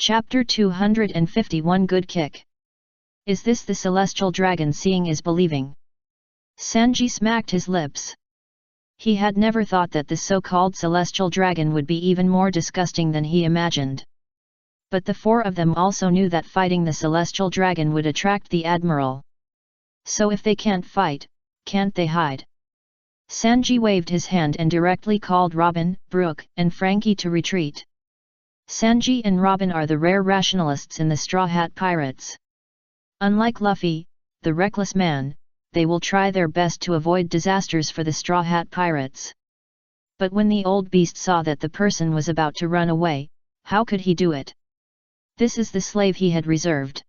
Chapter 251 Good Kick. Is this the celestial dragon? Seeing is believing. Sanji smacked his lips. He had never thought that the so-called celestial dragon would be even more disgusting than he imagined. But the four of them also knew that fighting the celestial dragon would attract the admiral. So if they can't fight, can't they hide? Sanji waved his hand and directly called Robin, Brooke, and Frankie to retreat. Sanji and Robin are the rare rationalists in the Straw Hat Pirates. Unlike Luffy, the reckless man, they will try their best to avoid disasters for the Straw Hat Pirates. But when the old beast saw that the person was about to run away, how could he do it? This is the slave he had reserved.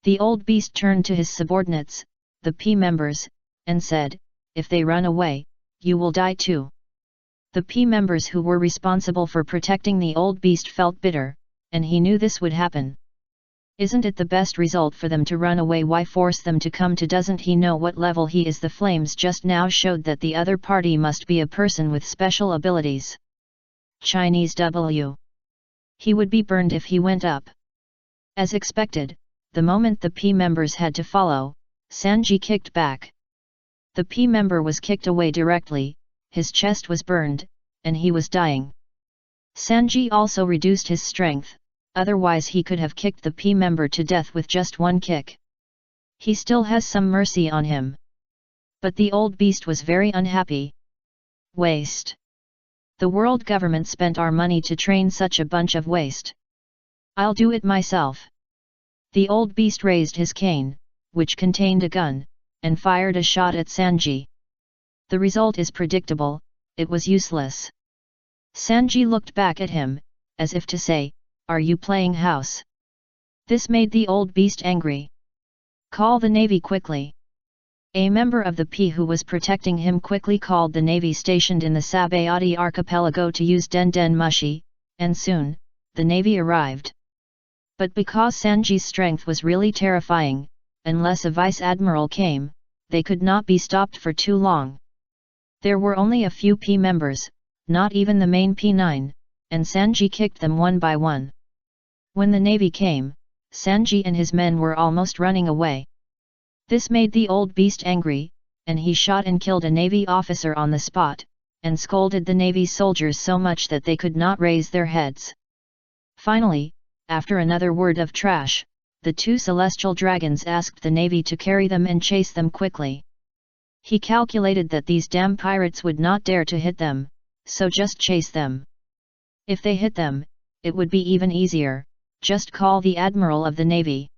The old beast turned to his subordinates, the P members, and said, "If they run away, you will die too." The P members who were responsible for protecting the old beast felt bitter, and he knew this would happen. Isn't it the best result for them to run away? Why force them to come to? Doesn't he know what level he is? The flames just now showed that the other party must be a person with special abilities. Chinese W. He would be burned if he went up. As expected, the moment the P members had to follow, Sanji kicked back. The P member was kicked away directly, his chest was burned, and he was dying. Sanji also reduced his strength, otherwise he could have kicked the P member to death with just one kick. He still has some mercy on him. But the old beast was very unhappy. Waste. The world government spent our money to train such a bunch of waste. I'll do it myself. The old beast raised his cane, which contained a gun, and fired a shot at Sanji. The result is predictable, it was useless. Sanji looked back at him, as if to say, "Are you playing house?" This made the old beast angry. "Call the navy quickly." A member of the P who was protecting him quickly called the navy stationed in the Sabayati archipelago to use Den Den Mushi, and soon, the navy arrived. But because Sanji's strength was really terrifying, unless a vice admiral came, they could not be stopped for too long. There were only a few P members, not even the main P9, and Sanji kicked them one by one. When the navy came, Sanji and his men were almost running away. This made the old beast angry, and he shot and killed a navy officer on the spot, and scolded the navy soldiers so much that they could not raise their heads. Finally, after another word of trash, the two celestial dragons asked the navy to carry them and chase them quickly. He calculated that these damn pirates would not dare to hit them, so just chase them. If they hit them, it would be even easier, just call the admiral of the navy.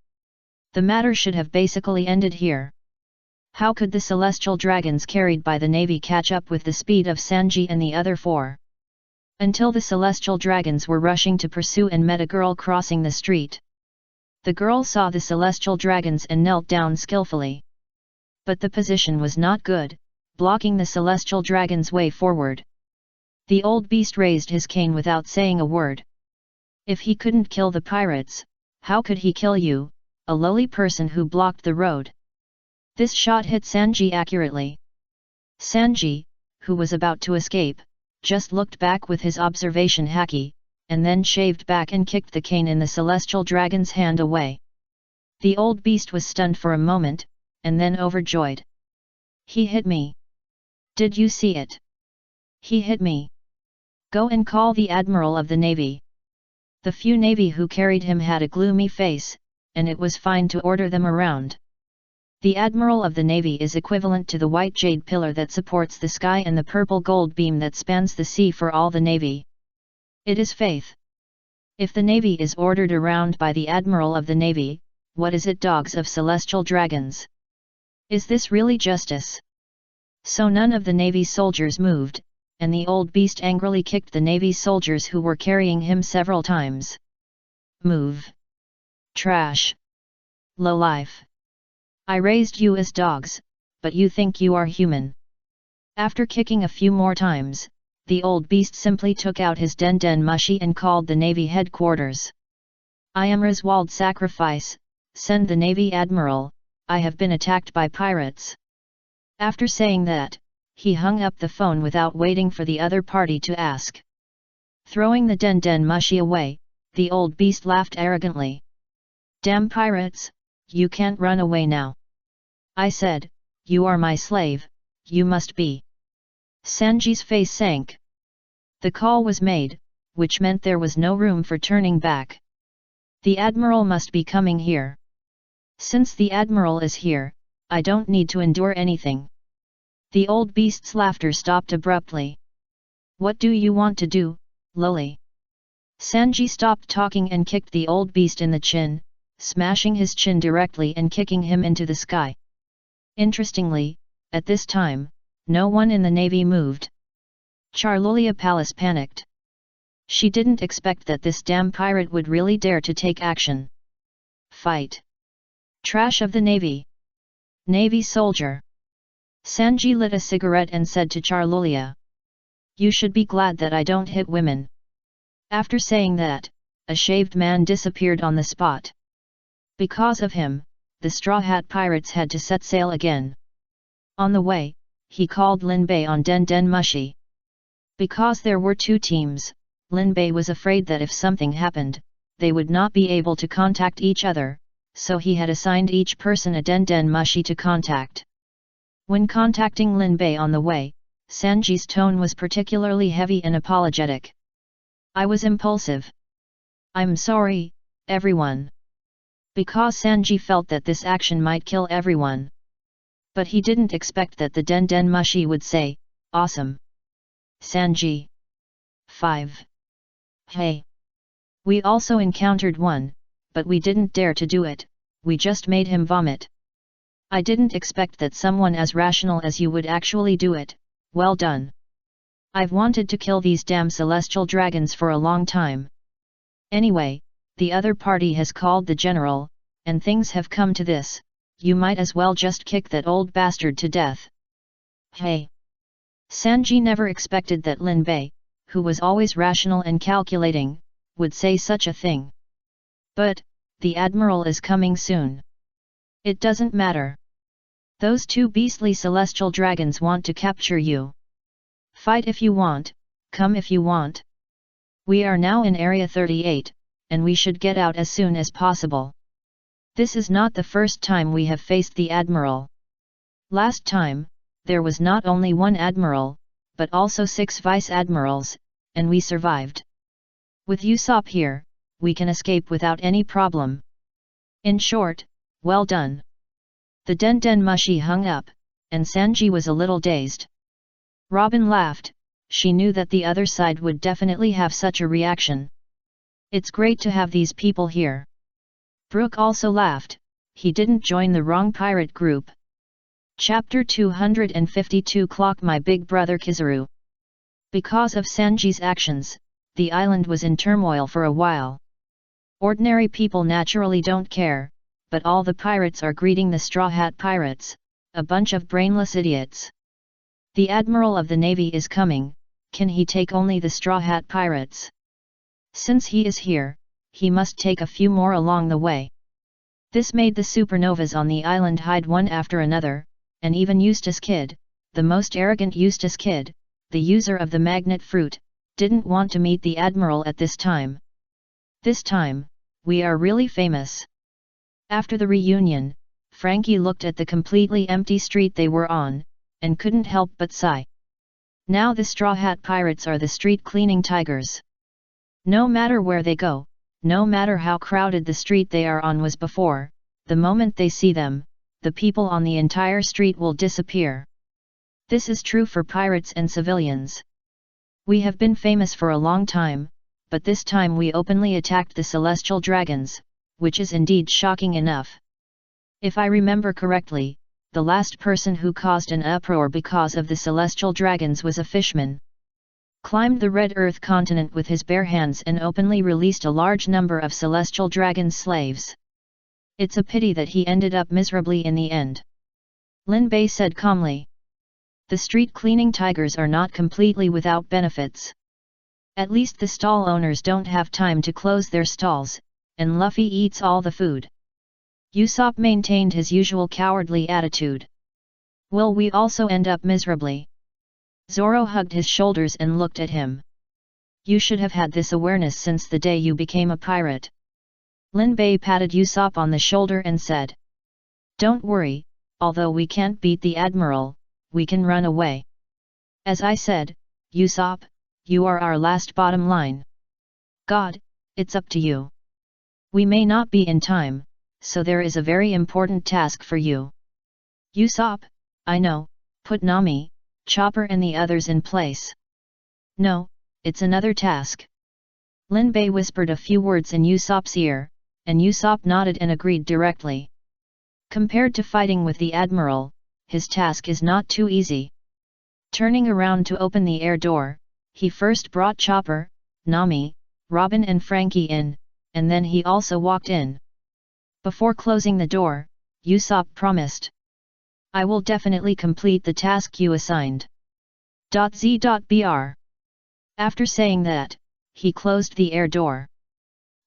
The matter should have basically ended here. How could the celestial dragons carried by the navy catch up with the speed of Sanji and the other four? Until the celestial dragons were rushing to pursue and met a girl crossing the street. The girl saw the celestial dragons and knelt down skillfully. But the position was not good, blocking the celestial dragon's way forward. The old beast raised his cane without saying a word. If he couldn't kill the pirates, how could he kill you, a lowly person who blocked the road? This shot hit Sanji accurately. Sanji, who was about to escape, just looked back with his observation haki, and then shaved back and kicked the cane in the celestial dragon's hand away. The old beast was stunned for a moment, and then overjoyed. "He hit me. Did you see it? He hit me. Go and call the admiral of the navy." The few navy who carried him had a gloomy face, and it was fine to order them around. The admiral of the navy is equivalent to the white jade pillar that supports the sky and the purple gold beam that spans the sea for all the navy. It is faith. If the navy is ordered around by the admiral of the navy, what is it? Dogs of celestial dragons? Is this really justice? So none of the navy soldiers moved, and the old beast angrily kicked the navy soldiers who were carrying him several times. "Move! Trash! Lowlife! I raised you as dogs, but you think you are human." After kicking a few more times, the old beast simply took out his Den Den Mushi and called the navy headquarters. "I am Riswald Sacrifice, send the navy admiral, I have been attacked by pirates." After saying that, he hung up the phone without waiting for the other party to ask. Throwing the Den Den Mushi away, the old beast laughed arrogantly. Damn pirates, you can't run away now. I said, you are my slave, you must be. Sanji's face sank. The call was made, which meant there was no room for turning back. The Admiral must be coming here. Since the Admiral is here, I don't need to endure anything. The old beast's laughter stopped abruptly. What do you want to do, lowly? Sanji stopped talking and kicked the old beast in the chin, smashing his chin directly and kicking him into the sky. Interestingly, at this time, no one in the navy moved. Charlolia Palace panicked. She didn't expect that this damn pirate would really dare to take action. Fight! Trash of the navy! Navy soldier! Sanji lit a cigarette and said to Charlolia, you should be glad that I don't hit women. After saying that, a shaved man disappeared on the spot. Because of him, the Straw Hat pirates had to set sail again. On the way, he called Lin Bei on Den Den Mushi. Because there were two teams, Lin Bei was afraid that if something happened, they would not be able to contact each other, so he had assigned each person a Den Den Mushi to contact. When contacting Lin Bei on the way, Sanji's tone was particularly heavy and apologetic. I was impulsive. I'm sorry, everyone. Because Sanji felt that this action might kill everyone. But he didn't expect that the Den Den Mushi would say, awesome. Sanji. 5. Hey. We also encountered one, but we didn't dare to do it, we just made him vomit. I didn't expect that someone as rational as you would actually do it, well done. I've wanted to kill these damn celestial dragons for a long time. Anyway, the other party has called the general, and things have come to this, you might as well just kick that old bastard to death. Hey! Sanji never expected that Lin Bei, who was always rational and calculating, would say such a thing. But, the Admiral is coming soon. It doesn't matter. Those two beastly celestial dragons want to capture you. Fight if you want, come if you want. We are now in Area 38, and we should get out as soon as possible. This is not the first time we have faced the Admiral. Last time, there was not only one Admiral, but also 6 Vice Admirals, and we survived. With Usopp here, we can escape without any problem. In short, well done. The Den Den Mushi hung up, and Sanji was a little dazed. Robin laughed, she knew that the other side would definitely have such a reaction. It's great to have these people here. Brook also laughed, he didn't join the wrong pirate group. Chapter 252 Clock My Big Brother Kizaru. Because of Sanji's actions, the island was in turmoil for a while. Ordinary people naturally don't care, but all the pirates are greeting the Straw Hat pirates, a bunch of brainless idiots. The Admiral of the Navy is coming, can he take only the Straw Hat pirates? Since he is here, he must take a few more along the way. This made the supernovas on the island hide one after another, and even Eustace Kid, the most arrogant Eustace Kid, the user of the magnet fruit, didn't want to meet the Admiral at this time. This time, we are really famous. After the reunion, Frankie looked at the completely empty street they were on, and couldn't help but sigh. Now the Straw Hat pirates are the street cleaning tigers. No matter where they go, no matter how crowded the street they are on was before, the moment they see them, the people on the entire street will disappear. This is true for pirates and civilians. We have been famous for a long time, but this time we openly attacked the celestial dragons, which is indeed shocking enough. If I remember correctly, the last person who caused an uproar because of the celestial dragons was a fishman. Climbed the Red Earth continent with his bare hands and openly released a large number of celestial dragon slaves. It's a pity that he ended up miserably in the end. Lin Bei said calmly. The street cleaning tigers are not completely without benefits. At least the stall owners don't have time to close their stalls, and Luffy eats all the food. Usopp maintained his usual cowardly attitude. Will we also end up miserably? Zoro hugged his shoulders and looked at him. You should have had this awareness since the day you became a pirate. Lin Bei patted Usopp on the shoulder and said. Don't worry, although we can't beat the Admiral, we can run away. As I said, Usopp, you are our last bottom line. God, it's up to you. We may not be in time, so there is a very important task for you. Usopp, I know, put Nami, Chopper and the others in place. No, it's another task. Lin Bei whispered a few words in Usopp's ear, and Usopp nodded and agreed directly. Compared to fighting with the Admiral, his task is not too easy. Turning around to open the air door, he first brought Chopper, Nami, Robin and Frankie in, and then he also walked in. Before closing the door, Usopp promised. I will definitely complete the task you assigned. Z.Br. After saying that, he closed the air door.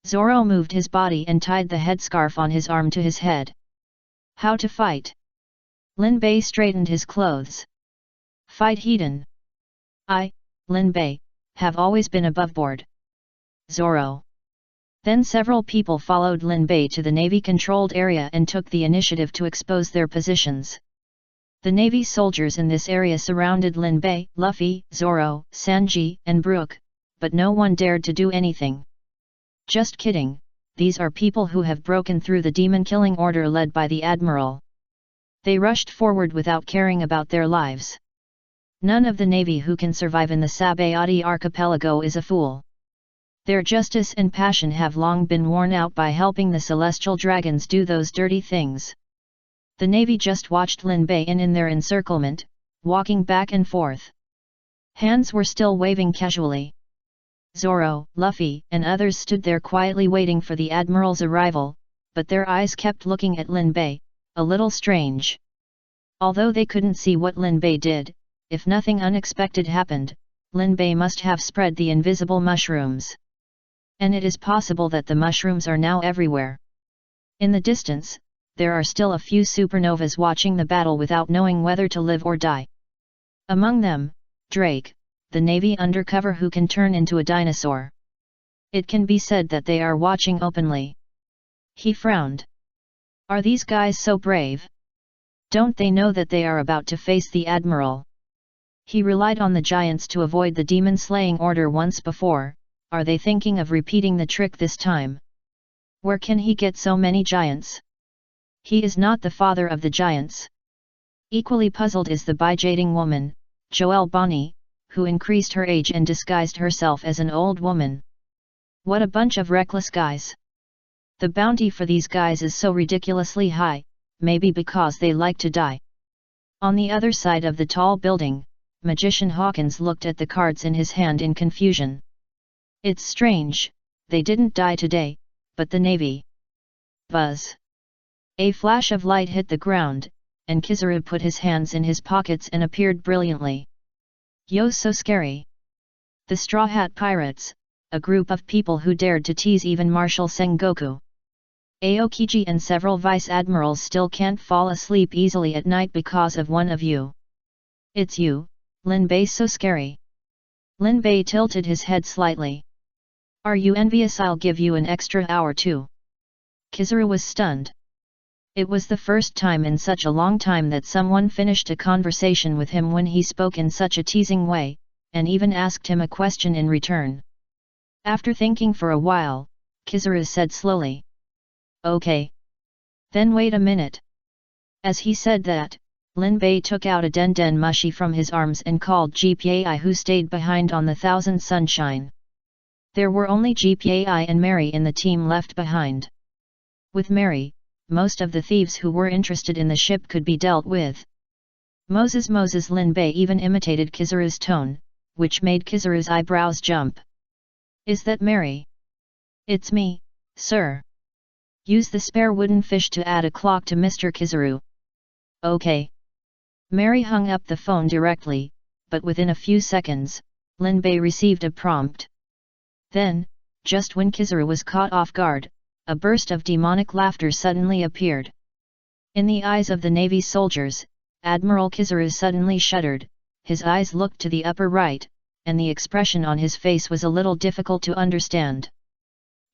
Zoro moved his body and tied the headscarf on his arm to his head. How to fight? Lin Bei straightened his clothes. Fight Heathen. I, Lin Bei, have always been aboveboard. Zoro. Then several people followed Lin Bei to the Navy-controlled area and took the initiative to expose their positions. The Navy soldiers in this area surrounded Lin Bei, Luffy, Zoro, Sanji, and Brook, but no one dared to do anything. Just kidding, these are people who have broken through the demon-killing order led by the Admiral. They rushed forward without caring about their lives. None of the Navy who can survive in the Sabaody archipelago is a fool. Their justice and passion have long been worn out by helping the celestial dragons do those dirty things. The Navy just watched Lin Bei in their encirclement, walking back and forth. Hands were still waving casually. Zoro, Luffy, and others stood there quietly waiting for the Admiral's arrival, but their eyes kept looking at Lin Bei, a little strange. Although they couldn't see what Lin Bei did, if nothing unexpected happened, Lin Bei must have spread the invisible mushrooms. And it is possible that the mushrooms are now everywhere. In the distance, there are still a few supernovas watching the battle without knowing whether to live or die. Among them, Drake, the Navy undercover who can turn into a dinosaur. It can be said that they are watching openly. He frowned. Are these guys so brave? Don't they know that they are about to face the Admiral? He relied on the giants to avoid the demon-slaying order once before. Are they thinking of repeating the trick this time? Where can he get so many giants? He is not the father of the giants. Equally puzzled is the bijading woman, Joelle Bonny, who increased her age and disguised herself as an old woman. What a bunch of reckless guys. The bounty for these guys is so ridiculously high, maybe because they like to die. On the other side of the tall building, Magician Hawkins looked at the cards in his hand in confusion. It's strange, they didn't die today, but the Navy. Buzz. A flash of light hit the ground, and Kizaru put his hands in his pockets and appeared brilliantly. Yo, so scary. The Straw Hat Pirates, a group of people who dared to tease even Marshal Sengoku. Aokiji and several vice admirals still can't fall asleep easily at night because of one of you. It's you, Lin Bei, so scary. Lin Bei tilted his head slightly. Are you envious? I'll give you an extra hour too. Kizaru was stunned. It was the first time in such a long time that someone finished a conversation with him when he spoke in such a teasing way, and even asked him a question in return. After thinking for a while, Kizaru said slowly. Okay. Then wait a minute. As he said that, Lin Bei took out a Den Mushi from his arms and called GPAI, who stayed behind on the Thousand Sunshine. There were only GPAI and Mary in the team left behind. With Mary, most of the thieves who were interested in the ship could be dealt with. Moses, Lin Bei even imitated Kizaru's tone, which made Kizaru's eyebrows jump. Is that Mary? It's me, sir. Use the spare wooden fish to add a clock to Mr. Kizaru. Okay. Mary hung up the phone directly, but within a few seconds, Lin Bei received a prompt. Then, just when Kizaru was caught off guard, a burst of demonic laughter suddenly appeared. In the eyes of the Navy soldiers, Admiral Kizaru suddenly shuddered, his eyes looked to the upper right, and the expression on his face was a little difficult to understand.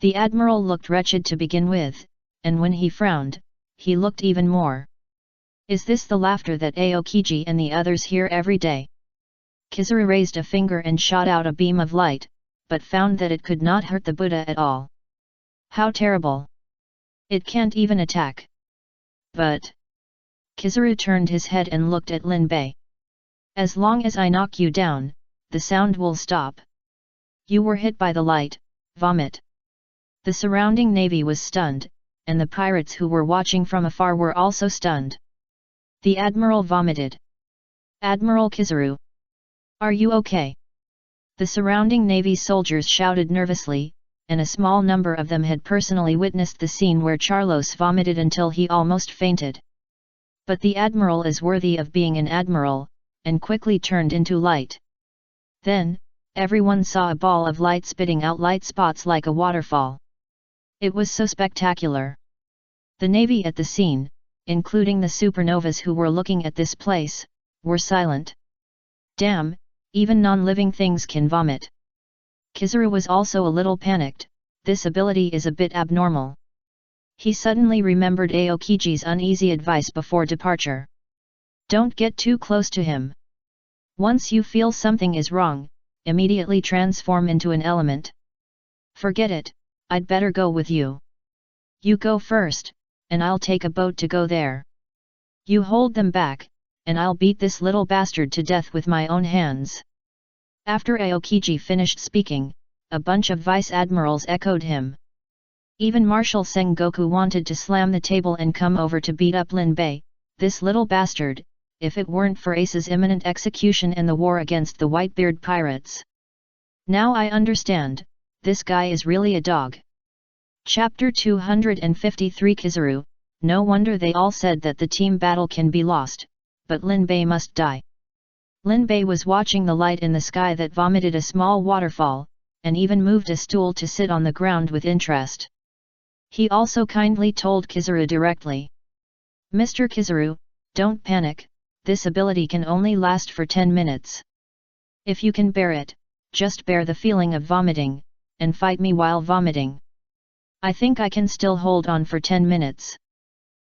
The admiral looked wretched to begin with, and when he frowned, he looked even more. Is this the laughter that Aokiji and the others hear every day? Kizaru raised a finger and shot out a beam of light, but found that it could not hurt the Buddha at all. How terrible! It can't even attack. But... Kizaru turned his head and looked at Lin Bei. As long as I knock you down, the sound will stop. You were hit by the light, vomit. The surrounding navy was stunned, and the pirates who were watching from afar were also stunned. The admiral vomited. Admiral Kizaru. Are you okay? The surrounding navy soldiers shouted nervously, and a small number of them had personally witnessed the scene where Charlos vomited until he almost fainted. But the admiral is worthy of being an admiral, and quickly turned into light. Then, everyone saw a ball of light spitting out light spots like a waterfall. It was so spectacular. The navy at the scene, including the supernovas who were looking at this place, were silent. Damn, even non-living things can vomit. Kizaru was also a little panicked. This ability is a bit abnormal. He suddenly remembered Aokiji's uneasy advice before departure. Don't get too close to him. Once you feel something is wrong, immediately transform into an element. Forget it, I'd better go with you. You go first, and I'll take a boat to go there. You hold them back, and I'll beat this little bastard to death with my own hands. After Aokiji finished speaking, a bunch of vice admirals echoed him. Even Marshal Sengoku wanted to slam the table and come over to beat up Lin Bei, this little bastard, if it weren't for Ace's imminent execution and the war against the Whitebeard pirates. Now I understand, this guy is really a dog. Chapter 253 Kizaru, no wonder they all said that the team battle can be lost, but Lin Bei must die. Lin Bei was watching the light in the sky that vomited a small waterfall, and even moved a stool to sit on the ground with interest. He also kindly told Kizaru directly. Mr. Kizaru, don't panic, this ability can only last for 10 minutes. If you can bear it, just bear the feeling of vomiting, and fight me while vomiting. I think I can still hold on for 10 minutes.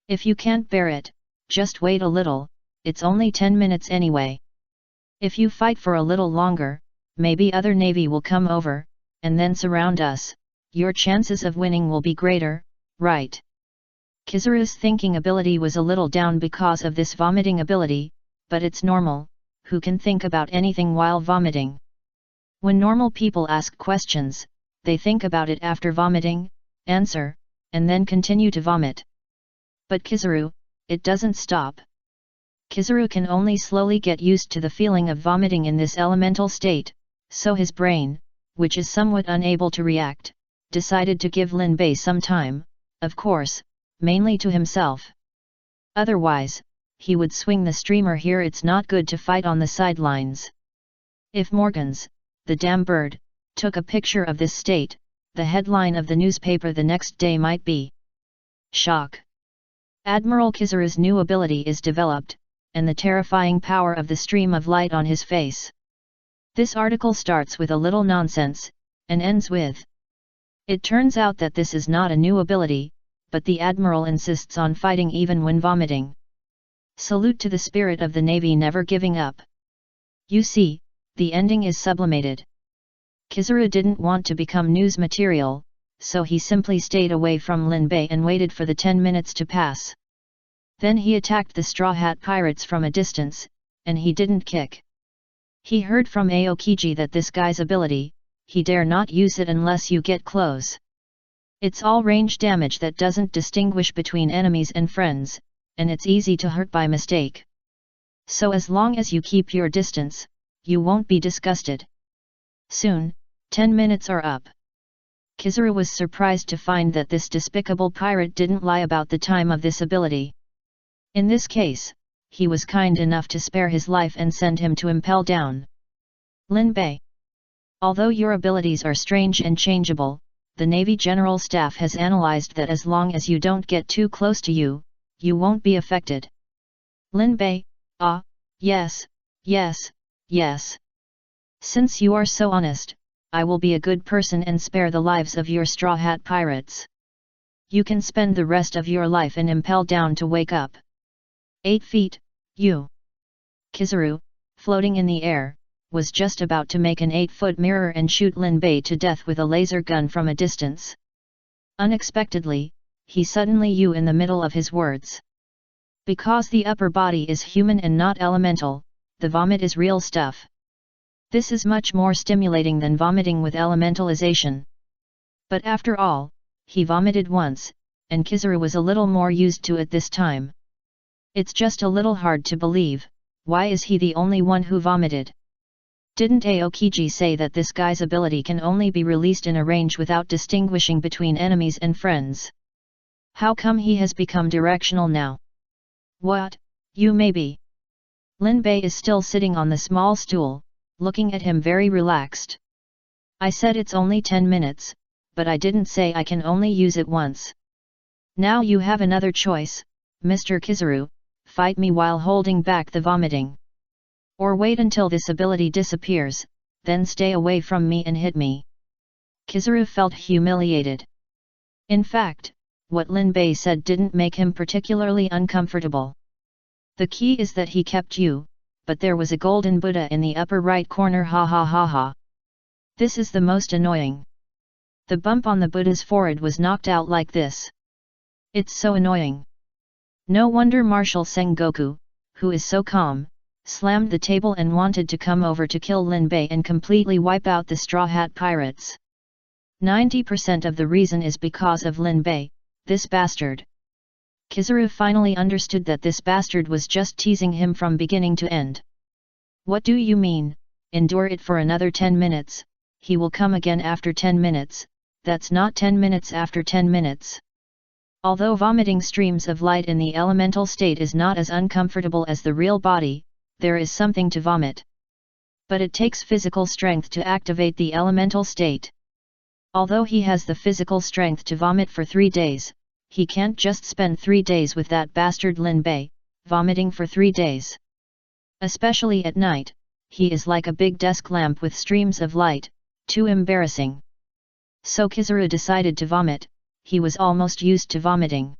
If you can't bear it, just wait a little, it's only 10 minutes anyway. If you fight for a little longer, maybe other navy will come over, and then surround us, your chances of winning will be greater, right? Kizaru's thinking ability was a little down because of this vomiting ability, but it's normal, who can think about anything while vomiting? When normal people ask questions, they think about it after vomiting, answer, and then continue to vomit. But Kizaru, it doesn't stop. Kizaru can only slowly get used to the feeling of vomiting in this elemental state, so his brain, which is somewhat unable to react, decided to give Lin Bei some time, of course, mainly to himself. Otherwise, he would swing the streamer here. It's not good to fight on the sidelines. If Morgans, the damn bird, took a picture of this state, the headline of the newspaper the next day might be Shock. Admiral Kizaru's new ability is developed, and the terrifying power of the stream of light on his face. This article starts with a little nonsense, and ends with, it turns out that this is not a new ability, but the Admiral insists on fighting even when vomiting. Salute to the spirit of the Navy never giving up. You see, the ending is sublimated. Kizaru didn't want to become news material, so he simply stayed away from Lin Bei and waited for the 10 minutes to pass. Then he attacked the Straw Hat pirates from a distance, and he didn't kick. He heard from Aokiji that this guy's ability, he dare not use it unless you get close. It's all range damage that doesn't distinguish between enemies and friends, and it's easy to hurt by mistake. So as long as you keep your distance, you won't be disgusted. Soon, 10 minutes are up. Kizaru was surprised to find that this despicable pirate didn't lie about the time of this ability. In this case, he was kind enough to spare his life and send him to impel down. Lin Bei. Although your abilities are strange and changeable, the Navy General Staff has analyzed that as long as you don't get too close to you, you won't be affected. Lin Bei, yes, yes, yes. Since you are so honest, I will be a good person and spare the lives of your Straw Hat Pirates. You can spend the rest of your life in Impel Down to wake up. 8 feet, you. Kizaru, floating in the air, was just about to make an 8-foot mirror and shoot Lin Bei to death with a laser gun from a distance. Unexpectedly, he suddenly you in the middle of his words. Because the upper body is human and not elemental, the vomit is real stuff. This is much more stimulating than vomiting with elementalization. But after all, he vomited once, and Kizaru was a little more used to it this time. It's just a little hard to believe, why is he the only one who vomited? Didn't Aokiji say that this guy's ability can only be released in a range without distinguishing between enemies and friends? How come he has become directional now? What, you maybe? Lin Bei is still sitting on the small stool, looking at him very relaxed. I said it's only 10 minutes, but I didn't say I can only use it once. Now you have another choice, Mr. Kizaru, fight me while holding back the vomiting. Or wait until this ability disappears, then stay away from me and hit me. Kizaru felt humiliated. In fact, what Lin Bei said didn't make him particularly uncomfortable. The key is that he kept you, but there was a golden Buddha in the upper right corner, ha ha ha ha. This is the most annoying. The bump on the Buddha's forehead was knocked out like this. It's so annoying. No wonder Marshal Sengoku, who is so calm, slammed the table and wanted to come over to kill Lin Bei and completely wipe out the Straw Hat Pirates. 90% of the reason is because of Lin Bei, this bastard. Kizaru finally understood that this bastard was just teasing him from beginning to end. What do you mean, endure it for another 10 minutes, he will come again after 10 minutes, that's not 10 minutes after 10 minutes. Although vomiting streams of light in the elemental state is not as uncomfortable as the real body, there is something to vomit. But it takes physical strength to activate the elemental state. Although he has the physical strength to vomit for 3 days, he can't just spend 3 days with that bastard Lin Bei, vomiting for 3 days. Especially at night, he is like a big desk lamp with streams of light, too embarrassing. So Kizaru decided to vomit. He was almost used to vomiting.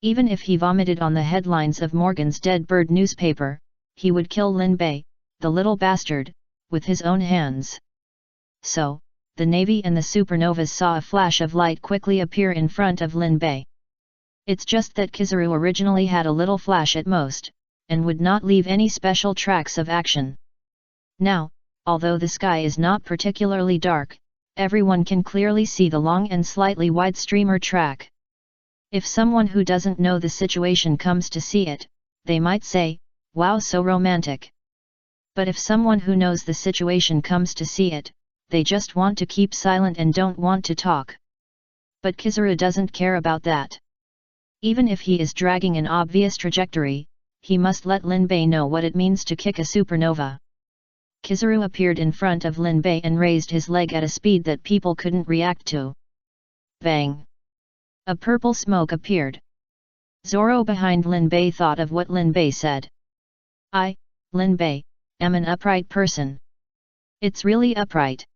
Even if he vomited on the headlines of Morgan's Dead Bird newspaper, he would kill Lin Bei, the little bastard, with his own hands. So, the Navy and the supernovas saw a flash of light quickly appear in front of Lin Bei. It's just that Kizaru originally had a little flash at most, and would not leave any special tracks of action. Now, although the sky is not particularly dark, everyone can clearly see the long and slightly wide streamer track. If someone who doesn't know the situation comes to see it, they might say, "Wow, so romantic." But if someone who knows the situation comes to see it, they just want to keep silent and don't want to talk. But Kizaru doesn't care about that. Even if he is dragging an obvious trajectory, he must let Lin Bei know what it means to kick a supernova. Kizaru appeared in front of Lin Bei and raised his leg at a speed that people couldn't react to. Bang! A purple smoke appeared. Zoro behind Lin Bei thought of what Lin Bei said. I, Lin Bei, am an upright person. It's really upright.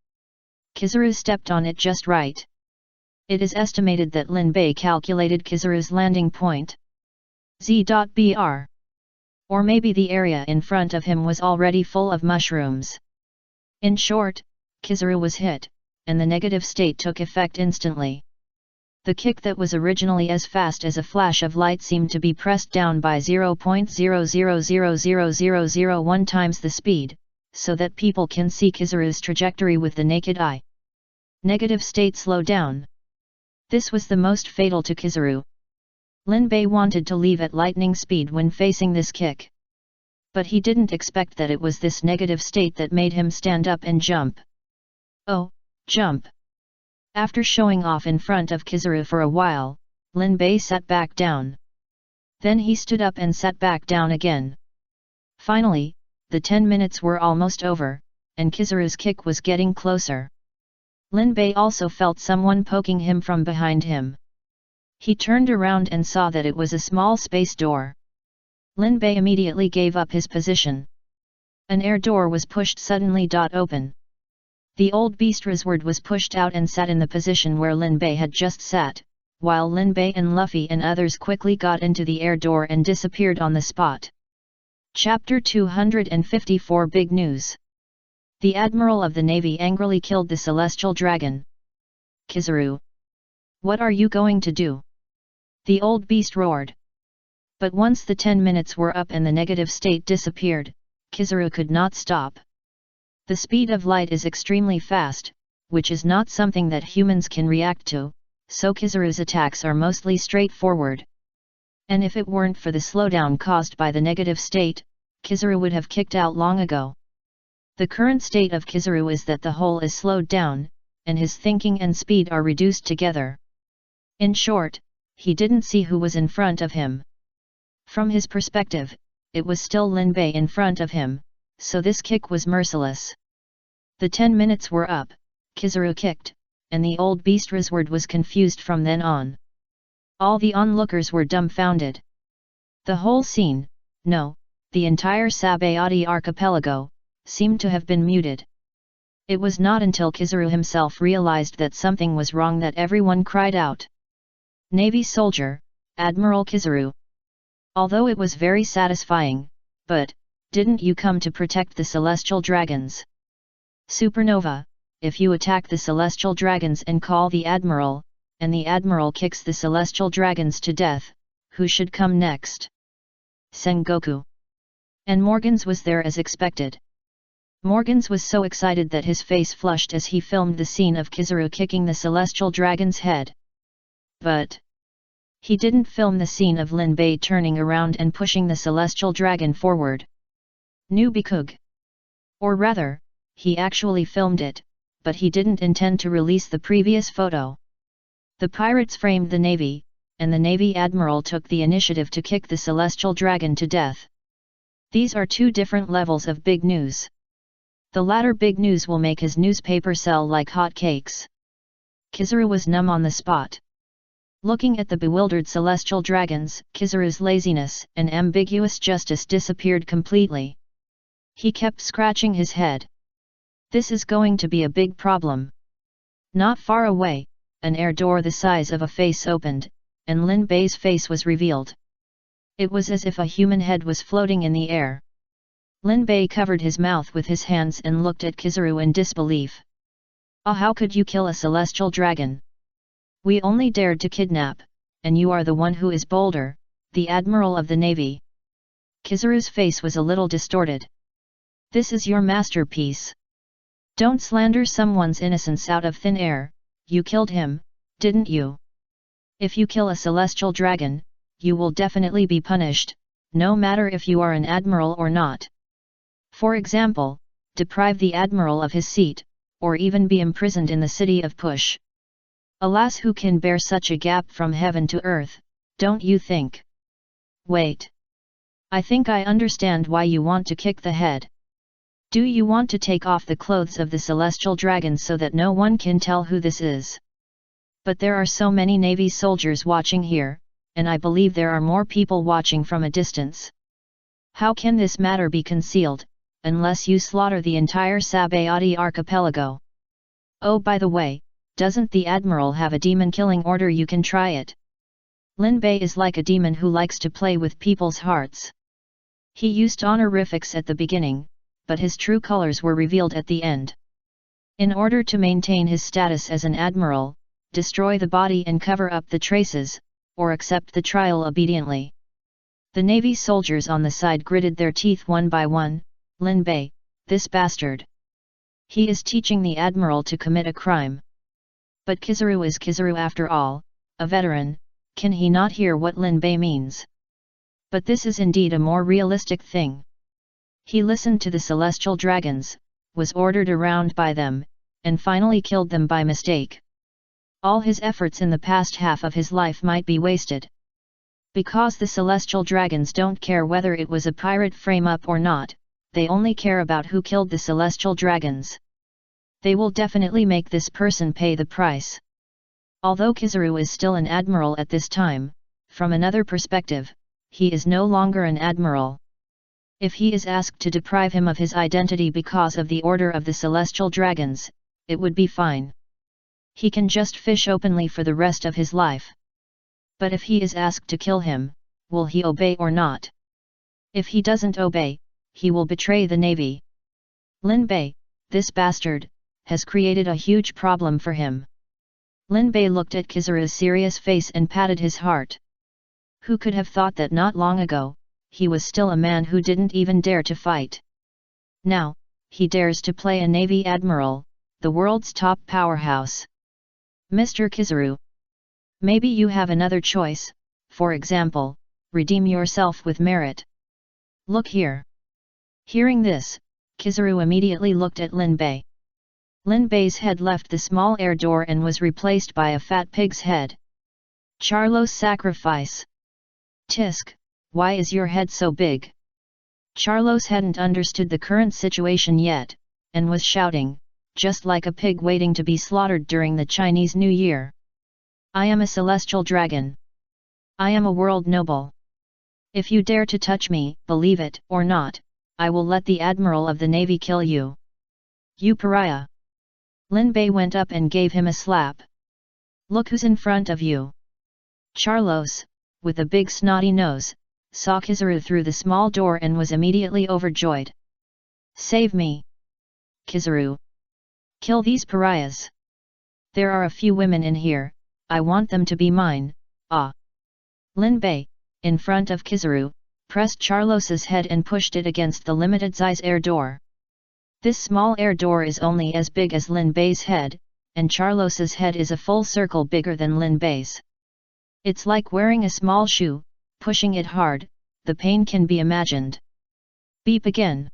Kizaru stepped on it just right. It is estimated that Lin Bei calculated Kizaru's landing point. Z.Br. Or maybe the area in front of him was already full of mushrooms. In short, Kizaru was hit, and the negative state took effect instantly. The kick that was originally as fast as a flash of light seemed to be pressed down by 0.00000001 times the speed, so that people can see Kizaru's trajectory with the naked eye. Negative state slow down. This was the most fatal to Kizaru. Lin Bei wanted to leave at lightning speed when facing this kick. But he didn't expect that it was this negative state that made him stand up and jump. Oh, jump! After showing off in front of Kizaru for a while, Lin Bei sat back down. Then he stood up and sat back down again. Finally, the 10 minutes were almost over, and Kizaru's kick was getting closer. Lin Bei also felt someone poking him from behind him. He turned around and saw that it was a small space door. Lin Bei immediately gave up his position. An air door was pushed suddenly. Open. The old beast Rizward was pushed out and sat in the position where Lin Bei had just sat, while Lin Bei and Luffy and others quickly got into the air door and disappeared on the spot. Chapter 254 Big News. The Admiral of the Navy angrily killed the Celestial Dragon. Kizaru. What are you going to do? The old beast roared. But once the 10 minutes were up and the negative state disappeared, Kizaru could not stop. The speed of light is extremely fast, which is not something that humans can react to, so Kizaru's attacks are mostly straightforward. And if it weren't for the slowdown caused by the negative state, Kizaru would have kicked out long ago. The current state of Kizaru is that the whole is slowed down, and his thinking and speed are reduced together. In short, he didn't see who was in front of him. From his perspective, it was still Lin Bei in front of him, so this kick was merciless. The 10 minutes were up, Kizaru kicked, and the old beast Rizward was confused from then on. All the onlookers were dumbfounded. The whole scene, no, the entire Sabayati archipelago, seemed to have been muted. It was not until Kizaru himself realized that something was wrong that everyone cried out. Navy soldier, Admiral Kizaru. Although it was very satisfying, but, didn't you come to protect the Celestial Dragons? Supernova, if you attack the Celestial Dragons and call the Admiral, and the Admiral kicks the Celestial Dragons to death, who should come next? Sengoku. And Morgans was there as expected. Morgans was so excited that his face flushed as he filmed the scene of Kizaru kicking the Celestial Dragon's head. But he didn't film the scene of Lin Bei turning around and pushing the Celestial Dragon forward. Nubikug. Or rather, he actually filmed it, but he didn't intend to release the previous photo. The pirates framed the Navy, and the Navy Admiral took the initiative to kick the Celestial Dragon to death. These are two different levels of big news. The latter big news will make his newspaper sell like hotcakes. Kizaru was numb on the spot. Looking at the bewildered Celestial Dragons, Kizaru's laziness and ambiguous justice disappeared completely. He kept scratching his head. This is going to be a big problem. Not far away, an air door the size of a face opened, and Lin Bei's face was revealed. It was as if a human head was floating in the air. Lin Bei covered his mouth with his hands and looked at Kizaru in disbelief. Ah, how could you kill a Celestial Dragon? We only dared to kidnap, and you are the one who is bolder, the Admiral of the Navy. Kizaru's face was a little distorted. This is your masterpiece. Don't slander someone's innocence out of thin air. You killed him, didn't you? If you kill a Celestial Dragon, you will definitely be punished, no matter if you are an admiral or not. For example, deprive the admiral of his seat, or even be imprisoned in the city of Push. Alas, who can bear such a gap from heaven to earth, don't you think? Wait. I think I understand why you want to kick the head. Do you want to take off the clothes of the Celestial Dragon so that no one can tell who this is? But there are so many Navy soldiers watching here, and I believe there are more people watching from a distance. How can this matter be concealed, unless you slaughter the entire Sabayati archipelago? Oh, by the way, doesn't the Admiral have a demon-killing order? You can try it. Lin Bei is like a demon who likes to play with people's hearts. He used honorifics at the beginning, but his true colors were revealed at the end. In order to maintain his status as an admiral, destroy the body and cover up the traces, or accept the trial obediently. The Navy soldiers on the side gritted their teeth one by one. Lin Bei, this bastard. He is teaching the admiral to commit a crime. But Kizaru is Kizaru after all, a veteran, can he not hear what Lin Bei means? But this is indeed a more realistic thing. He listened to the Celestial Dragons, was ordered around by them, and finally killed them by mistake. All his efforts in the past half of his life might be wasted. Because the Celestial Dragons don't care whether it was a pirate frame-up or not, they only care about who killed the Celestial Dragons. They will definitely make this person pay the price. Although Kizaru is still an admiral at this time, from another perspective, he is no longer an admiral. If he is asked to deprive him of his identity because of the order of the celestial dragons, it would be fine. He can just fish openly for the rest of his life. But if he is asked to kill him, will he obey or not? If he doesn't obey, he will betray the navy. Lin Bei, this bastard, has created a huge problem for him. Lin Bei looked at Kizaru's serious face and patted his heart. Who could have thought that not long ago, he was still a man who didn't even dare to fight. Now, he dares to play a navy admiral, the world's top powerhouse. Mr. Kizaru. Maybe you have another choice, for example, redeem yourself with merit. Look here. Hearing this, Kizaru immediately looked at Lin Bei. Lin Bei's head left the small air door and was replaced by a fat pig's head. Charlo's sacrifice. Tisk, why is your head so big? Charlos hadn't understood the current situation yet, and was shouting, just like a pig waiting to be slaughtered during the Chinese New Year. I am a celestial dragon. I am a world noble. If you dare to touch me, believe it or not, I will let the Admiral of the Navy kill you. You pariah! Lin Bei went up and gave him a slap. Look who's in front of you. Charlos, with a big snotty nose, saw Kizaru through the small door and was immediately overjoyed. Save me! Kizaru! Kill these pariahs! There are a few women in here, I want them to be mine, ah! Lin Bei, in front of Kizaru, pressed Charlos's head and pushed it against the limited size air door. This small air door is only as big as Lin Bei's head, and Charlos's head is a full circle bigger than Lin Bei's. It's like wearing a small shoe, pushing it hard, the pain can be imagined. Beep again.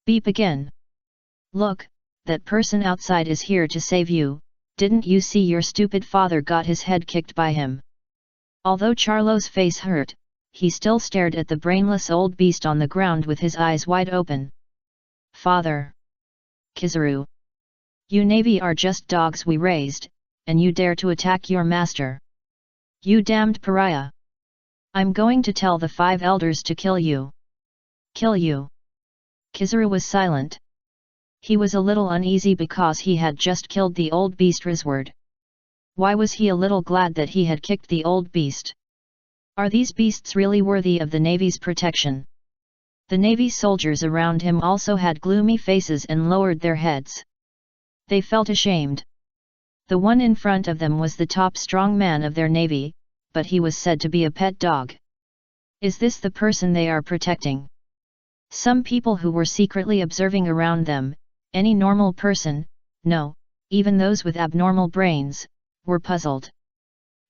Beep again. Look, that person outside is here to save you, didn't you see your stupid father got his head kicked by him? Although Charlo's face hurt, he still stared at the brainless old beast on the ground with his eyes wide open. Father! Kizaru! You Navy are just dogs we raised, and you dare to attack your master. You damned pariah! I'm going to tell the 5 elders to kill you. Kill you! Kizaru was silent. He was a little uneasy because he had just killed the old beast Rizward. Why was he a little glad that he had kicked the old beast? Are these beasts really worthy of the Navy's protection? The Navy soldiers around him also had gloomy faces and lowered their heads. They felt ashamed. The one in front of them was the top strong man of their Navy, but he was said to be a pet dog. Is this the person they are protecting? Some people who were secretly observing around them, any normal person, no, even those with abnormal brains, were puzzled.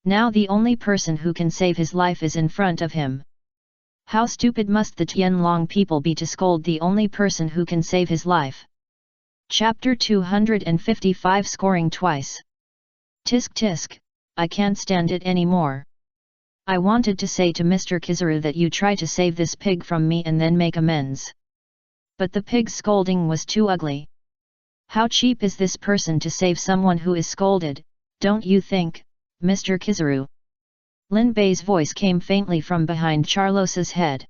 Now the only person who can save his life is in front of him. How stupid must the Tianlong people be to scold the only person who can save his life? Chapter 255 Scoring Twice. Tisk tisk, I can't stand it anymore. I wanted to say to Mr. Kizaru that you try to save this pig from me and then make amends. But the pig's scolding was too ugly. How cheap is this person to save someone who is scolded, don't you think, Mr. Kizaru? Lin Bei's voice came faintly from behind Charlos's head.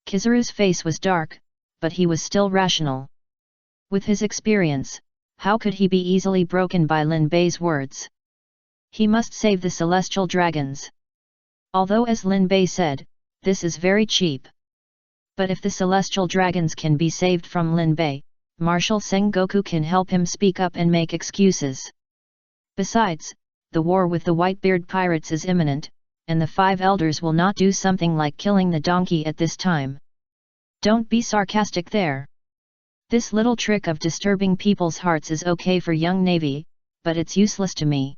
Kizaru's face was dark, but he was still rational. With his experience, how could he be easily broken by Lin Bei's words? He must save the celestial dragons. Although as Lin Bei said, this is very cheap. But if the celestial dragons can be saved from Lin Bei, Marshal Sengoku can help him speak up and make excuses. Besides, the war with the Whitebeard pirates is imminent, and the 5 elders will not do something like killing the donkey at this time. Don't be sarcastic there. This little trick of disturbing people's hearts is okay for young Navy, but it's useless to me.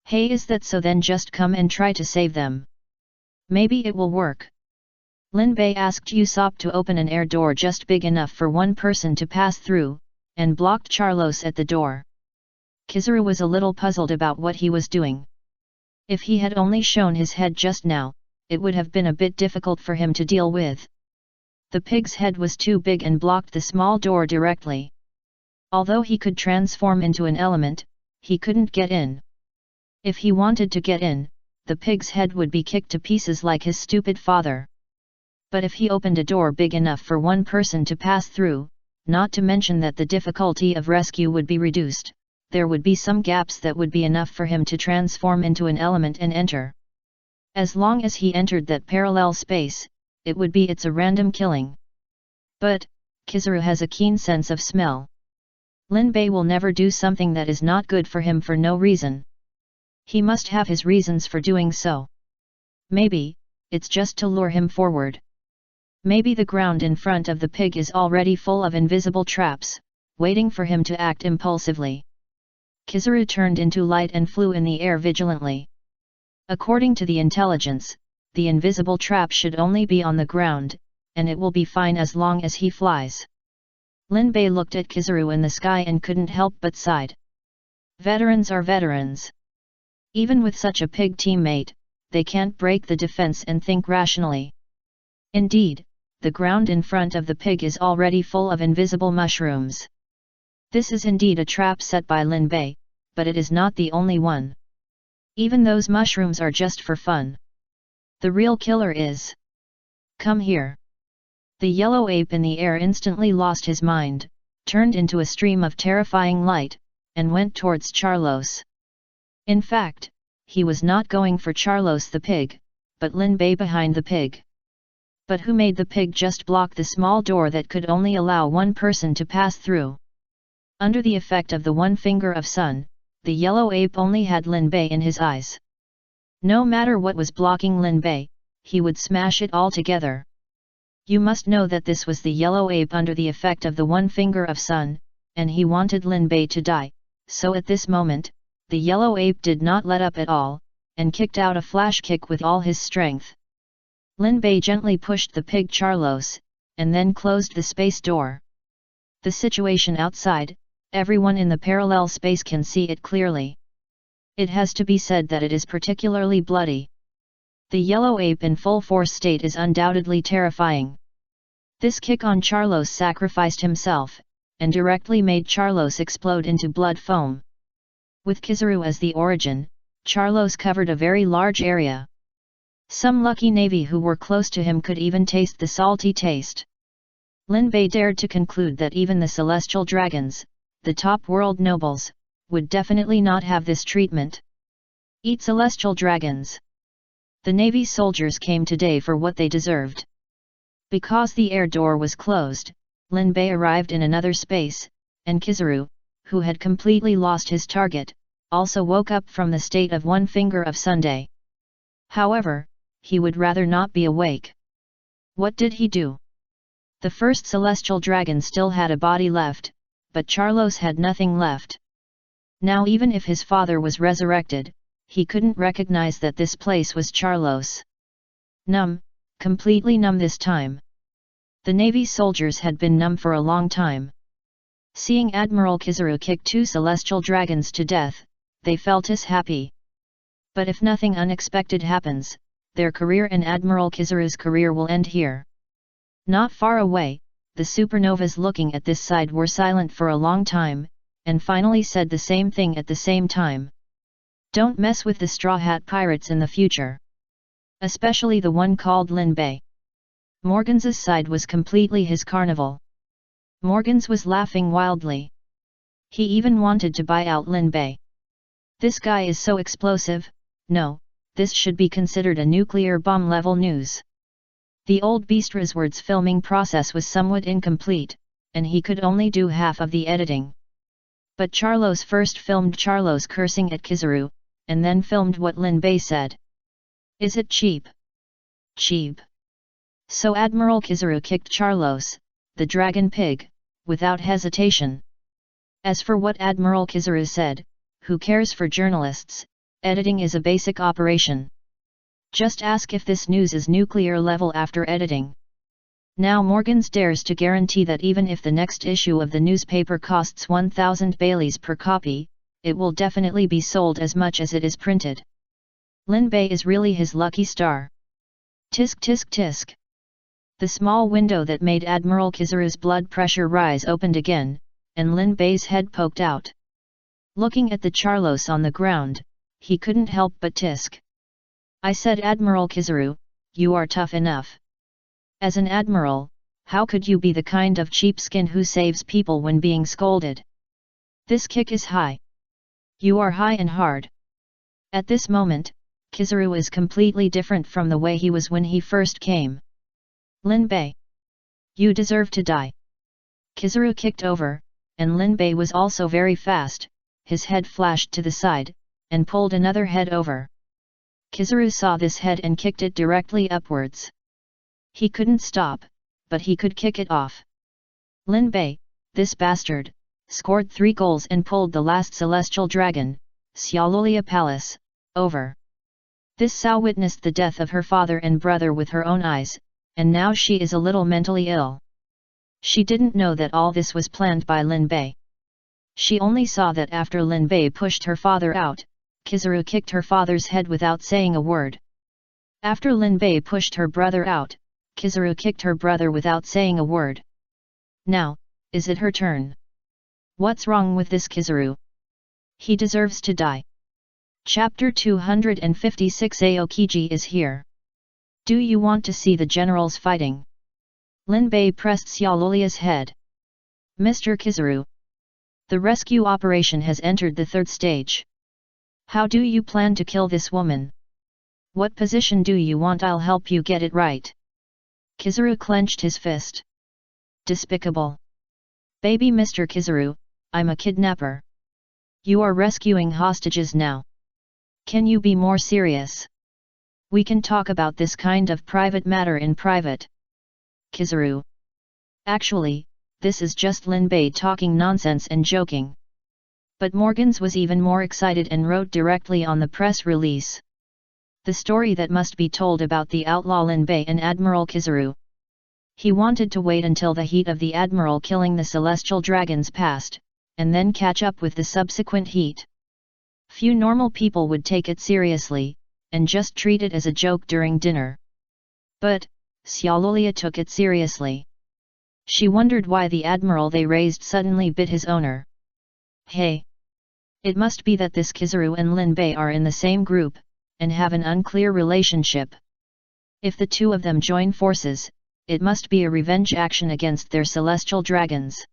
Hey, is that so? Then just come and try to save them. Maybe it will work. Lin Bei asked Usopp to open an air door just big enough for one person to pass through, and blocked Charlos at the door. Kizaru was a little puzzled about what he was doing. If he had only shown his head just now, it would have been a bit difficult for him to deal with. The pig's head was too big and blocked the small door directly. Although he could transform into an element, he couldn't get in. If he wanted to get in, the pig's head would be kicked to pieces like his stupid father. But if he opened a door big enough for one person to pass through, not to mention that the difficulty of rescue would be reduced, there would be some gaps that would be enough for him to transform into an element and enter. As long as he entered that parallel space, it would be a random killing. But, Kizaru has a keen sense of smell. Lin Bei will never do something that is not good for him for no reason. He must have his reasons for doing so. Maybe, it's just to lure him forward. Maybe the ground in front of the pig is already full of invisible traps, waiting for him to act impulsively. Kizaru turned into light and flew in the air vigilantly. According to the intelligence, the invisible trap should only be on the ground, and it will be fine as long as he flies. Lin Bei looked at Kizaru in the sky and couldn't help but sighed. Veterans are veterans. Even with such a pig teammate, they can't break the defense and think rationally. Indeed, the ground in front of the pig is already full of invisible mushrooms. This is indeed a trap set by Lin Bei, but it is not the only one. Even those mushrooms are just for fun. The real killer is. Come here. The yellow ape in the air instantly lost his mind, turned into a stream of terrifying light, and went towards Charlos. In fact, he was not going for Charlos the pig, but Lin Bei behind the pig. But who made the pig just block the small door that could only allow one person to pass through? Under the effect of the one finger of sun, the yellow ape only had Lin Bei in his eyes. No matter what was blocking Lin Bei, he would smash it all together. You must know that this was the yellow ape under the effect of the one finger of sun, and he wanted Lin Bei to die, so at this moment, the yellow ape did not let up at all, and kicked out a flash kick with all his strength. Lin Bei gently pushed the pig Charlos, and then closed the space door. The situation outside, everyone in the parallel space can see it clearly. It has to be said that it is particularly bloody. The yellow ape in full force state is undoubtedly terrifying. This kick on Charlos sacrificed himself, and directly made Charlos explode into blood foam. With Kizaru as the origin, Charlos covered a very large area. Some lucky navy who were close to him could even taste the salty taste. Lin Bei dared to conclude that even the celestial dragons, the top world nobles, would definitely not have this treatment. Eat celestial dragons. The navy soldiers came today for what they deserved. Because the air door was closed, Lin Bei arrived in another space, and Kizaru, who had completely lost his target, also woke up from the state of one finger of Sunday. However, he would rather not be awake. What did he do? The first celestial dragon still had a body left, but Charlos had nothing left. Now even if his father was resurrected, he couldn't recognize that this place was Charlos. Numb, completely numb this time. The navy soldiers had been numb for a long time. Seeing Admiral Kizaru kick two celestial dragons to death, they felt as happy. But if nothing unexpected happens, their career and Admiral Kizaru's career will end here. Not far away, the supernovas looking at this side were silent for a long time, and finally said the same thing at the same time. Don't mess with the Straw Hat Pirates in the future. Especially the one called Lin Bei. Morgan's side was completely his carnival. Morgan's was laughing wildly. He even wanted to buy out Lin Bei. This guy is so explosive. No, this should be considered a nuclear bomb level news. The old beast Rizward's filming process was somewhat incomplete, and he could only do half of the editing. But Charlos first filmed Charlos cursing at Kizaru, and then filmed what Lin Bei said. Is it cheap? Cheap. So Admiral Kizaru kicked Charlos, the dragon pig, without hesitation. As for what Admiral Kizaru said, who cares for journalists, editing is a basic operation. Just ask if this news is nuclear level after editing. Now Morgan's dares to guarantee that even if the next issue of the newspaper costs 1,000 Baileys per copy, it will definitely be sold as much as it is printed. Lin Bei is really his lucky star. Tisk tisk tisk. The small window that made Admiral Kizaru's blood pressure rise opened again, and Lin Bei's head poked out. Looking at the Charlos on the ground, he couldn't help but tisk. I said, Admiral Kizaru, you are tough enough. As an admiral, how could you be the kind of cheapskin who saves people when being scolded? This kick is high. You are high and hard. At this moment, Kizaru is completely different from the way he was when he first came. Lin Bei. You deserve to die. Kizaru kicked over, and Lin Bei was also very fast, his head flashed to the side, and pulled another head over. Kizaru saw this head and kicked it directly upwards. He couldn't stop, but he could kick it off. Lin Bei, this bastard, scored 3 goals and pulled the last celestial dragon, Xiaolulia Palace, over. This Sao witnessed the death of her father and brother with her own eyes, and now she is a little mentally ill. She didn't know that all this was planned by Lin Bei. She only saw that after Lin Bei pushed her father out, Kizaru kicked her father's head without saying a word. After Lin Bei pushed her brother out, Kizaru kicked her brother without saying a word. Now, is it her turn? What's wrong with this Kizaru? He deserves to die. Chapter 256 Aokiji is here. Do you want to see the generals fighting? Lin Bei pressed Xiaolulia's head. Mr. Kizaru. The rescue operation has entered the 3rd stage. How do you plan to kill this woman? What position do you want? I'll help you get it right. Kizaru clenched his fist. Despicable. Baby Mr. Kizaru, I'm a kidnapper. You are rescuing hostages now. Can you be more serious? We can talk about this kind of private matter in private. Kizaru. Actually, this is just Lin Bei talking nonsense and joking. But Morgans was even more excited and wrote directly on the press release. The story that must be told about the outlaw Lin Bei and Admiral Kizaru. He wanted to wait until the heat of the Admiral killing the celestial dragons passed, and then catch up with the subsequent heat. Few normal people would take it seriously, and just treat it as a joke during dinner. But, Xiaolulia took it seriously. She wondered why the Admiral they raised suddenly bit his owner. Hey! It must be that this Kizaru and Lin Bei are in the same group, and have an unclear relationship. If the two of them join forces, it must be a revenge action against their celestial dragons.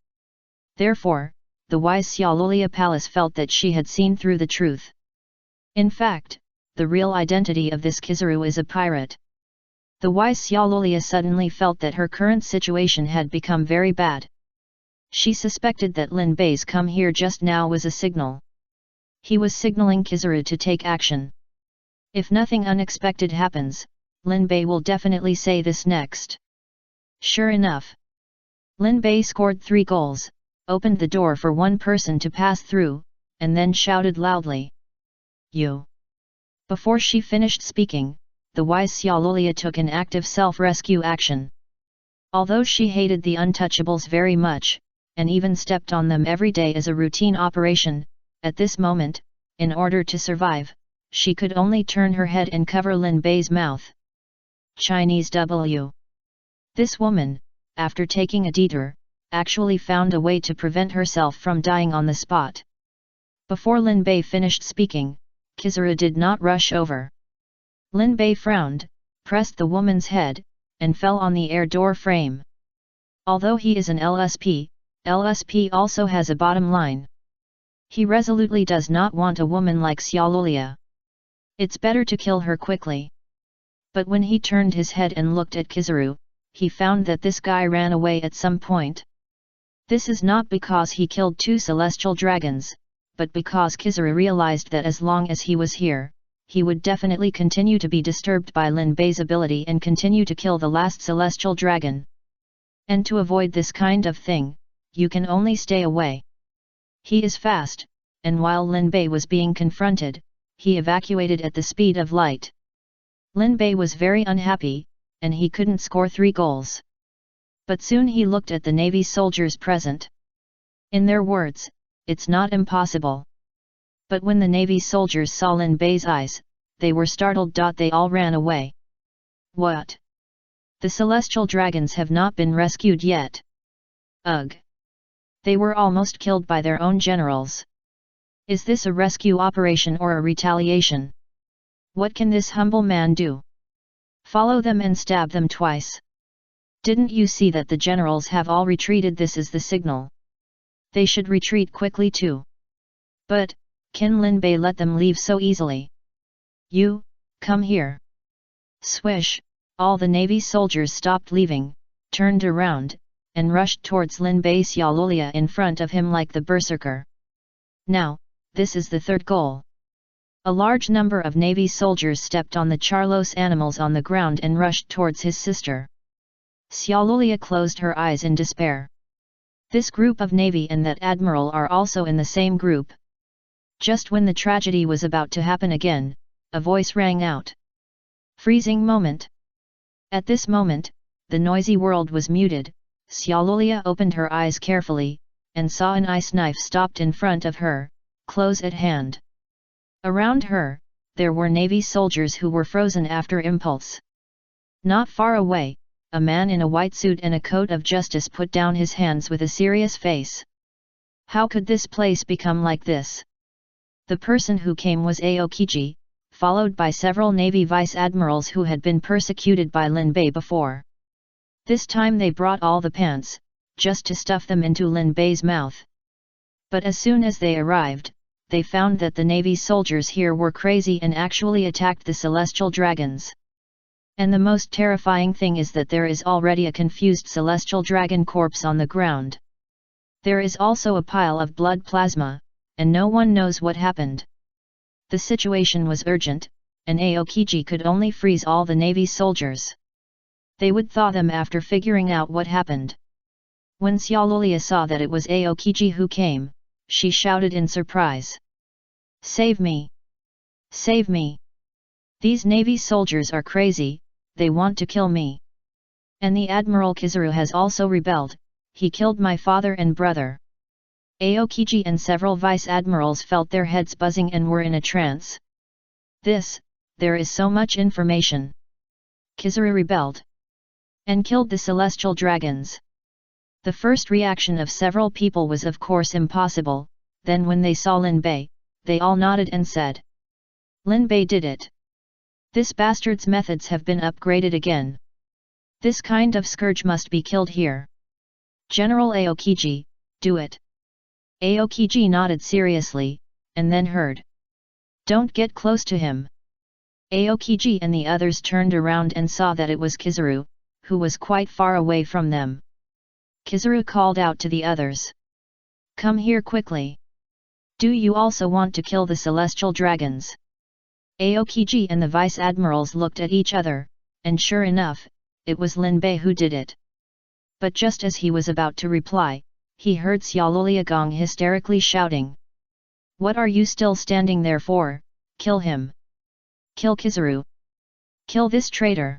Therefore, the wise Xiaolulia Palace felt that she had seen through the truth. In fact, the real identity of this Kizaru is a pirate. The wise Xiaolulia suddenly felt that her current situation had become very bad. She suspected that Lin Bei's come here just now was a signal. He was signaling Kizaru to take action. If nothing unexpected happens, Lin Bei will definitely say this next. Sure enough. Lin Bei scored 3 goals, opened the door for one person to pass through, and then shouted loudly. You! Before she finished speaking, the wise Xiaolulia took an active self-rescue action. Although she hated the untouchables very much, and even stepped on them every day as a routine operation, at this moment, in order to survive, she could only turn her head and cover Lin Bei's mouth. Chinese W. This woman, after taking a detour, actually found a way to prevent herself from dying on the spot. Before Lin Bei finished speaking, Kizaru did not rush over. Lin Bei frowned, pressed the woman's head, and fell on the air door frame. Although he is an LSP, LSP also has a bottom line. He resolutely does not want a woman like Xiaolulia. It's better to kill her quickly. But when he turned his head and looked at Kizaru, he found that this guy ran away at some point. This is not because he killed 2 celestial dragons, but because Kizaru realized that as long as he was here, he would definitely continue to be disturbed by Lin Bei's ability and continue to kill the last celestial dragon. And to avoid this kind of thing, you can only stay away. He is fast, and while Lin Bei was being confronted, he evacuated at the speed of light. Lin Bei was very unhappy, and he couldn't score 3 goals. But soon he looked at the Navy soldiers present. In their words, it's not impossible. But when the Navy soldiers saw Lin Bei's eyes, they were startled. They all ran away. What? The celestial dragons have not been rescued yet. Ugh! They were almost killed by their own generals. Is this a rescue operation or a retaliation? What can this humble man do? Follow them and stab them twice. Didn't you see that the generals have all retreated? This is the signal. They should retreat quickly too. But, can Lin Bei let them leave so easily? You, come here. Swish, all the navy soldiers stopped leaving, turned around, and rushed towards Lin Bei Xiaolulia in front of him like the berserker. Now, this is the third goal. A large number of navy soldiers stepped on the Charlos animals on the ground and rushed towards his sister. Xiaolulia closed her eyes in despair. This group of navy and that admiral are also in the same group. Just when the tragedy was about to happen again, a voice rang out. Freezing moment. At this moment, the noisy world was muted. Xiaolulia opened her eyes carefully, and saw an ice knife stopped in front of her, close at hand. Around her, there were navy soldiers who were frozen after impulse. Not far away, a man in a white suit and a coat of justice put down his hands with a serious face. How could this place become like this? The person who came was Aokiji, followed by several navy vice-admirals who had been persecuted by Lin Bei before. This time they brought all the pants, just to stuff them into Lin Bei's mouth. But as soon as they arrived, they found that the navy soldiers here were crazy and actually attacked the celestial dragons. And the most terrifying thing is that there is already a confused celestial dragon corpse on the ground. There is also a pile of blood plasma, and no one knows what happened. The situation was urgent, and Aokiji could only freeze all the navy soldiers. They would thaw them after figuring out what happened. When Xiaolulia saw that it was Aokiji who came, she shouted in surprise. Save me! Save me! These navy soldiers are crazy, they want to kill me. And the Admiral Kizaru has also rebelled, he killed my father and brother. Aokiji and several vice-admirals felt their heads buzzing and were in a trance. There is so much information. Kizaru rebelled and killed the celestial dragons. The first reaction of several people was of course impossible, then when they saw Lin Bei, they all nodded and said. Lin Bei did it. This bastard's methods have been upgraded again. This kind of scourge must be killed here. General Aokiji, do it. Aokiji nodded seriously, and then heard. Don't get close to him. Aokiji and the others turned around and saw that it was Kizaru, who was quite far away from them. Kizaru called out to the others. Come here quickly. Do you also want to kill the celestial dragons? Aokiji and the vice-admirals looked at each other, and sure enough, it was Lin Bei who did it. But just as he was about to reply, he heard Xiaolulia Gong hysterically shouting. What are you still standing there for? Kill him! Kill Kizaru! Kill this traitor!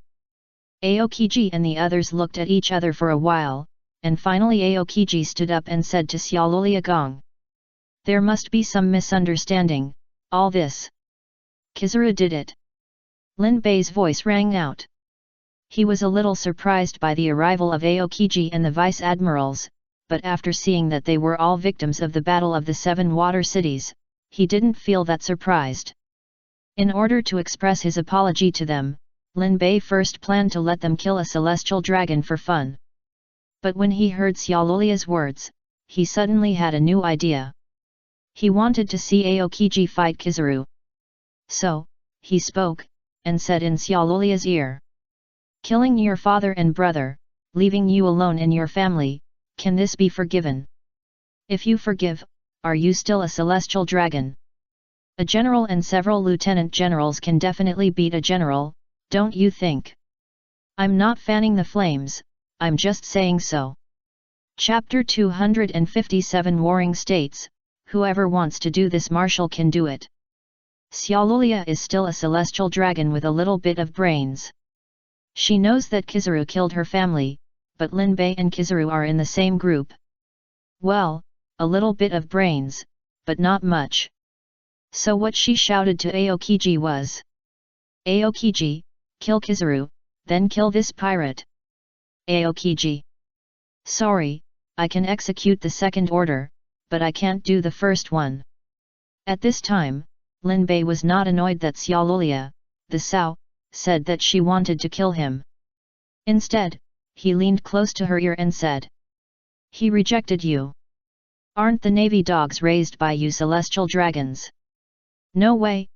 Aokiji and the others looked at each other for a while, and finally Aokiji stood up and said to Xiaolulia Gong. There must be some misunderstanding, all this. Kizaru did it. Lin Bei's voice rang out. He was a little surprised by the arrival of Aokiji and the vice-admirals, but after seeing that they were all victims of the Battle of the Seven Water Cities, he didn't feel that surprised. In order to express his apology to them, Lin Bei first planned to let them kill a celestial dragon for fun. But when he heard Xiaolulia's words, he suddenly had a new idea. He wanted to see Aokiji fight Kizaru. So, he spoke, and said in Xiaolulia's ear. Killing your father and brother, leaving you alone and your family, can this be forgiven? If you forgive, are you still a celestial dragon? A general and several lieutenant generals can definitely beat a general, don't you think? I'm not fanning the flames, I'm just saying so. Chapter 257 Warring States, whoever wants to do this martial can do it. Xiaolulia is still a celestial dragon with a little bit of brains. She knows that Kizaru killed her family, but Lin Bei and Kizaru are in the same group. Well, a little bit of brains, but not much. So what she shouted to Aokiji was. Aokiji, kill Kizaru, then kill this pirate. Aokiji. Sorry, I can execute the second order, but I can't do the first one. At this time, Lin Bei was not annoyed that Xiaolulia, the Sao, said that she wanted to kill him. Instead, he leaned close to her ear and said. He rejected you. Aren't the navy dogs raised by you celestial dragons? No way,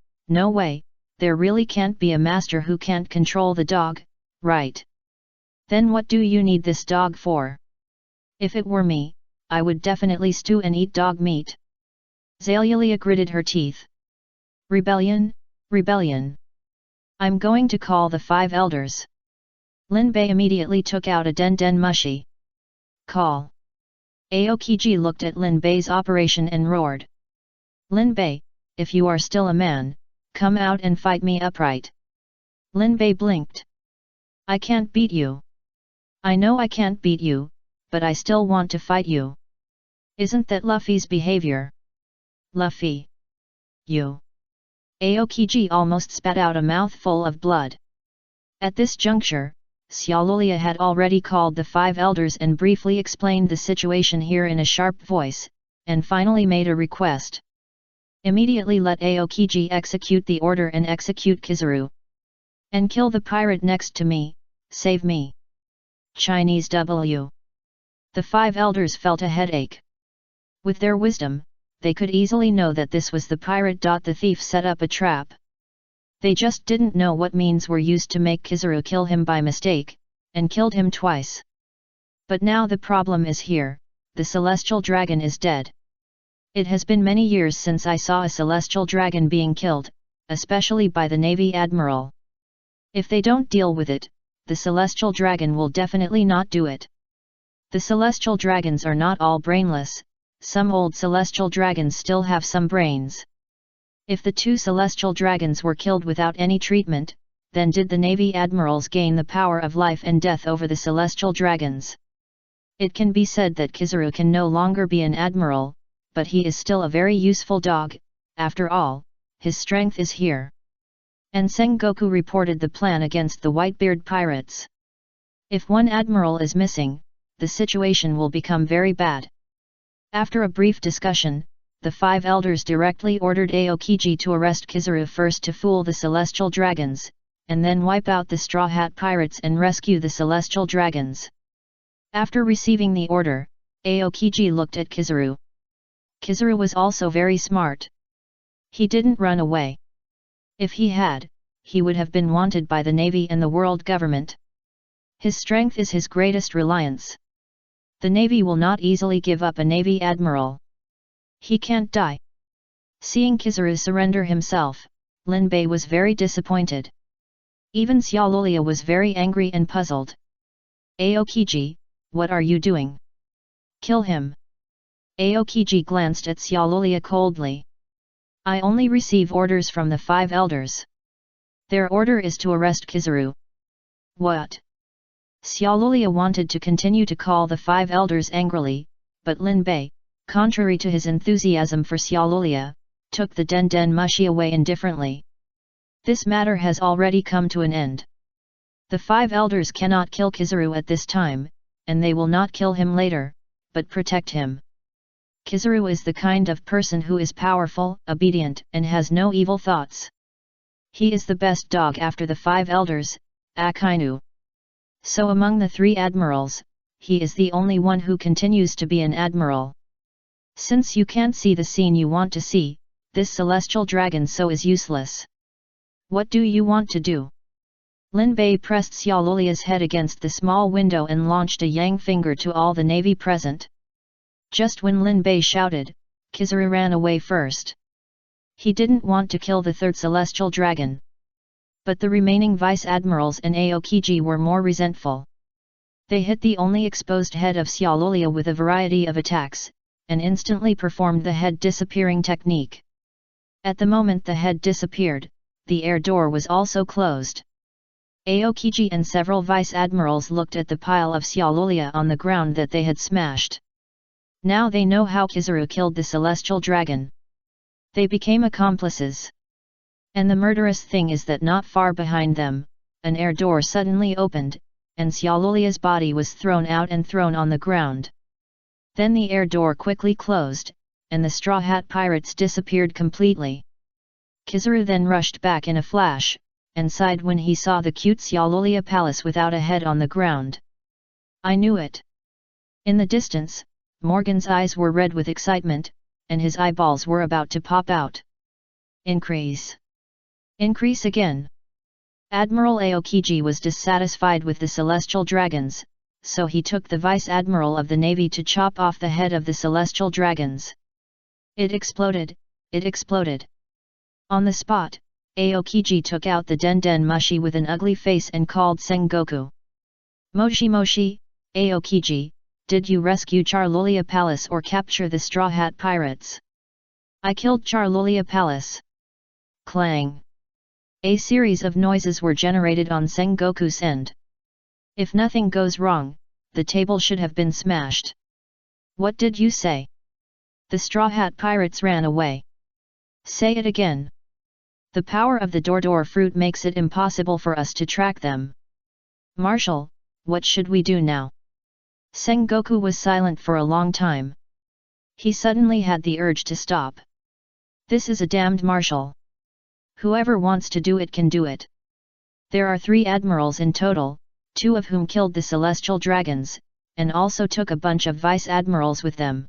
there really can't be a master who can't control the dog, right? Then what do you need this dog for? If it were me, I would definitely stew and eat dog meat. Zalilia gritted her teeth. Rebellion, rebellion. I'm going to call the 5 elders. Lin Bei immediately took out a den mushi. Call. Aokiji looked at Lin Bei's operation and roared. Lin Bei, if you are still a man, come out and fight me upright. Lin Bei blinked. I can't beat you. I know I can't beat you, but I still want to fight you. Isn't that Luffy's behavior? Luffy. You. Aokiji almost spat out a mouthful of blood. At this juncture, Xiaolulia had already called the 5 elders and briefly explained the situation here in a sharp voice, and finally made a request. Immediately let Aokiji execute the order and execute Kizaru. And kill the pirate next to me, save me. Chinese W. The 5 elders felt a headache. With their wisdom, they could easily know that this was the pirate. The thief set up a trap. They just didn't know what means were used to make Kizaru kill him by mistake, and killed him twice. But now the problem is here, the celestial dragon is dead. It has been many years since I saw a celestial dragon being killed, especially by the Navy Admiral. If they don't deal with it, the celestial dragon will definitely not do it. The celestial dragons are not all brainless, some old celestial dragons still have some brains. If the 2 celestial dragons were killed without any treatment, then did the Navy Admirals gain the power of life and death over the celestial dragons? It can be said that Kizaru can no longer be an admiral, but he is still a very useful dog, after all, his strength is here. And Sengoku reported the plan against the Whitebeard pirates. If one admiral is missing, the situation will become very bad. After a brief discussion, the 5 elders directly ordered Aokiji to arrest Kizaru first to fool the celestial dragons, and then wipe out the Straw Hat pirates and rescue the celestial dragons. After receiving the order, Aokiji looked at Kizaru. Kizaru was also very smart. He didn't run away. If he had, he would have been wanted by the Navy and the world government. His strength is his greatest reliance. The Navy will not easily give up a Navy admiral. He can't die. Seeing Kizaru surrender himself, Lin Bei was very disappointed. Even Xiaolulia was very angry and puzzled. Aokiji, what are you doing? Kill him. Aokiji glanced at Xiaolulia coldly. I only receive orders from the 5 elders. Their order is to arrest Kizaru. What? Xiaolulia wanted to continue to call the 5 elders angrily, but Lin Bei, contrary to his enthusiasm for Xiaolulia, took the den mushi away indifferently. This matter has already come to an end. The 5 elders cannot kill Kizaru at this time, and they will not kill him later, but protect him. Kizaru is the kind of person who is powerful, obedient, and has no evil thoughts. He is the best dog after the 5 elders, Akainu. So among the 3 admirals, he is the only one who continues to be an admiral. Since you can't see the scene you want to see, this celestial dragon so is useless. What do you want to do? Lin Bei pressed Xiaolulia's head against the small window and launched a yang finger to all the navy present. Just when Lin Bei shouted, Kizaru ran away first. He didn't want to kill the 3rd celestial dragon. But the remaining vice-admirals and Aokiji were more resentful. They hit the only exposed head of Xiaolulia with a variety of attacks, and instantly performed the head disappearing technique. At the moment the head disappeared, the air door was also closed. Aokiji and several vice-admirals looked at the pile of Xiaolulia on the ground that they had smashed. Now they know how Kizaru killed the celestial dragon. They became accomplices. And the murderous thing is that not far behind them, an air door suddenly opened, and Xiaolulia's body was thrown out and thrown on the ground. Then the air door quickly closed, and the Straw Hat pirates disappeared completely. Kizaru then rushed back in a flash, and sighed when he saw the cute Xiaolulia palace without a head on the ground. I knew it. In the distance, Morgan's eyes were red with excitement, and his eyeballs were about to pop out. Increase. Increase again. Admiral Aokiji was dissatisfied with the celestial dragons, so he took the Vice Admiral of the Navy to chop off the head of the celestial dragons. It exploded, it exploded. On the spot, Aokiji took out the Den Mushi with an ugly face and called Sengoku. Moshi Moshi, Aokiji, did you rescue Charlolia Palace or capture the Straw Hat Pirates? I killed Charlolia Palace. Clang. A series of noises were generated on Sengoku's end. If nothing goes wrong, the table should have been smashed. What did you say? The Straw Hat Pirates ran away. Say it again. The power of the Dordor fruit makes it impossible for us to track them. Marshal, what should we do now? Sengoku was silent for a long time. He suddenly had the urge to stop. This is a damned marshal. Whoever wants to do it can do it. There are 3 admirals in total, 2 of whom killed the celestial dragons, and also took a bunch of vice admirals with them.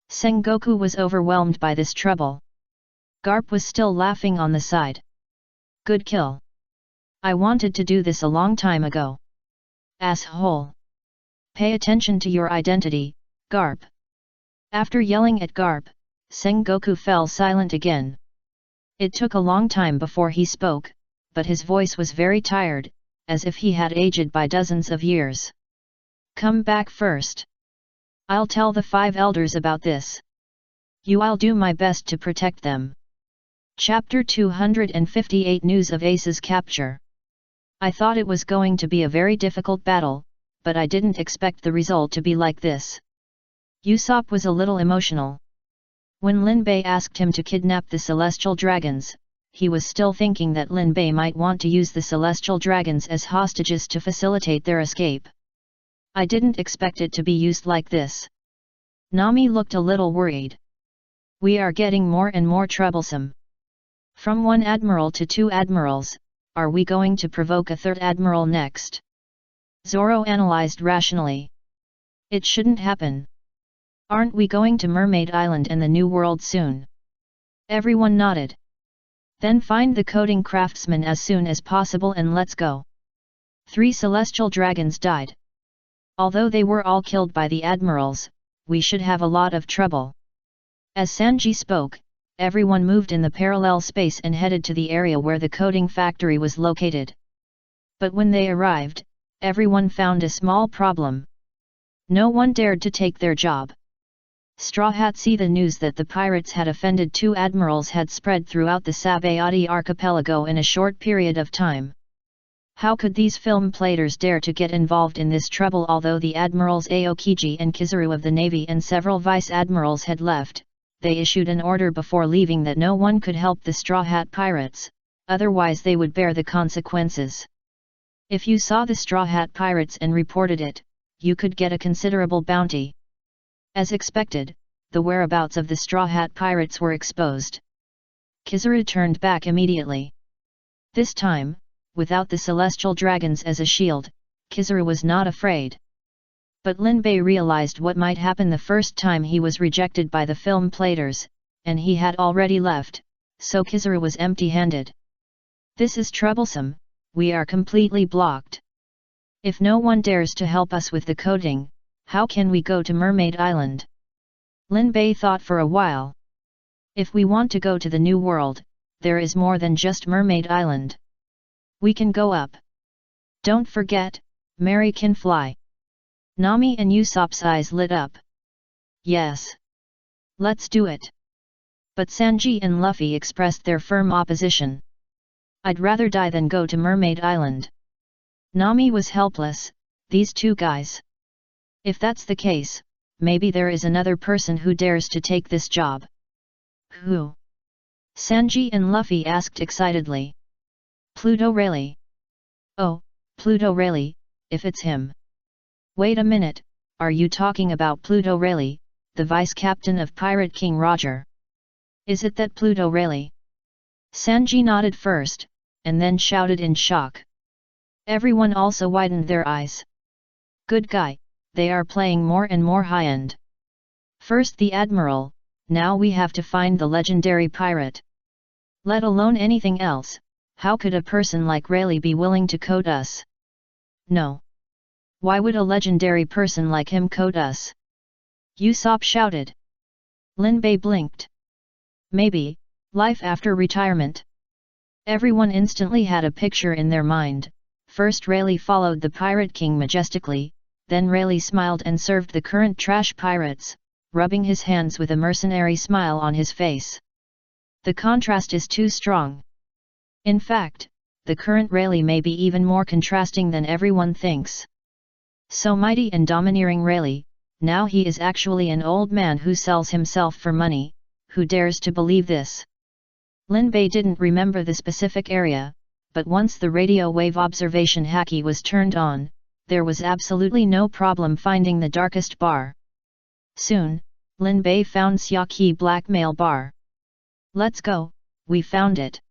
Sengoku was overwhelmed by this trouble. Garp was still laughing on the side. Good kill. I wanted to do this a long time ago. Asshole. Pay attention to your identity, Garp. After yelling at Garp, Sengoku fell silent again. It took a long time before he spoke, but his voice was very tired, as if he had aged by dozens of years. Come back first. I'll tell the 5 elders about this. I'll do my best to protect them. Chapter 258 News of Ace's Capture. I thought it was going to be a very difficult battle, but I didn't expect the result to be like this. Usopp was a little emotional. When Linbei asked him to kidnap the celestial dragons, he was still thinking that Linbei might want to use the celestial dragons as hostages to facilitate their escape. I didn't expect it to be used like this. Nami looked a little worried. We are getting more and more troublesome. From 1 admiral to 2 admirals, are we going to provoke a 3rd admiral next? Zoro analyzed rationally. It shouldn't happen. Aren't we going to Mermaid Island and the New World soon? Everyone nodded. Then find the coding craftsman as soon as possible and let's go. 3 celestial dragons died. Although they were all killed by the admirals, we should have a lot of trouble. As Sanji spoke, everyone moved in the parallel space and headed to the area where the coding factory was located. But when they arrived, everyone found a small problem. No one dared to take their job. Straw Hats see the news that the pirates had offended 2 admirals had spread throughout the Sabayati archipelago in a short period of time. How could these film platers dare to get involved in this trouble? Although the admirals Aokiji and Kizaru of the Navy and several vice admirals had left, they issued an order before leaving that no one could help the Straw Hat pirates, otherwise they would bear the consequences. If you saw the Straw Hat pirates and reported it, you could get a considerable bounty. As expected, the whereabouts of the Straw Hat pirates were exposed. Kizaru turned back immediately. This time, without the celestial dragons as a shield, Kizaru was not afraid. But Linbei realized what might happen the first time he was rejected by the film platers, and he had already left, so Kizaru was empty-handed. This is troublesome, we are completely blocked. If no one dares to help us with the coding, how can we go to Mermaid Island? Linbei thought for a while. If we want to go to the New World, there is more than just Mermaid Island. We can go up. Don't forget, Mary can fly. Nami and Usopp's eyes lit up. Yes. Let's do it. But Sanji and Luffy expressed their firm opposition. I'd rather die than go to Mermaid Island. Nami was helpless, these 2 guys. If that's the case, maybe there is another person who dares to take this job. Who? Sanji and Luffy asked excitedly. Pluto Rayleigh. Oh, Pluto Rayleigh, if it's him. Wait a minute, are you talking about Pluto Rayleigh, the vice-captain of Pirate King Roger? Is it that Pluto Rayleigh? Sanji nodded first, and then shouted in shock. Everyone also widened their eyes. Good guy, they are playing more and more high-end. First the Admiral, now we have to find the legendary pirate. Let alone anything else, how could a person like Rayleigh be willing to code us? No. Why would a legendary person like him code us? Usopp shouted. Lin Bei blinked. Maybe, life after retirement. Everyone instantly had a picture in their mind. First Rayleigh followed the Pirate King majestically, then Rayleigh smiled and served the current trash pirates, rubbing his hands with a mercenary smile on his face. The contrast is too strong. In fact, the current Rayleigh may be even more contrasting than everyone thinks. So mighty and domineering Rayleigh, now he is actually an old man who sells himself for money. Who dares to believe this? Lin Bei didn't remember the specific area, but once the radio wave observation haki was turned on, there was absolutely no problem finding the darkest bar. Soon, Lin Bei found Xiaqi Blackmail Bar. Let's go, we found it.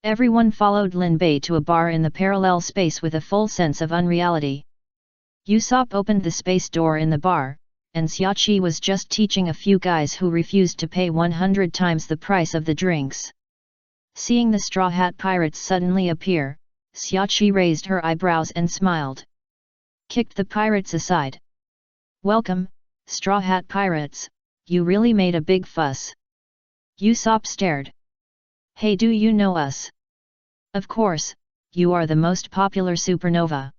Everyone followed Lin Bei to a bar in the parallel space with a full sense of unreality. Usopp opened the space door in the bar, and Xiaqi was just teaching a few guys who refused to pay 100 times the price of the drinks. Seeing the Straw Hat Pirates suddenly appear, Xiaqi raised her eyebrows and smiled. Kicked the pirates aside. Welcome, Straw Hat Pirates, you really made a big fuss. Usopp stared. Hey, do you know us? Of course, you are the most popular supernova.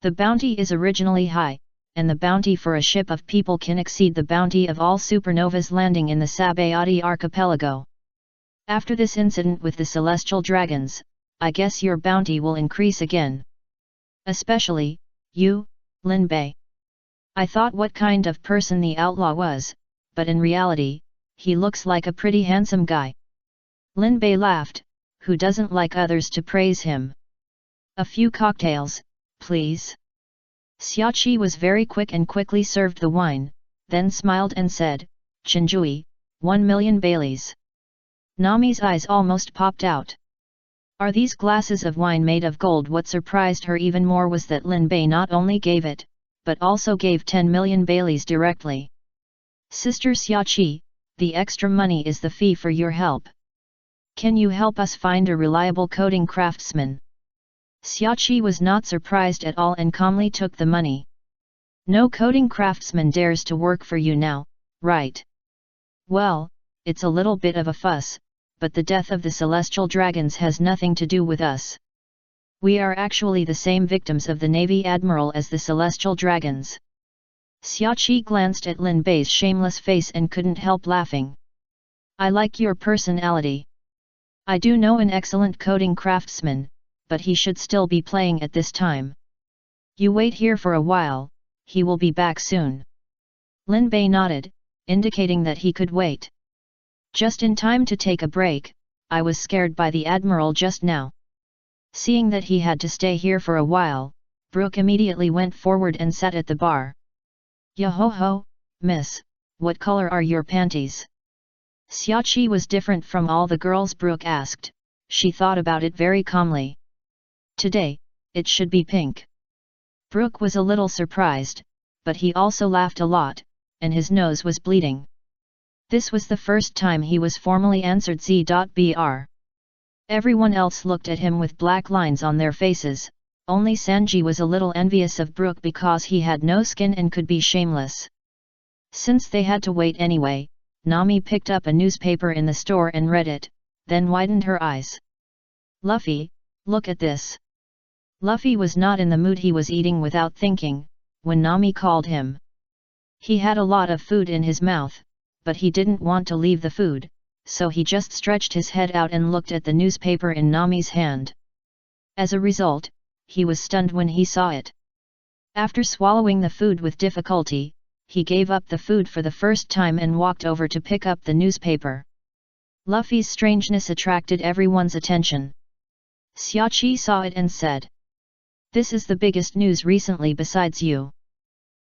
The bounty is originally high, and the bounty for a ship of people can exceed the bounty of all supernovas landing in the Sabayati archipelago. After this incident with the celestial dragons, I guess your bounty will increase again. Especially, you, Lin Bei. I thought what kind of person the outlaw was, but in reality, he looks like a pretty handsome guy. Lin Bei laughed, who doesn't like others to praise him? A few cocktails, please. Xiaqi was very quick and quickly served the wine, then smiled and said, Chinjui, 1 million Baileys. Nami's eyes almost popped out. Are these glasses of wine made of gold? What surprised her even more was that Lin Bei not only gave it, but also gave 10 million Baileys directly. Sister Xiaqi, the extra money is the fee for your help. Can you help us find a reliable coding craftsman? Xiaqi was not surprised at all and calmly took the money. No coding craftsman dares to work for you now, right? Well, it's a little bit of a fuss, but the death of the celestial dragons has nothing to do with us. We are actually the same victims of the Navy Admiral as the celestial dragons. Xiaqi glanced at Lin Bei's shameless face and couldn't help laughing. I like your personality. I do know an excellent coding craftsman, but he should still be playing at this time. You wait here for a while, he will be back soon. Lin Bei nodded, indicating that he could wait. Just in time to take a break, I was scared by the Admiral just now. Seeing that he had to stay here for a while, Brooke immediately went forward and sat at the bar. Yo-ho-ho, miss, what color are your panties? Xiaqi was different from all the girls Brooke asked, she thought about it very calmly. Today, it should be pink. Brooke was a little surprised, but he also laughed a lot, and his nose was bleeding. This was the first time he was formally answered Z.Br. Everyone else looked at him with black lines on their faces, only Sanji was a little envious of Brooke because he had no skin and could be shameless. Since they had to wait anyway, Nami picked up a newspaper in the store and read it, then widened her eyes. Luffy, look at this. Luffy was not in the mood. He was eating without thinking, when Nami called him. He had a lot of food in his mouth, but he didn't want to leave the food, so he just stretched his head out and looked at the newspaper in Nami's hand. As a result, he was stunned when he saw it. After swallowing the food with difficulty, he gave up the food for the first time and walked over to pick up the newspaper. Luffy's strangeness attracted everyone's attention. Xiaqi saw it and said, "This is the biggest news recently besides you.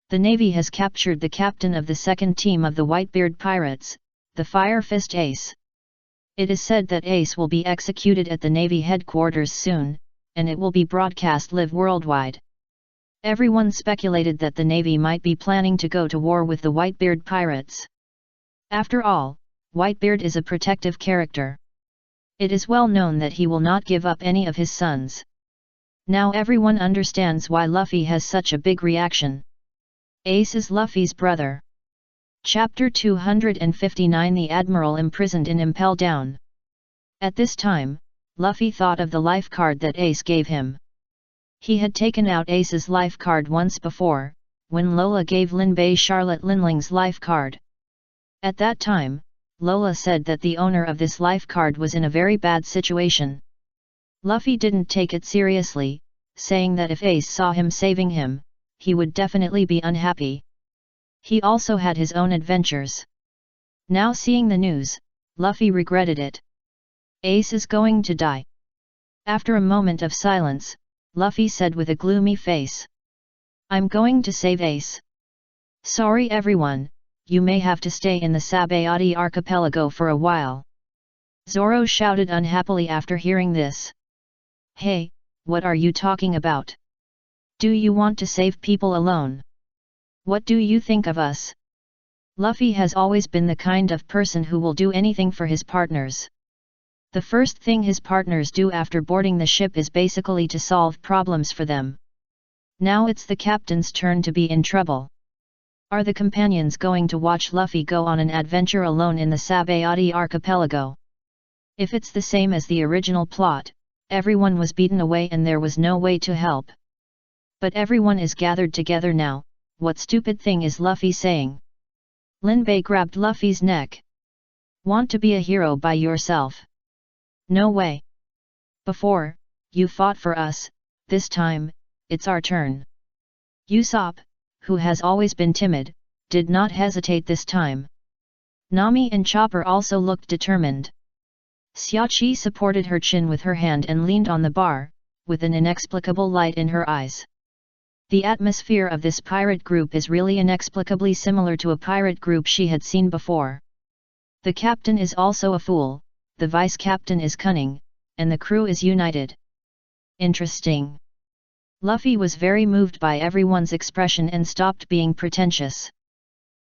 The Navy has captured the captain of the second team of the Whitebeard Pirates, the Fire Fist Ace. It is said that Ace will be executed at the Navy headquarters soon, and it will be broadcast live worldwide. Everyone speculated that the Navy might be planning to go to war with the Whitebeard pirates. After all, Whitebeard is a protective character. It is well known that he will not give up any of his sons. Now everyone understands why Luffy has such a big reaction. Ace is Luffy's brother. Chapter 259 The Admiral imprisoned in Impel Down. At this time, Luffy thought of the life card that Ace gave him. He had taken out Ace's life card once before, when Lola gave Linbei Charlotte Linling's life card. At that time, Lola said that the owner of this life card was in a very bad situation. Luffy didn't take it seriously, saying that if Ace saw him saving him, he would definitely be unhappy. He also had his own adventures. Now seeing the news, Luffy regretted it. Ace is going to die. After a moment of silence, Luffy said with a gloomy face. I'm going to save Ace. Sorry everyone, you may have to stay in the Sabayati archipelago for a while. Zoro shouted unhappily after hearing this. Hey, what are you talking about? Do you want to save people alone? What do you think of us? Luffy has always been the kind of person who will do anything for his partners. The first thing his partners do after boarding the ship is basically to solve problems for them. Now it's the captain's turn to be in trouble. Are the companions going to watch Luffy go on an adventure alone in the Sabayati archipelago? If it's the same as the original plot, everyone was beaten away and there was no way to help. But everyone is gathered together now. What stupid thing is Luffy saying? Linbei grabbed Luffy's neck. Want to be a hero by yourself? No way. Before, you fought for us, this time, it's our turn. Usopp, who has always been timid, did not hesitate this time. Nami and Chopper also looked determined. Xiaoqi supported her chin with her hand and leaned on the bar, with an inexplicable light in her eyes. The atmosphere of this pirate group is really inexplicably similar to a pirate group she had seen before. The captain is also a fool, the vice-captain is cunning, and the crew is united. Interesting. Luffy was very moved by everyone's expression and stopped being pretentious.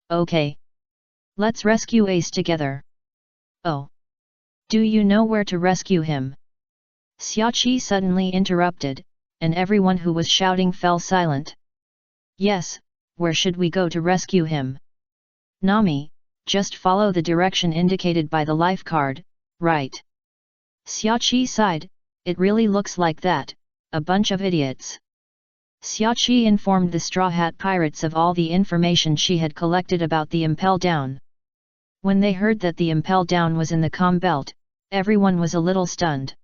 Okay. Let's rescue Ace together. Oh. Do you know where to rescue him? Xiaoqi suddenly interrupted, and everyone who was shouting fell silent. Yes, where should we go to rescue him? Nami, just follow the direction indicated by the life card, right? Xiaoqi sighed, it really looks like that, a bunch of idiots. Xiaoqi informed the Straw Hat Pirates of all the information she had collected about the Impel Down. When they heard that the Impel Down was in the Calm Belt, everyone was a little stunned.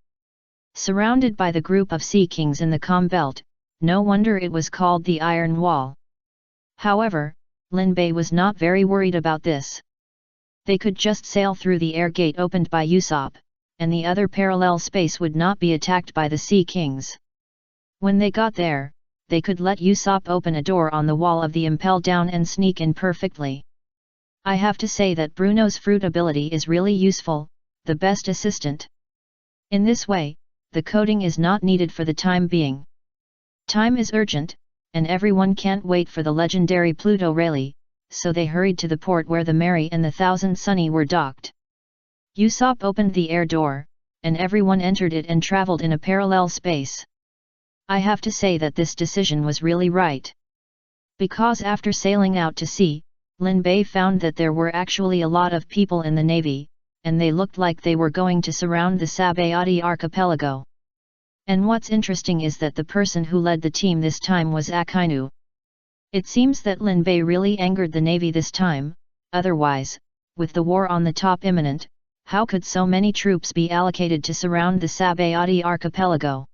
Surrounded by the group of Sea Kings in the Calm Belt, no wonder it was called the Iron Wall. However, Linbei was not very worried about this. They could just sail through the air gate opened by Usopp, and the other parallel space would not be attacked by the Sea Kings. When they got there, they could let Usopp open a door on the wall of the Impel Down and sneak in perfectly. I have to say that Bruno's fruit ability is really useful, the best assistant. In this way, the coding is not needed for the time being. Time is urgent, and everyone can't wait for the legendary Pluto rally, so they hurried to the port where the Mary and the Thousand Sunny were docked. Usopp opened the air door, and everyone entered it and traveled in a parallel space. I have to say that this decision was really right. Because after sailing out to sea, Linbei found that there were actually a lot of people in the Navy, and they looked like they were going to surround the Sabayati archipelago. And what's interesting is that the person who led the team this time was Akainu. It seems that Linbei really angered the Navy this time, otherwise, with the war on the top imminent, how could so many troops be allocated to surround the Sabayati archipelago?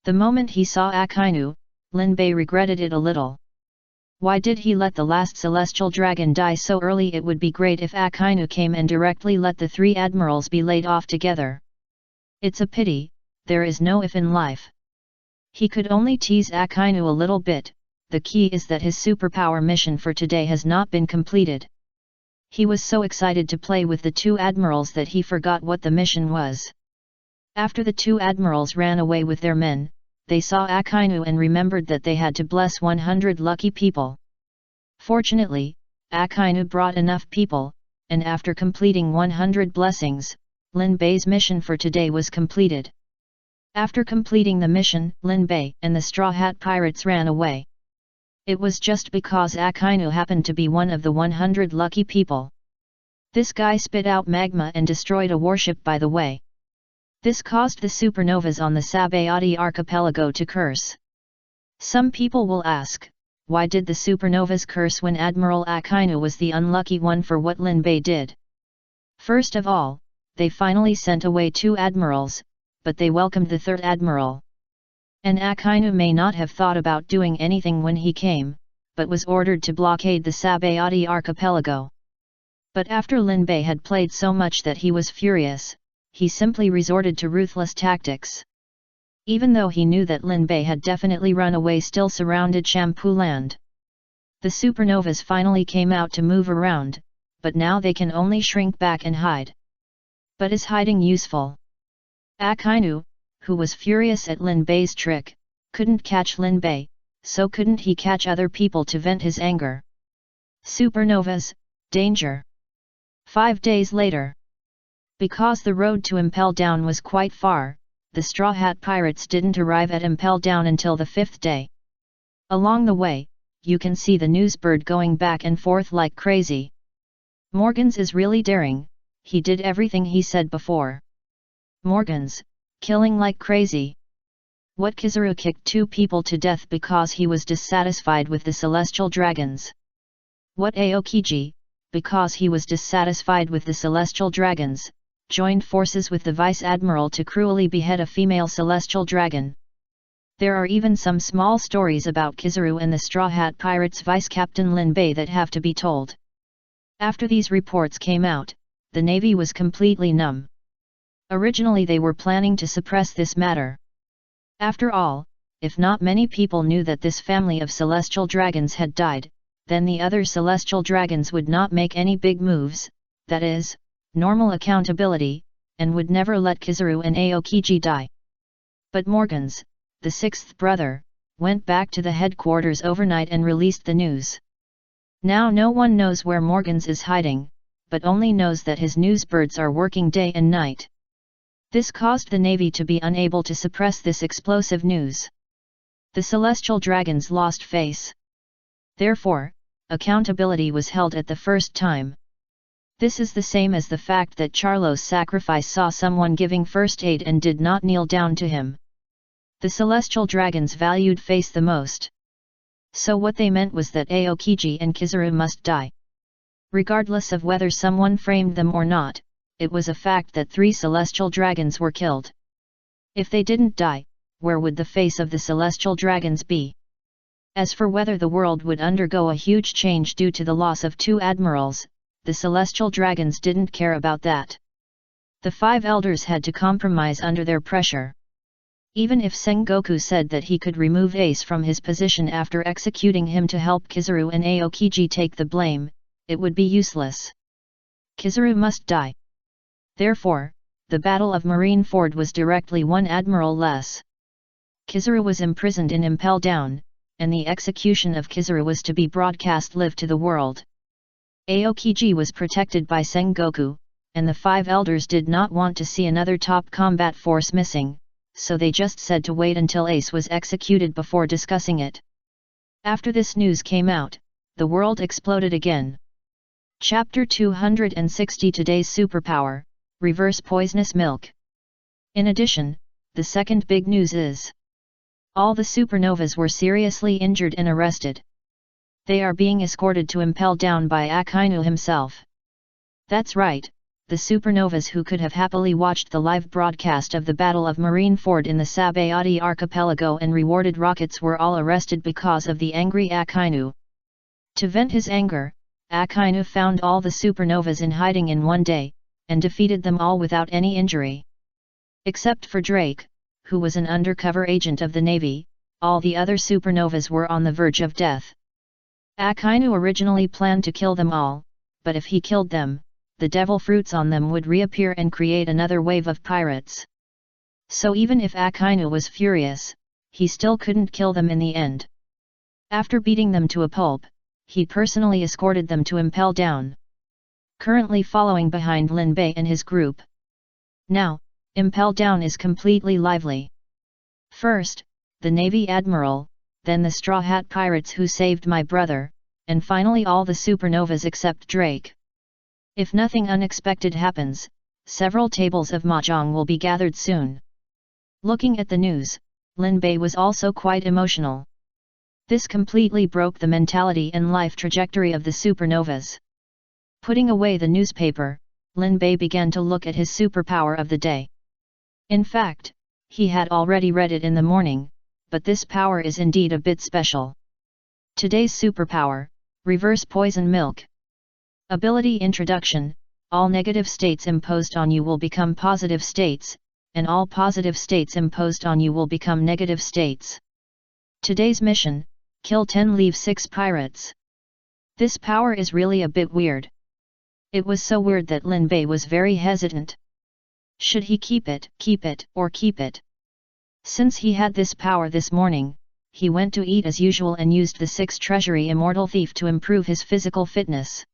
The moment he saw Akainu, Linbei regretted it a little. Why did he let the last celestial dragon die so early? It would be great if Akainu came and directly let the three admirals be laid off together. It's a pity, there is no if in life. He could only tease Akainu a little bit, the key is that his superpower mission for today has not been completed. He was so excited to play with the two admirals that he forgot what the mission was. After the two admirals ran away with their men, they saw Akainu and remembered that they had to bless 100 lucky people. Fortunately, Akainu brought enough people, and after completing 100 blessings, Lin Bei's mission for today was completed. After completing the mission, Lin Bei and the Straw Hat Pirates ran away. It was just because Akainu happened to be one of the 100 lucky people. This guy spit out magma and destroyed a warship by the way. This caused the supernovas on the Sabayati archipelago to curse. Some people will ask, why did the supernovas curse when Admiral Akainu was the unlucky one for what Lin Bei did? First of all, they finally sent away 2 admirals, but they welcomed the 3rd admiral. And Akainu may not have thought about doing anything when he came, but was ordered to blockade the Sabayati archipelago. But after Lin Bei had played so much that he was furious, he simply resorted to ruthless tactics. Even though he knew that Lin Bei had definitely run away, still surrounded Shampoo Land. The supernovas finally came out to move around, but now they can only shrink back and hide. But is hiding useful? Akainu, who was furious at Lin Bei's trick, couldn't catch Lin Bei, so couldn't he catch other people to vent his anger. Supernovas, danger! 5 days later. Because the road to Impel Down was quite far, the Straw Hat Pirates didn't arrive at Impel Down until the 5th day. Along the way, you can see the newsbird going back and forth like crazy. Morgans is really daring, he did everything he said before. Morgans, killing like crazy. What Kizaru kicked 2 people to death because he was dissatisfied with the celestial dragons. What Aokiji, because he was dissatisfied with the celestial dragons, joined forces with the Vice Admiral to cruelly behead a female celestial dragon. There are even some small stories about Kizaru and the Straw Hat Pirates' Vice Captain Lin Bei that have to be told. After these reports came out, the Navy was completely numb. Originally they were planning to suppress this matter. After all, if not many people knew that this family of celestial dragons had died, then the other celestial dragons would not make any big moves, that is, normal accountability, and would never let Kizaru and Aokiji die. But Morgans, the 6th brother, went back to the headquarters overnight and released the news. Now no one knows where Morgans is hiding, but only knows that his newsbirds are working day and night. This caused the Navy to be unable to suppress this explosive news. The celestial dragons lost face. Therefore, accountability was held at the first time. This is the same as the fact that Charlo's sacrifice saw someone giving first aid and did not kneel down to him. The celestial dragons valued face the most. So what they meant was that Aokiji and Kizaru must die. Regardless of whether someone framed them or not, it was a fact that 3 celestial dragons were killed. If they didn't die, where would the face of the celestial dragons be? As for whether the world would undergo a huge change due to the loss of 2 admirals, the celestial dragons didn't care about that. The 5 elders had to compromise under their pressure. Even if Sengoku said that he could remove Ace from his position after executing him to help Kizaru and Aokiji take the blame, it would be useless. Kizaru must die. Therefore, the Battle of Marineford was directly 1 admiral less. Kizaru was imprisoned in Impel Down, and the execution of Kizaru was to be broadcast live to the world. Aokiji was protected by Sengoku, and the 5 elders did not want to see another top combat force missing, so they just said to wait until Ace was executed before discussing it. After this news came out, the world exploded again. Chapter 260 Today's Superpower, Reverse Poisonous Milk. In addition, the second big news is all the supernovas were seriously injured and arrested. They are being escorted to Impel Down by Akainu himself. That's right, the supernovas who could have happily watched the live broadcast of the Battle of Marineford in the Sabayati archipelago and rewarded rockets were all arrested because of the angry Akainu. To vent his anger, Akainu found all the supernovas in hiding in one day, and defeated them all without any injury. Except for Drake, who was an undercover agent of the Navy, all the other supernovas were on the verge of death. Akainu originally planned to kill them all, but if he killed them, the devil fruits on them would reappear and create another wave of pirates. So even if Akainu was furious, he still couldn't kill them in the end. After beating them to a pulp, he personally escorted them to Impel Down, currently following behind Lin Bei and his group. Now, Impel Down is completely lively. First, the Navy Admiral, then the Straw Hat Pirates who saved my brother, and finally all the supernovas except Drake. If nothing unexpected happens, several tables of mahjong will be gathered soon. Looking at the news, Lin Bei was also quite emotional. This completely broke the mentality and life trajectory of the supernovas. Putting away the newspaper, Lin Bei began to look at his superpower of the day. In fact, he had already read it in the morning, but this power is indeed a bit special. Today's superpower, Reverse Poison Milk. Ability Introduction: all negative states imposed on you will become positive states, and all positive states imposed on you will become negative states. Today's mission: kill 10 leave 6 pirates. This power is really a bit weird. It was so weird that Lin Bei was very hesitant. Should he keep it, or keep it? Since he had this power this morning, he went to eat as usual and used the 6 treasury Immortal Thief to improve his physical fitness.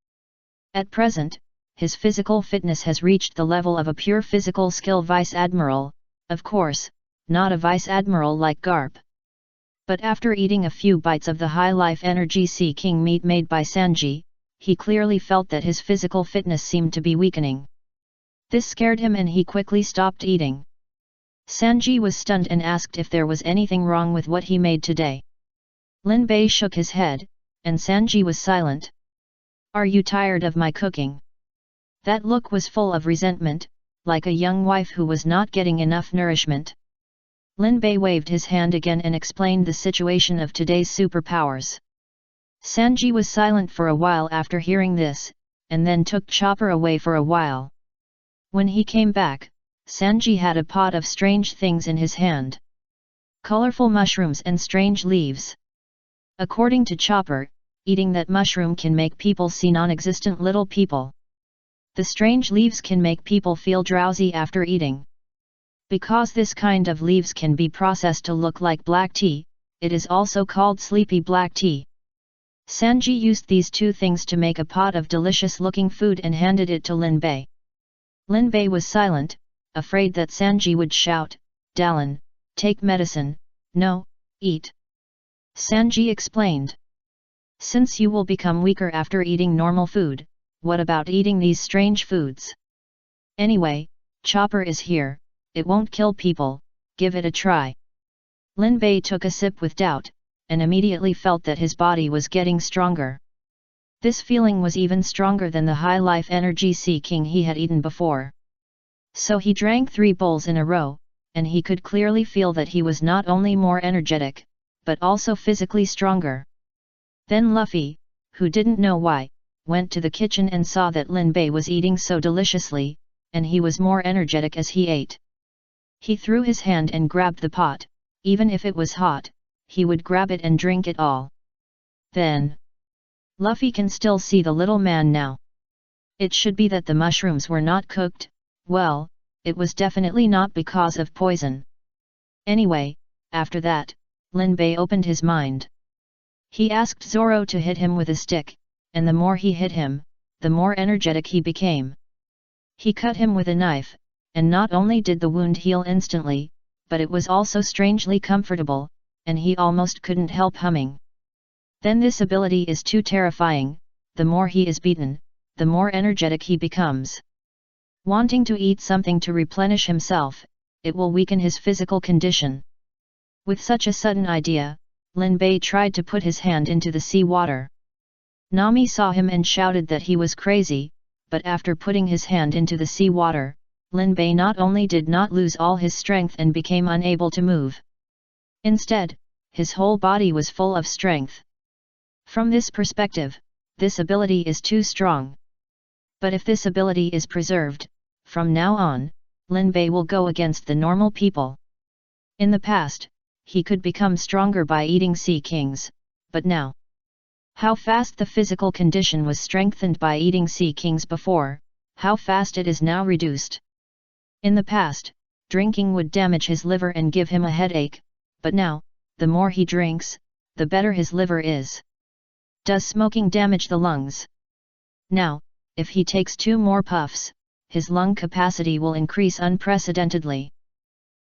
At present, his physical fitness has reached the level of a pure physical skill Vice Admiral, of course, not a Vice Admiral like Garp. But after eating a few bites of the high life energy Sea King meat made by Sanji, he clearly felt that his physical fitness seemed to be weakening. This scared him and he quickly stopped eating. Sanji was stunned and asked if there was anything wrong with what he made today. Lin Bei shook his head, and Sanji was silent. Are you tired of my cooking? That look was full of resentment, like a young wife who was not getting enough nourishment. Lin Bei waved his hand again and explained the situation of today's superpowers. Sanji was silent for a while after hearing this, and then took Chopper away for a while. When he came back, Sanji had a pot of strange things in his hand. Colorful mushrooms and strange leaves. According to Chopper, eating that mushroom can make people see non-existent little people. The strange leaves can make people feel drowsy after eating. Because this kind of leaves can be processed to look like black tea, it is also called sleepy black tea. Sanji used these 2 things to make a pot of delicious-looking food and handed it to Lin Bei. Lin Bei was silent, afraid that Sanji would shout, "Dalin, take medicine, no, eat." Sanji explained. Since you will become weaker after eating normal food, what about eating these strange foods? Anyway, Chopper is here, it won't kill people, give it a try. Lin Bei took a sip with doubt, and immediately felt that his body was getting stronger. This feeling was even stronger than the high life energy Sea King he had eaten before. So he drank 3 bowls in a row, and he could clearly feel that he was not only more energetic, but also physically stronger. Then Luffy, who didn't know why, went to the kitchen and saw that Lin Bei was eating so deliciously, and he was more energetic as he ate. He threw his hand and grabbed the pot, even if it was hot, he would grab it and drink it all. Then, Luffy can still see the little man now. It should be that the mushrooms were not cooked, well, it was definitely not because of poison. Anyway, after that, Lin Bei opened his mind. He asked Zoro to hit him with a stick, and the more he hit him, the more energetic he became. He cut him with a knife, and not only did the wound heal instantly, but it was also strangely comfortable, and he almost couldn't help humming. Then this ability is too terrifying, the more he is beaten, the more energetic he becomes. Wanting to eat something to replenish himself, it will weaken his physical condition. With such a sudden idea, Lin Bei tried to put his hand into the sea water. Nami saw him and shouted that he was crazy, but after putting his hand into the sea water, Lin Bei not only did not lose all his strength and became unable to move. Instead, his whole body was full of strength. From this perspective, this ability is too strong. But if this ability is preserved, from now on, Lin Bei will go against the normal people. In the past, he could become stronger by eating sea kings, but now, how fast the physical condition was strengthened by eating sea kings before, how fast it is now reduced. In the past, drinking would damage his liver and give him a headache, but now, the more he drinks, the better his liver is. Does smoking damage the lungs? Now, if he takes 2 more puffs, his lung capacity will increase unprecedentedly.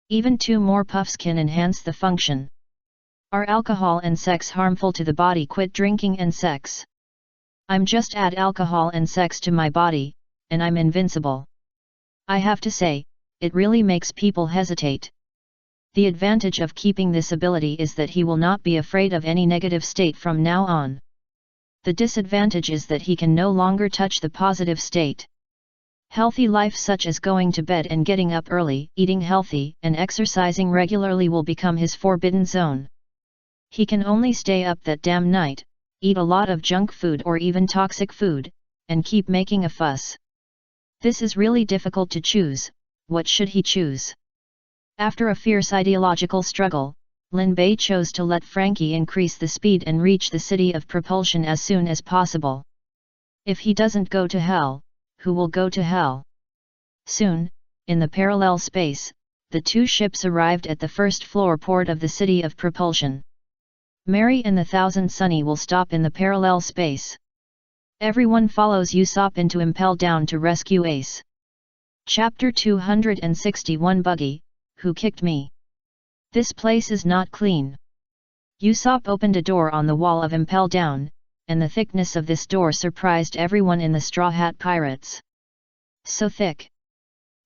Even 2 more puffs can enhance the function. Are alcohol and sex harmful to the body? Quit drinking and sex. I'm just add alcohol and sex to my body, and I'm invincible. I have to say, it really makes people hesitate. The advantage of keeping this ability is that he will not be afraid of any negative state from now on. The disadvantage is that he can no longer touch the positive state. Healthy life such as going to bed and getting up early, eating healthy, and exercising regularly will become his forbidden zone. He can only stay up that damn night, eat a lot of junk food or even toxic food, and keep making a fuss. This is really difficult to choose. What should he choose? After a fierce ideological struggle, Lin Bei chose to let Frankie increase the speed and reach the city of propulsion as soon as possible. If he doesn't go to hell, who will go to hell? Soon, in the parallel space, the 2 ships arrived at the first floor port of the city of propulsion. Mary and the Thousand Sunny will stop in the parallel space. Everyone follows Usopp into Impel Down to rescue Ace. Chapter 261 Buggy, who kicked me? This place is not clean. Usopp opened a door on the wall of Impel Down, and the thickness of this door surprised everyone in the Straw Hat Pirates. So thick.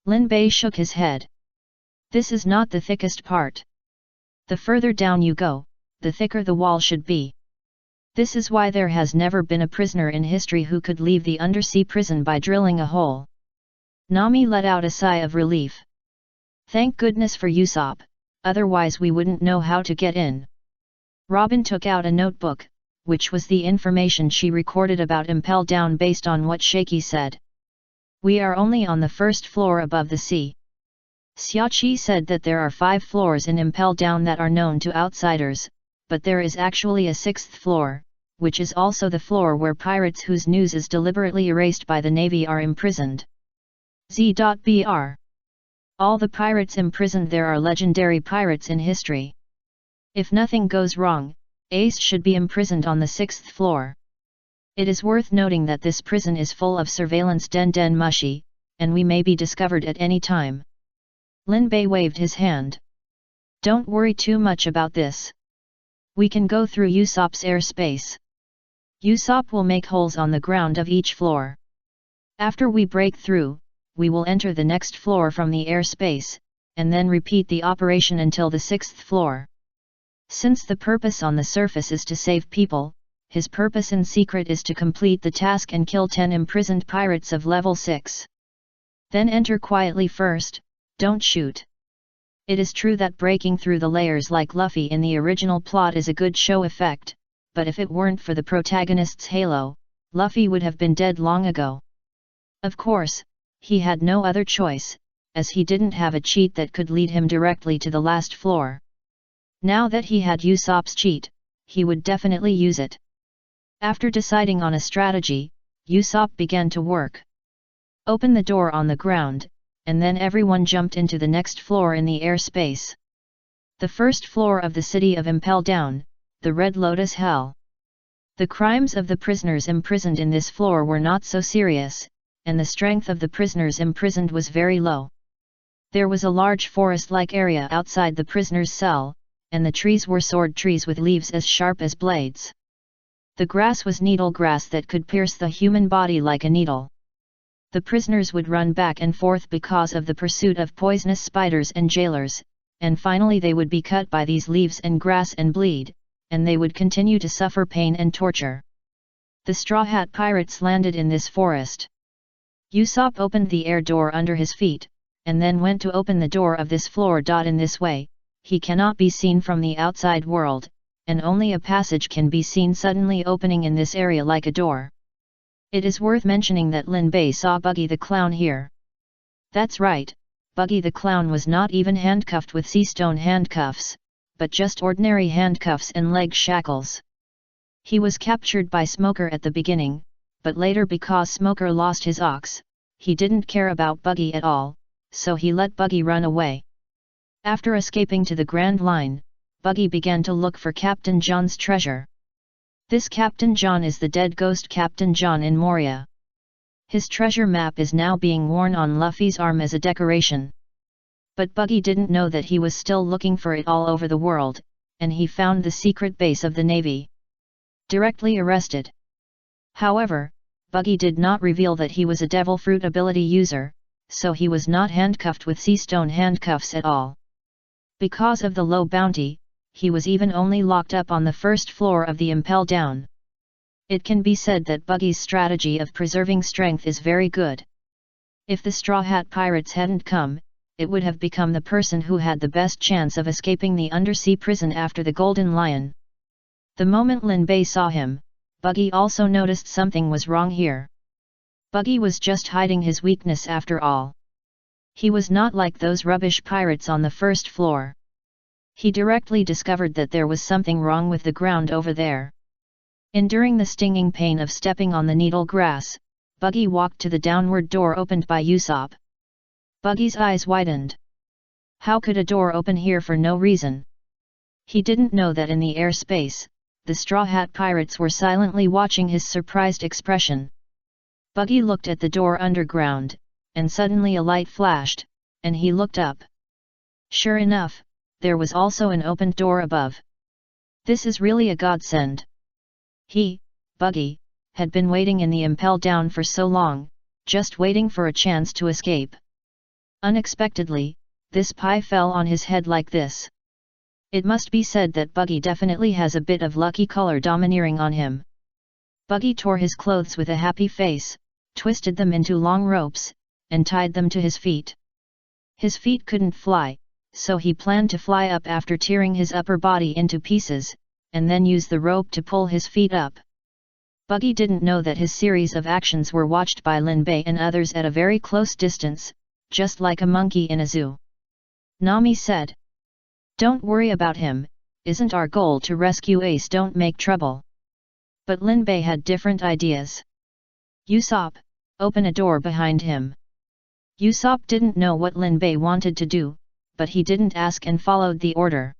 Lin Bei shook his head. This is not the thickest part. The further down you go, the thicker the wall should be. This is why there has never been a prisoner in history who could leave the undersea prison by drilling a hole. Nami let out a sigh of relief. Thank goodness for Usopp, otherwise we wouldn't know how to get in. Robin took out a notebook, which was the information she recorded about Impel Down based on what Shaky said. We are only on the first floor above the sea. Xiaoqi said that there are 5 floors in Impel Down that are known to outsiders, but there is actually a 6th floor, which is also the floor where pirates whose news is deliberately erased by the Navy are imprisoned. Z.Br. All the pirates imprisoned there are legendary pirates in history. If nothing goes wrong, Ace should be imprisoned on the 6th floor. It is worth noting that this prison is full of surveillance den mushi, and we may be discovered at any time. Lin Bei waved his hand. Don't worry too much about this. We can go through Usopp's airspace. Usopp will make holes on the ground of each floor. After we break through, we will enter the next floor from the airspace, and then repeat the operation until the 6th floor. Since the purpose on the surface is to save people, his purpose in secret is to complete the task and kill 10 imprisoned pirates of level 6. Then enter quietly first, don't shoot. It is true that breaking through the layers like Luffy in the original plot is a good show effect, but if it weren't for the protagonist's halo, Luffy would have been dead long ago. Of course, he had no other choice, as he didn't have a cheat that could lead him directly to the last floor. Now that he had Usopp's cheat, he would definitely use it. After deciding on a strategy, Usopp began to work. Open the door on the ground, and then everyone jumped into the next floor in the airspace. The first floor of the city of Impel Down, the Red Lotus Hell. The crimes of the prisoners imprisoned in this floor were not so serious, and the strength of the prisoners imprisoned was very low. There was a large forest-like area outside the prisoner's cell, and the trees were sword trees with leaves as sharp as blades. The grass was needle grass that could pierce the human body like a needle. The prisoners would run back and forth because of the pursuit of poisonous spiders and jailers, and finally they would be cut by these leaves and grass and bleed, and they would continue to suffer pain and torture. The Straw Hat Pirates landed in this forest. Usopp opened the air door under his feet, and then went to open the door of this floor. In this way, he cannot be seen from the outside world, and only a passage can be seen suddenly opening in this area like a door. It is worth mentioning that Lin Bei saw Buggy the Clown here. That's right, Buggy the Clown was not even handcuffed with sea stone handcuffs, but just ordinary handcuffs and leg shackles. He was captured by Smoker at the beginning, but later because Smoker lost his ox, he didn't care about Buggy at all, so he let Buggy run away. After escaping to the Grand Line, Buggy began to look for Captain John's treasure. This Captain John is the dead ghost Captain John in Moria. His treasure map is now being worn on Luffy's arm as a decoration. But Buggy didn't know that he was still looking for it all over the world, and he found the secret base of the Navy. Directly arrested. However, Buggy did not reveal that he was a devil fruit ability user, so he was not handcuffed with sea stone handcuffs at all. Because of the low bounty, he was even only locked up on the first floor of the Impel Down. It can be said that Buggy's strategy of preserving strength is very good. If the Straw Hat Pirates hadn't come, it would have become the person who had the best chance of escaping the undersea prison after the Golden Lion. The moment Lin Bei saw him, Buggy also noticed something was wrong here. Buggy was just hiding his weakness after all. He was not like those rubbish pirates on the first floor. He directly discovered that there was something wrong with the ground over there. Enduring the stinging pain of stepping on the needle grass, Buggy walked to the downward door opened by Usopp. Buggy's eyes widened. How could a door open here for no reason? He didn't know that in the airspace, the Straw Hat Pirates were silently watching his surprised expression. Buggy looked at the door underground, and suddenly a light flashed, and he looked up. Sure enough, there was also an opened door above. This is really a godsend. He, Buggy, had been waiting in the Impel Down for so long, just waiting for a chance to escape. Unexpectedly, this pie fell on his head like this. It must be said that Buggy definitely has a bit of lucky color domineering on him. Buggy tore his clothes with a happy face, twisted them into long ropes, and tied them to his feet. His feet couldn't fly, so he planned to fly up after tearing his upper body into pieces, and then use the rope to pull his feet up. Buggy didn't know that his series of actions were watched by Lin Bei and others at a very close distance, just like a monkey in a zoo. Nami said. Don't worry about him, isn't our goal to rescue Ace? Don't make trouble. But Lin Bei had different ideas. Usopp, open a door behind him. Usopp didn't know what Lin Bei wanted to do, but he didn't ask and followed the order.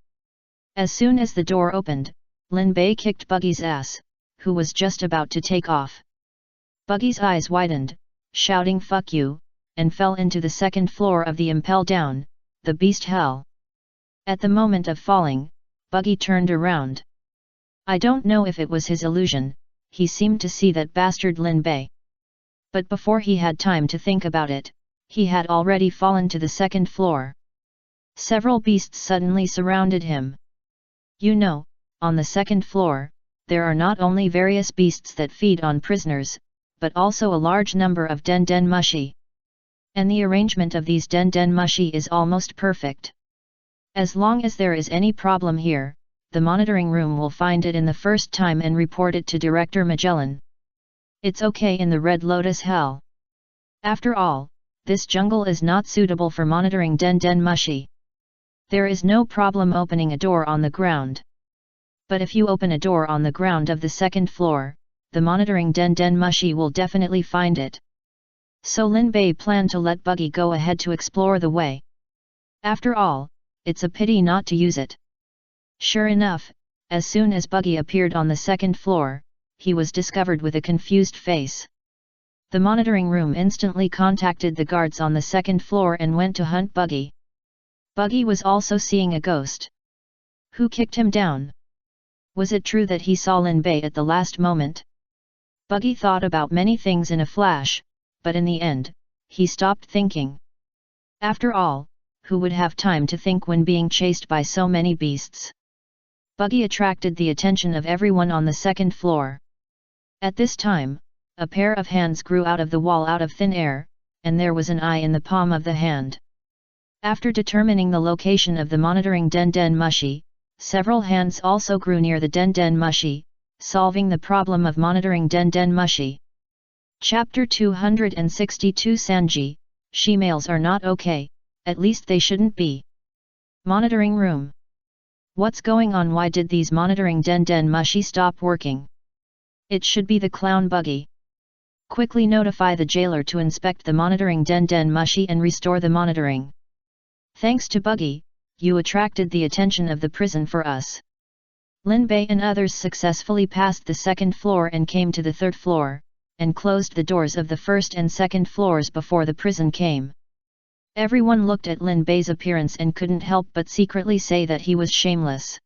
As soon as the door opened, Lin Bei kicked Buggy's ass, who was just about to take off. Buggy's eyes widened, shouting "fuck you," and fell into the second floor of the Impel Down, the beast hell. At the moment of falling, Buggy turned around. I don't know if it was his illusion, he seemed to see that bastard Lin Bei. But before he had time to think about it, he had already fallen to the second floor. Several beasts suddenly surrounded him. You know, on the second floor, there are not only various beasts that feed on prisoners, but also a large number of Den Den Mushi. And the arrangement of these Den Den Mushi is almost perfect. As long as there is any problem here, the monitoring room will find it in the first time and report it to Director Magellan. It's okay in the Red Lotus Hell. After all, this jungle is not suitable for monitoring Den Den Mushi. There is no problem opening a door on the ground. But if you open a door on the ground of the second floor, the monitoring Den Den Mushi will definitely find it. So Lin Bei planned to let Buggy go ahead to explore the way. After all, it's a pity not to use it. Sure enough, as soon as Buggy appeared on the second floor, he was discovered with a confused face. The monitoring room instantly contacted the guards on the second floor and went to hunt Buggy. Buggy was also seeing a ghost. Who kicked him down? Was it true that he saw Lin Bei at the last moment? Buggy thought about many things in a flash, but in the end, he stopped thinking. After all, who would have time to think when being chased by so many beasts? Buggy attracted the attention of everyone on the second floor. At this time, a pair of hands grew out of the wall out of thin air, and there was an eye in the palm of the hand. After determining the location of the monitoring Den Den Mushi, several hands also grew near the Den Den Mushi, solving the problem of monitoring Den Den Mushi. Chapter 262 Sanji, She-males are not okay. At least they shouldn't be. Monitoring room. What's going on? Why did these monitoring Den Den Mushi stop working? It should be the clown Buggy. Quickly notify the jailer to inspect the monitoring Den Den Mushi and restore the monitoring. Thanks to Buggy, you attracted the attention of the prison for us. Lin Bei and others successfully passed the second floor and came to the third floor, and closed the doors of the first and second floors before the prison came. Everyone looked at Lin Bei's appearance and couldn't help but secretly say that he was shameless.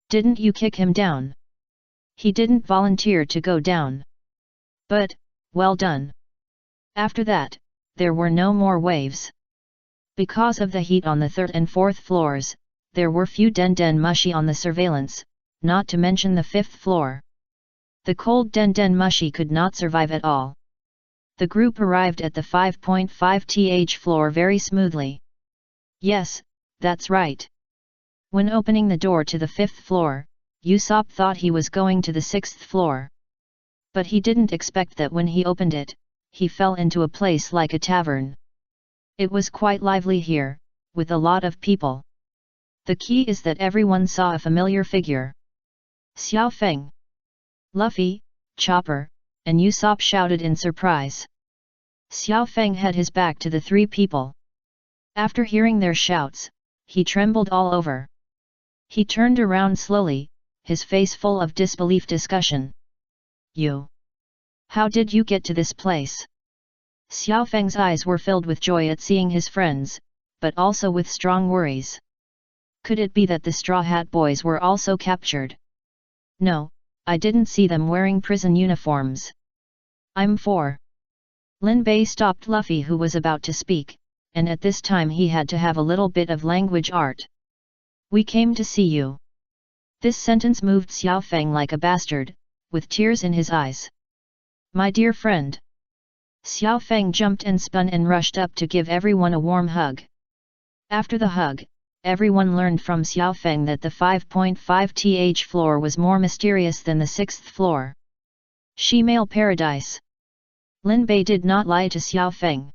Didn't you kick him down? He didn't volunteer to go down. But, well done. After that, there were no more waves. Because of the heat on the third and fourth floors, there were few den mushi on the surveillance, not to mention the fifth floor. The cold den mushi could not survive at all. The group arrived at the 5.5th floor very smoothly. Yes, that's right. When opening the door to the fifth floor, Usopp thought he was going to the sixth floor. But he didn't expect that when he opened it, he fell into a place like a tavern. It was quite lively here, with a lot of people. The key is that everyone saw a familiar figure. Xiao Feng, Luffy, Chopper, and Usopp shouted in surprise. Xiao Feng had his back to the three people. After hearing their shouts, he trembled all over. He turned around slowly, his face full of disbelief discussion. You? How did you get to this place? Xiao Feng's eyes were filled with joy at seeing his friends, but also with strong worries. Could it be that the Straw Hat Boys were also captured? No, I didn't see them wearing prison uniforms. I'm for. Lin Bei stopped Luffy, who was about to speak, and at this time he had to have a little bit of language art. We came to see you. This sentence moved Xiao Feng like a bastard, with tears in his eyes. My dear friend. Xiao Feng jumped and spun and rushed up to give everyone a warm hug. After the hug, everyone learned from Xiao Feng that the 5.5th floor was more mysterious than the 6th floor. Shemale Paradise. Lin Bei did not lie to Xiao Feng.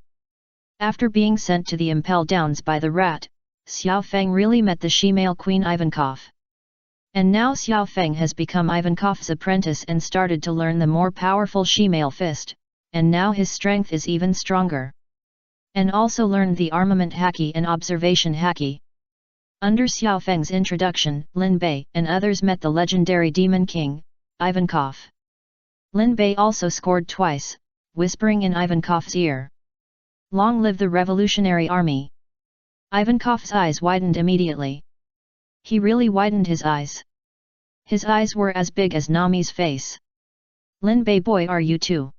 After being sent to the Impel Downs by the rat, Xiao Feng really met the Shemale Queen Ivankov. And now Xiao Feng has become Ivankov's apprentice and started to learn the more powerful Shemale fist, and now his strength is even stronger. And also learned the armament haki and observation haki. Under Xiao Feng's introduction, Lin Bei and others met the legendary Demon King, Ivankov. Lin Bei also scored twice, whispering in Ivankov's ear. Long live the Revolutionary Army! Ivankov's eyes widened immediately. He really widened his eyes. His eyes were as big as Nami's face. Lin Bei boy, are you too?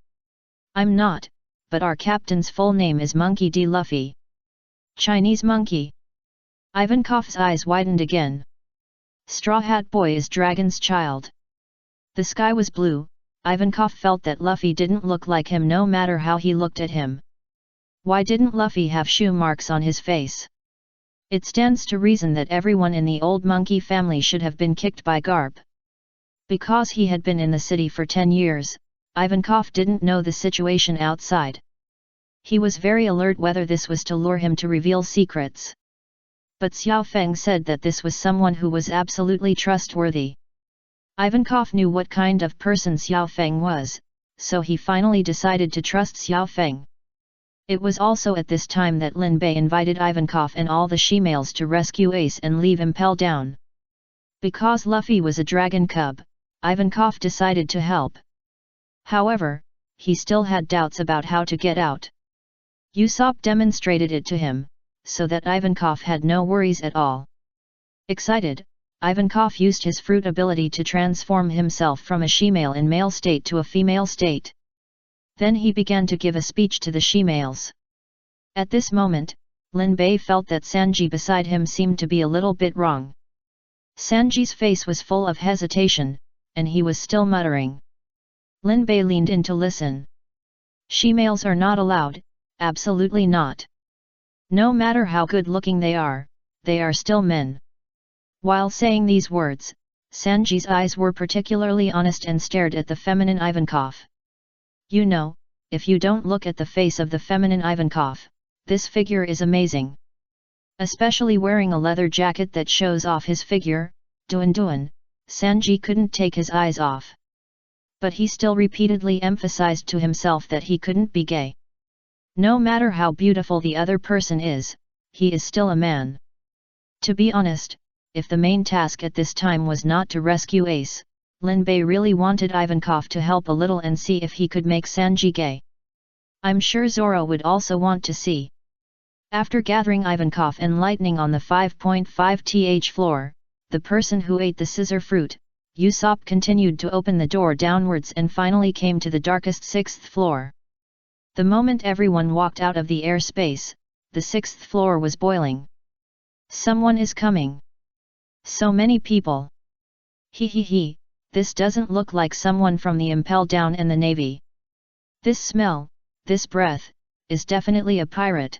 I'm not, but our captain's full name is Monkey D. Luffy. Chinese monkey. Ivankov's eyes widened again. Straw Hat Boy is Dragon's child. The sky was blue. Ivankov felt that Luffy didn't look like him no matter how he looked at him. Why didn't Luffy have shoe marks on his face? It stands to reason that everyone in the old monkey family should have been kicked by Garp. Because he had been in the city for 10 years, Ivankov didn't know the situation outside. He was very alert whether this was to lure him to reveal secrets. But Xiao Feng said that this was someone who was absolutely trustworthy. Ivankov knew what kind of person Xiao Feng was, so he finally decided to trust Xiao Feng. It was also at this time that Lin Bei invited Ivankov and all the she-males to rescue Ace and leave Impel Down. Because Luffy was a dragon cub, Ivankov decided to help. However, he still had doubts about how to get out. Usopp demonstrated it to him, so that Ivankov had no worries at all. Excited, Ivankov used his fruit ability to transform himself from a she-male in male state to a female state. Then he began to give a speech to the she-males. At this moment, Lin Bei felt that Sanji beside him seemed to be a little bit wrong. Sanji's face was full of hesitation, and he was still muttering. Lin Bei leaned in to listen. She-males are not allowed, absolutely not. No matter how good-looking they are still men. While saying these words, Sanji's eyes were particularly honest and stared at the feminine Ivankov. You know, if you don't look at the face of the feminine Ivankov, this figure is amazing. Especially wearing a leather jacket that shows off his figure, Duan, Sanji couldn't take his eyes off. But he still repeatedly emphasized to himself that he couldn't be gay. No matter how beautiful the other person is, he is still a man. To be honest, if the main task at this time was not to rescue Ace, Lin Bei really wanted Ivankov to help a little and see if he could make Sanji gay. I'm sure Zoro would also want to see. After gathering Ivankov and Lightning on the 5.5th floor, the person who ate the scissor fruit, Usopp, continued to open the door downwards and finally came to the darkest 6th floor. The moment everyone walked out of the airspace, the 6th floor was boiling. Someone is coming. So many people. He, this doesn't look like someone from the Impel Down and the Navy. This smell, this breath, is definitely a pirate.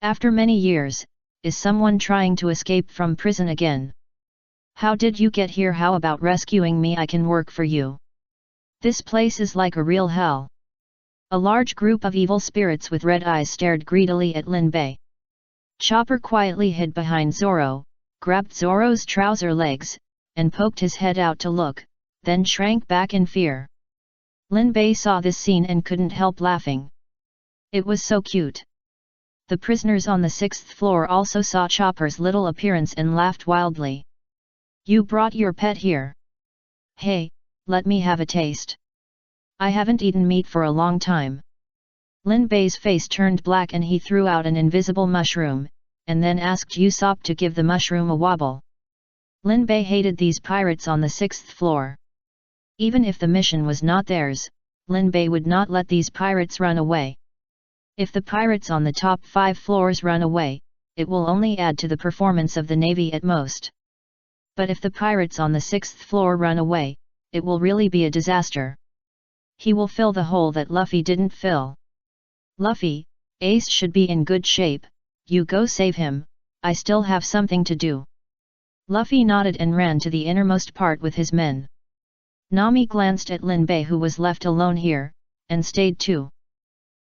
After many years, is someone trying to escape from prison again? How did you get here? How about rescuing me? I can work for you. This place is like a real hell. A large group of evil spirits with red eyes stared greedily at Lin Bei. Chopper quietly hid behind Zoro, grabbed Zoro's trouser legs, and poked his head out to look, then shrank back in fear. Lin Bei saw this scene and couldn't help laughing. It was so cute. The prisoners on the 6th floor also saw Chopper's little appearance and laughed wildly. You brought your pet here. Hey, let me have a taste. I haven't eaten meat for a long time. Lin Bei's face turned black and he threw out an invisible mushroom, and then asked Usopp to give the mushroom a wobble. Lin Bei hated these pirates on the 6th floor. Even if the mission was not theirs, Lin Bei would not let these pirates run away. If the pirates on the top 5 floors run away, it will only add to the performance of the Navy at most. But if the pirates on the 6th floor run away, it will really be a disaster. He will fill the hole that Luffy didn't fill. Luffy, Ace should be in good shape, you go save him, I still have something to do. Luffy nodded and ran to the innermost part with his men. Nami glanced at Lin Bei, who was left alone here, and stayed too.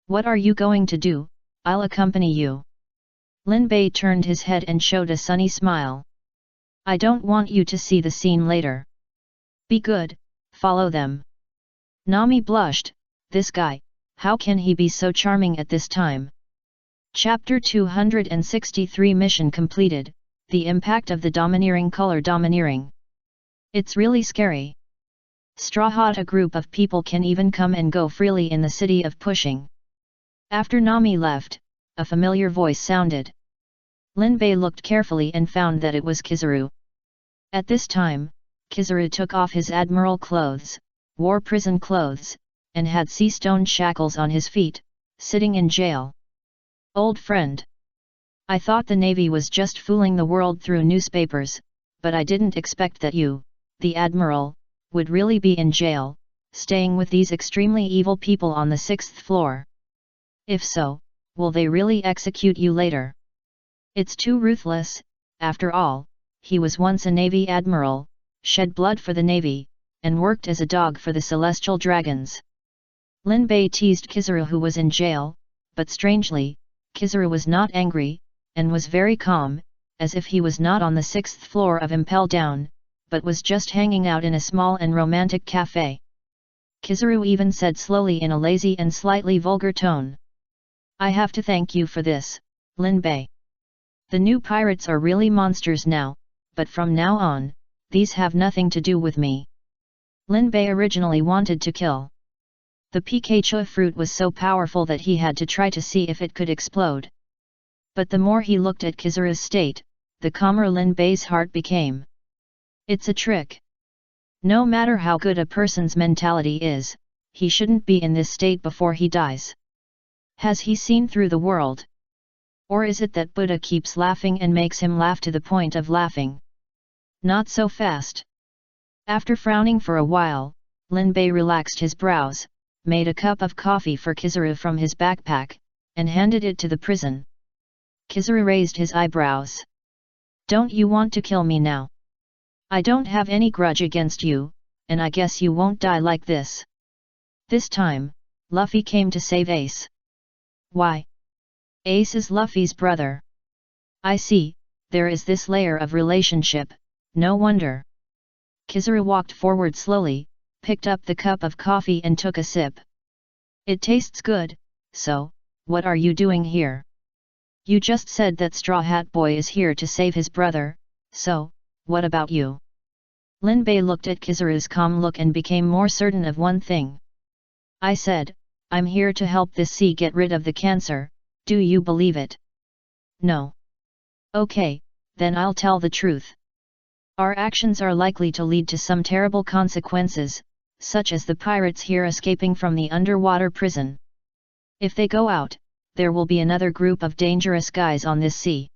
What are you going to do? I'll accompany you. Lin Bei turned his head and showed a sunny smile. I don't want you to see the scene later. Be good, follow them. Nami blushed. This guy, how can he be so charming at this time? Chapter 263 Mission completed, the impact of the domineering color domineering. It's really scary. Straw Hat, a group of people can even come and go freely in the city of Pushing. After Nami left, a familiar voice sounded. Lin Bei looked carefully and found that it was Kizaru. At this time, Kizaru took off his admiral clothes, wore prison clothes, and had sea stone shackles on his feet, sitting in jail. Old friend. I thought the Navy was just fooling the world through newspapers, but I didn't expect that you, the admiral, would really be in jail, staying with these extremely evil people on the 6th floor. If so, will they really execute you later? It's too ruthless. After all, he was once a Navy admiral, shed blood for the Navy, and worked as a dog for the Celestial Dragons. Lin Bei teased Kizaru, who was in jail, but strangely, Kizaru was not angry, and was very calm, as if he was not on the 6th floor of Impel Down, but was just hanging out in a small and romantic cafe. Kizaru even said slowly in a lazy and slightly vulgar tone. I have to thank you for this, Lin Bei. The new pirates are really monsters now, but from now on, these have nothing to do with me. Lin Bei originally wanted to kill. The Pikachu fruit was so powerful that he had to try to see if it could explode. But the more he looked at Kizaru's state, the calmer Lin Bei's heart became. It's a trick. No matter how good a person's mentality is, he shouldn't be in this state before he dies. Has he seen through the world? Or is it that Buddha keeps laughing and makes him laugh to the point of laughing? Not so fast. After frowning for a while, Lin Bei relaxed his brows, made a cup of coffee for Kizaru from his backpack, and handed it to the prison. Kizaru raised his eyebrows. Don't you want to kill me now? I don't have any grudge against you, and I guess you won't die like this. This time, Luffy came to save Ace. Why? Ace is Luffy's brother. I see, there is this layer of relationship, no wonder. Kizaru walked forward slowly, picked up the cup of coffee and took a sip. It tastes good, so, what are you doing here? You just said that Straw Hat Boy is here to save his brother, so, what about you? Lin Bei looked at Kizaru's calm look and became more certain of one thing. I said, I'm here to help this sea get rid of the cancer, do you believe it? No. Okay, then I'll tell the truth. Our actions are likely to lead to some terrible consequences, such as the pirates here escaping from the underwater prison. If they go out, there will be another group of dangerous guys on this sea.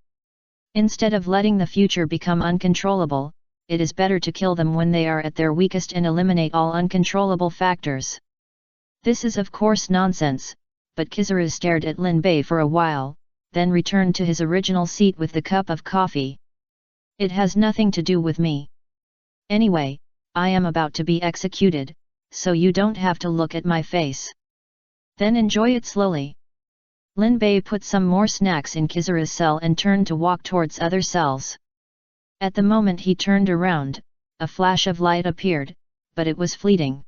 Instead of letting the future become uncontrollable, it is better to kill them when they are at their weakest and eliminate all uncontrollable factors. This is of course nonsense, but Kizaru stared at Lin Bei for a while, then returned to his original seat with the cup of coffee. It has nothing to do with me. Anyway, I am about to be executed, so you don't have to look at my face. Then enjoy it slowly. Lin Bei put some more snacks in Kizaru's cell and turned to walk towards other cells. At the moment he turned around, a flash of light appeared, but it was fleeting.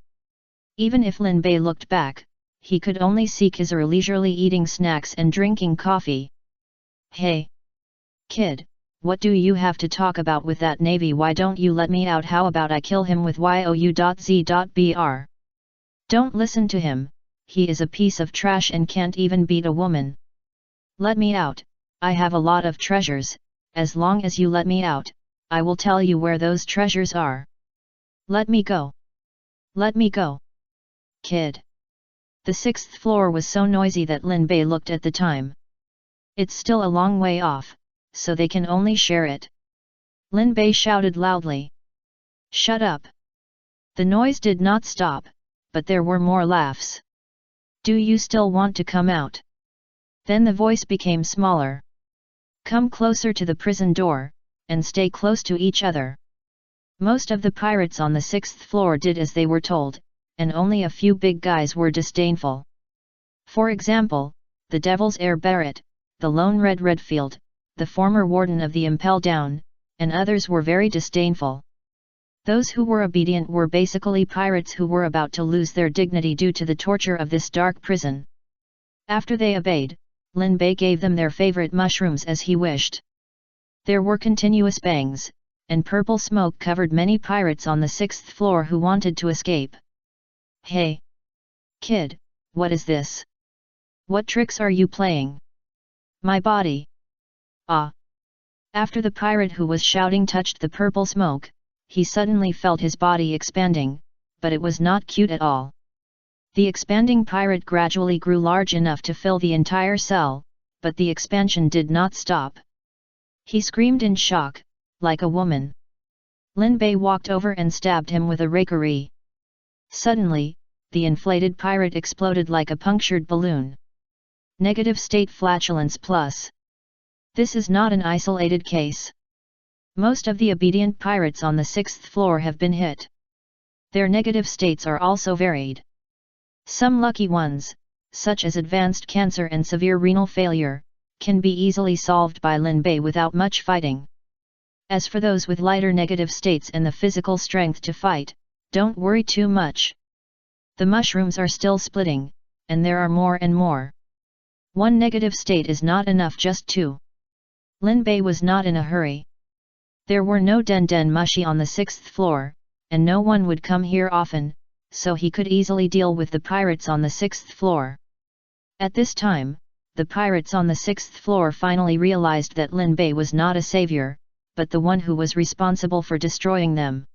Even if Lin Bei looked back, he could only see Kizaru leisurely eating snacks and drinking coffee. Hey! Kid, what do you have to talk about with that navy? Why don't you let me out? How about I kill him with you.z.br? Don't listen to him, he is a piece of trash and can't even beat a woman. Let me out, I have a lot of treasures, as long as you let me out, I will tell you where those treasures are. Let me go. Let me go. Kid. The 6th floor was so noisy that Lin Bei looked at the time. It's still a long way off, so they can only share it. Lin Bei shouted loudly. Shut up. The noise did not stop, but there were more laughs. Do you still want to come out? Then the voice became smaller. Come closer to the prison door, and stay close to each other. Most of the pirates on the 6th floor did as they were told, and only a few big guys were disdainful. For example, the Devil's Heir Barrett, the Lone Red Redfield, the former warden of the Impel Down, and others were very disdainful. Those who were obedient were basically pirates who were about to lose their dignity due to the torture of this dark prison. After they obeyed, Lin Bei gave them their favorite mushrooms as he wished. There were continuous bangs, and purple smoke covered many pirates on the 6th floor who wanted to escape. Hey! Kid, what is this? What tricks are you playing? My body! Ah! After the pirate who was shouting touched the purple smoke, he suddenly felt his body expanding, but it was not cute at all. The expanding pirate gradually grew large enough to fill the entire cell, but the expansion did not stop. He screamed in shock, like a woman. Lin Bei walked over and stabbed him with a rakery. Suddenly, the inflated pirate exploded like a punctured balloon. Negative state flatulence plus. This is not an isolated case. Most of the obedient pirates on the 6th floor have been hit. Their negative states are also varied. Some lucky ones, such as advanced cancer and severe renal failure, can be easily solved by Lin Bei without much fighting. As for those with lighter negative states and the physical strength to fight, don't worry too much. The mushrooms are still splitting, and there are more and more. One negative state is not enough, just two. Lin Bei was not in a hurry. There were no den mushi on the 6th floor, and no one would come here often, so he could easily deal with the pirates on the 6th floor. At this time, the pirates on the 6th floor finally realized that Lin Bei was not a savior, but the one who was responsible for destroying them.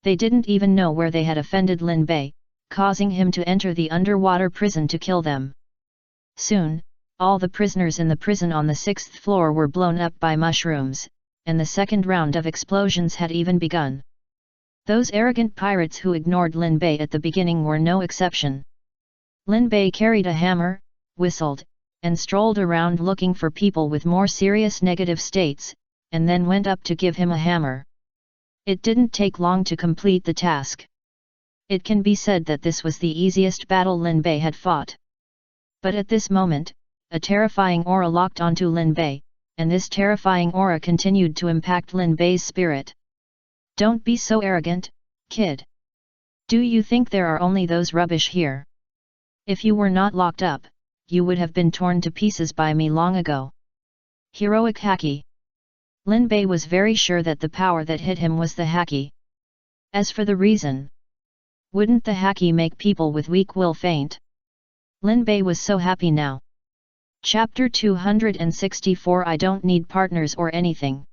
They didn't even know where they had offended Lin Bei, causing him to enter the underwater prison to kill them. Soon, all the prisoners in the prison on the 6th floor were blown up by mushrooms, and the second round of explosions had even begun. Those arrogant pirates who ignored Lin Bei at the beginning were no exception. Lin Bei carried a hammer, whistled, and strolled around looking for people with more serious negative states, and then went up to give him a hammer. It didn't take long to complete the task. It can be said that this was the easiest battle Lin Bei had fought. But at this moment, a terrifying aura locked onto Lin Bei, and this terrifying aura continued to impact Lin Bei's spirit. Don't be so arrogant, kid. Do you think there are only those rubbish here? If you were not locked up, you would have been torn to pieces by me long ago. Heroic haki. Lin Bei was very sure that the power that hit him was the haki. As for the reason, wouldn't the haki make people with weak will faint? Lin Bei was so happy now. Chapter 264 I don't need partners or anything.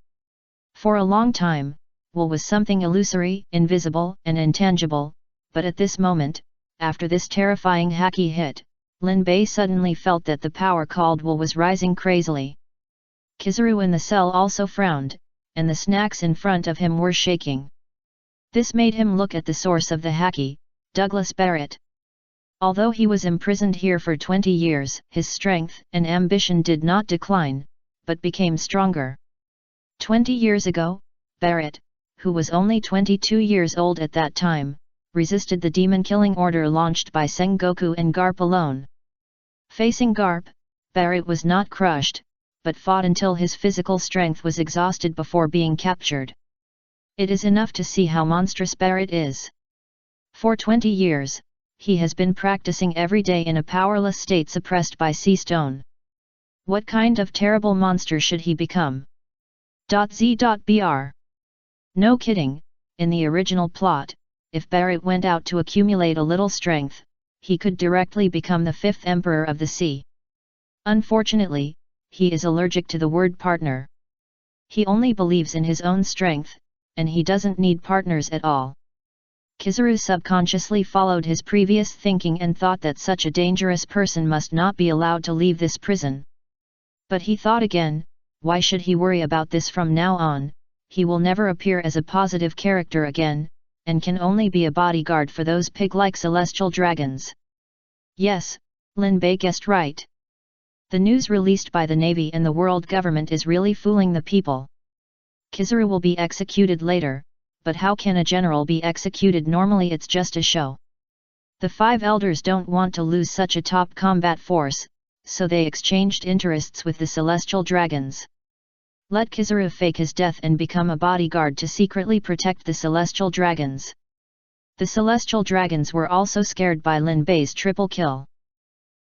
For a long time, will was something illusory, invisible, and intangible, but at this moment, after this terrifying haki hit, Lin Bei suddenly felt that the power called will was rising crazily. Kizaru in the cell also frowned, and the snacks in front of him were shaking. This made him look at the source of the haki, Douglas Barrett. Although he was imprisoned here for 20 years, his strength and ambition did not decline, but became stronger. 20 years ago, Barrett, who was only 22 years old at that time, resisted the demon-killing order launched by Sengoku and Garp alone. Facing Garp, Barrett was not crushed, but fought until his physical strength was exhausted before being captured. It is enough to see how monstrous Barrett is. For 20 years, he has been practicing every day in a powerless state suppressed by sea stone. What kind of terrible monster should he become? Z.Br. No kidding, in the original plot, if Barrett went out to accumulate a little strength, he could directly become the 5th Emperor of the Sea. Unfortunately, he is allergic to the word partner. He only believes in his own strength, and he doesn't need partners at all. Kizaru subconsciously followed his previous thinking and thought that such a dangerous person must not be allowed to leave this prison. But he thought again, why should he worry about this from now on? He will never appear as a positive character again, and can only be a bodyguard for those pig-like celestial dragons. Yes, Lin Bei guessed right. The news released by the Navy and the world government is really fooling the people. Kizaru will be executed later, but how can a general be executed normally? It's just a show. The 5 elders don't want to lose such a top combat force, so they exchanged interests with the celestial dragons. Let Kizaru fake his death and become a bodyguard to secretly protect the celestial dragons. The celestial dragons were also scared by Lin Bei's triple kill.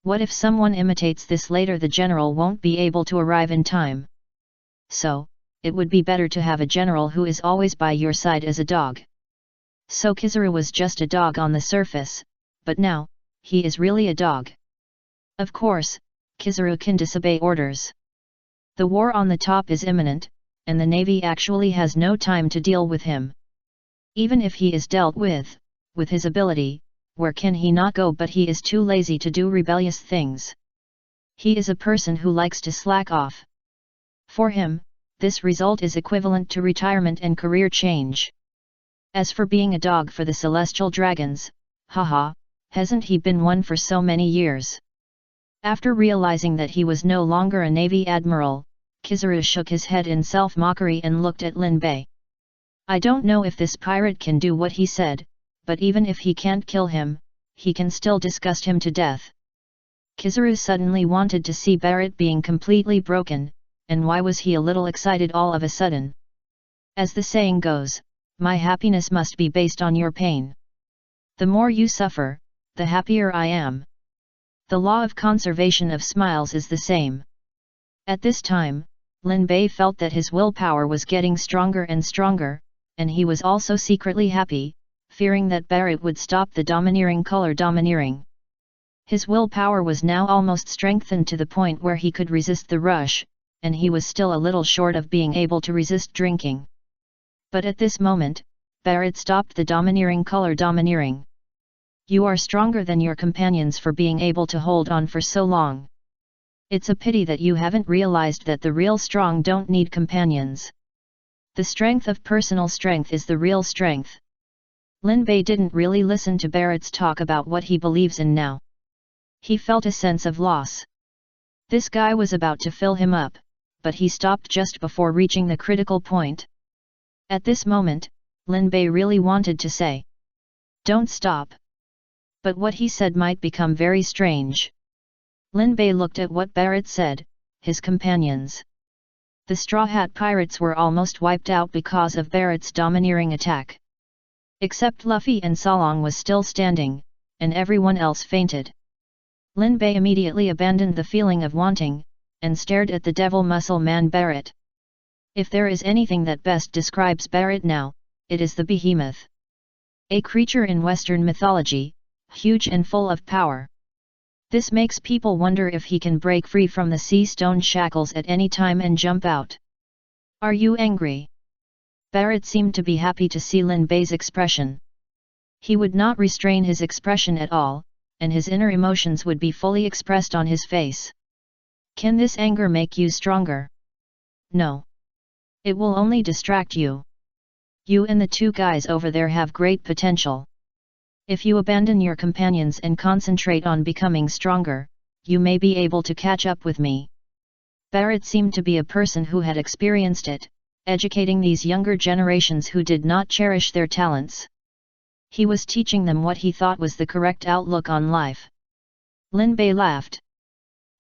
What if someone imitates this later? The general won't be able to arrive in time. So, it would be better to have a general who is always by your side as a dog. So Kizaru was just a dog on the surface, but now, he is really a dog. Of course, Kizaru can disobey orders. The war on the top is imminent, and the Navy actually has no time to deal with him. Even if he is dealt with his ability, where can he not go? But he is too lazy to do rebellious things. He is a person who likes to slack off. For him, this result is equivalent to retirement and career change. As for being a dog for the celestial dragons, haha, hasn't he been one for so many years? After realizing that he was no longer a Navy admiral, Kizaru shook his head in self-mockery and looked at Lin Bei. I don't know if this pirate can do what he said, but even if he can't kill him, he can still disgust him to death. Kizaru suddenly wanted to see Barrett being completely broken, and why was he a little excited all of a sudden? As the saying goes, my happiness must be based on your pain. The more you suffer, the happier I am. The law of conservation of smiles is the same. At this time, Lin Bei felt that his willpower was getting stronger and stronger, and he was also secretly happy, fearing that Barrett would stop the domineering color domineering. His willpower was now almost strengthened to the point where he could resist the rush, and he was still a little short of being able to resist drinking. But at this moment, Barrett stopped the domineering color domineering. You are stronger than your companions for being able to hold on for so long. It's a pity that you haven't realized that the real strong don't need companions. The strength of personal strength is the real strength. Lin Bei didn't really listen to Barrett's talk about what he believes in now. He felt a sense of loss. This guy was about to fill him up, but he stopped just before reaching the critical point. At this moment, Lin Bei really wanted to say, "Don't stop." But what he said might become very strange. Lin Bei looked at what Barrett said, his companions. The Straw Hat Pirates were almost wiped out because of Barrett's domineering attack. Except Luffy and Salong was still standing, and everyone else fainted. Lin Bei immediately abandoned the feeling of wanting, and stared at the devil muscle man Barrett. If there is anything that best describes Barrett now, it is the behemoth. A creature in Western mythology, huge and full of power. This makes people wonder if he can break free from the sea stone shackles at any time and jump out. Are you angry? Barrett seemed to be happy to see Lin Bei's expression. He would not restrain his expression at all, and his inner emotions would be fully expressed on his face. Can this anger make you stronger? No. It will only distract you. You and the two guys over there have great potential. If you abandon your companions and concentrate on becoming stronger, you may be able to catch up with me. Barrett seemed to be a person who had experienced it, educating these younger generations who did not cherish their talents. He was teaching them what he thought was the correct outlook on life. Lin Bei laughed.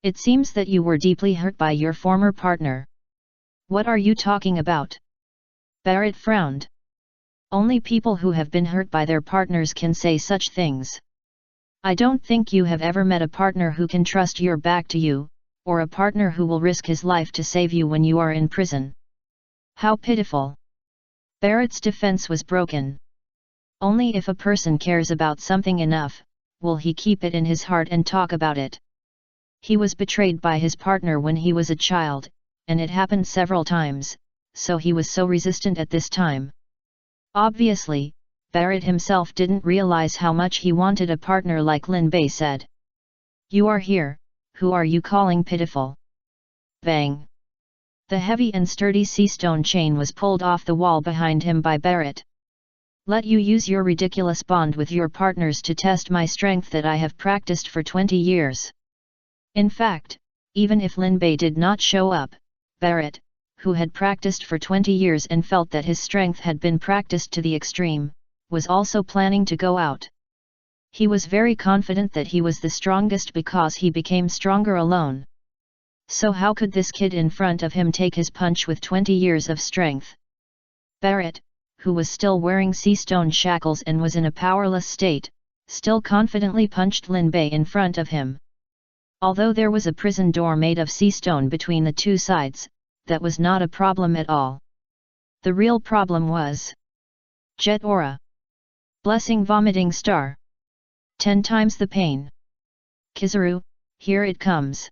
It seems that you were deeply hurt by your former partner. What are you talking about? Barrett frowned. Only people who have been hurt by their partners can say such things. I don't think you have ever met a partner who can trust your back to you, or a partner who will risk his life to save you when you are in prison. How pitiful. Barrett's defense was broken. Only if a person cares about something enough, will he keep it in his heart and talk about it. He was betrayed by his partner when he was a child, and it happened several times, so he was so resistant at this time. Obviously, Barrett himself didn't realize how much he wanted a partner like Lin Bei said. You are here, who are you calling pitiful? Bang! The heavy and sturdy sea stone chain was pulled off the wall behind him by Barrett. Let you use your ridiculous bond with your partners to test my strength that I have practiced for 20 years. In fact, even if Lin Bei did not show up, Barrett, who had practiced for 20 years and felt that his strength had been practiced to the extreme, was also planning to go out. He was very confident that he was the strongest because he became stronger alone. So how could this kid in front of him take his punch with 20 years of strength? Barrett, who was still wearing sea stone shackles and was in a powerless state, still confidently punched Lin Bei in front of him. Although there was a prison door made of sea stone between the two sides, that was not a problem at all. The real problem was Jet Aura. Blessing Vomiting Star. 10 times the pain. Kizaru, here it comes.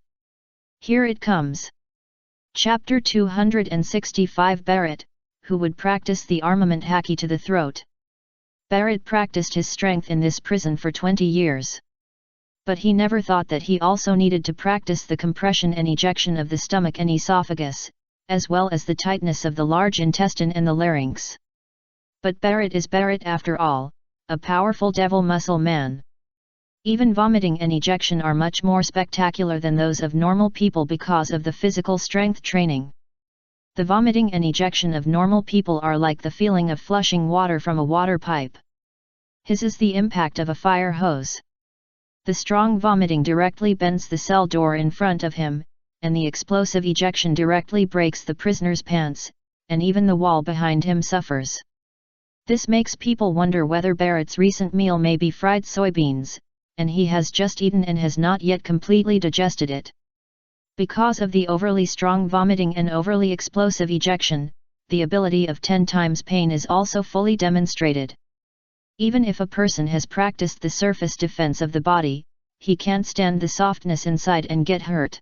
Here it comes. Chapter 265 Barrett, who would practice the armament haki to the throat. Barrett practiced his strength in this prison for 20 years. But he never thought that he also needed to practice the compression and ejection of the stomach and esophagus, as well as the tightness of the large intestine and the larynx. But Barrett is Barrett after all, a powerful devil muscle man. Even vomiting and ejection are much more spectacular than those of normal people because of the physical strength training. The vomiting and ejection of normal people are like the feeling of flushing water from a water pipe. His is the impact of a fire hose. The strong vomiting directly bends the cell door in front of him, and the explosive ejection directly breaks the prisoner's pants, and even the wall behind him suffers. This makes people wonder whether Barrett's recent meal may be fried soybeans, and he has just eaten and has not yet completely digested it. Because of the overly strong vomiting and overly explosive ejection, the ability of 10 times pain is also fully demonstrated. Even if a person has practiced the surface defense of the body, he can't stand the softness inside and get hurt.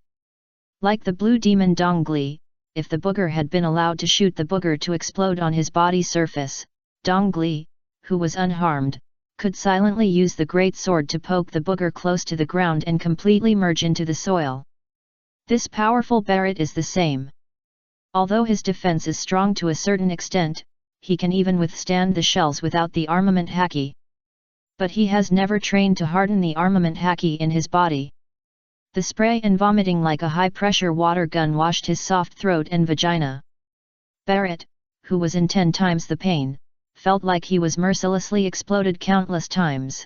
Like the blue demon Dongli, if the booger had been allowed to shoot the booger to explode on his body surface, Dongli, who was unharmed, could silently use the great sword to poke the booger close to the ground and completely merge into the soil. This powerful Barrett is the same. Although his defense is strong to a certain extent, he can even withstand the shells without the armament haki. But he has never trained to harden the armament haki in his body. The spray and vomiting like a high-pressure water gun washed his soft throat and vagina. Barrett, who was in 10 times the pain, felt like he was mercilessly exploded countless times.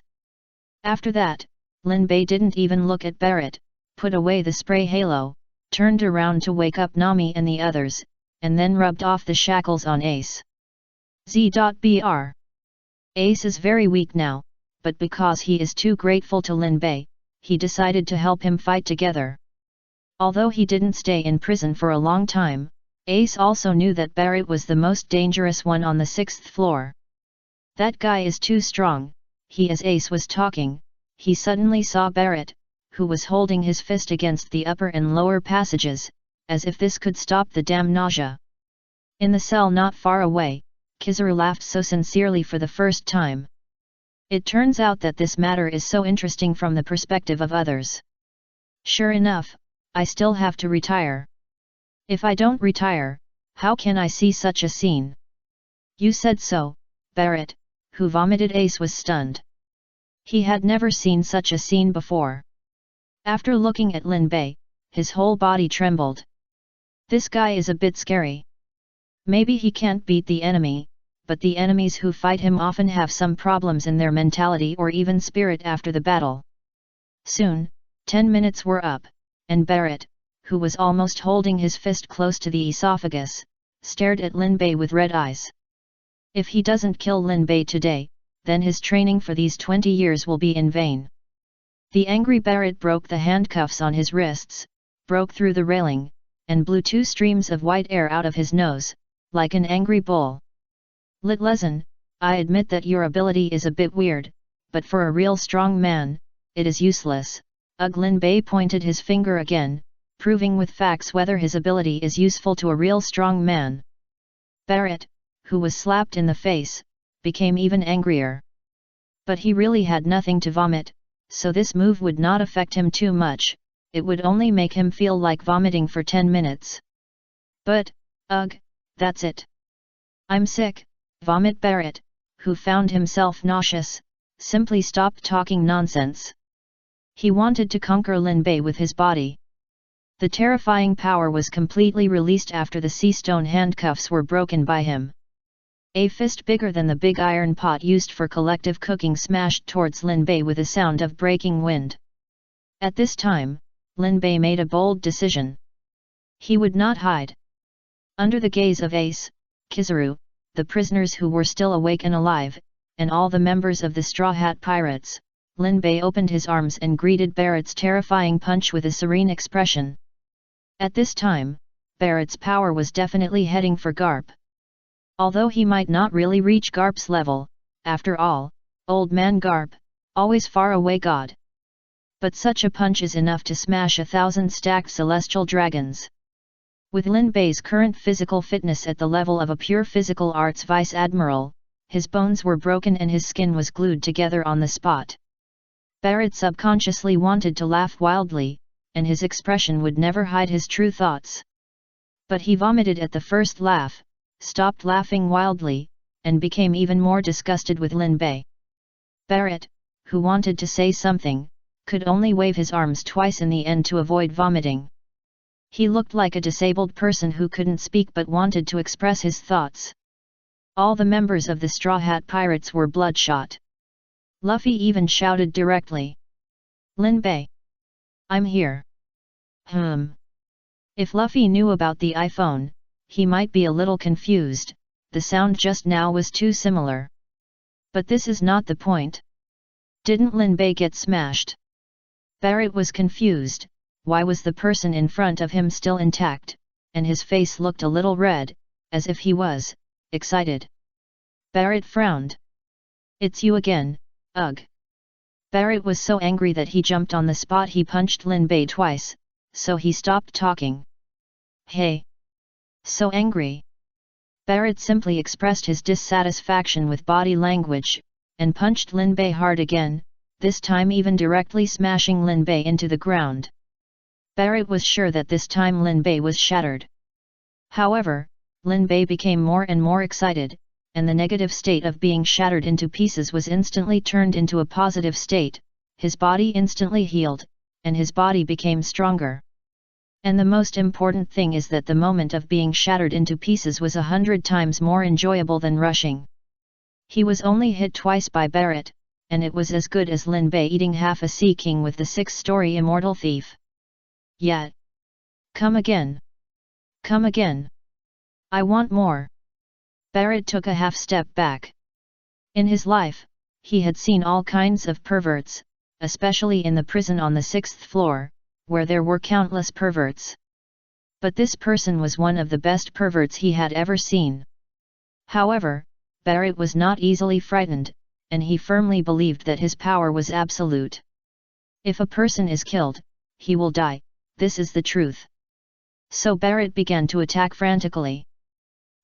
After that, Lin Bei didn't even look at Barrett, put away the spray halo, turned around to wake up Nami and the others, and then rubbed off the shackles on Ace. Z.Br. Ace is very weak now, but because he is too grateful to Lin Bei, he decided to help him fight together. Although he didn't stay in prison for a long time, Ace also knew that Barrett was the most dangerous one on the 6th floor. That guy is too strong. As Ace was talking, he suddenly saw Barrett, who was holding his fist against the upper and lower passages, as if this could stop the damn nausea. In the cell not far away, Kizaru laughed so sincerely for the first time. It turns out that this matter is so interesting from the perspective of others. Sure enough, I still have to retire. If I don't retire, how can I see such a scene? You said so, Barrett, who vomited. Ace was stunned. He had never seen such a scene before. After looking at Lin Bei, his whole body trembled. This guy is a bit scary. Maybe he can't beat the enemy, but the enemies who fight him often have some problems in their mentality or even spirit after the battle. Soon, 10 minutes were up, and Barrett, who was almost holding his fist close to the esophagus, stared at Lin Bei with red eyes. If he doesn't kill Lin Bei today, then his training for these 20 years will be in vain. The angry Barrett broke the handcuffs on his wrists, broke through the railing, and blew 2 streams of white air out of his nose, like an angry bull. Litlezen, I admit that your ability is a bit weird, but for a real strong man, it is useless. Lin Bei pointed his finger again, proving with facts whether his ability is useful to a real strong man. Barrett, who was slapped in the face, became even angrier. But he really had nothing to vomit, so this move would not affect him too much, it would only make him feel like vomiting for 10 minutes. But, that's it. I'm sick, vomit. Barrett, who found himself nauseous, simply stopped talking nonsense. He wanted to conquer Lin Bei with his body. The terrifying power was completely released after the sea stone handcuffs were broken by him. A fist bigger than the big iron pot used for collective cooking smashed towards Lin Bei with a sound of breaking wind. At this time, Lin Bei made a bold decision. He would not hide. Under the gaze of Ace, Kizaru, the prisoners who were still awake and alive, and all the members of the Straw Hat Pirates, Lin Bei opened his arms and greeted Barrett's terrifying punch with a serene expression. At this time, Barrett's power was definitely heading for Garp. Although he might not really reach Garp's level, after all, Old Man Garp, always far away god. But such a punch is enough to smash 1,000 stacked celestial dragons. With Lin Bei's current physical fitness at the level of a pure physical arts vice admiral, his bones were broken and his skin was glued together on the spot. Barrett subconsciously wanted to laugh wildly, and his expression would never hide his true thoughts. But he vomited at the first laugh, stopped laughing wildly, and became even more disgusted with Lin Bei. Barrett, who wanted to say something, could only wave his arms twice in the end to avoid vomiting. He looked like a disabled person who couldn't speak but wanted to express his thoughts. All the members of the Straw Hat Pirates were bloodshot. Luffy even shouted directly. Lin Bei! I'm here. If Luffy knew about the iPhone, he might be a little confused, the sound just now was too similar. But this is not the point. Didn't Lin Bei get smashed? Barrett was confused, why was the person in front of him still intact, and his face looked a little red, as if he was excited. Barrett frowned. It's you again, ugh. Barrett was so angry that he jumped on the spot. He punched Lin Bei twice, so he stopped talking. Hey! So angry. Barrett simply expressed his dissatisfaction with body language, and punched Lin Bei hard again, this time even directly smashing Lin Bei into the ground. Barrett was sure that this time Lin Bei was shattered. However, Lin Bei became more and more excited, and the negative state of being shattered into pieces was instantly turned into a positive state, his body instantly healed, and his body became stronger. And the most important thing is that the moment of being shattered into pieces was 100 times more enjoyable than rushing. He was only hit twice by Barrett, and it was as good as Lin Bei eating half a Sea King with the 6-story Immortal Thief. Yet. Come again. Come again. I want more. Barrett took a half step back. In his life, he had seen all kinds of perverts, especially in the prison on the 6th floor, where there were countless perverts. But this person was one of the best perverts he had ever seen. However, Barrett was not easily frightened, and he firmly believed that his power was absolute. If a person is killed, he will die, this is the truth. So Barrett began to attack frantically.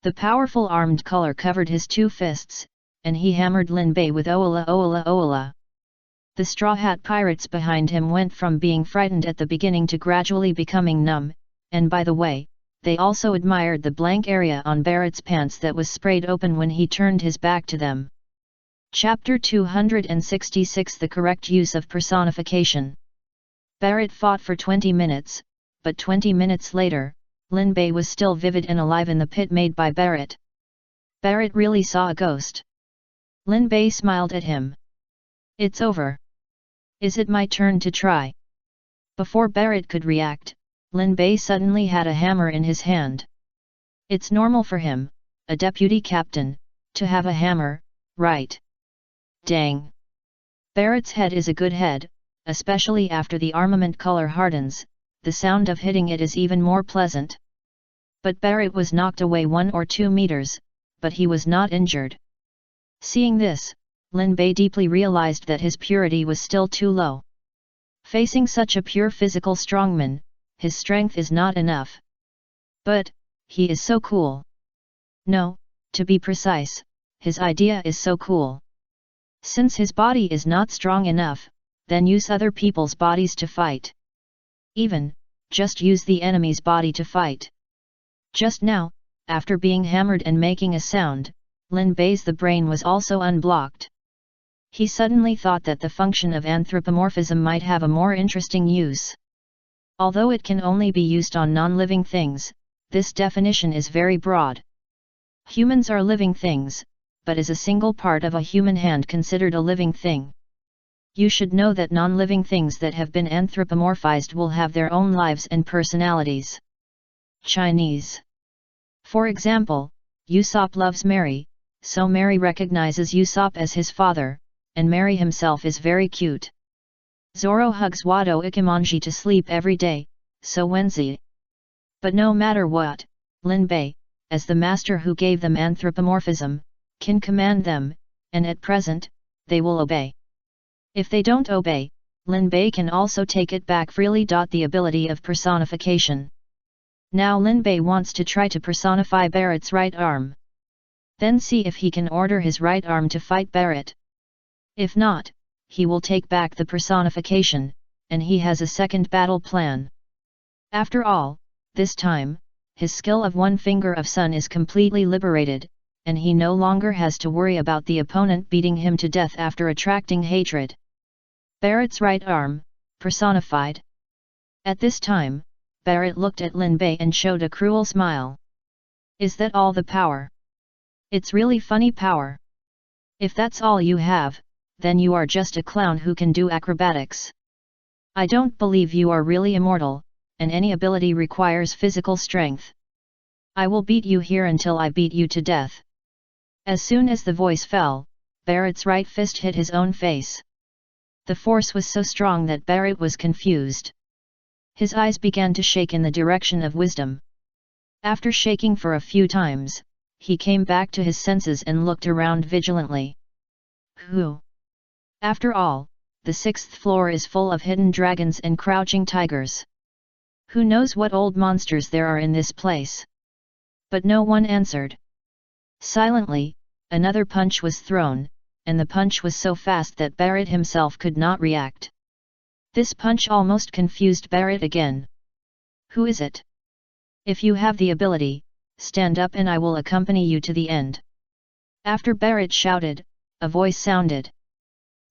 The powerful armed color covered his two fists, and he hammered Lin Bei with Oola Oola Oola. The Straw Hat Pirates behind him went from being frightened at the beginning to gradually becoming numb, and by the way, they also admired the blank area on Barrett's pants that was sprayed open when he turned his back to them. Chapter 266 The Correct Use of Personification. Barrett fought for 20 minutes, but 20 minutes later, Lin Bei was still vivid and alive in the pit made by Barrett. Barrett really saw a ghost. Lin Bei smiled at him. It's over. Is it my turn to try? Before Barrett could react, Lin Bei suddenly had a hammer in his hand. It's normal for him, a deputy captain, to have a hammer, right? Dang! Barrett's head is a good head, especially after the armament color hardens, the sound of hitting it is even more pleasant. But Barrett was knocked away 1 or 2 meters, but he was not injured. Seeing this, Lin Bei deeply realized that his purity was still too low. Facing such a pure physical strongman, his strength is not enough. But, he is so cool. No, to be precise, his idea is so cool. Since his body is not strong enough, then use other people's bodies to fight. Even, just use the enemy's body to fight. Just now, after being hammered and making a sound, Lin Bei's the brain was also unblocked. He suddenly thought that the function of anthropomorphism might have a more interesting use. Although it can only be used on non-living things, this definition is very broad. Humans are living things, but is a single part of a human hand considered a living thing? You should know that non-living things that have been anthropomorphized will have their own lives and personalities. Chinese. For example, Usopp loves Mary, so Mary recognizes Usopp as his father, and Mary himself is very cute. Zoro hugs Wado Ichimonji to sleep every day, so Wenzi. But no matter what, Lin Bei, as the master who gave them anthropomorphism, can command them, and at present, they will obey. If they don't obey, Lin Bei can also take it back freely. The ability of personification. Now Lin Bei wants to try to personify Barrett's right arm. Then see if he can order his right arm to fight Barrett. If not, he will take back the personification, and he has a second battle plan. After all, this time, his skill of one finger of sun is completely liberated, and he no longer has to worry about the opponent beating him to death after attracting hatred. Barrett's right arm, personified. At this time, Barrett looked at Lin Bei and showed a cruel smile. Is that all the power? It's really funny power. If that's all you have, then you are just a clown who can do acrobatics. I don't believe you are really immortal, and any ability requires physical strength. I will beat you here until I beat you to death. As soon as the voice fell, Barrett's right fist hit his own face. The force was so strong that Barrett was confused. His eyes began to shake in the direction of wisdom. After shaking for a few times, he came back to his senses and looked around vigilantly. Who? After all, the 6th floor is full of hidden dragons and crouching tigers. Who knows what old monsters there are in this place? But no one answered. Silently, another punch was thrown, and the punch was so fast that Barrett himself could not react. This punch almost confused Barrett again. Who is it? If you have the ability, stand up and I will accompany you to the end. After Barrett shouted, a voice sounded.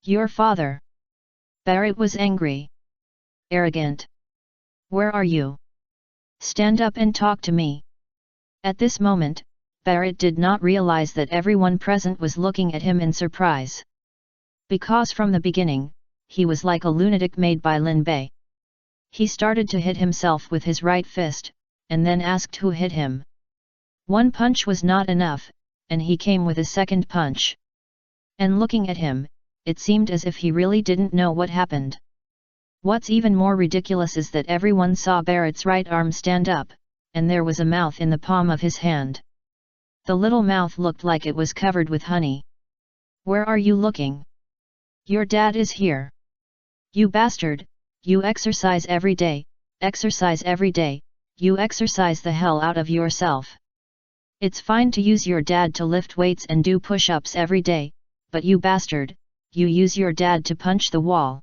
Your father. Barrett was angry. Arrogant. Where are you? Stand up and talk to me. At this moment, Barrett did not realize that everyone present was looking at him in surprise. Because from the beginning, he was like a lunatic made by Lin Bei. He started to hit himself with his right fist, and then asked who hit him. One punch was not enough, and he came with a second punch. And looking at him, it seemed as if he really didn't know what happened. What's even more ridiculous is that everyone saw Barrett's right arm stand up, and there was a mouth in the palm of his hand. The little mouth looked like it was covered with honey. "Where are you looking? Your dad is here. You bastard, you exercise every day, you exercise the hell out of yourself. It's fine to use your dad to lift weights and do push-ups every day, but you bastard, you use your dad to punch the wall.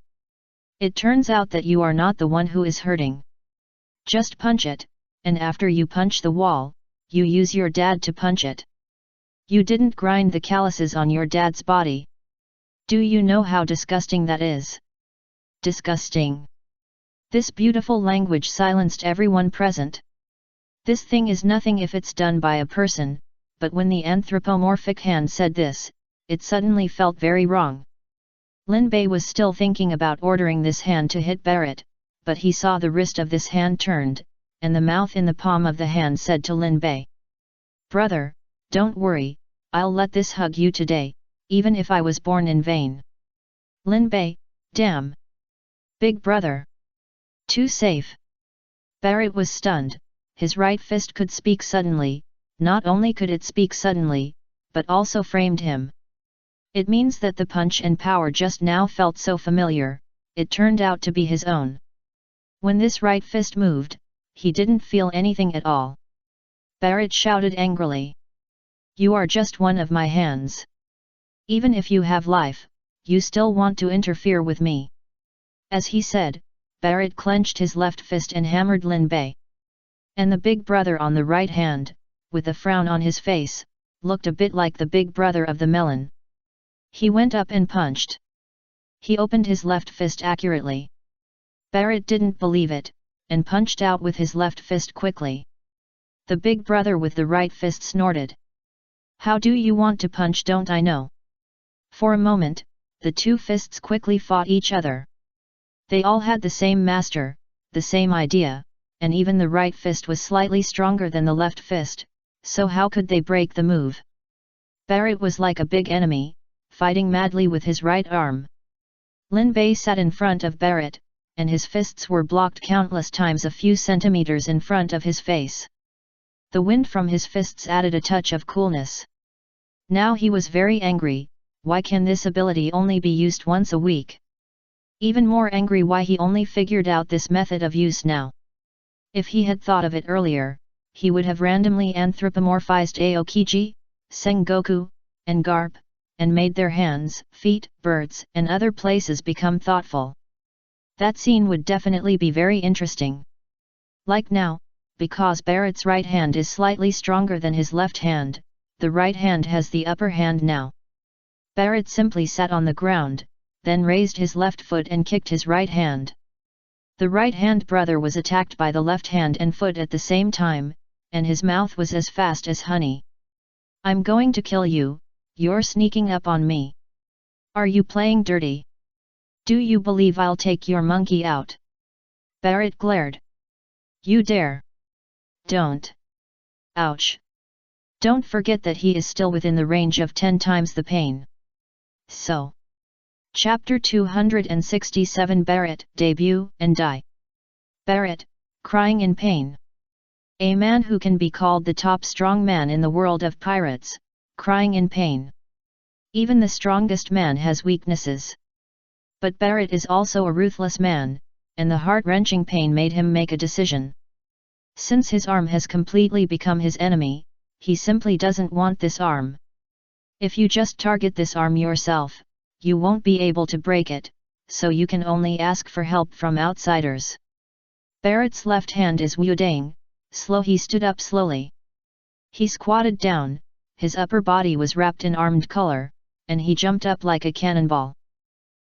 It turns out that you are not the one who is hurting. Just punch it, and after you punch the wall, you use your dad to punch it. You didn't grind the calluses on your dad's body. Do you know how disgusting that is? Disgusting." This beautiful language silenced everyone present. This thing is nothing if it's done by a person, but when the anthropomorphic hand said this, it suddenly felt very wrong. Lin Bei was still thinking about ordering this hand to hit Barrett, but he saw the wrist of this hand turned, and the mouth in the palm of the hand said to Lin Bei, "Brother, don't worry, I'll let this hug you today, even if I was born in vain." Lin Bei, damn. Big brother. Too safe. Barrett was stunned, his right fist could speak suddenly, not only could it speak suddenly, but also framed him. It means that the punch and power just now felt so familiar, it turned out to be his own. When this right fist moved, he didn't feel anything at all. Barrett shouted angrily. "You are just one of my hands. Even if you have life, you still want to interfere with me." As he said, Barrett clenched his left fist and hammered Lin Bei. And the big brother on the right hand, with a frown on his face, looked a bit like the big brother of the melon. He went up and punched. He opened his left fist accurately. Barrett didn't believe it, and punched out with his left fist quickly. The big brother with the right fist snorted. "How do you want to punch, don't I know?" For a moment, the two fists quickly fought each other. They all had the same master, the same idea, and even the right fist was slightly stronger than the left fist, so how could they break the move? Barrett was like a big enemy, fighting madly with his right arm. Lin Bei sat in front of Barrett, and his fists were blocked countless times a few centimeters in front of his face. The wind from his fists added a touch of coolness. Now he was very angry. Why can this ability only be used once a week? Even more angry why he only figured out this method of use now. If he had thought of it earlier, he would have randomly anthropomorphized Aokiji, Sengoku, and Garp, and made their hands, feet, birds, and other places become thoughtful. That scene would definitely be very interesting. Like now, because Barrett's right hand is slightly stronger than his left hand, the right hand has the upper hand now. Barrett simply sat on the ground, then raised his left foot and kicked his right hand. The right-hand brother was attacked by the left hand and foot at the same time, and his mouth was as fast as honey. "I'm going to kill you, you're sneaking up on me. Are you playing dirty? Do you believe I'll take your monkey out?" Barrett glared. "You dare! Don't! Ouch! Don't forget that he is still within the range of 10 times the pain." So. Chapter 267 Barrett, Debut, and Die. Barrett, crying in pain. A man who can be called the top strong man in the world of pirates, crying in pain. Even the strongest man has weaknesses. But Barrett is also a ruthless man, and the heart-wrenching pain made him make a decision. Since his arm has completely become his enemy, he simply doesn't want this arm. If you just target this arm yourself, you won't be able to break it, so you can only ask for help from outsiders. Barrett's left hand is Wudang, slow. He stood up slowly. He squatted down, his upper body was wrapped in armed color, and he jumped up like a cannonball.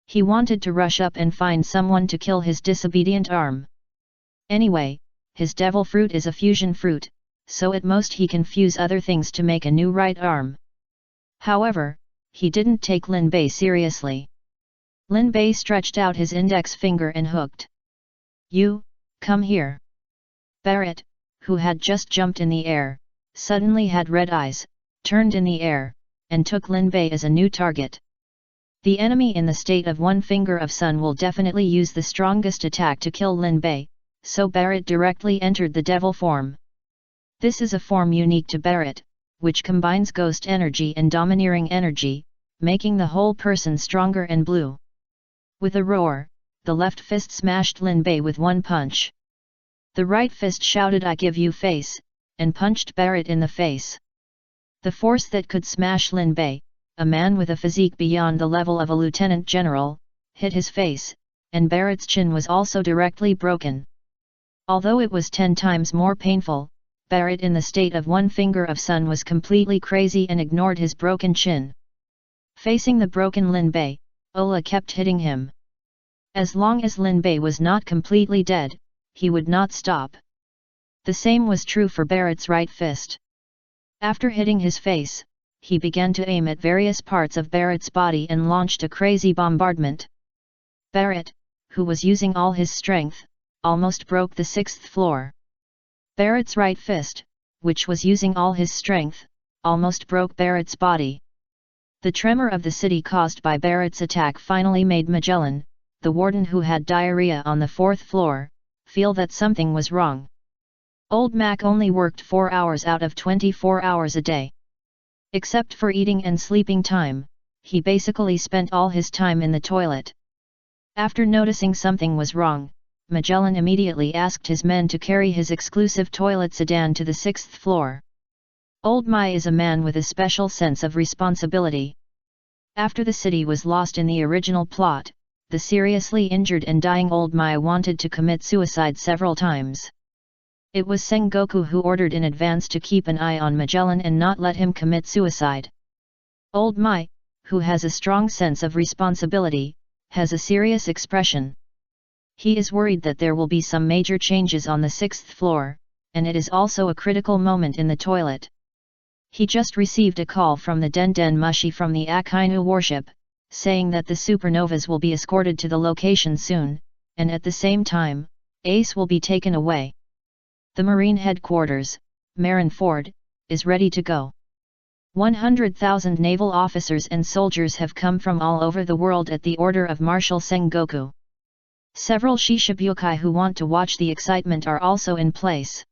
He wanted to rush up and find someone to kill his disobedient arm. Anyway, his devil fruit is a fusion fruit, so at most he can fuse other things to make a new right arm. However, he didn't take Lin Bei seriously. Lin Bei stretched out his index finger and hooked. "You, come here." Barrett, who had just jumped in the air, suddenly had red eyes, turned in the air, and took Lin Bei as a new target. The enemy in the state of one finger of sun will definitely use the strongest attack to kill Lin Bei, so Barrett directly entered the devil form. This is a form unique to Barrett, which combines ghost energy and domineering energy, making the whole person stronger and blue. With a roar, the left fist smashed Lin Bei with one punch. The right fist shouted "I give you face," and punched Barrett in the face. The force that could smash Lin Bei, a man with a physique beyond the level of a lieutenant general, hit his face, and Barrett's chin was also directly broken. Although it was 10 times more painful, Barrett in the state of one finger of sun was completely crazy and ignored his broken chin. Facing the broken Lin Bei, Ola kept hitting him. As long as Lin Bei was not completely dead, he would not stop. The same was true for Barrett's right fist. After hitting his face, he began to aim at various parts of Barrett's body and launched a crazy bombardment. Barrett, who was using all his strength, almost broke the 6th floor. Barrett's right fist, which was using all his strength, almost broke Barrett's body. The tremor of the city caused by Barrett's attack finally made Magellan, the warden who had diarrhea on the 4th floor, feel that something was wrong. Old Mac only worked 4 hours out of 24 hours a day. Except for eating and sleeping time, he basically spent all his time in the toilet. After noticing something was wrong, Magellan immediately asked his men to carry his exclusive toilet sedan to the 6th floor. Old Mai is a man with a special sense of responsibility. After the city was lost in the original plot, the seriously injured and dying Old Mai wanted to commit suicide several times. It was Sengoku who ordered in advance to keep an eye on Magellan and not let him commit suicide. Old Mai, who has a strong sense of responsibility, has a serious expression. He is worried that there will be some major changes on the 6th floor, and it is also a critical moment in the toilet. He just received a call from the Den Den Mushi from the Akainu warship, saying that the supernovas will be escorted to the location soon, and at the same time, Ace will be taken away. The Marine headquarters, Marineford, is ready to go. 100,000 naval officers and soldiers have come from all over the world at the order of Marshal Sengoku. Several Shishibukai who want to watch the excitement are also in place.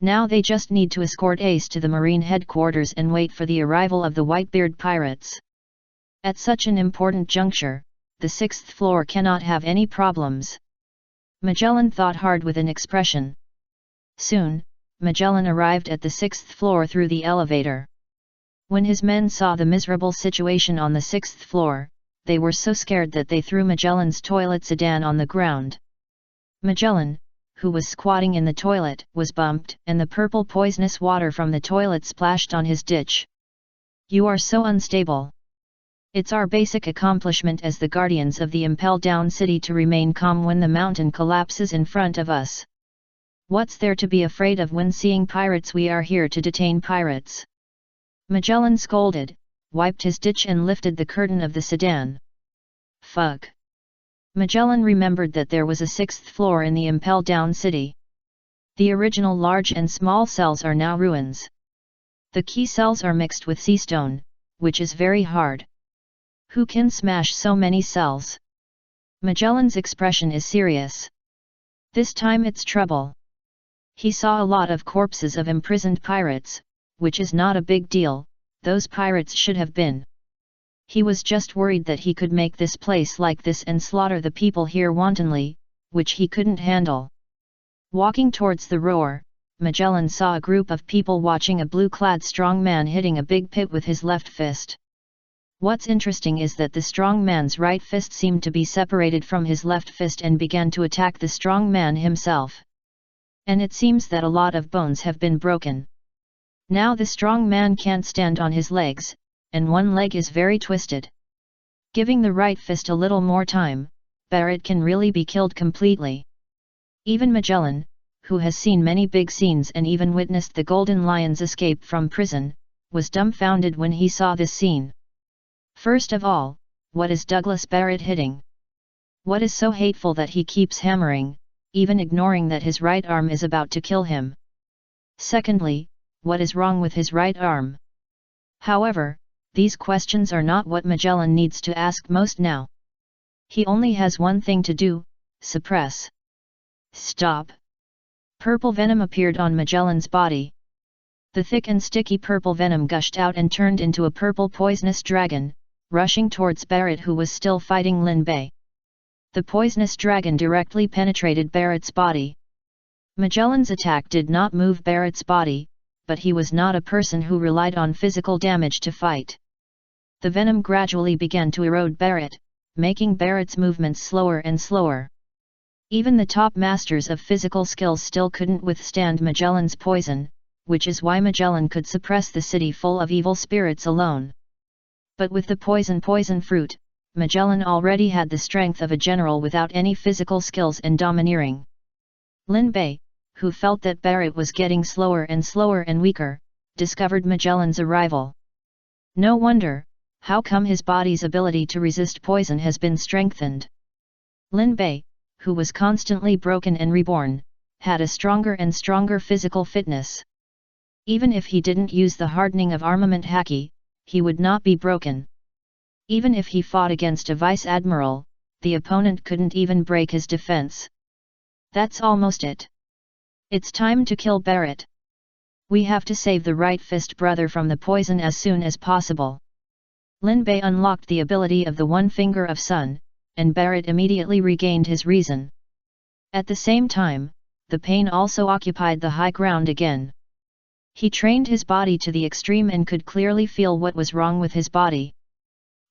Now they just need to escort Ace to the Marine headquarters and wait for the arrival of the Whitebeard pirates. At such an important juncture, the 6th floor cannot have any problems. Magellan thought hard with an expression. Soon, Magellan arrived at the 6th floor through the elevator. When his men saw the miserable situation on the 6th floor, they were so scared that they threw Magellan's toilet sedan on the ground. Magellan, who was squatting in the toilet, was bumped and the purple poisonous water from the toilet splashed on his ditch. "You are so unstable. It's our basic accomplishment as the guardians of the impelled down city to remain calm when the mountain collapses in front of us. What's there to be afraid of when seeing pirates? We are here to detain pirates." Magellan scolded, wiped his ditch and lifted the curtain of the sedan. "Fuck." Magellan remembered that there was a 6th floor in the impelled down city. The original large and small cells are now ruins. The key cells are mixed with sea stone, which is very hard. Who can smash so many cells? Magellan's expression is serious. This time it's trouble. He saw a lot of corpses of imprisoned pirates, which is not a big deal, those pirates should have been. He was just worried that he could make this place like this and slaughter the people here wantonly, which he couldn't handle. Walking towards the roar, Magellan saw a group of people watching a blue-clad strong man hitting a big pit with his left fist. What's interesting is that the strong man's right fist seemed to be separated from his left fist and began to attack the strong man himself. And it seems that a lot of bones have been broken. Now the strong man can't stand on his legs, and one leg is very twisted. Giving the right fist a little more time, Barrett can really be killed completely. Even Magellan, who has seen many big scenes and even witnessed the Golden Lion's escape from prison, was dumbfounded when he saw this scene. First of all, what is Douglas Barrett hitting? What is so hateful that he keeps hammering, even ignoring that his right arm is about to kill him? Secondly, what is wrong with his right arm? However, these questions are not what Magellan needs to ask most now. He only has one thing to do: suppress. Stop. Purple venom appeared on Magellan's body. The thick and sticky purple venom gushed out and turned into a purple poisonous dragon, rushing towards Barrett, who was still fighting Lin Bei. The poisonous dragon directly penetrated Barrett's body. Magellan's attack did not move Barrett's body, but he was not a person who relied on physical damage to fight. The venom gradually began to erode Barrett, making Barrett's movements slower and slower. Even the top masters of physical skills still couldn't withstand Magellan's poison, which is why Magellan could suppress the city full of evil spirits alone. But with the poison fruit, Magellan already had the strength of a general without any physical skills and domineering. Lin Bei, who felt that Barrett was getting slower and weaker, discovered Magellan's arrival. No wonder, how come his body's ability to resist poison has been strengthened? Lin Bei, who was constantly broken and reborn, had a stronger and stronger physical fitness. Even if he didn't use the hardening of armament haki, he would not be broken. Even if he fought against a vice admiral, the opponent couldn't even break his defense. That's almost it. It's time to kill Barrett. We have to save the Right Fist brother from the poison as soon as possible. Lin Bei unlocked the ability of the One Finger of Sun, and Barrett immediately regained his reason. At the same time, the pain also occupied the high ground again. He trained his body to the extreme and could clearly feel what was wrong with his body.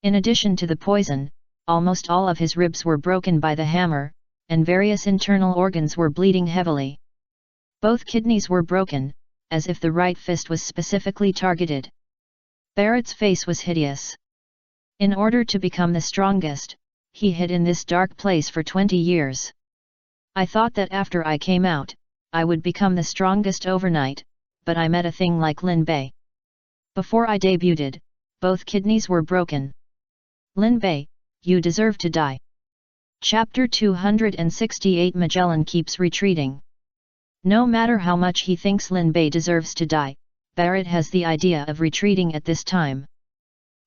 In addition to the poison, almost all of his ribs were broken by the hammer, and various internal organs were bleeding heavily. Both kidneys were broken, as if the right fist was specifically targeted. Barrett's face was hideous. In order to become the strongest, he hid in this dark place for 20 years. I thought that after I came out, I would become the strongest overnight, but I met a thing like Lin Bei. Before I debuted, both kidneys were broken. Lin Bei, you deserve to die. Chapter 268. Magellan keeps retreating. No matter how much he thinks Lin Bei deserves to die, Barrett has the idea of retreating at this time.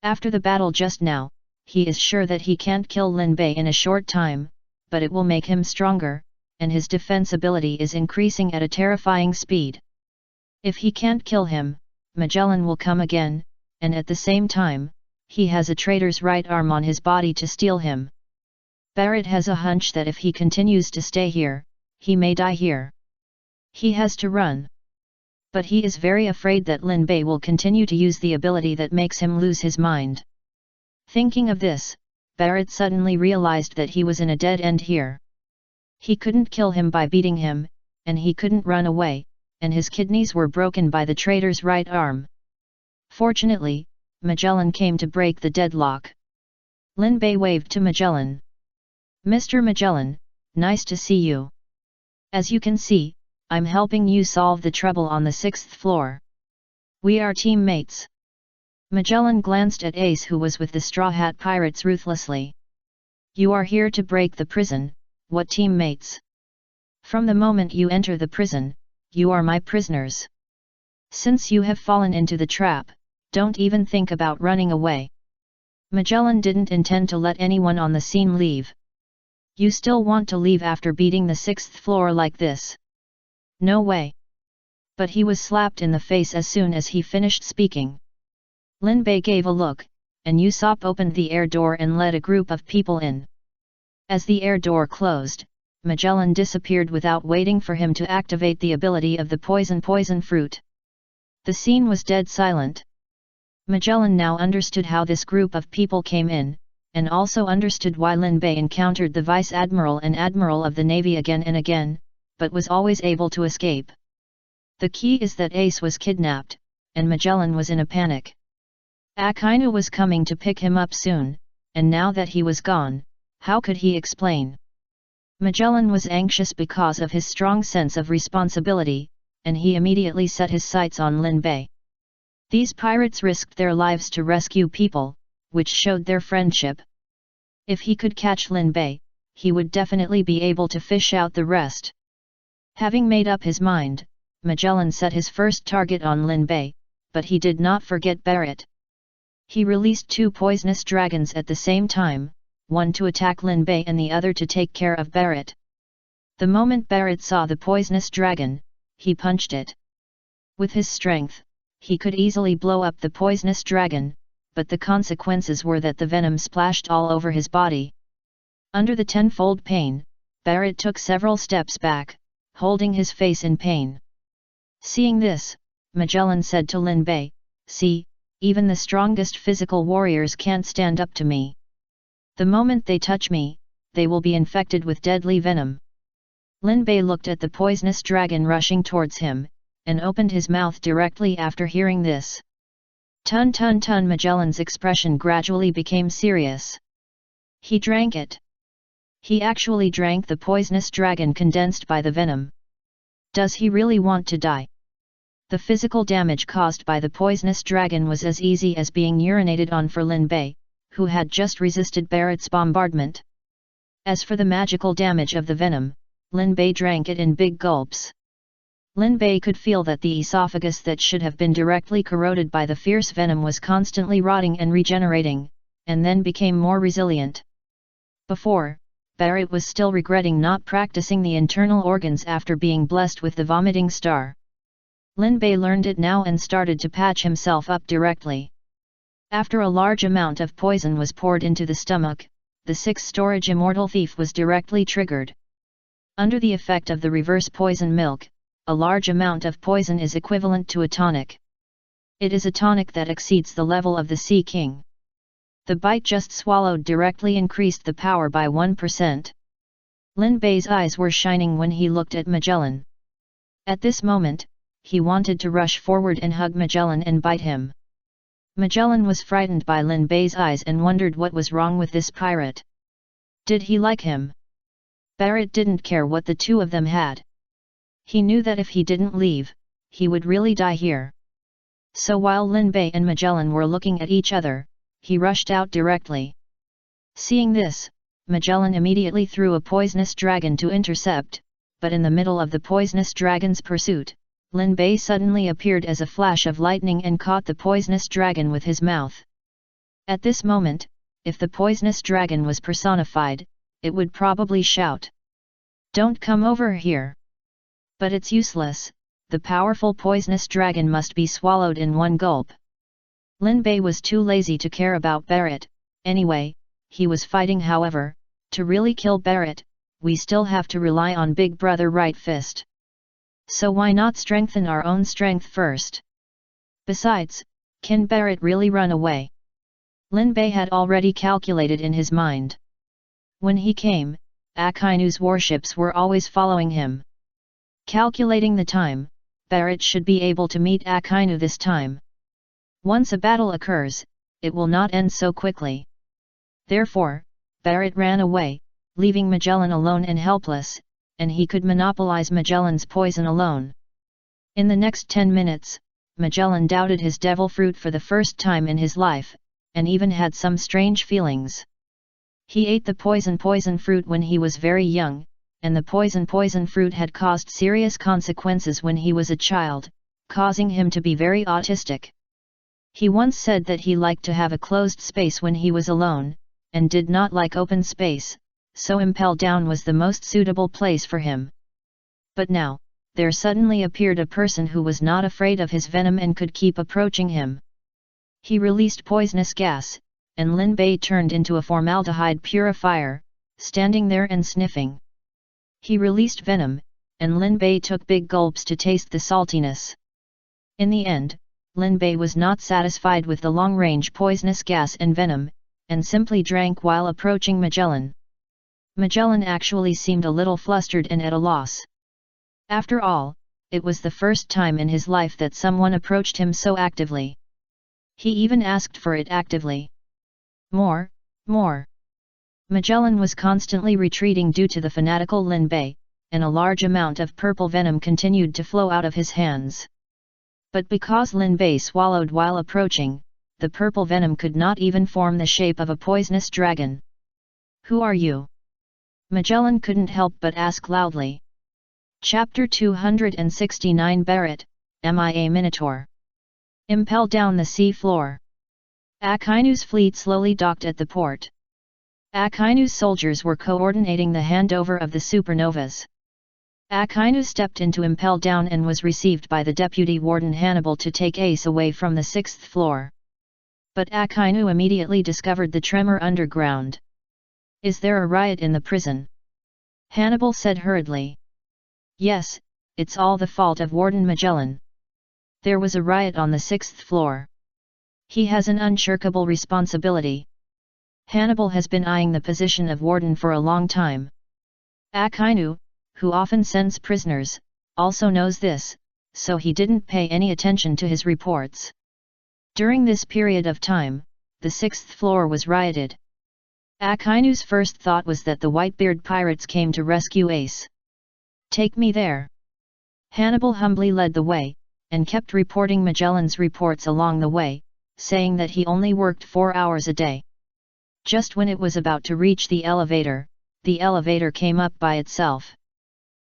After the battle just now, he is sure that he can't kill Lin Bei in a short time, but it will make him stronger, and his defense ability is increasing at a terrifying speed. If he can't kill him, Magellan will come again, and at the same time, he has a traitor's right arm on his body to steal him. Barrett has a hunch that if he continues to stay here, he may die here. He has to run. But he is very afraid that Lin Bei will continue to use the ability that makes him lose his mind. Thinking of this, Barrett suddenly realized that he was in a dead end here. He couldn't kill him by beating him, and he couldn't run away, and his kidneys were broken by the traitor's right arm. Fortunately, Magellan came to break the deadlock. Lin Bei waved to Magellan. "Mr. Magellan, nice to see you. As you can see, I'm helping you solve the trouble on the 6th floor. We are teammates." Magellan glanced at Ace, who was with the Straw Hat Pirates, ruthlessly. "You are here to break the prison, what teammates? From the moment you enter the prison, you are my prisoners. Since you have fallen into the trap, don't even think about running away." Magellan didn't intend to let anyone on the scene leave. "You still want to leave after beating the 6th floor like this? No way." But he was slapped in the face as soon as he finished speaking. Lin Bei gave a look, and Usopp opened the air door and let a group of people in. As the air door closed, Magellan disappeared without waiting for him to activate the ability of the poison fruit. The scene was dead silent. Magellan now understood how this group of people came in, and also understood why Lin Bei encountered the Vice Admiral and Admiral of the Navy again and again, but was always able to escape. The key is that Ace was kidnapped, and Magellan was in a panic. Akainu was coming to pick him up soon, and now that he was gone, how could he explain? Magellan was anxious because of his strong sense of responsibility, and he immediately set his sights on Lin Bei. These pirates risked their lives to rescue people, which showed their friendship. If he could catch Lin Bei, he would definitely be able to fish out the rest. Having made up his mind, Magellan set his first target on Lin Bei, but he did not forget Barrett. He released 2 poisonous dragons at the same time, one to attack Lin Bei and the other to take care of Barrett. The moment Barrett saw the poisonous dragon, he punched it. With his strength, he could easily blow up the poisonous dragon, but the consequences were that the venom splashed all over his body. Under the tenfold pain, Barrett took several steps back, holding his face in pain. Seeing this, Magellan said to Lin Bei, "See, even the strongest physical warriors can't stand up to me. The moment they touch me, they will be infected with deadly venom." Lin Bei looked at the poisonous dragon rushing towards him, and opened his mouth directly after hearing this. Tun tun tun. Magellan's expression gradually became serious. He drank it. He actually drank the poisonous dragon condensed by the venom. Does he really want to die? The physical damage caused by the poisonous dragon was as easy as being urinated on for Lin Bei, who had just resisted Barrett's bombardment. As for the magical damage of the venom, Lin Bei drank it in big gulps. Lin Bei could feel that the esophagus that should have been directly corroded by the fierce venom was constantly rotting and regenerating, and then became more resilient. Before, Barrett was still regretting not practicing the internal organs after being blessed with the vomiting star. Lin Bei learned it now and started to patch himself up directly. After a large amount of poison was poured into the stomach, the 6 storage immortal thief was directly triggered. Under the effect of the reverse poison milk, a large amount of poison is equivalent to a tonic. It is a tonic that exceeds the level of the Sea King. The bite just swallowed directly increased the power by 1%. Lin Bei's eyes were shining when he looked at Magellan. At this moment, he wanted to rush forward and hug Magellan and bite him. Magellan was frightened by Lin Bei's eyes and wondered what was wrong with this pirate. Did he like him? Barrett didn't care what the two of them had. He knew that if he didn't leave, he would really die here. So while Lin Bei and Magellan were looking at each other, he rushed out directly. Seeing this, Magellan immediately threw a poisonous dragon to intercept, but in the middle of the poisonous dragon's pursuit, Lin Bei suddenly appeared as a flash of lightning and caught the poisonous dragon with his mouth. At this moment, if the poisonous dragon was personified, it would probably shout, "Don't come over here!" But it's useless, the powerful poisonous dragon must be swallowed in one gulp. Lin Bei was too lazy to care about Barrett. Anyway, he was fighting. However, to really kill Barrett, we still have to rely on Big Brother Right Fist. So why not strengthen our own strength first? Besides, can Barrett really run away? Lin Bei had already calculated in his mind. When he came, Akainu's warships were always following him. Calculating the time, Barrett should be able to meet Akainu this time. Once a battle occurs, it will not end so quickly. Therefore, Barrett ran away, leaving Magellan alone and helpless, and he could monopolize Magellan's poison alone. In the next 10 minutes, Magellan doubted his devil fruit for the first time in his life, and even had some strange feelings. He ate the poison fruit when he was very young, and the poison fruit had caused serious consequences when he was a child, causing him to be very autistic. He once said that he liked to have a closed space when he was alone, and did not like open space, so Impel Down was the most suitable place for him. But now, there suddenly appeared a person who was not afraid of his venom and could keep approaching him. He released poisonous gas, and Lin Bei turned into a formaldehyde purifier, standing there and sniffing. He released venom, and Lin Bei took big gulps to taste the saltiness. In the end, Lin Bei was not satisfied with the long-range poisonous gas and venom, and simply drank while approaching Magellan. Magellan actually seemed a little flustered and at a loss. After all, it was the first time in his life that someone approached him so actively. He even asked for it actively. More, more. Magellan was constantly retreating due to the fanatical Lin Bei, and a large amount of purple venom continued to flow out of his hands. But because Lin Bei swallowed while approaching, the purple venom could not even form the shape of a poisonous dragon. "Who are you?" Magellan couldn't help but ask loudly. Chapter 269 Barrett, MIA Minotaur. Impel Down the Sea Floor. Akainu's fleet slowly docked at the port. Akainu's soldiers were coordinating the handover of the supernovas. Akainu stepped into Impel Down and was received by the deputy warden Hannibal to take Ace away from the 6th floor. But Akainu immediately discovered the tremor underground. "Is there a riot in the prison?" Hannibal said hurriedly. "Yes, it's all the fault of Warden Magellan. There was a riot on the 6th floor. He has an unshirkable responsibility." Hannibal has been eyeing the position of warden for a long time. Akainu, who often sends prisoners, also knows this, so he didn't pay any attention to his reports. During this period of time, the 6th floor was rioted. Akainu's first thought was that the Whitebeard pirates came to rescue Ace. "Take me there." Hannibal humbly led the way, and kept reporting Magellan's reports along the way, saying that he only worked 4 hours a day. Just when it was about to reach the elevator came up by itself.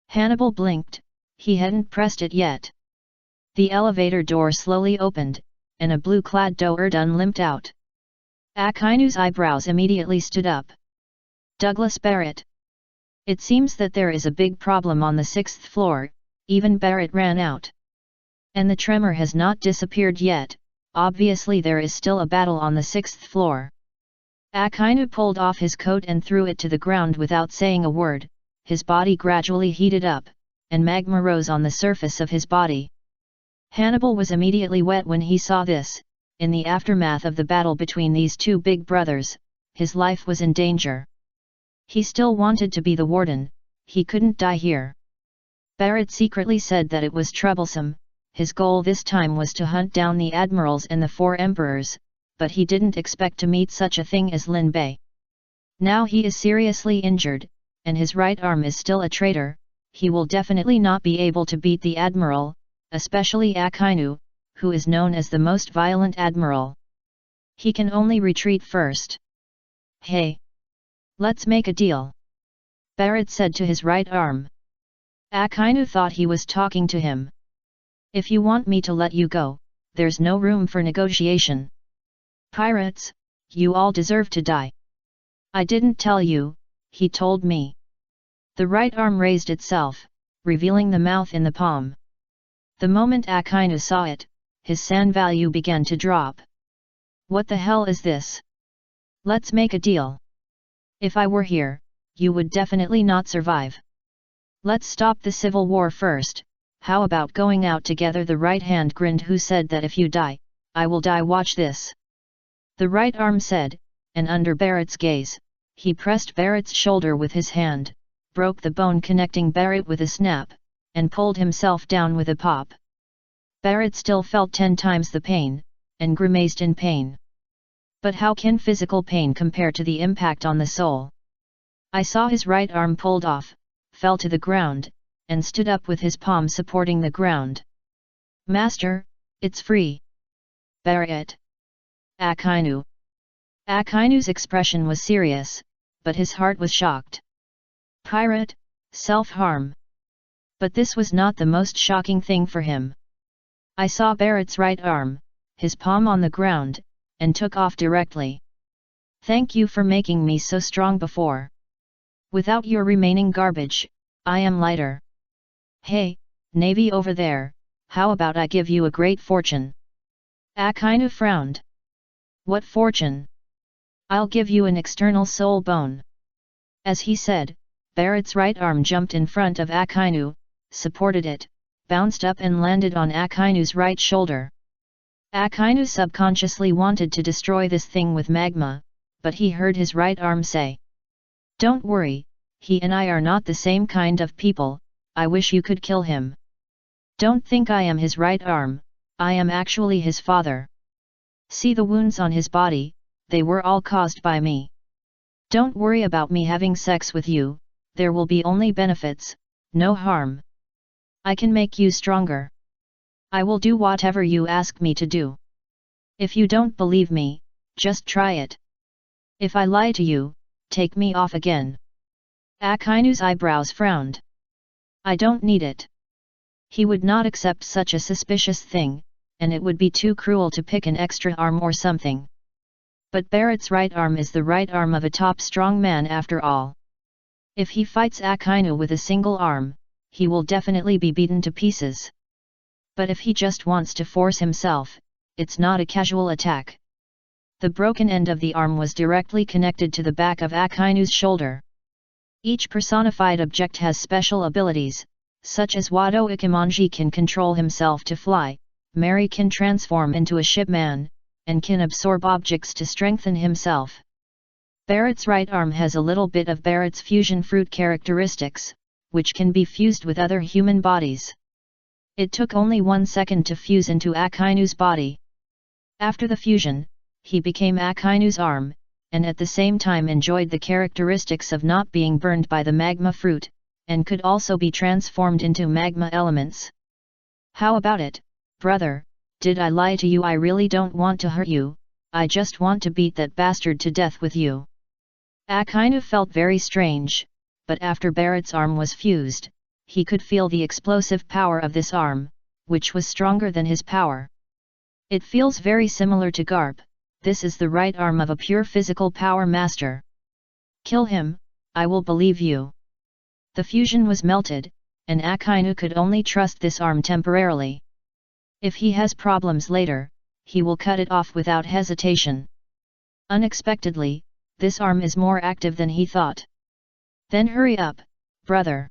Hannibal blinked, he hadn't pressed it yet. The elevator door slowly opened, and a blue-clad Doerdun limped out. Akainu's eyebrows immediately stood up. "Douglas Barrett. It seems that there is a big problem on the 6th floor," even Barrett ran out. "And the tremor has not disappeared yet, obviously there is still a battle on the 6th floor." Akainu pulled off his coat and threw it to the ground without saying a word. His body gradually heated up, and magma rose on the surface of his body. Hannibal was immediately wet when he saw this. In the aftermath of the battle between these two big brothers, his life was in danger. He still wanted to be the warden, he couldn't die here. Barrett secretly said that it was troublesome, his goal this time was to hunt down the admirals and the 4 emperors, but he didn't expect to meet such a thing as Lin Bei. Now he is seriously injured, and his right arm is still a traitor, he will definitely not be able to beat the admiral, especially Akainu, who is known as the most violent admiral. He can only retreat first. "Hey! Let's make a deal," Barrett said to his right arm. Akainu thought he was talking to him. "If you want me to let you go, there's no room for negotiation. Pirates, you all deserve to die." "I didn't tell you," he told me. The right arm raised itself, revealing the mouth in the palm. The moment Akainu saw it, his san value began to drop. "What the hell is this? Let's make a deal. If I were here, you would definitely not survive. Let's stop the civil war first, how about going out together?" The right hand grinned. "Who said that if you die, I will die? Watch this." The right arm said, and under Barrett's gaze, he pressed Barrett's shoulder with his hand, broke the bone connecting Barrett with a snap, and pulled himself down with a pop. Barrett still felt 10 times the pain, and grimaced in pain. But how can physical pain compare to the impact on the soul? I saw his right arm pulled off, fell to the ground, and stood up with his palm supporting the ground. "Master, it's free." "Barrett." "Akainu." Akainu's expression was serious, but his heart was shocked. "Pirate, self-harm." But this was not the most shocking thing for him. I saw Barrett's right arm, his palm on the ground, and took off directly. "Thank you for making me so strong before. Without your remaining garbage, I am lighter. Hey, Navy over there, how about I give you a great fortune?" Akainu frowned. "What fortune?" "I'll give you an external soul bone." As he said, Barrett's right arm jumped in front of Akainu, supported it, bounced up and landed on Akainu's right shoulder. Akainu subconsciously wanted to destroy this thing with magma, but he heard his right arm say, "Don't worry, he and I are not the same kind of people, I wish you could kill him. Don't think I am his right arm, I am actually his father. See the wounds on his body, they were all caused by me. Don't worry about me having sex with you, there will be only benefits, no harm. I can make you stronger. I will do whatever you ask me to do. If you don't believe me, just try it. If I lie to you, take me off again." Akainu's eyebrows frowned. "I don't need it." He would not accept such a suspicious thing, and it would be too cruel to pick an extra arm or something. But Barrett's right arm is the right arm of a top strong man after all. If he fights Akainu with a single arm, he will definitely be beaten to pieces. But if he just wants to force himself, it's not a casual attack. The broken end of the arm was directly connected to the back of Akainu's shoulder. Each personified object has special abilities, such as Wado Ikemonji can control himself to fly, Mary can transform into a shipman, and can absorb objects to strengthen himself. Barrett's right arm has a little bit of Barrett's fusion fruit characteristics, which can be fused with other human bodies. It took only 1 second to fuse into Akainu's body. After the fusion, he became Akainu's arm, and at the same time enjoyed the characteristics of not being burned by the magma fruit, and could also be transformed into magma elements. How about it, brother? Did I lie to you? I really don't want to hurt you, I just want to beat that bastard to death with you. Akainu felt very strange, but after Barrett's arm was fused, he could feel the explosive power of this arm, which was stronger than his power. It feels very similar to Garp. This is the right arm of a pure physical power master. Kill him, I will believe you. The fusion was melted, and Akainu could only trust this arm temporarily. If he has problems later, he will cut it off without hesitation. Unexpectedly, this arm is more active than he thought. Then hurry up, brother.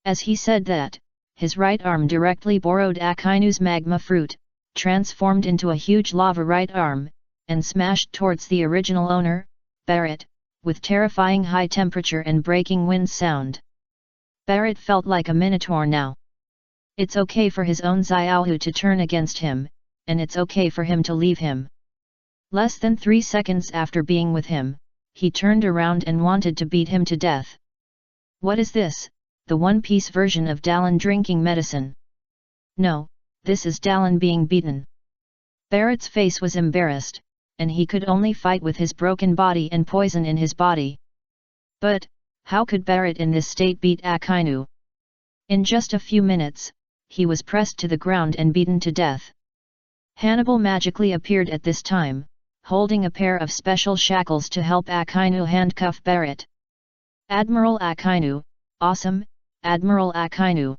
As he said that, his right arm directly borrowed Akainu's magma fruit, transformed into a huge lava right arm, and smashed towards the original owner, Barrett, with terrifying high temperature and breaking wind sound. Barrett felt like a minotaur now. It's okay for his own Xiaohu to turn against him, and it's okay for him to leave him. Less than 3 seconds after being with him, he turned around and wanted to beat him to death. What is this, the one-piece version of Dallin drinking medicine? No, this is Dallin being beaten. Barrett's face was embarrassed, and he could only fight with his broken body and poison in his body. But, how could Barrett in this state beat Akainu? In just a few minutes, he was pressed to the ground and beaten to death. Hannibal magically appeared at this time, holding a pair of special shackles to help Akainu handcuff Barrett. Admiral Akainu, awesome, Admiral Akainu.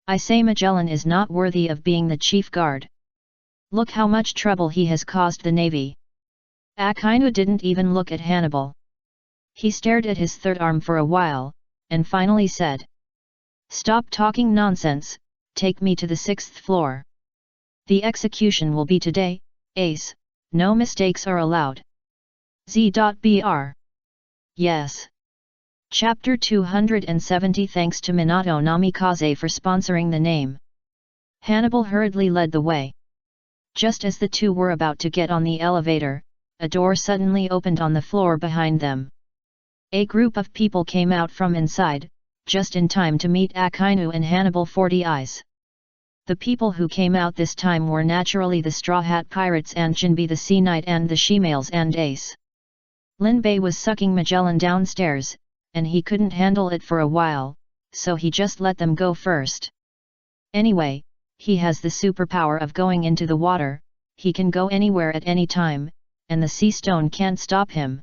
I say Magellan is not worthy of being the chief guard. Look how much trouble he has caused the navy. Akainu didn't even look at Hannibal. He stared at his third arm for a while, and finally said, "Stop talking nonsense, take me to the 6th floor. The execution will be today, Ace, no mistakes are allowed. Z.Br. Yes." Chapter 270. Thanks to Minato Namikaze for sponsoring the name. Hannibal hurriedly led the way. Just as the two were about to get on the elevator, a door suddenly opened on the floor behind them. A group of people came out from inside, just in time to meet Akainu and Hannibal 40 Eyes. The people who came out this time were naturally the Straw Hat Pirates and Jinbe the Sea Knight and the She-Males and Ace. Linbei was sucking Magellan downstairs, and he couldn't handle it for a while, so he just let them go first. Anyway, he has the superpower of going into the water, he can go anywhere at any time, and the sea stone can't stop him.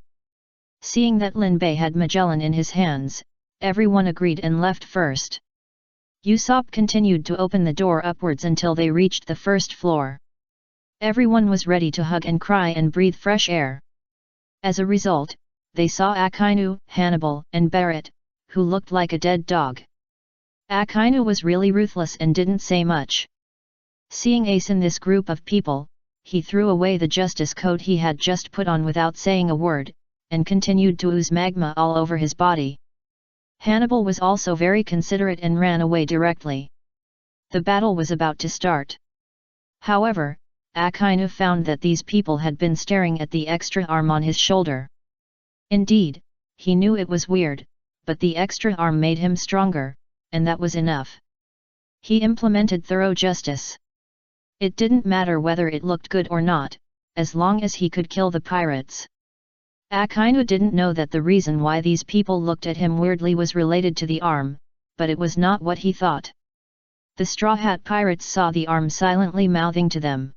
Seeing that Linbei had Magellan in his hands, everyone agreed and left first. Usopp continued to open the door upwards until they reached the 1st floor. Everyone was ready to hug and cry and breathe fresh air. As a result, they saw Akainu, Hannibal, and Barrett, who looked like a dead dog. Akainu was really ruthless and didn't say much. Seeing Ace in this group of people, he threw away the justice coat he had just put on without saying a word, and continued to ooze magma all over his body. Hannibal was also very considerate and ran away directly. The battle was about to start. However, Akainu found that these people had been staring at the extra arm on his shoulder. Indeed, he knew it was weird, but the extra arm made him stronger, and that was enough. He implemented thorough justice. It didn't matter whether it looked good or not, as long as he could kill the pirates. Akainu didn't know that the reason why these people looked at him weirdly was related to the arm, but it was not what he thought. The Straw Hat Pirates saw the arm silently mouthing to them,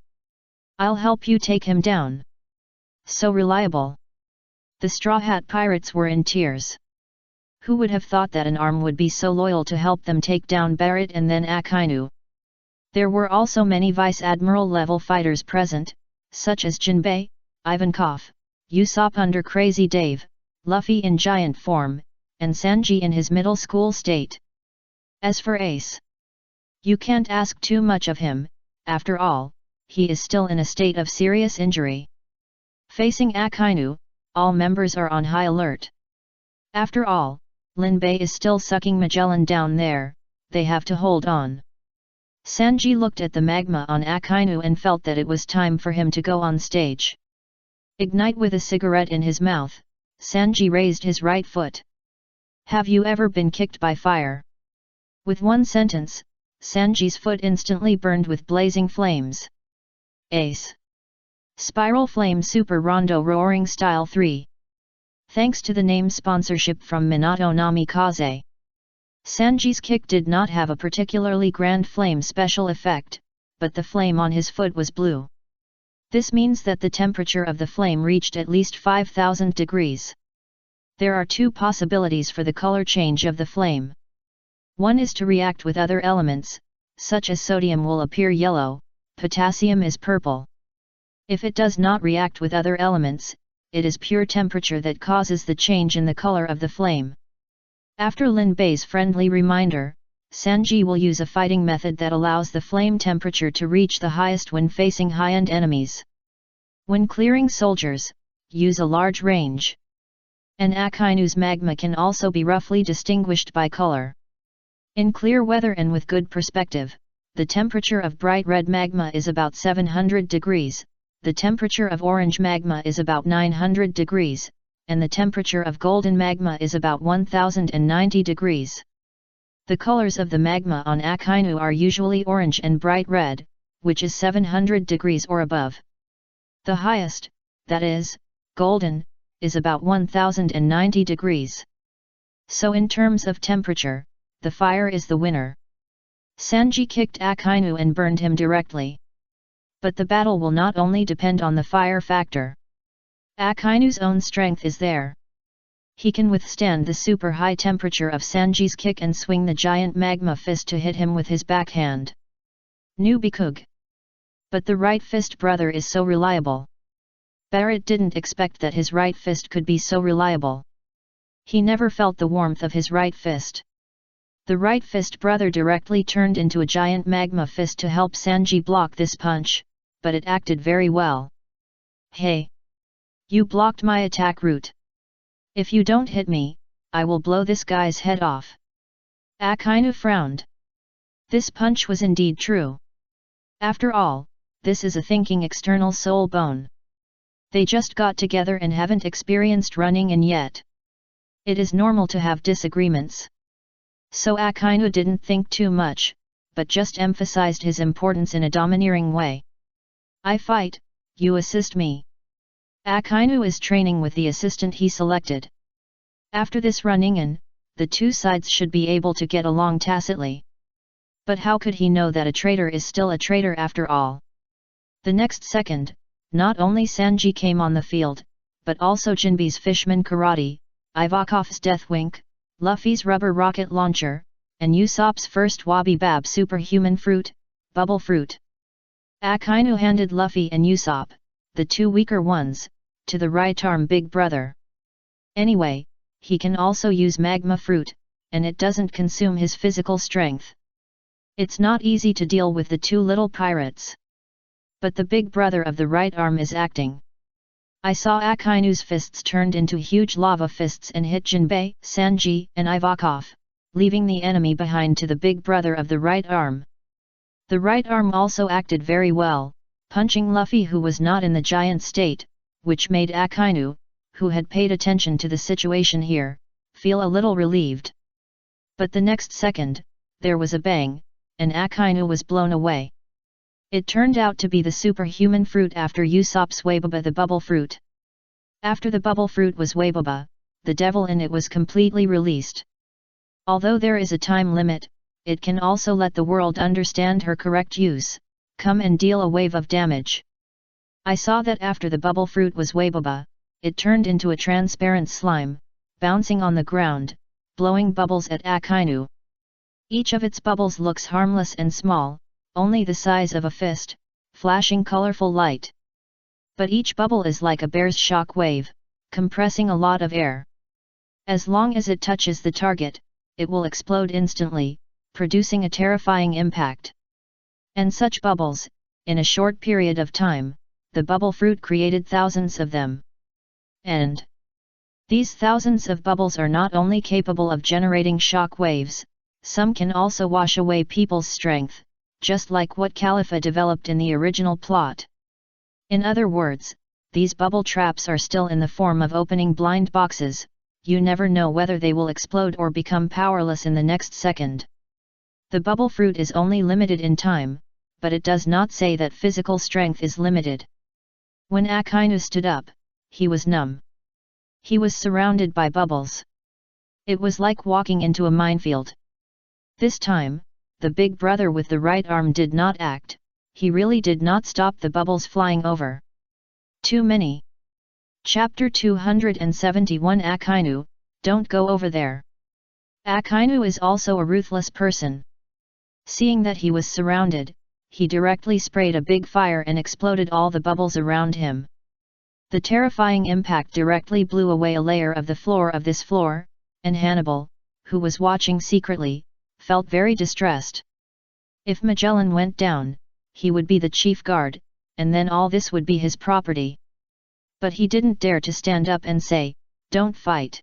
"I'll help you take him down." So reliable. The Straw Hat Pirates were in tears. Who would have thought that an arm would be so loyal to help them take down Barrett and then Akainu? There were also many Vice Admiral level fighters present, such as Jinbei, Ivankov, Usopp under Crazy Dave, Luffy in giant form, and Sanji in his middle school state. As for Ace, you can't ask too much of him, after all, he is still in a state of serious injury. Facing Akainu, all members are on high alert. After all, Linbei is still sucking Magellan down there, they have to hold on. Sanji looked at the magma on Akainu and felt that it was time for him to go on stage. Ignite with a cigarette in his mouth, Sanji raised his right foot. Have you ever been kicked by fire? With one sentence, Sanji's foot instantly burned with blazing flames. Ace. Spiral Flame Super Rondo Roaring Style 3. Thanks to the name sponsorship from Minato Namikaze. Sanji's kick did not have a particularly grand flame special effect, but the flame on his foot was blue. This means that the temperature of the flame reached at least 5,000 degrees. There are two possibilities for the color change of the flame. One is to react with other elements, such as sodium will appear yellow, potassium is purple. If it does not react with other elements, it is pure temperature that causes the change in the color of the flame. After Linbei's friendly reminder, Sanji will use a fighting method that allows the flame temperature to reach the highest when facing high-end enemies. When clearing soldiers, use a large range. And Akainu's magma can also be roughly distinguished by color. In clear weather and with good perspective, the temperature of bright red magma is about 700 degrees, the temperature of orange magma is about 900 degrees, and the temperature of golden magma is about 1090 degrees. The colors of the magma on Akainu are usually orange and bright red, which is 700 degrees or above. The highest, that is, golden, is about 1090 degrees. So in terms of temperature, the fire is the winner. Sanji kicked Akainu and burned him directly. But the battle will not only depend on the fire factor. Akainu's own strength is there. He can withstand the super high temperature of Sanji's kick and swing the giant magma fist to hit him with his backhand. Nubikug. But the right fist brother is so reliable. Barrett didn't expect that his right fist could be so reliable. He never felt the warmth of his right fist. The right fist brother directly turned into a giant magma fist to help Sanji block this punch, but it acted very well. Hey! You blocked my attack route. If you don't hit me, I will blow this guy's head off. Akainu frowned. This punch was indeed true. After all, this is a thinking external soul bone. They just got together and haven't experienced running in yet. It is normal to have disagreements. So Akainu didn't think too much, but just emphasized his importance in a domineering way. I fight, you assist me. Akainu is training with the assistant he selected. After this running in, the two sides should be able to get along tacitly. But how could he know that a traitor is still a traitor after all? The next second, not only Sanji came on the field, but also Jinbei's Fishman Karate, Ivakov's Death Wink, Luffy's Rubber Rocket Launcher, and Usopp's first Wabi Bab Superhuman Fruit, Bubble Fruit. Akainu handed Luffy and Usopp, the two weaker ones, to the right arm big brother. Anyway, he can also use Magma Fruit, and it doesn't consume his physical strength. It's not easy to deal with the two little pirates. But the big brother of the right arm is acting. I saw Akainu's fists turned into huge lava fists and hit Jinbei, Sanji, and Ivakov, leaving the enemy behind to the big brother of the right arm. The right arm also acted very well, punching Luffy who was not in the giant state, which made Akainu, who had paid attention to the situation here, feel a little relieved. But the next second, there was a bang, and Akainu was blown away. It turned out to be the superhuman fruit after Usopp's Wababa the bubble fruit. After the bubble fruit was Wababa, the devil in it was completely released. Although there is a time limit, it can also let the world understand her correct use, come and deal a wave of damage. I saw that after the bubble fruit was Weiboba, it turned into a transparent slime, bouncing on the ground, blowing bubbles at Akainu. Each of its bubbles looks harmless and small, only the size of a fist, flashing colorful light. But each bubble is like a bear's shock wave, compressing a lot of air. As long as it touches the target, it will explode instantly, producing a terrifying impact. And such bubbles, in a short period of time, the bubble fruit created thousands of them. And these thousands of bubbles are not only capable of generating shock waves, some can also wash away people's strength, just like what Khalifa developed in the original plot. In other words, these bubble traps are still in the form of opening blind boxes. You never know whether they will explode or become powerless in the next second. The bubble fruit is only limited in time, but it does not say that physical strength is limited. When Akainu stood up, he was numb. He was surrounded by bubbles. It was like walking into a minefield. This time, the big brother with the right arm did not act, he really did not stop the bubbles flying over. Too many. Chapter 271 Akainu, don't go over there. Akainu is also a ruthless person. Seeing that he was surrounded, he directly sprayed a big fire and exploded all the bubbles around him. The terrifying impact directly blew away a layer of the floor of this floor, and Hannibal, who was watching secretly, felt very distressed. If Magellan went down, he would be the chief guard, and then all this would be his property. But he didn't dare to stand up and say, "Don't fight."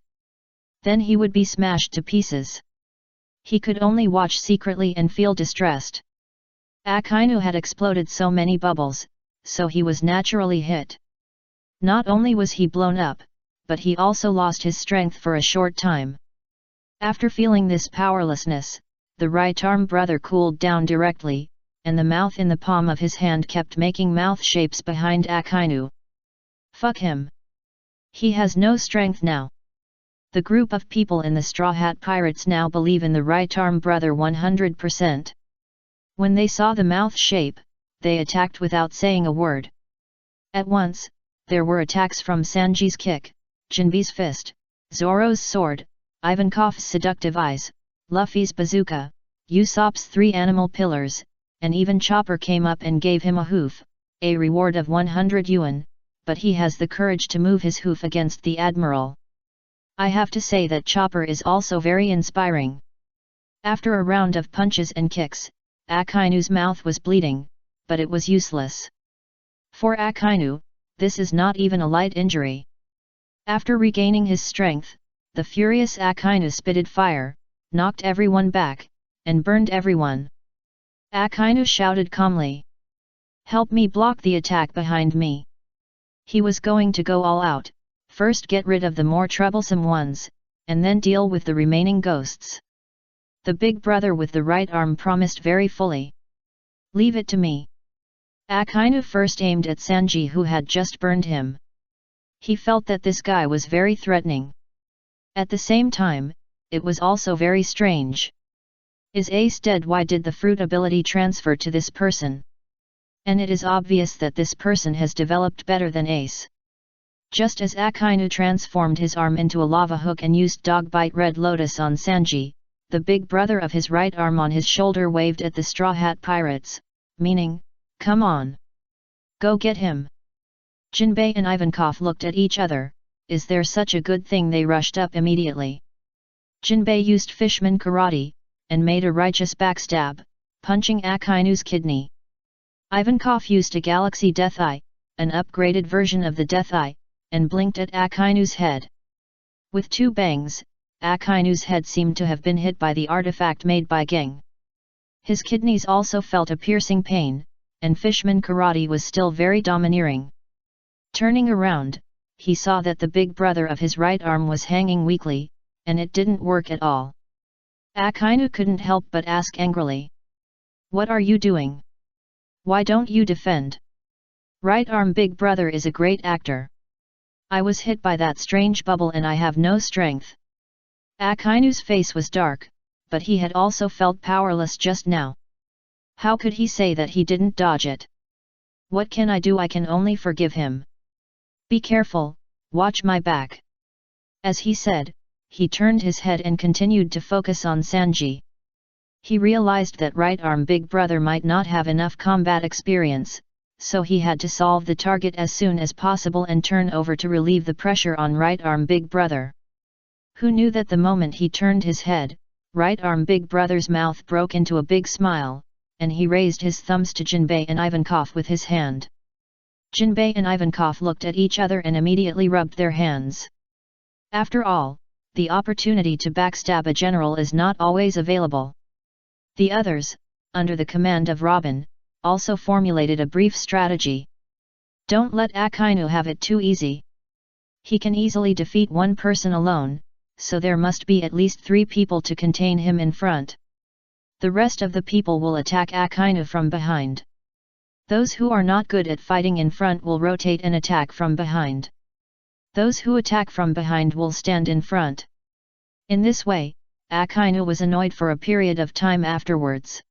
Then he would be smashed to pieces. He could only watch secretly and feel distressed. Akainu had exploded so many bubbles, so he was naturally hit. Not only was he blown up, but he also lost his strength for a short time. After feeling this powerlessness, the right arm brother cooled down directly, and the mouth in the palm of his hand kept making mouth shapes behind Akainu. Fuck him. He has no strength now. The group of people in the Straw Hat Pirates now believe in the right arm brother 100%. When they saw the mouth shape, they attacked without saying a word. At once, there were attacks from Sanji's kick, Jinbe's fist, Zoro's sword, Ivankov's seductive eyes, Luffy's bazooka, Usopp's 3 animal pillars, and even Chopper came up and gave him a hoof, a reward of 100 yuan, but he has the courage to move his hoof against the Admiral. I have to say that Chopper is also very inspiring. After a round of punches and kicks, Akainu's mouth was bleeding, but it was useless. For Akainu, this is not even a light injury. After regaining his strength, the furious Akainu spitted fire, knocked everyone back, and burned everyone. Akainu shouted calmly, "Help me block the attack behind me." He was going to go all out, first get rid of the more troublesome ones, and then deal with the remaining ghosts. The big brother with the right arm promised very fully. "Leave it to me." Akainu first aimed at Sanji, who had just burned him. He felt that this guy was very threatening. At the same time, it was also very strange. Is Ace dead? Why did the fruit ability transfer to this person? And it is obvious that this person has developed better than Ace. Just as Akainu transformed his arm into a lava hook and used Dogbite Red Lotus on Sanji, the big brother of his right arm on his shoulder waved at the Straw Hat Pirates, meaning, "Come on! Go get him!" Jinbei and Ivankov looked at each other. Is there such a good thing? They rushed up immediately. Jinbei used Fishman Karate, and made a righteous backstab, punching Akainu's kidney. Ivankov used a Galaxy Death Eye, an upgraded version of the Death Eye, and blinked at Akainu's head. With 2 bangs, Akainu's head seemed to have been hit by the artifact made by Geng. His kidneys also felt a piercing pain, and Fishman Karate was still very domineering. Turning around, he saw that the big brother of his right arm was hanging weakly, and it didn't work at all. Akainu couldn't help but ask angrily, "What are you doing? Why don't you defend? Right arm big brother is a great actor. I was hit by that strange bubble and I have no strength." Akainu's face was dark, but he had also felt powerless just now. How could he say that he didn't dodge it? What can I do? I can only forgive him. Be careful, watch my back. As he said, he turned his head and continued to focus on Sanji. He realized that right arm big brother might not have enough combat experience, so he had to solve the target as soon as possible and turn over to relieve the pressure on right arm big brother. Who knew that the moment he turned his head, right arm big brother's mouth broke into a big smile, and he raised his thumbs to Jinbei and Ivankov with his hand. Jinbei and Ivankov looked at each other and immediately rubbed their hands. After all, the opportunity to backstab a general is not always available. The others, under the command of Robin, also formulated a brief strategy. Don't let Akainu have it too easy. He can easily defeat one person alone, so there must be at least 3 people to contain him in front. The rest of the people will attack Akainu from behind. Those who are not good at fighting in front will rotate and attack from behind. Those who attack from behind will stand in front. In this way, Akainu was annoyed for a period of time afterwards.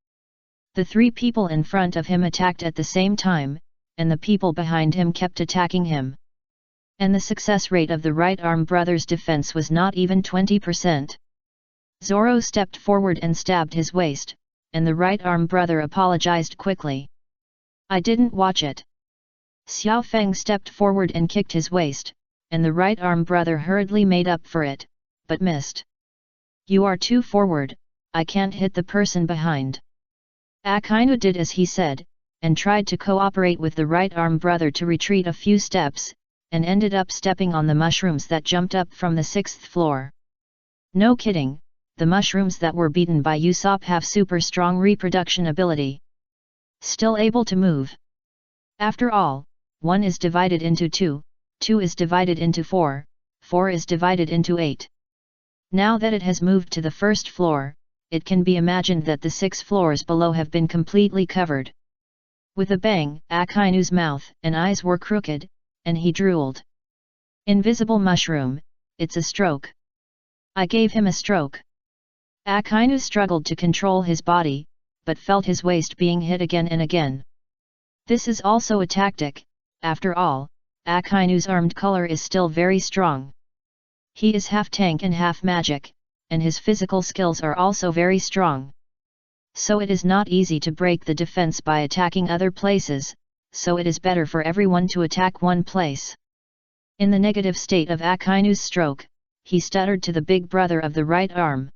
The 3 people in front of him attacked at the same time, and the people behind him kept attacking him. And the success rate of the right-arm brother's defense was not even 20%. Zoro stepped forward and stabbed his waist, and the right-arm brother apologized quickly. I didn't watch it. Xiao Feng stepped forward and kicked his waist, and the right-arm brother hurriedly made up for it, but missed. You are too forward, I can't hit the person behind. Akainu did as he said, and tried to cooperate with the right-arm brother to retreat a few steps, and ended up stepping on the mushrooms that jumped up from the 6th floor. No kidding, the mushrooms that were beaten by Usopp have super strong reproduction ability. Still able to move. After all, 1 is divided into 2, 2 is divided into 4, 4 is divided into 8. Now that it has moved to the 1st floor, it can be imagined that the 6 floors below have been completely covered. With a bang, Akainu's mouth and eyes were crooked, and he drooled. Invisible mushroom, it's a stroke. I gave him a stroke. Akainu struggled to control his body, but felt his waist being hit again and again. This is also a tactic, after all, Akainu's armed color is still very strong. He is half tank and half magic, and his physical skills are also very strong. So it is not easy to break the defense by attacking other places, so it is better for everyone to attack one place. In the negative state of Akainu's stroke, he stuttered to the big brother of the right arm.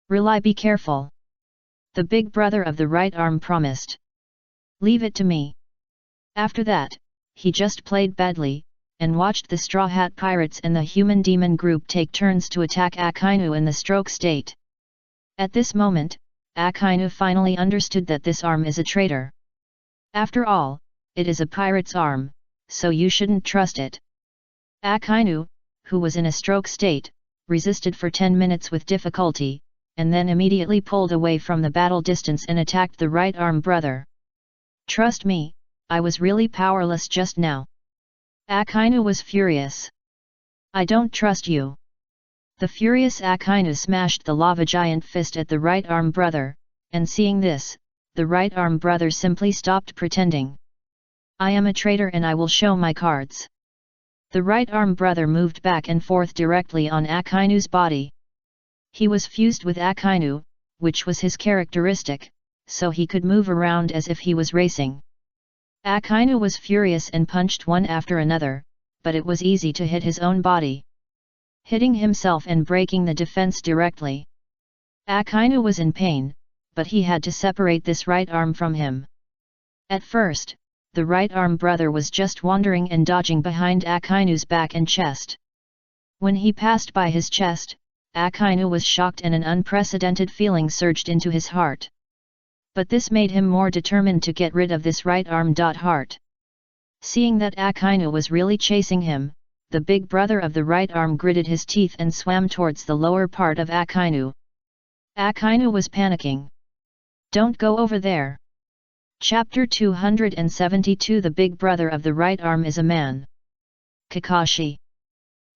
Rely, be careful. The big brother of the right arm promised. Leave it to me. After that, he just played badly, and watched the Straw Hat Pirates and the Human Demon group take turns to attack Akainu in the stroke state. At this moment, Akainu finally understood that this arm is a traitor. After all, it is a pirate's arm, so you shouldn't trust it. Akainu, who was in a stroke state, resisted for 10 minutes with difficulty, and then immediately pulled away from the battle distance and attacked the right arm brother. Trust me, I was really powerless just now. Akainu was furious. I don't trust you. The furious Akainu smashed the lava giant fist at the right arm brother, and seeing this, the right arm brother simply stopped pretending. I am a traitor and I will show my cards. The right arm brother moved back and forth directly on Akainu's body. He was fused with Akainu, which was his characteristic, so he could move around as if he was racing. Akainu was furious and punched one after another, but it was easy to hit his own body, hitting himself and breaking the defense directly. Akainu was in pain, but he had to separate this right arm from him. At first, the right arm brother was just wandering and dodging behind Akainu's back and chest. When he passed by his chest, Akainu was shocked and an unprecedented feeling surged into his heart. But this made him more determined to get rid of this right arm. Heart. Seeing that Akainu was really chasing him, the big brother of the right arm gritted his teeth and swam towards the lower part of Akainu. Akainu was panicking. Don't go over there. Chapter 272 The big brother of the right arm is a man. Kakashi.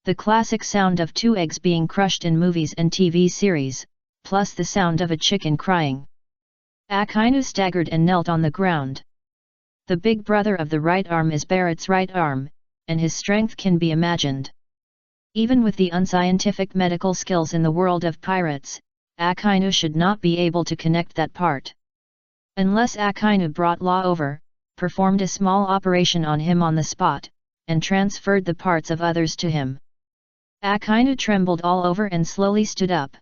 The classic sound of 2 eggs being crushed in movies and TV series, plus the sound of a chicken crying. Akainu staggered and knelt on the ground. The big brother of the right arm is Barrett's right arm, and his strength can be imagined. Even with the unscientific medical skills in the world of pirates, Akainu should not be able to connect that part. Unless Akainu brought Law over, performed a small operation on him on the spot, and transferred the parts of others to him. Akainu trembled all over and slowly stood up.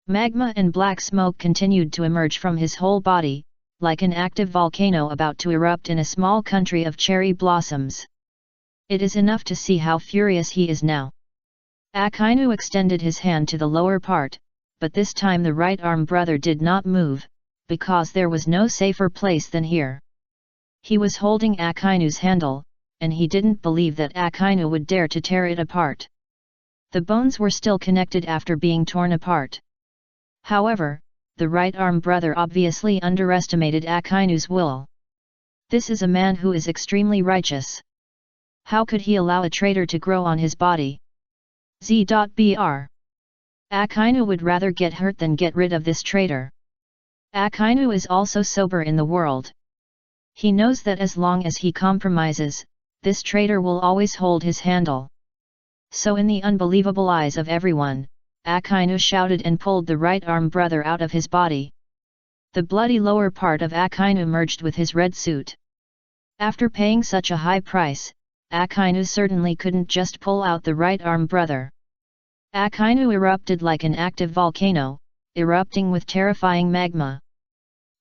Magma and black smoke continued to emerge from his whole body, like an active volcano about to erupt in a small country of cherry blossoms. It is enough to see how furious he is now. Akainu extended his hand to the lower part, but this time the right arm brother did not move, because there was no safer place than here. He was holding Akainu's handle, and he didn't believe that Akainu would dare to tear it apart. The bones were still connected after being torn apart. However, the right arm brother obviously underestimated Akainu's will. This is a man who is extremely righteous. How could he allow a traitor to grow on his body? Z.Br. Akainu would rather get hurt than get rid of this traitor. Akainu is also sober in the world. He knows that as long as he compromises, this traitor will always hold his handle. So in the unbelievable eyes of everyone, Akainu shouted and pulled the right arm brother out of his body. The bloody lower part of Akainu merged with his red suit. After paying such a high price, Akainu certainly couldn't just pull out the right arm brother. Akainu erupted like an active volcano, erupting with terrifying magma.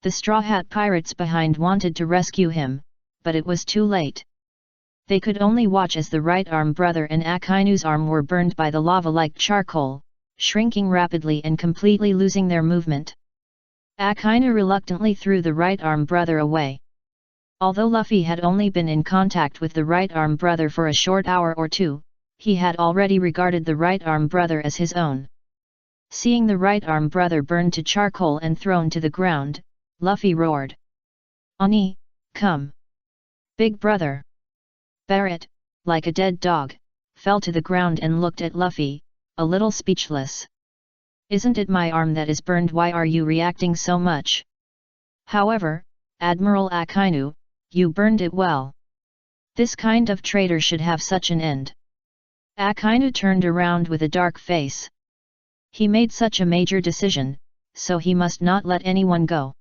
The Straw Hat pirates behind wanted to rescue him, but it was too late. They could only watch as the right arm brother and Akainu's arm were burned by the lava like charcoal, shrinking rapidly and completely losing their movement. Akainu reluctantly threw the right arm brother away. Although Luffy had only been in contact with the right arm brother for a short hour or two, he had already regarded the right arm brother as his own. Seeing the right arm brother burned to charcoal and thrown to the ground, Luffy roared, "Ani, come! Big brother!" Barrett, like a dead dog, fell to the ground and looked at Luffy, a little speechless. "Isn't it my arm that is burned? Why are you reacting so much?" "However, Admiral Akainu, you burned it well. This kind of traitor should have such an end." Akainu turned around with a dark face. He made such a major decision, so he must not let anyone go.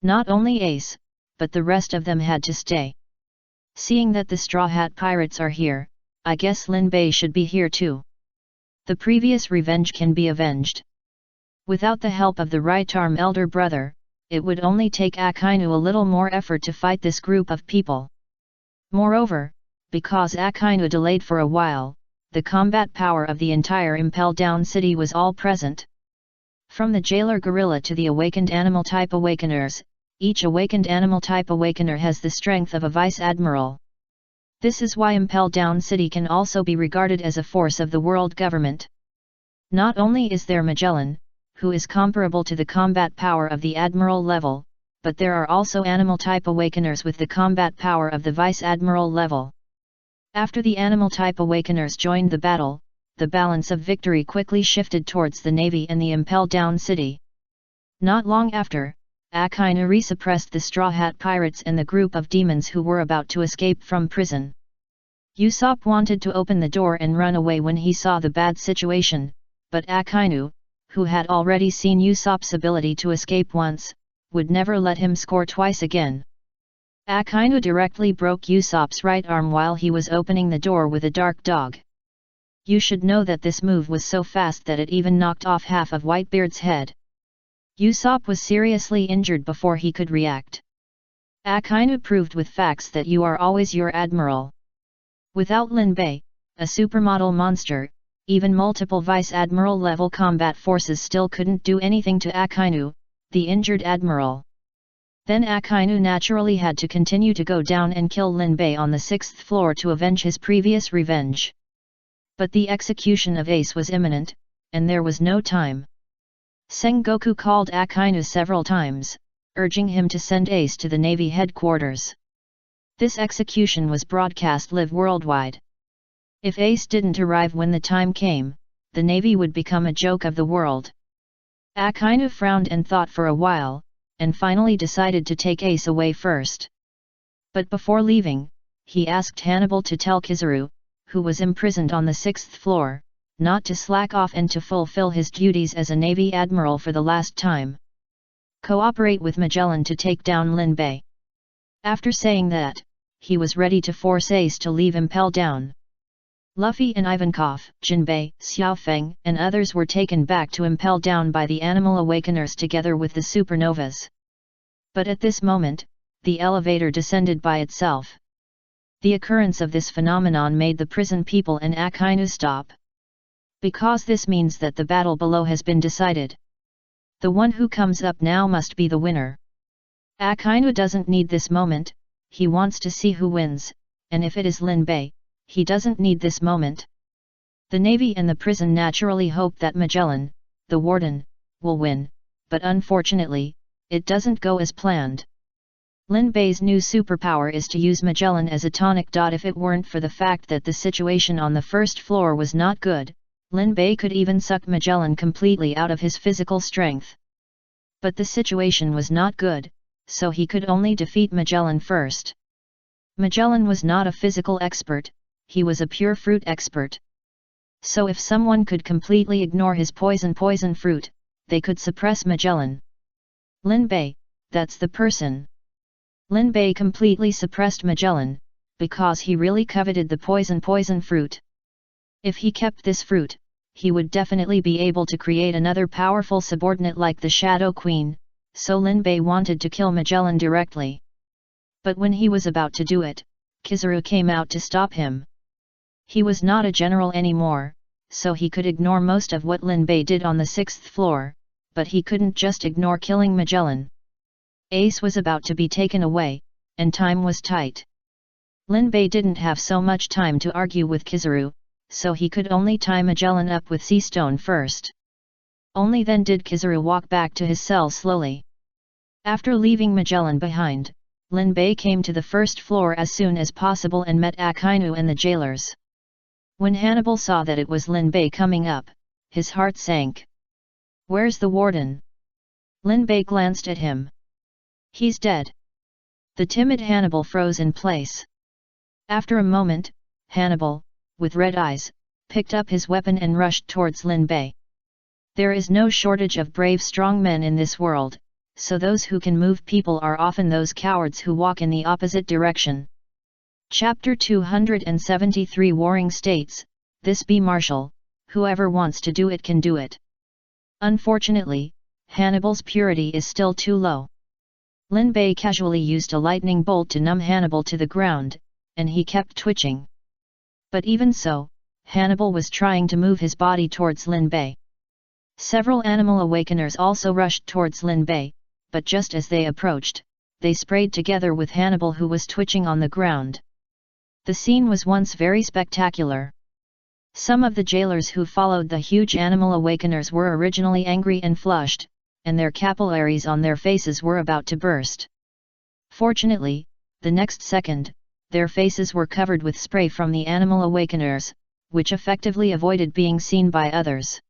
Not only Ace, but the rest of them had to stay. Seeing that the Straw Hat pirates are here, I guess Lin Bei should be here too. The previous revenge can be avenged. Without the help of the right arm elder brother, it would only take Akainu a little more effort to fight this group of people. Moreover, because Akainu delayed for a while, the combat power of the entire Impel Down city was all present. From the jailer gorilla to the awakened animal type awakeners, each awakened animal type awakener has the strength of a vice admiral. This is why Impel Down City can also be regarded as a force of the world government. Not only is there Magellan, who is comparable to the combat power of the admiral level, but there are also animal type awakeners with the combat power of the vice admiral level. After the animal type awakeners joined the battle, the balance of victory quickly shifted towards the Navy and the Impel Down City. Not long after, Akainu resuppressed the Straw Hat pirates and the group of demons who were about to escape from prison. Usopp wanted to open the door and run away when he saw the bad situation, but Akainu, who had already seen Usopp's ability to escape once, would never let him score twice again. Akainu directly broke Usopp's right arm while he was opening the door with a dark dog. You should know that this move was so fast that it even knocked off half of Whitebeard's head. Usopp was seriously injured before he could react. Akainu proved with facts that you are always your admiral. Without Lin Bei, a supermodel monster, even multiple vice admiral level combat forces still couldn't do anything to Akainu, the injured admiral. Then Akainu naturally had to continue to go down and kill Lin Bei on the 6th floor to avenge his previous revenge. But the execution of Ace was imminent, and there was no time. Sengoku called Akainu several times, urging him to send Ace to the Navy headquarters. This execution was broadcast live worldwide. If Ace didn't arrive when the time came, the Navy would become a joke of the world. Akainu frowned and thought for a while, and finally decided to take Ace away first. But before leaving, he asked Hannibal to tell Kizaru, who was imprisoned on the 6th floor, not to slack off and to fulfill his duties as a Navy admiral for the last time. Cooperate with Magellan to take down Lin Bei. After saying that, he was ready to force Ace to leave Impel down. Luffy and Ivankov, Jinbei, Xiaofeng and others were taken back to Impel down by the Animal Awakeners together with the supernovas. But at this moment, the elevator descended by itself. The occurrence of this phenomenon made the prison people and Akainu stop. Because this means that the battle below has been decided. The one who comes up now must be the winner. Akainu doesn't need this moment, he wants to see who wins, and if it is Lin Bei, he doesn't need this moment. The Navy and the prison naturally hope that Magellan, the warden, will win, but unfortunately, it doesn't go as planned. Lin Bei's new superpower is to use Magellan as a tonic. If it weren't for the fact that the situation on the first floor was not good, Lin Bei could even suck Magellan completely out of his physical strength. But the situation was not good, so he could only defeat Magellan first. Magellan was not a physical expert, he was a pure fruit expert. So if someone could completely ignore his poison fruit, they could suppress Magellan. Lin Bei, that's the person. Lin Bei completely suppressed Magellan, because he really coveted the poison fruit. If he kept this fruit, he would definitely be able to create another powerful subordinate like the Shadow Queen, so Lin Bei wanted to kill Magellan directly. But when he was about to do it, Kizaru came out to stop him. He was not a general anymore, so he could ignore most of what Lin Bei did on the 6th floor, but he couldn't just ignore killing Magellan. Ace was about to be taken away, and time was tight. Lin Bei didn't have so much time to argue with Kizaru, so he could only tie Magellan up with sea stone first. Only then did Kizaru walk back to his cell slowly. After leaving Magellan behind, Lin Bei came to the first floor as soon as possible and met Akainu and the jailers. When Hannibal saw that it was Lin Bei coming up, his heart sank. "Where's the warden?" Lin Bei glanced at him. "He's dead." The timid Hannibal froze in place. After a moment, Hannibal, with red eyes, picked up his weapon and rushed towards Lin Bei. There is no shortage of brave strong men in this world, so those who can move people are often those cowards who walk in the opposite direction. Chapter 273 Warring States, this be martial, whoever wants to do it can do it. Unfortunately, Hannibal's purity is still too low. Lin Bei casually used a lightning bolt to numb Hannibal to the ground, and he kept twitching. But even so, Hannibal was trying to move his body towards Lin Bei. Several animal awakeners also rushed towards Lin Bei, but just as they approached, they sprayed together with Hannibal who was twitching on the ground. The scene was once very spectacular. Some of the jailers who followed the huge animal awakeners were originally angry and flushed, and their capillaries on their faces were about to burst. Fortunately, the next second, their faces were covered with spray from the animal awakeners, which effectively avoided being seen by others.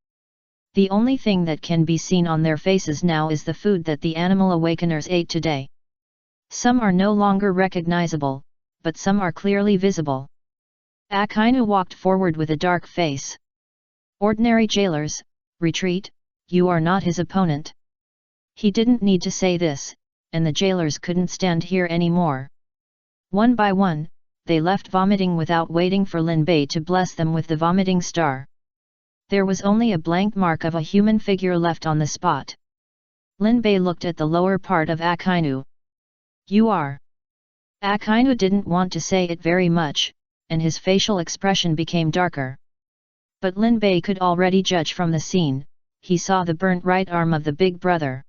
The only thing that can be seen on their faces now is the food that the animal awakeners ate today. Some are no longer recognizable, but some are clearly visible. Akainu walked forward with a dark face. "Ordinary jailers, retreat, you are not his opponent." He didn't need to say this, and the jailers couldn't stand here anymore. One by one, they left vomiting without waiting for Lin Bei to bless them with the vomiting star. There was only a blank mark of a human figure left on the spot. Lin Bei looked at the lower part of Akainu. "You are." Akainu didn't want to say it very much, and his facial expression became darker. But Lin Bei could already judge from the scene, he saw the burnt right arm of the big brother.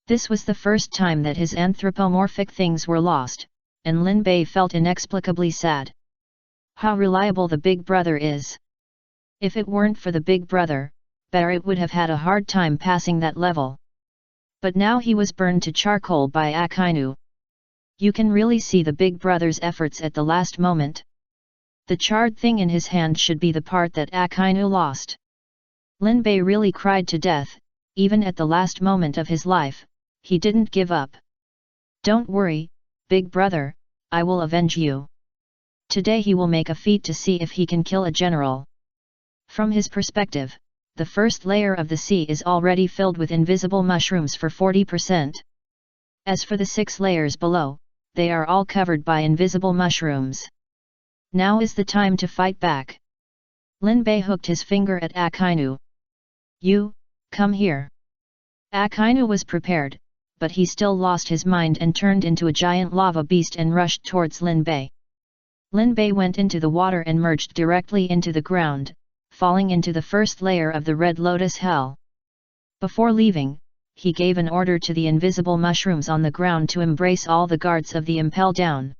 This was the first time that his anthropomorphic things were lost, and Lin Bei felt inexplicably sad. How reliable the big brother is. If it weren't for the big brother, Barrett would have had a hard time passing that level. But now he was burned to charcoal by Akainu. You can really see the big brother's efforts at the last moment. The charred thing in his hand should be the part that Akainu lost. Lin Bei really cried to death, even at the last moment of his life, he didn't give up. "Don't worry, big brother," I will avenge you. Today he will make a feat to see if he can kill a general. From his perspective, the first layer of the sea is already filled with invisible mushrooms for 40%. As for the 6 layers below, they are all covered by invisible mushrooms. Now is the time to fight back. Lin Bei hooked his finger at Akainu. You, come here. Akainu was prepared, but he still lost his mind and turned into a giant lava beast and rushed towards Lin Bei. Lin Bei went into the water and merged directly into the ground, falling into the first layer of the Red Lotus Hell. Before leaving, he gave an order to the invisible mushrooms on the ground to embrace all the guards of the Impel Down.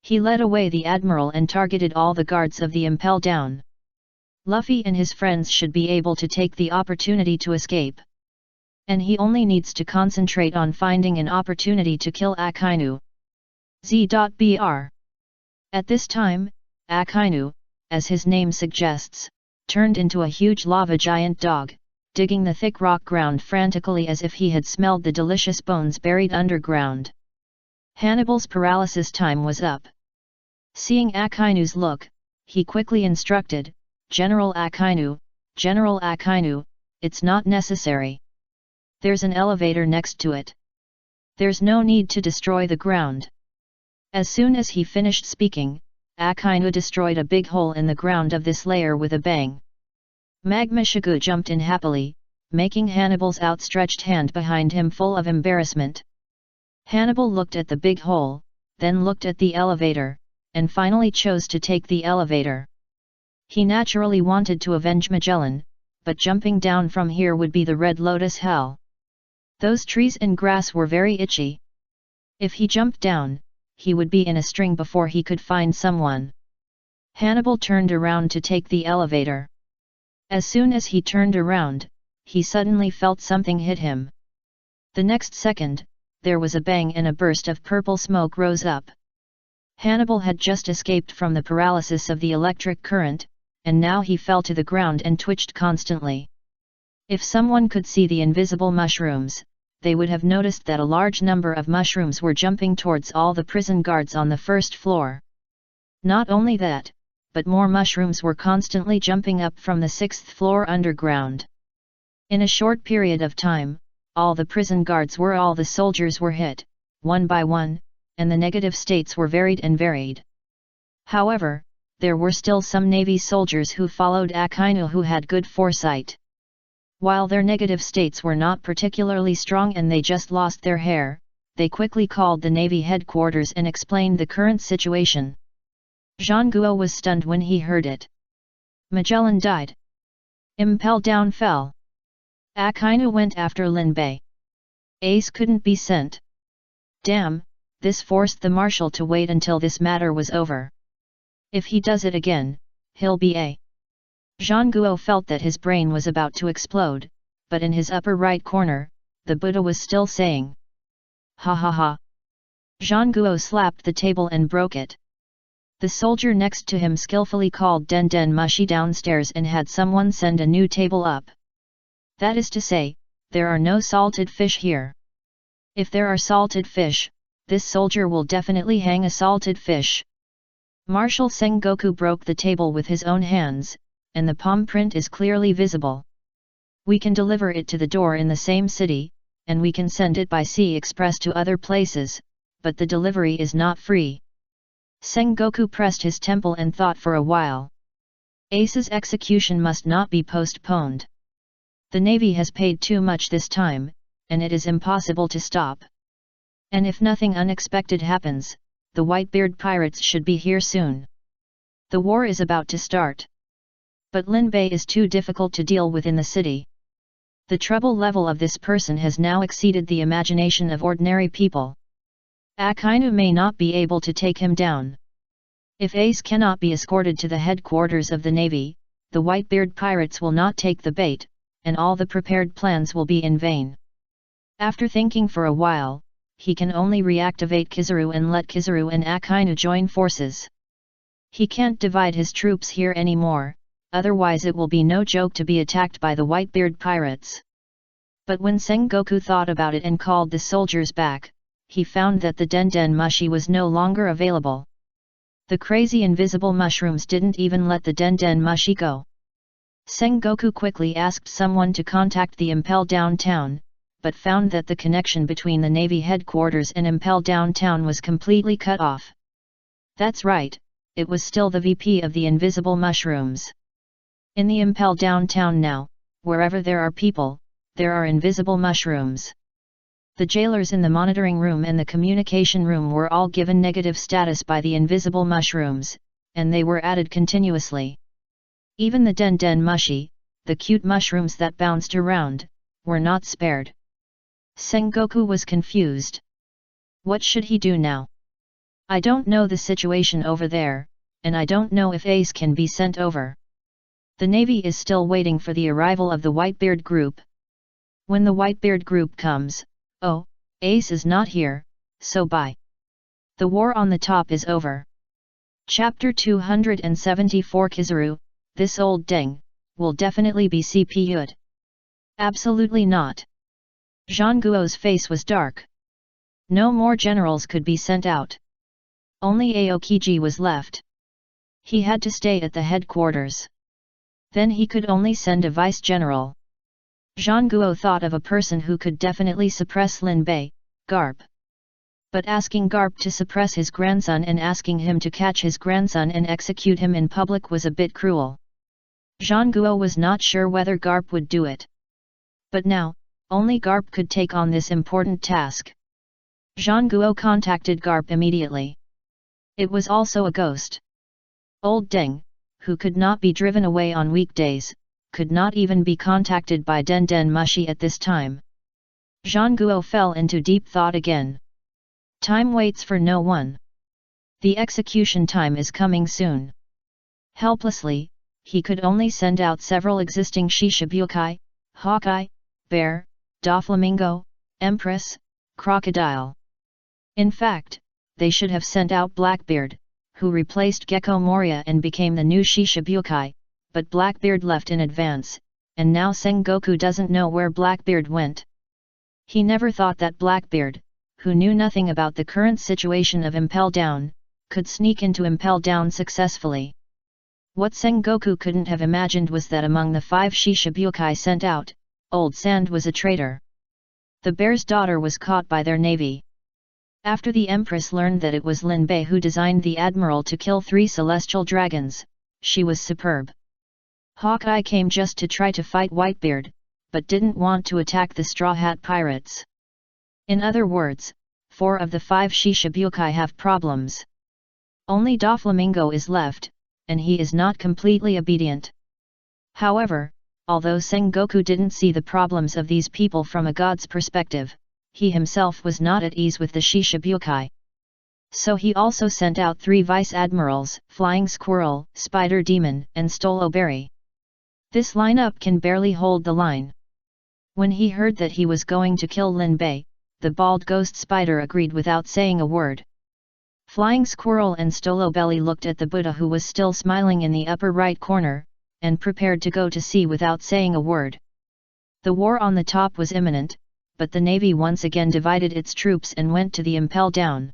He led away the admiral and targeted all the guards of the Impel Down. Luffy and his friends should be able to take the opportunity to escape. And he only needs to concentrate on finding an opportunity to kill Akainu. Z.Br. At this time, Akainu, as his name suggests, turned into a huge lava giant dog, digging the thick rock ground frantically as if he had smelled the delicious bones buried underground. Hannibal's paralysis time was up. Seeing Akainu's look, he quickly instructed, General Akainu, it's not necessary. There's an elevator next to it. There's no need to destroy the ground. As soon as he finished speaking, Akainu destroyed a big hole in the ground of this layer with a bang. Magma Shigu jumped in happily, making Hannibal's outstretched hand behind him full of embarrassment. Hannibal looked at the big hole, then looked at the elevator, and finally chose to take the elevator. He naturally wanted to avenge Magellan, but jumping down from here would be the Red Lotus Hell. Those trees and grass were very itchy. If he jumped down, he would be in a string before he could find someone. Hannibal turned around to take the elevator. As soon as he turned around, he suddenly felt something hit him. The next second, there was a bang and a burst of purple smoke rose up. Hannibal had just escaped from the paralysis of the electric current, and now he fell to the ground and twitched constantly. If someone could see the invisible mushrooms, they would have noticed that a large number of mushrooms were jumping towards all the prison guards on the first floor. Not only that, but more mushrooms were constantly jumping up from the 6th floor underground. In a short period of time, all the prison guards all the soldiers were hit, one by one, and the negative states were varied. However, there were still some Navy soldiers who followed Akainu who had good foresight. While their negative states were not particularly strong and they just lost their hair, they quickly called the Navy headquarters and explained the current situation. Zhang Guo was stunned when he heard it. Magellan died. Impel Down fell. Akainu went after Lin Bei. Ace couldn't be sent. Damn, this forced the marshal to wait until this matter was over. If he does it again, he'll be a... Zhang Guo felt that his brain was about to explode, but in his upper right corner, the Buddha was still saying, "Ha ha ha." Zhang Guo slapped the table and broke it. The soldier next to him skillfully called Den Den Mushi downstairs and had someone send a new table up. That is to say, there are no salted fish here. If there are salted fish, this soldier will definitely hang a salted fish. Marshal Sengoku broke the table with his own hands, and the palm print is clearly visible. We can deliver it to the door in the same city, and we can send it by sea express to other places, but the delivery is not free. Sengoku pressed his temple and thought for a while. Ace's execution must not be postponed. The Navy has paid too much this time, and it is impossible to stop. And if nothing unexpected happens, the Whitebeard pirates should be here soon. The war is about to start. But Lin Bei is too difficult to deal with in the city. The trouble level of this person has now exceeded the imagination of ordinary people. Akainu may not be able to take him down. If Ace cannot be escorted to the headquarters of the Navy, the Whitebeard pirates will not take the bait, and all the prepared plans will be in vain. After thinking for a while, he can only reactivate Kizaru and let Kizaru and Akainu join forces. He can't divide his troops here anymore, otherwise it will be no joke to be attacked by the Whitebeard pirates. But when Sengoku thought about it and called the soldiers back, he found that the Den Mushi was no longer available. The crazy invisible mushrooms didn't even let the Den Mushi go. Sengoku quickly asked someone to contact the Impel downtown, but found that the connection between the Navy headquarters and Impel downtown was completely cut off. That's right, it was still the VP of the invisible mushrooms. In the Impel downtown now, wherever there are people, there are invisible mushrooms. The jailers in the monitoring room and the communication room were all given negative status by the invisible mushrooms, and they were added continuously. Even the Den Mushi, the cute mushrooms that bounced around, were not spared. Sengoku was confused. What should he do now? I don't know the situation over there, and I don't know if Ace can be sent over. The Navy is still waiting for the arrival of the Whitebeard group. When the Whitebeard group comes, oh, Ace is not here, so bye. The war on the top is over. Chapter 274 Kizaru, this old deng, will definitely be CPU'd. Absolutely not. Zhang Guo's face was dark. No more generals could be sent out. Only Aokiji was left. He had to stay at the headquarters. Then he could only send a vice-general. Zhang Guo thought of a person who could definitely suppress Lin Bei, Garp. But asking Garp to suppress his grandson and asking him to catch his grandson and execute him in public was a bit cruel. Zhang Guo was not sure whether Garp would do it. But now, only Garp could take on this important task. Zhang Guo contacted Garp immediately. It was also a ghost. Old Deng, who could not be driven away on weekdays, could not even be contacted by Den Mushi at this time. Zhang Guo fell into deep thought again. Time waits for no one. The execution time is coming soon. Helplessly, he could only send out several existing Shishibukai, Hawkeye, Bear, Doflamingo, Empress, Crocodile. In fact, they should have sent out Blackbeard, who replaced Gecko Moria and became the new Shishibukai, but Blackbeard left in advance, and now Sengoku doesn't know where Blackbeard went. He never thought that Blackbeard, who knew nothing about the current situation of Impel Down, could sneak into Impel Down successfully. What Sengoku couldn't have imagined was that among the 5 Shishibukai sent out, Old Sand was a traitor. The bear's daughter was caught by their navy. After the Empress learned that it was Lin Bei who designed the Admiral to kill 3 celestial dragons, she was superb. Hawkeye came just to try to fight Whitebeard, but didn't want to attack the Straw Hat Pirates. In other words, 4 of the 5 Shishibukai have problems. Only Doflamingo is left, and he is not completely obedient. However, although Sengoku didn't see the problems of these people from a god's perspective, he himself was not at ease with the Shishibukai. So he also sent out 3 vice-admirals, Flying Squirrel, Spider Demon, and Stolo Berry. This lineup can barely hold the line. When he heard that he was going to kill Lin Bei, the bald ghost spider agreed without saying a word. Flying Squirrel and Stolo Belly looked at the Buddha who was still smiling in the upper right corner, and prepared to go to sea without saying a word. The war on the top was imminent, but the navy once again divided its troops and went to the Impel Down.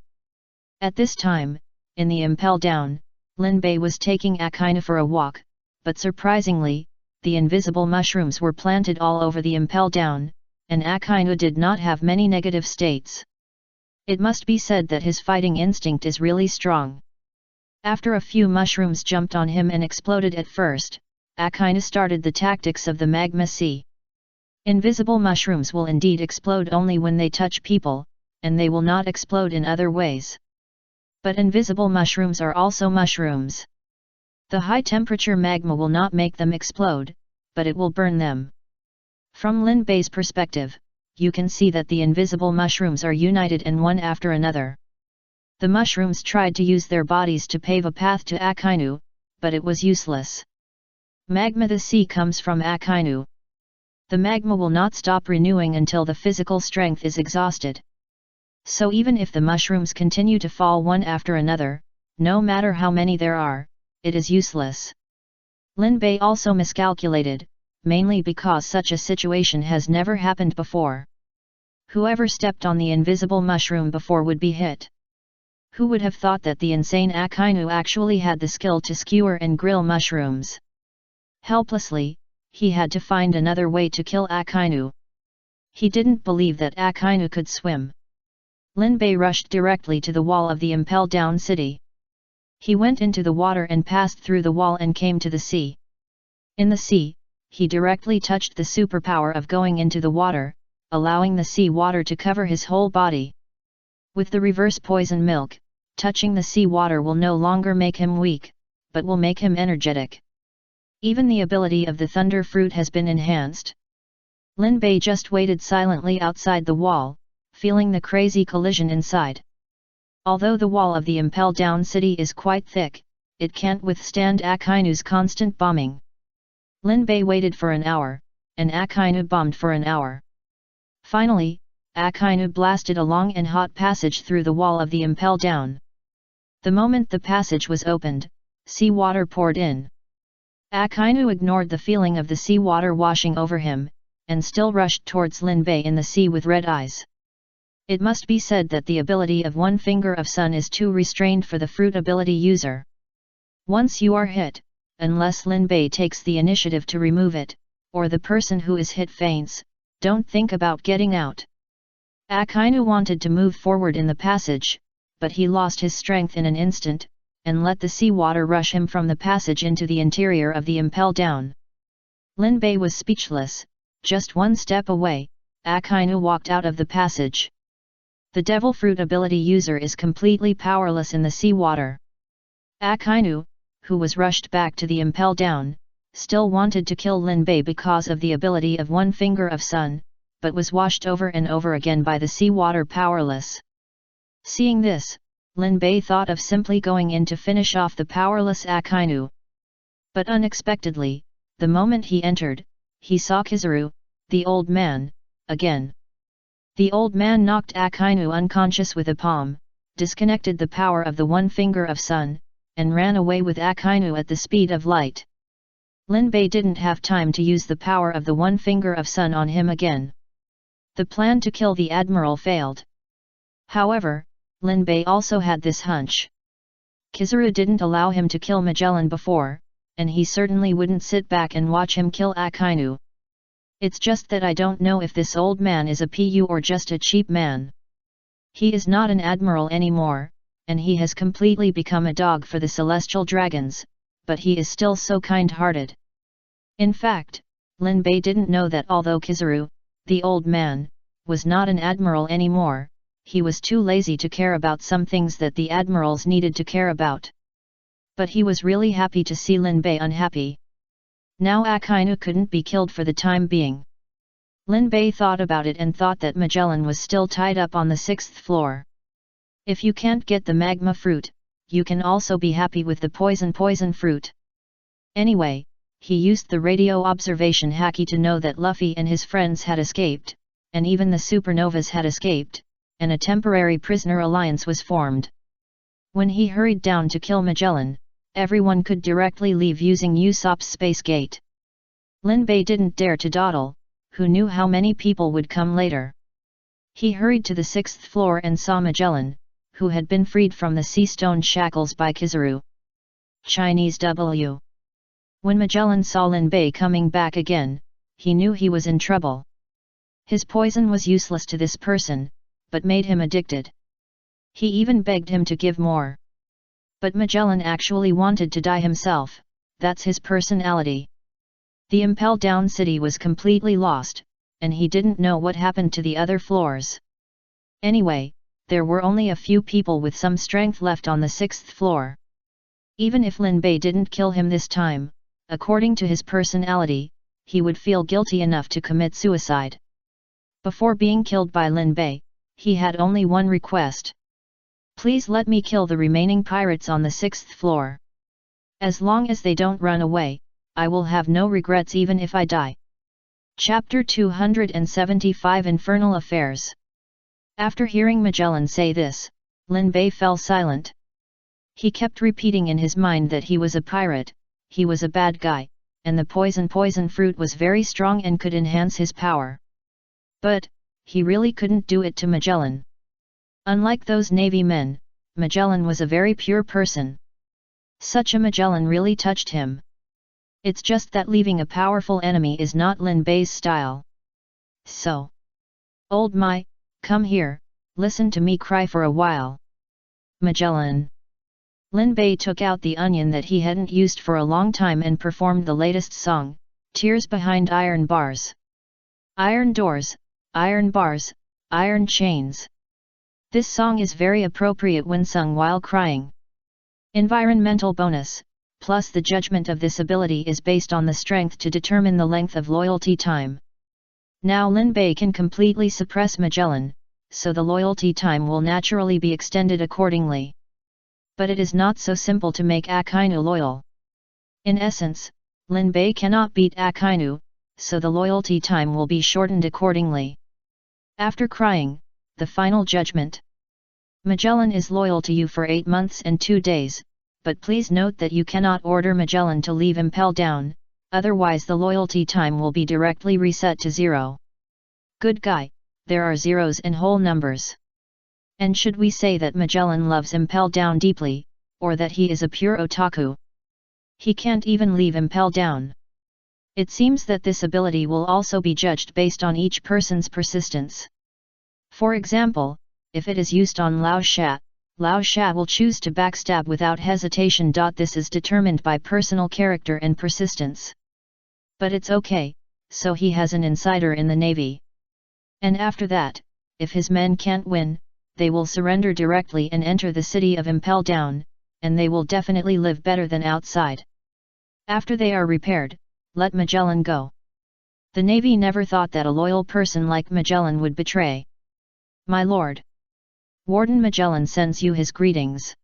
At this time, in the Impel Down, Lin Bei was taking Akainu for a walk, but surprisingly, the invisible mushrooms were planted all over the Impel Down, and Akainu did not have many negative states. It must be said that his fighting instinct is really strong. After a few mushrooms jumped on him and exploded at first, Akainu started the tactics of the magma sea. Invisible mushrooms will indeed explode only when they touch people, and they will not explode in other ways. But invisible mushrooms are also mushrooms. The high-temperature magma will not make them explode, but it will burn them. From Lin Bei's perspective, you can see that the invisible mushrooms are united and one after another. The mushrooms tried to use their bodies to pave a path to Akainu, but it was useless. Magma the sea comes from Akainu. The magma will not stop renewing until the physical strength is exhausted. So even if the mushrooms continue to fall one after another, no matter how many there are, it is useless. Lin Bei also miscalculated, mainly because such a situation has never happened before. Whoever stepped on the invisible mushroom before would be hit. Who would have thought that the insane Akainu actually had the skill to skewer and grill mushrooms? Helplessly, he had to find another way to kill Akainu. He didn't believe that Akainu could swim. Lin Bei rushed directly to the wall of the Impel Down city. He went into the water and passed through the wall and came to the sea. In the sea, he directly touched the superpower of going into the water, allowing the sea water to cover his whole body. With the reverse poison milk, touching the sea water will no longer make him weak, but will make him energetic. Even the ability of the thunder fruit has been enhanced. Lin Bei just waited silently outside the wall, feeling the crazy collision inside. Although the wall of the Impel Down city is quite thick, it can't withstand Akainu's constant bombing. Lin Bei waited for an hour, and Akainu bombed for an hour. Finally, Akainu blasted a long and hot passage through the wall of the Impel Down. The moment the passage was opened, sea water poured in. Akainu ignored the feeling of the sea water washing over him, and still rushed towards Lin Bei in the sea with red eyes. It must be said that the ability of one finger of sun is too restrained for the fruit ability user. Once you are hit, unless Lin Bei takes the initiative to remove it, or the person who is hit faints, don't think about getting out. Akainu wanted to move forward in the passage, but he lost his strength in an instant, and let the sea water rush him from the passage into the interior of the Impel Down. Lin Bei was speechless. Just one step away, Akainu walked out of the passage. The devil fruit ability user is completely powerless in the sea water. Akainu, who was rushed back to the Impel Down, still wanted to kill Lin Bei because of the ability of one finger of sun, but was washed over and over again by the sea water powerless. Seeing this, Lin Bei thought of simply going in to finish off the powerless Akainu. But unexpectedly, the moment he entered, he saw Kizaru, the old man, again. The old man knocked Akainu unconscious with a palm, disconnected the power of the one finger of sun, and ran away with Akainu at the speed of light. Lin Bei didn't have time to use the power of the one finger of sun on him again. The plan to kill the admiral failed. However, Lin Bei also had this hunch. Kizaru didn't allow him to kill Magellan before, and he certainly wouldn't sit back and watch him kill Akainu. It's just that I don't know if this old man is a PU or just a cheap man. He is not an admiral anymore, and he has completely become a dog for the celestial dragons, but he is still so kind-hearted. In fact, Lin Bei didn't know that although Kizaru, the old man, was not an admiral anymore, he was too lazy to care about some things that the admirals needed to care about. But he was really happy to see Lin Bei unhappy. Now Akainu couldn't be killed for the time being. Lin Bei thought about it and thought that Magellan was still tied up on the 6th floor. If you can't get the magma fruit, you can also be happy with the poison fruit. Anyway, he used the radio observation haki to know that Luffy and his friends had escaped, and even the supernovas had escaped, and a temporary prisoner alliance was formed. When he hurried down to kill Magellan, everyone could directly leave using Usopp's space gate. Lin Bei didn't dare to dawdle, who knew how many people would come later. He hurried to the 6th floor and saw Magellan, who had been freed from the sea stone shackles by Kizaru. Chinese W. When Magellan saw Lin Bei coming back again, he knew he was in trouble. His poison was useless to this person, but made him addicted. He even begged him to give more. But Magellan actually wanted to die himself, that's his personality. The Impel Down city was completely lost, and he didn't know what happened to the other floors. Anyway, there were only a few people with some strength left on the 6th floor. Even if Lin Bei didn't kill him this time, according to his personality, he would feel guilty enough to commit suicide. Before being killed by Lin Bei, he had only one request. Please let me kill the remaining pirates on the 6th floor. As long as they don't run away, I will have no regrets even if I die. Chapter 275 Infernal Affairs. After hearing Magellan say this, Lin Bei fell silent. He kept repeating in his mind that he was a pirate, he was a bad guy, and the poison fruit was very strong and could enhance his power. But, he really couldn't do it to Magellan. Unlike those Navy men, Magellan was a very pure person. Such a Magellan really touched him. It's just that leaving a powerful enemy is not Lin Bei's style. So, old Mai, come here, listen to me cry for a while. Magellan. Lin Bei took out the onion that he hadn't used for a long time and performed the latest song, Tears Behind Iron Bars. Iron doors, iron bars, iron chains. This song is very appropriate when sung while crying. Environmental bonus, plus the judgment of this ability is based on the strength to determine the length of loyalty time. Now Lin Bei can completely suppress Magellan, so the loyalty time will naturally be extended accordingly. But it is not so simple to make Akainu loyal. In essence, Lin Bei cannot beat Akainu, so the loyalty time will be shortened accordingly. After crying, the final judgment. Magellan is loyal to you for 8 months and 2 days, but please note that you cannot order Magellan to leave Impel Down, otherwise the loyalty time will be directly reset to 0. Good guy, there are zeros and whole numbers. And should we say that Magellan loves Impel Down deeply, or that he is a pure otaku? He can't even leave Impel Down. It seems that this ability will also be judged based on each person's persistence. For example, if it is used on Lao Sha will choose to backstab without hesitation. This is determined by personal character and persistence. But it's okay, so he has an insider in the Navy. And after that, if his men can't win, they will surrender directly and enter the city of Impel Down, and they will definitely live better than outside. After they are repaired, let Magellan go. The Navy never thought that a loyal person like Magellan would betray. My lord. Warden Magellan sends you his greetings.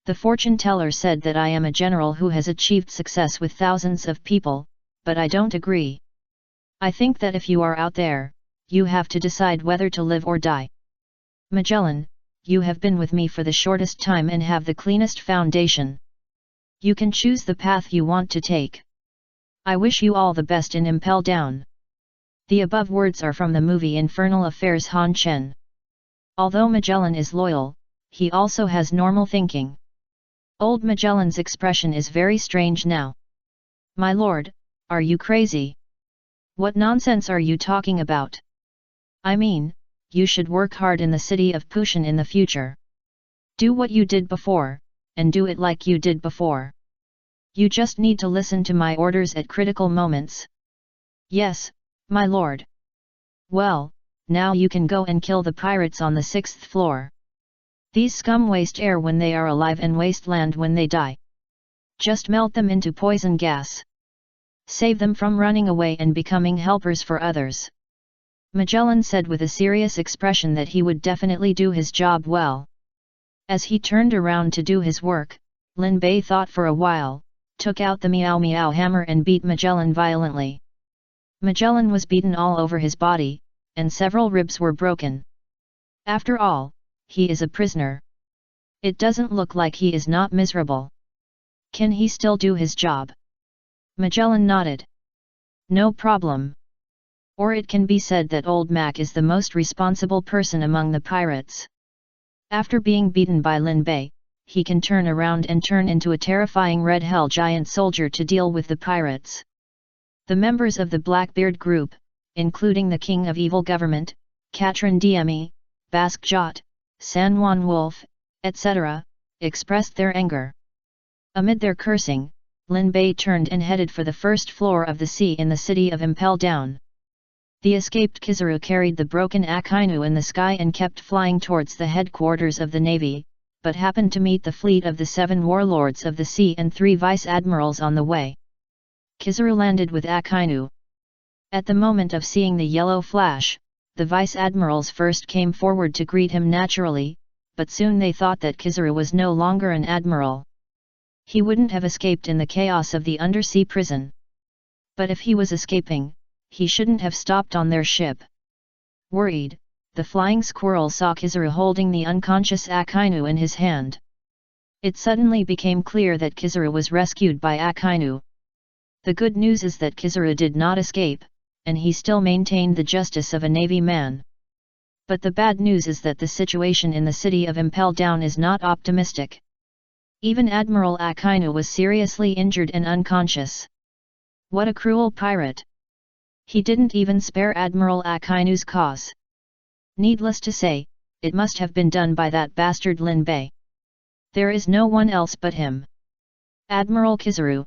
The fortune teller said that I am a general who has achieved success with thousands of people, but I don't agree. I think that if you are out there, you have to decide whether to live or die. Magellan, you have been with me for the shortest time and have the cleanest foundation. You can choose the path you want to take. I wish you all the best in Impel Down. The above words are from the movie Infernal Affairs Han Chen. Although Magellan is loyal, he also has normal thinking. Old Magellan's expression is very strange now. My lord, are you crazy? What nonsense are you talking about? I mean, you should work hard in the city of Pushan in the future. Do what you did before, and do it like you did before. You just need to listen to my orders at critical moments. Yes, my lord. Well, now you can go and kill the pirates on the 6th floor. These scum waste air when they are alive and waste land when they die. Just melt them into poison gas. Save them from running away and becoming helpers for others. Magellan said with a serious expression that he would definitely do his job well. As he turned around to do his work, Lin Bei thought for a while, took out the meow meow hammer and beat Magellan violently. Magellan was beaten all over his body, and several ribs were broken. After all, he is a prisoner. It doesn't look like he is not miserable. Can he still do his job? Magellan nodded. No problem. Or it can be said that Old Mac is the most responsible person among the pirates. After being beaten by Lin Bei, he can turn around and turn into a terrifying red hell giant soldier to deal with the pirates. The members of the Blackbeard group, including the King of Evil Government, Katrin Dme, Basque Jot, San Juan Wolf, etc., expressed their anger. Amid their cursing, Lin Bei turned and headed for the first floor of the sea in the city of Impel Down. The escaped Kizaru carried the broken Akainu in the sky and kept flying towards the headquarters of the Navy, but happened to meet the fleet of the 7 warlords of the sea and 3 vice-admirals on the way. Kizaru landed with Akainu. At the moment of seeing the yellow flash, the vice-admirals first came forward to greet him naturally, but soon they thought that Kizaru was no longer an admiral. He wouldn't have escaped in the chaos of the undersea prison. But if he was escaping, he shouldn't have stopped on their ship. Worried, the flying squirrel saw Kizaru holding the unconscious Akainu in his hand. It suddenly became clear that Kizaru was rescued by Akainu. The good news is that Kizaru did not escape, and he still maintained the justice of a Navy man. But the bad news is that the situation in the city of Impel Down is not optimistic. Even Admiral Akainu was seriously injured and unconscious. What a cruel pirate! He didn't even spare Admiral Akainu's cause. Needless to say, it must have been done by that bastard Lin Bei. There is no one else but him. Admiral Kizaru.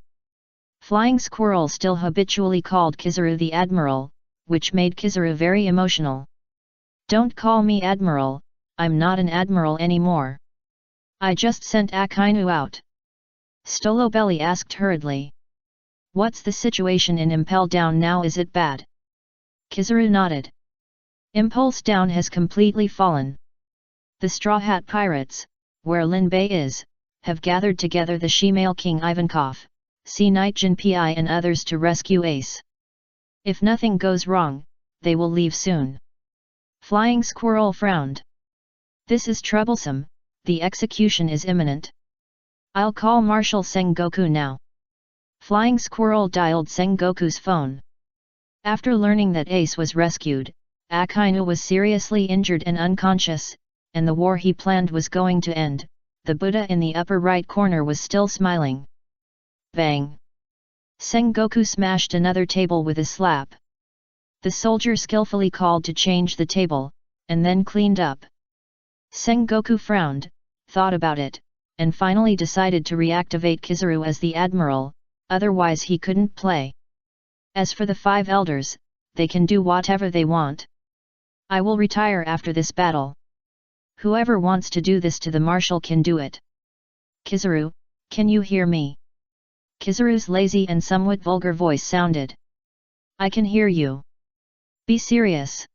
Flying Squirrel still habitually called Kizaru the Admiral, which made Kizaru very emotional. Don't call me Admiral, I'm not an Admiral anymore. I just sent Akainu out. Stolobelly asked hurriedly. What's the situation in Impel Down now, is it bad? Kizaru nodded. Impulse Down has completely fallen. The Straw Hat Pirates, where Lin Bei is, have gathered together the Shemale King Ivankov, Sea Knight Jin Pi and others to rescue Ace. If nothing goes wrong, they will leave soon. Flying Squirrel frowned. This is troublesome, the execution is imminent. I'll call Marshal Sengoku now. Flying Squirrel dialed Sengoku's phone. After learning that Ace was rescued, Akainu was seriously injured and unconscious, and the war he planned was going to end, the Buddha in the upper right corner was still smiling. Bang! Sengoku smashed another table with a slap. The soldier skillfully called to change the table, and then cleaned up. Sengoku frowned, thought about it, and finally decided to reactivate Kizaru as the Admiral, otherwise he couldn't play. As for the 5 elders, they can do whatever they want. I will retire after this battle. Whoever wants to do this to the Marshal can do it. Kizaru, can you hear me? Kizaru's lazy and somewhat vulgar voice sounded. I can hear you. Be serious.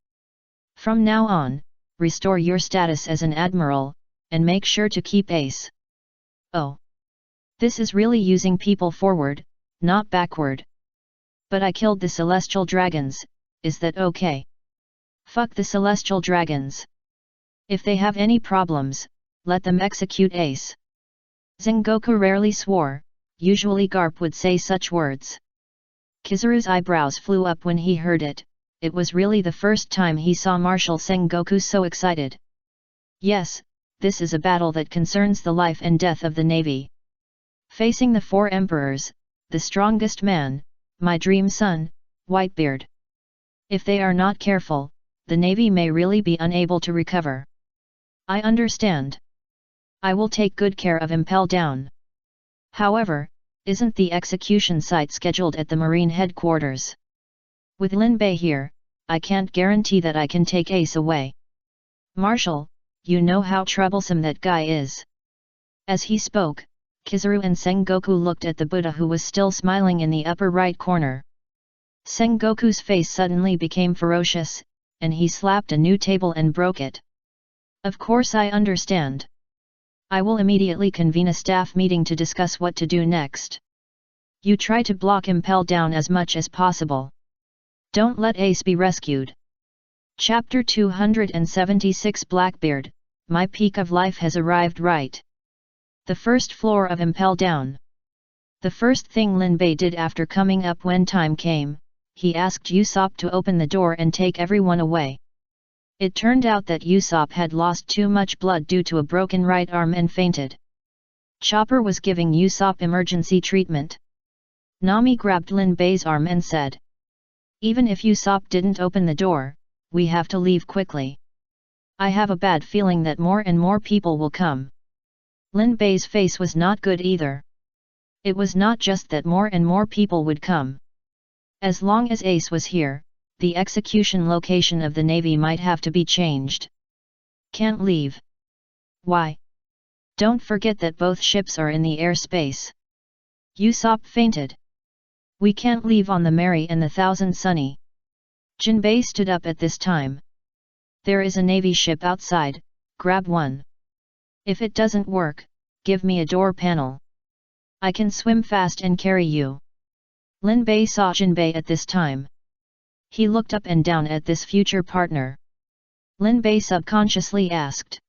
From now on, restore your status as an Admiral, and make sure to keep Ace. Oh. This is really using people forward, not backward. But I killed the Celestial Dragons, is that okay? Fuck the Celestial Dragons. If they have any problems, let them execute Ace. Sengoku rarely swore, usually Garp would say such words. Kizaru's eyebrows flew up when he heard it. It was really the first time he saw Marshal Sengoku so excited. Yes, this is a battle that concerns the life and death of the Navy. Facing the 4 emperors, the strongest man, my dream son, Whitebeard. If they are not careful, the Navy may really be unable to recover. I understand. I will take good care of Impel Down. However, isn't the execution site scheduled at the Marine headquarters? With Lin Bei here, I can't guarantee that I can take Ace away. Marshal, you know how troublesome that guy is. As he spoke, Kizaru and Sengoku looked at the Buddha who was still smiling in the upper right corner. Sengoku's face suddenly became ferocious, and he slapped a new table and broke it. Of course I understand. I will immediately convene a staff meeting to discuss what to do next. You try to block Impel Down as much as possible. Don't let Ace be rescued. Chapter 276 Blackbeard, my peak of life has arrived right. The first floor of Impel Down. The first thing Lin Bei did after coming up when time came, he asked Usopp to open the door and take everyone away. It turned out that Usopp had lost too much blood due to a broken right arm and fainted. Chopper was giving Usopp emergency treatment. Nami grabbed Lin Bei's arm and said, "Even if Usopp didn't open the door, we have to leave quickly. I have a bad feeling that more and more people will come." Lin Bei's face was not good either. It was not just that more and more people would come. As long as Ace was here, the execution location of the Navy might have to be changed. Can't leave. Why? Don't forget that both ships are in the airspace. Usopp fainted. We can't leave on the Mary and the Thousand Sunny. Jinbei stood up at this time. There is a Navy ship outside, grab one. If it doesn't work, give me a door panel. I can swim fast and carry you. Lin Bei saw Jinbei at this time. He looked up and down at this future partner. Lin Bei subconsciously asked,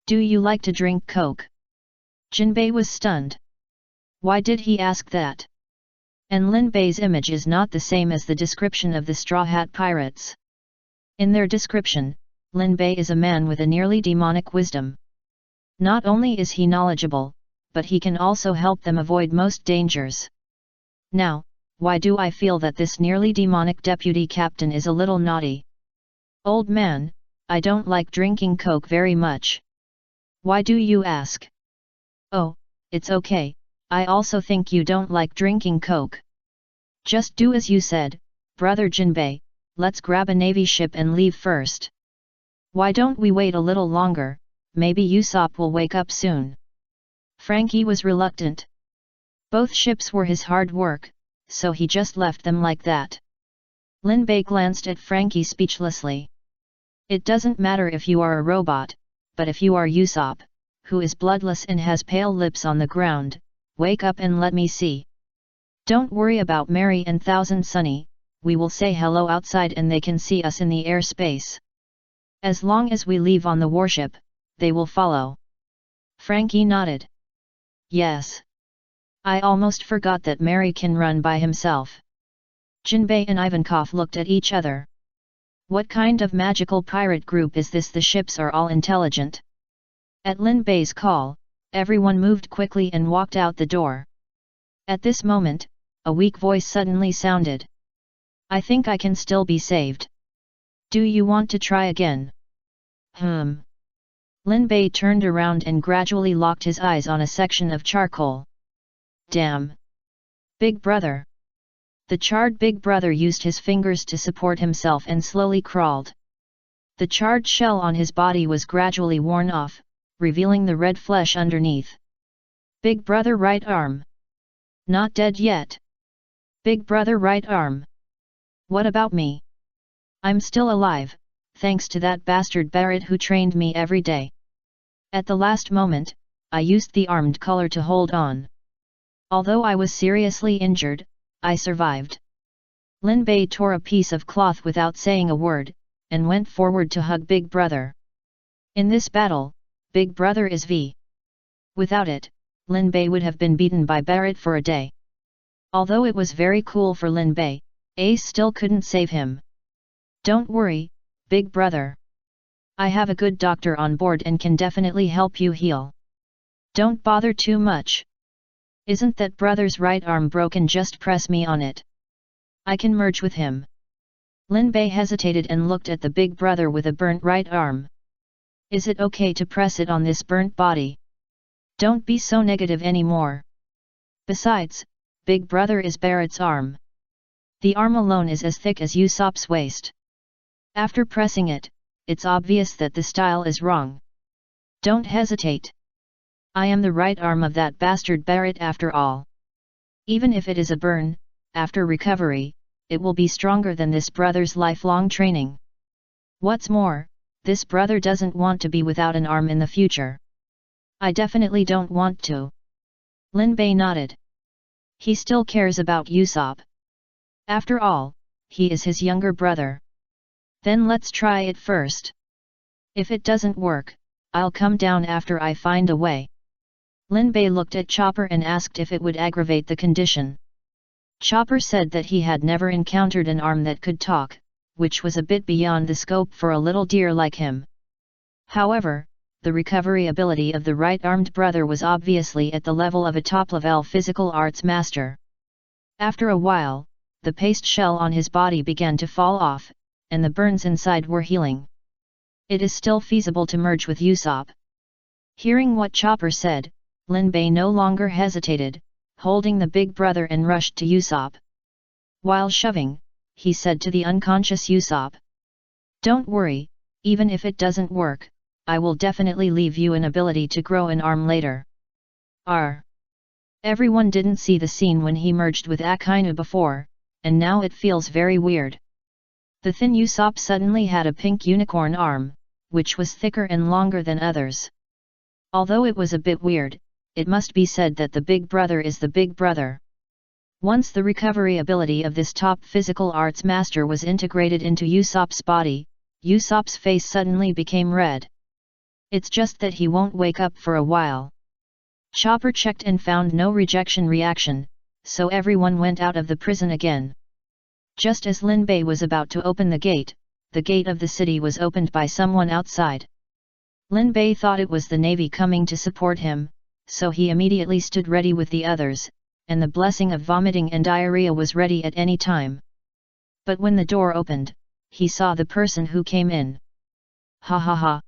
"Do you like to drink Coke?" Jinbei was stunned. Why did he ask that? And Lin Bei's image is not the same as the description of the Straw Hat Pirates. In their description, Lin Bei is a man with a nearly demonic wisdom. Not only is he knowledgeable, but he can also help them avoid most dangers. Now, why do I feel that this nearly demonic deputy captain is a little naughty? Old man, I don't like drinking Coke very much. Why do you ask? Oh, it's okay, I also think you don't like drinking Coke. Just do as you said, brother Jinbei, let's grab a navy ship and leave first. Why don't we wait a little longer, maybe Usopp will wake up soon. Frankie was reluctant. Both ships were his hard work, so he just left them like that. Lin Bei glanced at Frankie speechlessly. It doesn't matter if you are a robot, but if you are Usopp, who is bloodless and has pale lips on the ground, wake up and let me see. Don't worry about Mary and Thousand Sunny, we will say hello outside and they can see us in the airspace. As long as we leave on the warship, they will follow. Frankie nodded. Yes. I almost forgot that Mary can run by himself. Jinbei and Ivankov looked at each other. What kind of magical pirate group is this? The ships are all intelligent. At Lin Bei's call, everyone moved quickly and walked out the door. At this moment, a weak voice suddenly sounded. I think I can still be saved. Do you want to try again? Lin Bei turned around and gradually locked his eyes on a section of charcoal. Damn! Big brother! The charred big brother used his fingers to support himself and slowly crawled. The charred shell on his body was gradually worn off, revealing the red flesh underneath. Big brother right arm. Not dead yet. Big brother right arm. What about me? I'm still alive, thanks to that bastard Barrett who trained me every day. At the last moment, I used the armed collar to hold on. Although I was seriously injured, I survived. Lin Bei tore a piece of cloth without saying a word, and went forward to hug Big Brother. In this battle, Big Brother is V. Without it, Lin Bei would have been beaten by Barrett for a day. Although it was very cool for Lin Bei, Ace still couldn't save him. Don't worry, Big Brother. I have a good doctor on board and can definitely help you heal. Don't bother too much. Isn't that brother's right arm broken? Just press me on it. I can merge with him. Lin Bei hesitated and looked at the big brother with a burnt right arm. Is it okay to press it on this burnt body? Don't be so negative anymore. Besides, big brother is Barrett's arm. The arm alone is as thick as Usopp's waist. After pressing it, it's obvious that the style is wrong. Don't hesitate. I am the right arm of that bastard Barrett after all. Even if it is a burn, after recovery, it will be stronger than this brother's lifelong training. What's more, this brother doesn't want to be without an arm in the future. I definitely don't want to. Lin Bei nodded. He still cares about Usopp. After all, he is his younger brother. Then let's try it first. If it doesn't work, I'll come down after I find a way. Lin Bei looked at Chopper and asked if it would aggravate the condition. Chopper said that he had never encountered an arm that could talk, which was a bit beyond the scope for a little deer like him. However, the recovery ability of the right-armed brother was obviously at the level of a top-level physical arts master. After a while, the paste shell on his body began to fall off, and the burns inside were healing. It is still feasible to merge with Usopp. Hearing what Chopper said, Lin Bei no longer hesitated, holding the big brother and rushed to Usopp. While shoving, he said to the unconscious Usopp, "Don't worry, even if it doesn't work, I will definitely leave you an ability to grow an arm later." Everyone didn't see the scene when he merged with Akainu before, and now it feels very weird. The thin Usopp suddenly had a pink unicorn arm, which was thicker and longer than others. Although it was a bit weird, it must be said that the big brother is the big brother. Once the recovery ability of this top physical arts master was integrated into Usopp's body, Usopp's face suddenly became red. It's just that he won't wake up for a while. Chopper checked and found no rejection reaction, so everyone went out of the prison again. Just as Lin Bei was about to open the gate, the gate of the city was opened by someone outside. Lin Bei thought it was the navy coming to support him, so he immediately stood ready with the others, and the blessing of vomiting and diarrhea was ready at any time. But when the door opened, he saw the person who came in. Ha ha ha!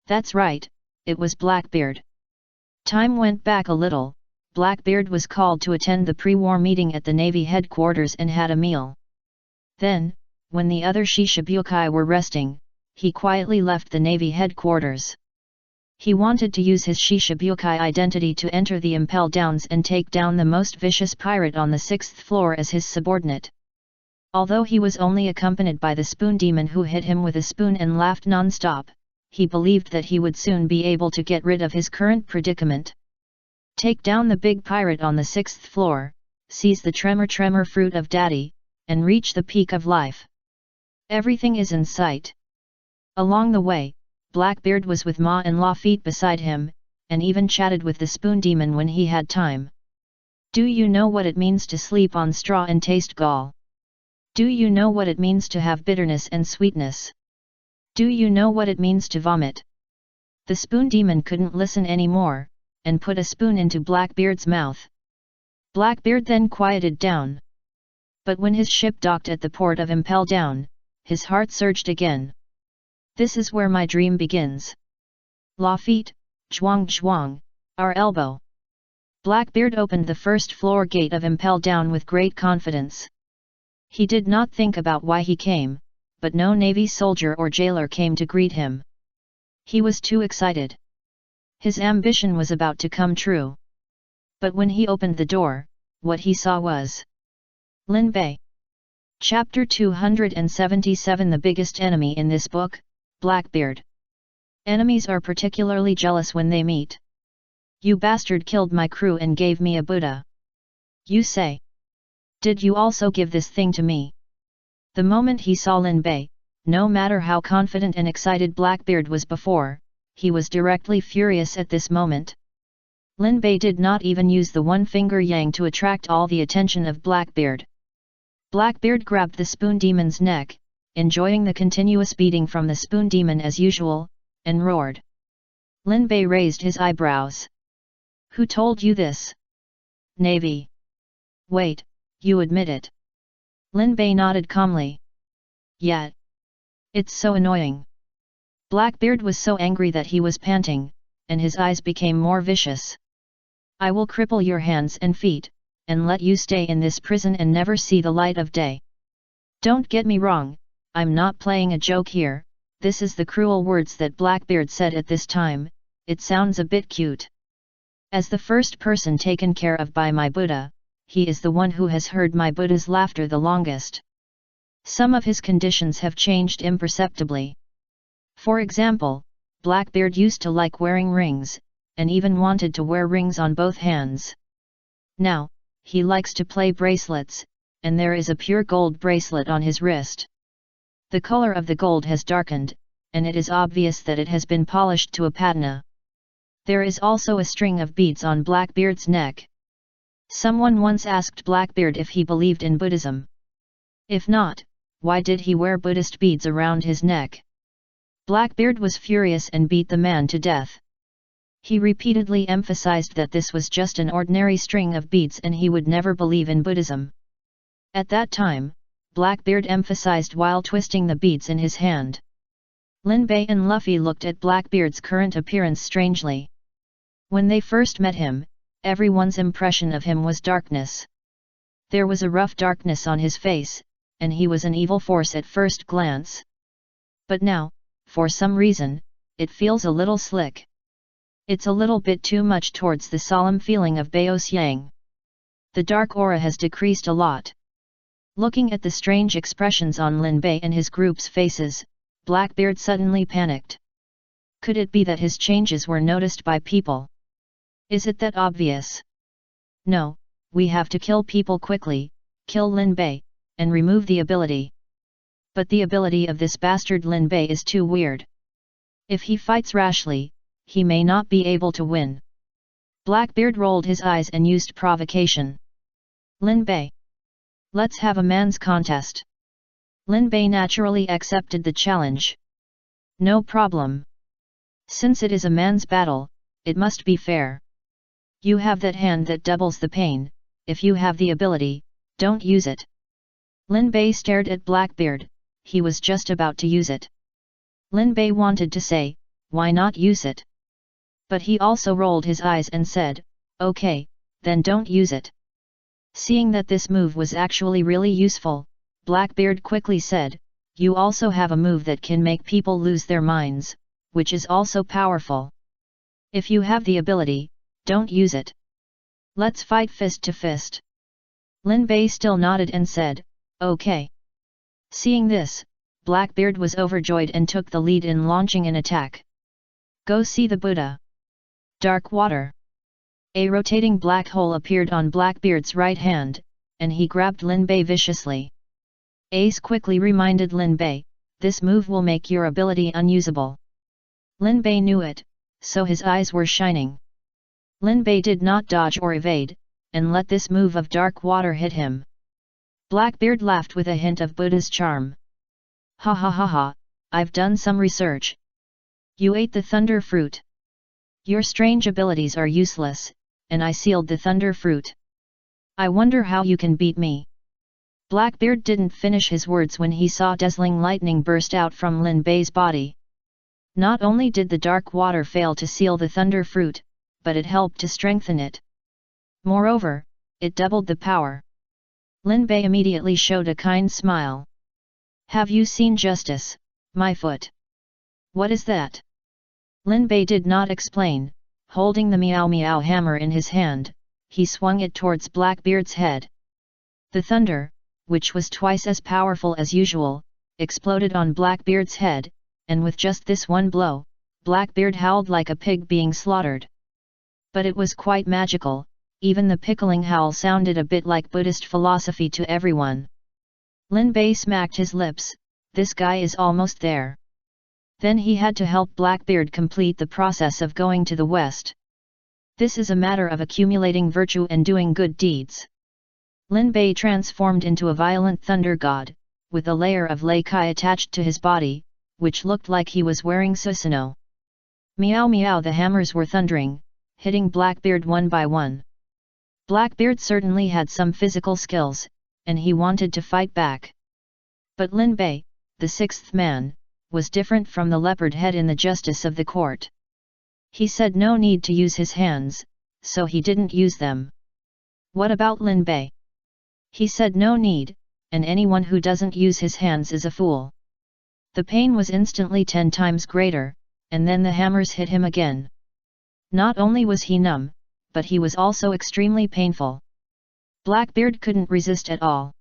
That's right, it was Blackbeard. Time went back a little. Blackbeard was called to attend the pre-war meeting at the Navy headquarters and had a meal. Then, when the other Shishibukai were resting, he quietly left the Navy headquarters. He wanted to use his Shishibukai identity to enter the Impel Downs and take down the most vicious pirate on the 6th floor as his subordinate. Although he was only accompanied by the spoon demon who hit him with a spoon and laughed non-stop, he believed that he would soon be able to get rid of his current predicament. Take down the big pirate on the 6th floor, seize the tremor fruit of daddy, and reach the peak of life. Everything is in sight. Along the way, Blackbeard was with Ma and Lafitte beside him, and even chatted with the spoon demon when he had time. Do you know what it means to sleep on straw and taste gall? Do you know what it means to have bitterness and sweetness? Do you know what it means to vomit? The spoon demon couldn't listen anymore, and put a spoon into Blackbeard's mouth. Blackbeard then quieted down. But when his ship docked at the port of Impel Down, his heart surged again. This is where my dream begins. Lafitte, zhuang, our elbow. Blackbeard opened the first floor gate of Impel Down with great confidence. He did not think about why he came, but no Navy soldier or jailer came to greet him. He was too excited. His ambition was about to come true. But when he opened the door, what he saw was Lin Bei. Chapter 277. The biggest enemy in this book, Blackbeard. Enemies are particularly jealous when they meet. You bastard killed my crew and gave me a Buddha. You say. Did you also give this thing to me? The moment he saw Lin Bei, no matter how confident and excited Blackbeard was before, he was directly furious at this moment. Lin Bei did not even use the one-finger yang to attract all the attention of Blackbeard. Blackbeard grabbed the spoon demon's neck, enjoying the continuous beating from the spoon demon as usual, and roared. Lin Bei raised his eyebrows. Who told you this? Navy. Wait. You admit it. Lin Bei nodded calmly. Yet. It's so annoying. Blackbeard was so angry that he was panting, and his eyes became more vicious. I will cripple your hands and feet, and let you stay in this prison and never see the light of day. Don't get me wrong, I'm not playing a joke here, this is the cruel words that Blackbeard said at this time, it sounds a bit cute. As the first person taken care of by my Buddha, he is the one who has heard my Buddha's laughter the longest. Some of his conditions have changed imperceptibly. For example, Blackbeard used to like wearing rings, and even wanted to wear rings on both hands. Now, he likes to play bracelets, and there is a pure gold bracelet on his wrist. The color of the gold has darkened, and it is obvious that it has been polished to a patina. There is also a string of beads on Blackbeard's neck. Someone once asked Blackbeard if he believed in Buddhism. If not, why did he wear Buddhist beads around his neck? Blackbeard was furious and beat the man to death. He repeatedly emphasized that this was just an ordinary string of beads and he would never believe in Buddhism. At that time, Blackbeard emphasized while twisting the beads in his hand. Lin Bei and Luffy looked at Blackbeard's current appearance strangely. When they first met him, everyone's impression of him was darkness. There was a rough darkness on his face, and he was an evil force at first glance. But now, for some reason, it feels a little slick. It's a little bit too much towards the solemn feeling of Baos Yang. The dark aura has decreased a lot. Looking at the strange expressions on Lin Bei and his group's faces, Blackbeard suddenly panicked. Could it be that his changes were noticed by people? Is it that obvious? No, we have to kill people quickly, kill Lin Bei, and remove the ability. But the ability of this bastard Lin Bei is too weird. If he fights rashly, he may not be able to win. Blackbeard rolled his eyes and used provocation. Lin Bei. Let's have a man's contest. Lin Bei naturally accepted the challenge. No problem. Since it is a man's battle, it must be fair. You have that hand that doubles the pain, if you have the ability, don't use it. Lin Bei stared at Blackbeard, he was just about to use it. Lin Bei wanted to say, why not use it? But he also rolled his eyes and said, okay, then don't use it. Seeing that this move was actually really useful, Blackbeard quickly said, you also have a move that can make people lose their minds, which is also powerful. If you have the ability, don't use it. Let's fight fist to fist. Lin Bei still nodded and said, okay. Seeing this, Blackbeard was overjoyed and took the lead in launching an attack. Go see the Buddha. Dark water. A rotating black hole appeared on Blackbeard's right hand, and he grabbed Lin Bei viciously. Ace quickly reminded Lin Bei, this move will make your ability unusable. Lin Bei knew it, so his eyes were shining. Lin Bei did not dodge or evade, and let this move of dark water hit him. Blackbeard laughed with a hint of Buddha's charm. Ha ha ha ha, I've done some research. You ate the thunder fruit. Your strange abilities are useless, and I sealed the thunder fruit. I wonder how you can beat me. Blackbeard didn't finish his words when he saw dazzling lightning burst out from Lin Bei's body. Not only did the dark water fail to seal the thunder fruit, but it helped to strengthen it. Moreover, it doubled the power. Lin Bei immediately showed a kind smile. Have you seen justice, my foot? What is that? Lin Bei did not explain. Holding the Meow Meow hammer in his hand, he swung it towards Blackbeard's head. The thunder, which was twice as powerful as usual, exploded on Blackbeard's head, and with just this one blow, Blackbeard howled like a pig being slaughtered. But it was quite magical, even the pickling howl sounded a bit like Buddhist philosophy to everyone. Lin Bei smacked his lips, this guy is almost there. Then he had to help Blackbeard complete the process of going to the west. This is a matter of accumulating virtue and doing good deeds. Lin Bei transformed into a violent thunder god, with a layer of Lei Kai attached to his body, which looked like he was wearing Susanoo. Meow meow, the hammers were thundering, hitting Blackbeard one by one. Blackbeard certainly had some physical skills, and he wanted to fight back. But Lin Bei, the sixth man, was different from the leopard head in the justice of the court. He said no need to use his hands, so he didn't use them. What about Lin Bei? He said no need, and anyone who doesn't use his hands is a fool. The pain was instantly 10 times greater, and then the hammers hit him again. Not only was he numb, but he was also extremely painful. Blackbeard couldn't resist at all.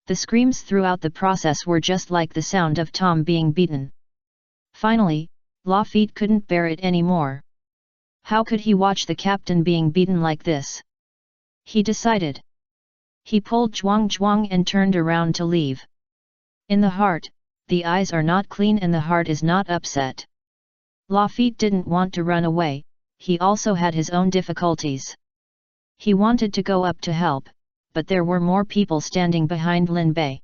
The screams throughout the process were just like the sound of Tom being beaten. Finally, Lafitte couldn't bear it anymore. How could he watch the captain being beaten like this? He decided. He pulled Zhuang and turned around to leave. In the heart, the eyes are not clean and the heart is not upset. Lafitte didn't want to run away, he also had his own difficulties. He wanted to go up to help, but there were more people standing behind Lin Bei.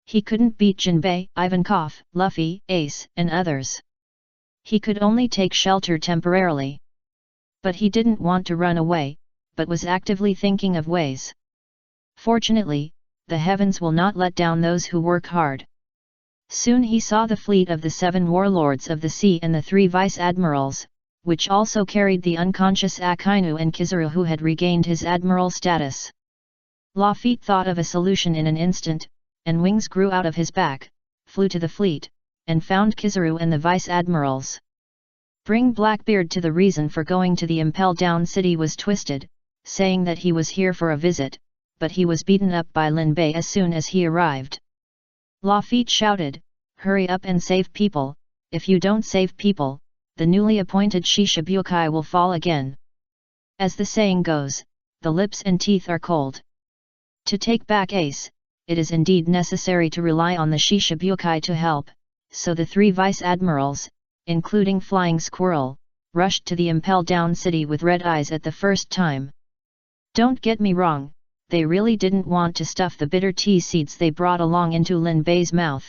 He couldn't beat Jinbei, Ivankov, Luffy, Ace, and others. He could only take shelter temporarily. But he didn't want to run away, but was actively thinking of ways. Fortunately, the heavens will not let down those who work hard. Soon he saw the fleet of the 7 warlords of the sea and the 3 vice-admirals, which also carried the unconscious Akainu and Kizaru, who had regained his admiral status. Lafitte thought of a solution in an instant, and wings grew out of his back, flew to the fleet, and found Kizaru and the vice-admirals. Bring Blackbeard to the reason for going to the Impel Down city was twisted, saying that he was here for a visit, but he was beaten up by Lin Bei as soon as he arrived. Lafitte shouted, hurry up and save people, if you don't save people, the newly appointed Shishibukai will fall again. As the saying goes, the lips and teeth are cold. To take back Ace, it is indeed necessary to rely on the Shishibukai to help, so the 3 vice-admirals, including Flying Squirrel, rushed to the Impel Down city with red eyes at the first time. Don't get me wrong, they really didn't want to stuff the bitter tea seeds they brought along into Lin Bei's mouth.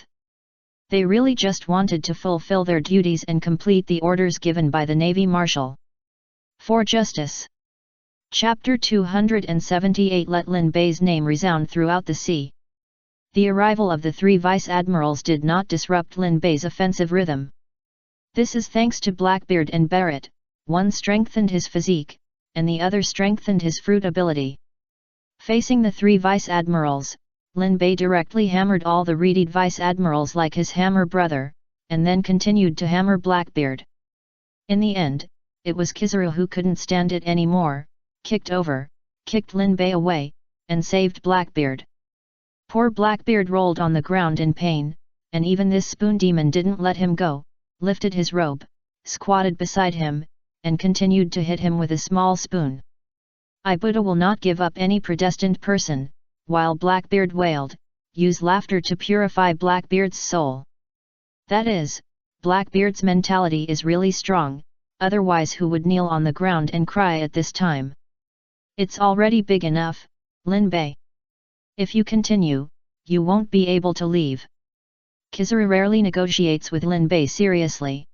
They really just wanted to fulfill their duties and complete the orders given by the Navy Marshal. For justice. Chapter 278 Let Lin Bei's name resound throughout the sea. The arrival of the 3 vice-admirals did not disrupt Lin Bei's offensive rhythm. This is thanks to Blackbeard and Barrett. One strengthened his physique, and the other strengthened his fruit ability. Facing the 3 vice-admirals, Lin Bei directly hammered all the readied vice-admirals like his hammer brother, and then continued to hammer Blackbeard. In the end, it was Kizaru who couldn't stand it anymore, kicked Lin Bei away, and saved Blackbeard. Poor Blackbeard rolled on the ground in pain, and even this spoon demon didn't let him go, lifted his robe, squatted beside him, and continued to hit him with a small spoon. I Buddha will not give up any predestined person, while Blackbeard wailed, use laughter to purify Blackbeard's soul. That is, Blackbeard's mentality is really strong, otherwise who would kneel on the ground and cry at this time? It's already big enough, Lin Bei. If you continue, you won't be able to leave. Kizaru rarely negotiates with Lin Bei seriously.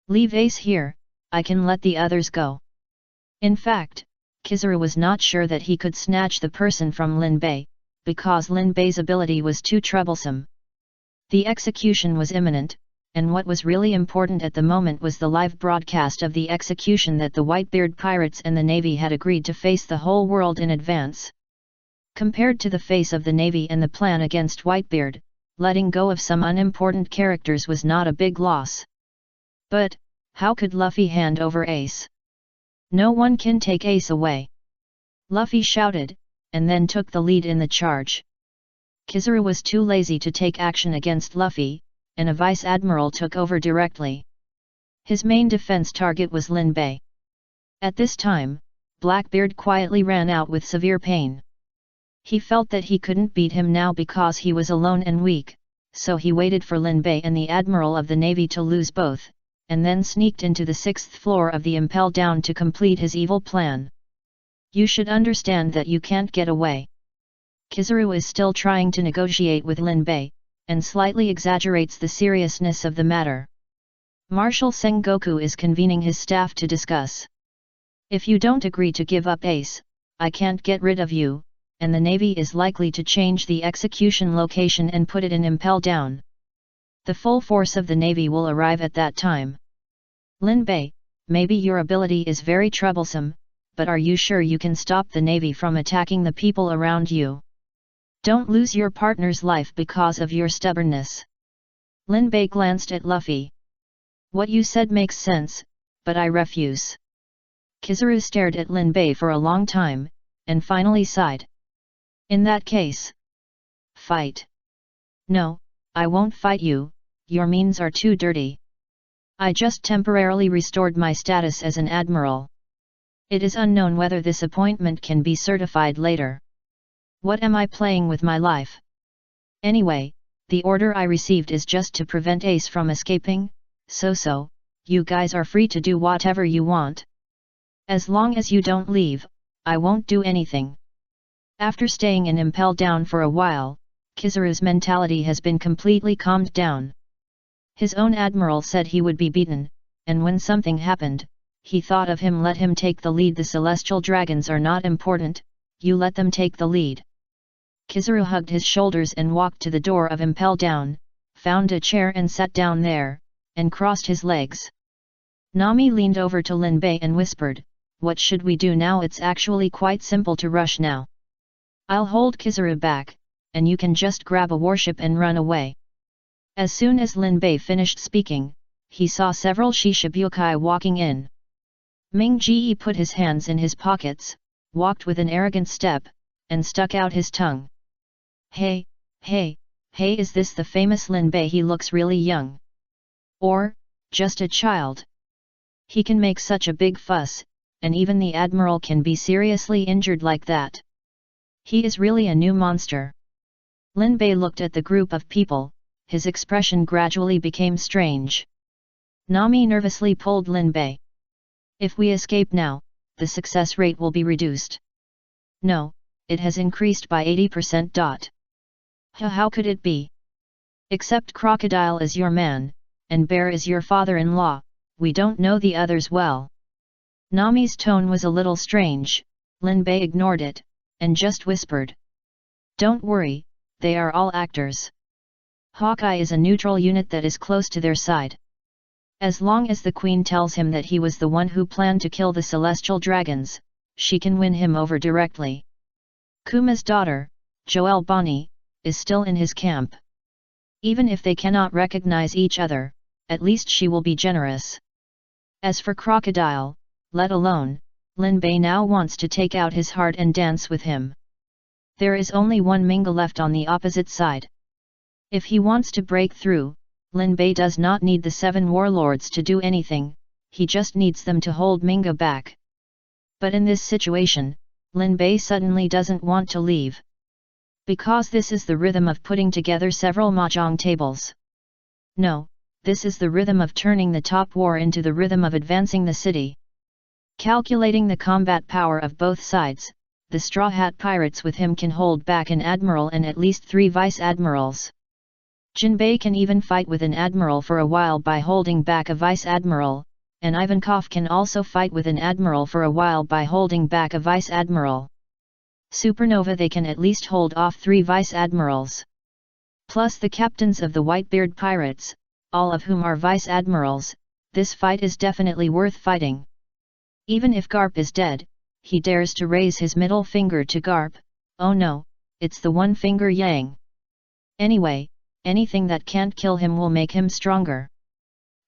Leave Ace here, I can let the others go. In fact, Kizaru was not sure that he could snatch the person from Lin Bei, because Lin Bei's ability was too troublesome. The execution was imminent, and what was really important at the moment was the live broadcast of the execution that the Whitebeard pirates and the Navy had agreed to face the whole world in advance. Compared to the face of the Navy and the plan against Whitebeard, letting go of some unimportant characters was not a big loss. But, how could Luffy hand over Ace? No one can take Ace away. Luffy shouted, and then took the lead in the charge. Kizaru was too lazy to take action against Luffy, and a vice-admiral took over directly. His main defense target was Lin Bei. At this time, Blackbeard quietly ran out with severe pain. He felt that he couldn't beat him now because he was alone and weak, so he waited for Lin Bei and the Admiral of the Navy to lose both, and then sneaked into the 6th floor of the Impel Down to complete his evil plan. You should understand that you can't get away. Kizaru is still trying to negotiate with Lin Bei, and slightly exaggerates the seriousness of the matter. Marshal Sengoku is convening his staff to discuss. If you don't agree to give up Ace, I can't get rid of you, and the Navy is likely to change the execution location and put it in Impel Down. The full force of the Navy will arrive at that time. Lin Bei, maybe your ability is very troublesome, but are you sure you can stop the Navy from attacking the people around you? Don't lose your partner's life because of your stubbornness. Lin Bei glanced at Luffy. What you said makes sense, but I refuse. Kizaru stared at Lin Bei for a long time, and finally sighed. In that case, fight. No, I won't fight you, your means are too dirty. I just temporarily restored my status as an admiral. It is unknown whether this appointment can be certified later. What am I playing with my life? Anyway, the order I received is just to prevent Ace from escaping, so, you guys are free to do whatever you want. As long as you don't leave, I won't do anything. After staying in Impel Down for a while, Kizaru's mentality has been completely calmed down. His own admiral said he would be beaten, and when something happened, he thought of him. Let him take the lead. The celestial dragons are not important, you let them take the lead. Kizaru hugged his shoulders and walked to the door of Impel Down, found a chair and sat down there, and crossed his legs. Nami leaned over to Lin Bei and whispered, what should we do now? It's actually quite simple to rush now. I'll hold Kizaru back, and you can just grab a warship and run away. As soon as Lin Bei finished speaking, he saw several Shishibukai walking in. Ming Ji put his hands in his pockets, walked with an arrogant step, and stuck out his tongue. Hey, is this the famous Lin Bei? He looks really young. Or, just a child. He can make such a big fuss, and even the admiral can be seriously injured like that. He is really a new monster. Lin Bei looked at the group of people, his expression gradually became strange. Nami nervously pulled Lin Bei. If we escape now, the success rate will be reduced. No, it has increased by 80%. How could it be? Except Crocodile is your man, and Bear is your father-in-law, we don't know the others well. Nami's tone was a little strange. Lin Bei ignored it, and just whispered. Don't worry, they are all actors. Hawkeye is a neutral unit that is close to their side. As long as the Queen tells him that he was the one who planned to kill the celestial dragons, she can win him over directly. Kuma's daughter, Joelle Bonnie, is still in his camp. Even if they cannot recognize each other, at least she will be generous. As for Crocodile, let alone, Lin Bei now wants to take out his heart and dance with him. There is only one Minga left on the opposite side. If he wants to break through, Lin Bei does not need the 7 warlords to do anything, he just needs them to hold Minga back. But in this situation, Lin Bei suddenly doesn't want to leave. Because this is the rhythm of putting together several mahjong tables. No, this is the rhythm of turning the top war into the rhythm of advancing the city. Calculating the combat power of both sides, the Straw Hat Pirates with him can hold back an admiral and at least 3 vice-admirals. Jinbei can even fight with an admiral for a while by holding back a vice-admiral, and Ivankov can also fight with an admiral for a while by holding back a vice-admiral. Supernova they can at least hold off 3 vice-admirals. Plus the captains of the Whitebeard Pirates, all of whom are vice-admirals, this fight is definitely worth fighting. Even if Garp is dead, he dares to raise his middle finger to Garp. Oh no, it's the one finger Yang. Anyway, anything that can't kill him will make him stronger.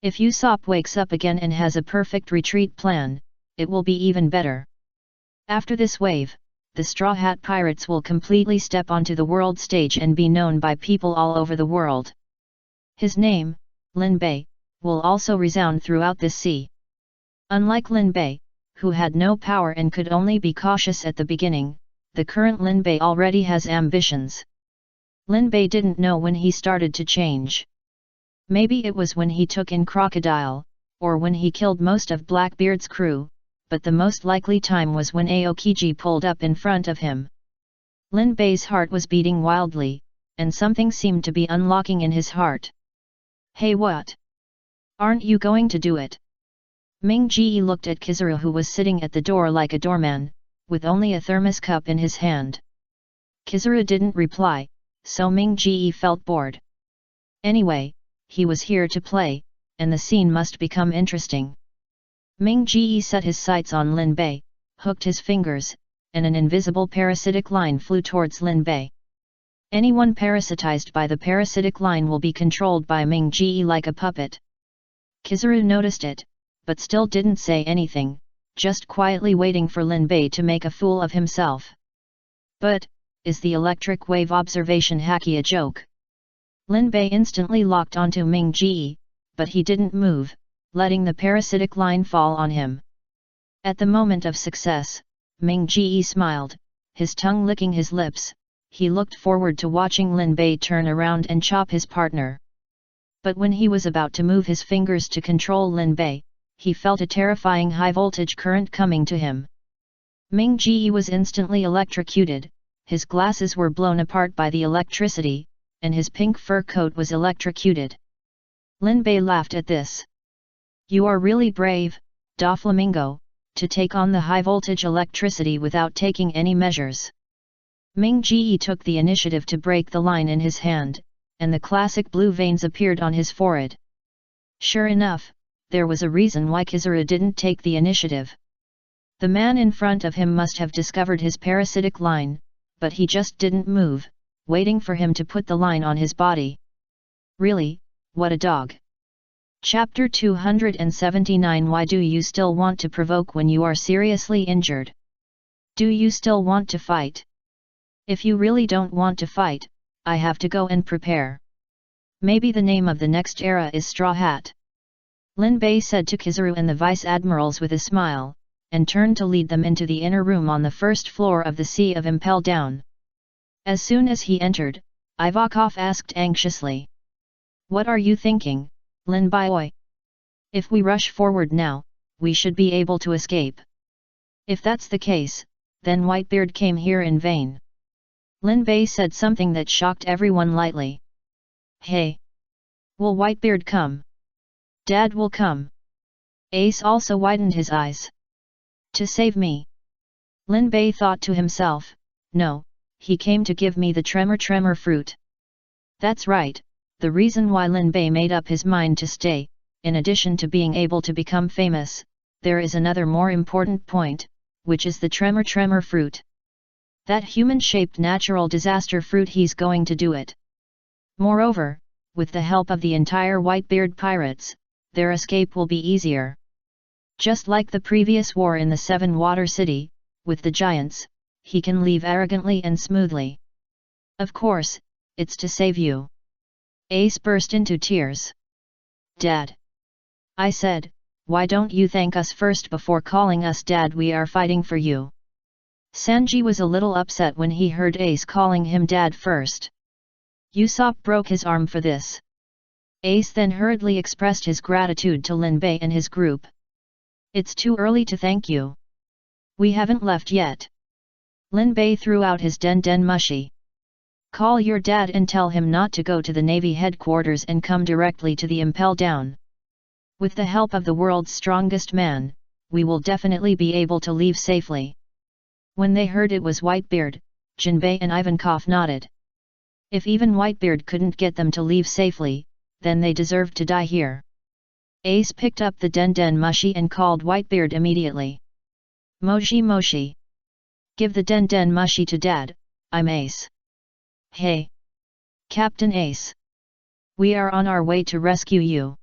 If Usopp wakes up again and has a perfect retreat plan, it will be even better. After this wave, the Straw Hat Pirates will completely step onto the world stage and be known by people all over the world. His name, Lin Bei, will also resound throughout this sea. Unlike Lin Bei, who had no power and could only be cautious at the beginning, the current Lin Bei already has ambitions. Lin Bei didn't know when he started to change. Maybe it was when he took in Crocodile, or when he killed most of Blackbeard's crew, but the most likely time was when Aokiji pulled up in front of him. Lin Bei's heart was beating wildly, and something seemed to be unlocking in his heart. Hey, what? Aren't you going to do it? Ming Ji looked at Kizaru, who was sitting at the door like a doorman, with only a thermos cup in his hand. Kizaru didn't reply, so Ming Ji felt bored. Anyway, he was here to play, and the scene must become interesting. Ming Ji set his sights on Lin Bei, hooked his fingers, and an invisible parasitic line flew towards Lin Bei. Anyone parasitized by the parasitic line will be controlled by Ming Ji like a puppet. Kizaru noticed it, but still didn't say anything, just quietly waiting for Lin Bei to make a fool of himself. But, is the electric wave observation hacky a joke? Lin Bei instantly locked onto Ming Ji, but he didn't move, letting the parasitic line fall on him. At the moment of success, Ming Ji smiled, his tongue licking his lips. He looked forward to watching Lin Bei turn around and chop his partner. But when he was about to move his fingers to control Lin Bei, he felt a terrifying high-voltage current coming to him. Ming Ji was instantly electrocuted, his glasses were blown apart by the electricity, and his pink fur coat was electrocuted. Lin Bei laughed at this. You are really brave, Doflamingo, to take on the high-voltage electricity without taking any measures. Ming Ji took the initiative to break the line in his hand, and the classic blue veins appeared on his forehead. Sure enough, there was a reason why Kizaru didn't take the initiative. The man in front of him must have discovered his parasitic line, but he just didn't move, waiting for him to put the line on his body. Really, what a dog! Chapter 279 Why do you still want to provoke when you are seriously injured? Do you still want to fight? If you really don't want to fight, I have to go and prepare. Maybe the name of the next era is Straw Hat. Lin Bei said to Kizaru and the vice-admirals with a smile, and turned to lead them into the inner room on the first floor of the Sea of Impel Down. As soon as he entered, Ivakov asked anxiously. What are you thinking, Lin Bei? If we rush forward now, we should be able to escape. If that's the case, then Whitebeard came here in vain. Lin Bei said something that shocked everyone lightly. Hey! Will Whitebeard come? Dad will come. Ace also widened his eyes. To save me. Lin Bei thought to himself, no, he came to give me the tremor fruit. That's right, the reason why Lin Bei made up his mind to stay, in addition to being able to become famous, there is another more important point, which is the tremor fruit. That human-shaped natural disaster fruit, he's going to do it. Moreover, with the help of the entire Whitebeard pirates, their escape will be easier. Just like the previous war in the Seven Water City, with the giants, he can leave arrogantly and smoothly. Of course, it's to save you. Ace burst into tears. Dad! I said, why don't you thank us first before calling us Dad? We are fighting for you. Sanji was a little upset when he heard Ace calling him Dad first. Usopp broke his arm for this. Ace then hurriedly expressed his gratitude to Lin Bei and his group. It's too early to thank you. We haven't left yet. Lin Bei threw out his den mushi. Call your dad and tell him not to go to the Navy headquarters and come directly to the Impel Down. With the help of the world's strongest man, we will definitely be able to leave safely. When they heard it was Whitebeard, Jinbei and Ivankov nodded. If even Whitebeard couldn't get them to leave safely, then they deserved to die here. Ace picked up the den mushi and called Whitebeard immediately. Moshi. Give the den mushi to Dad, I'm Ace. Hey! Captain Ace! We are on our way to rescue you.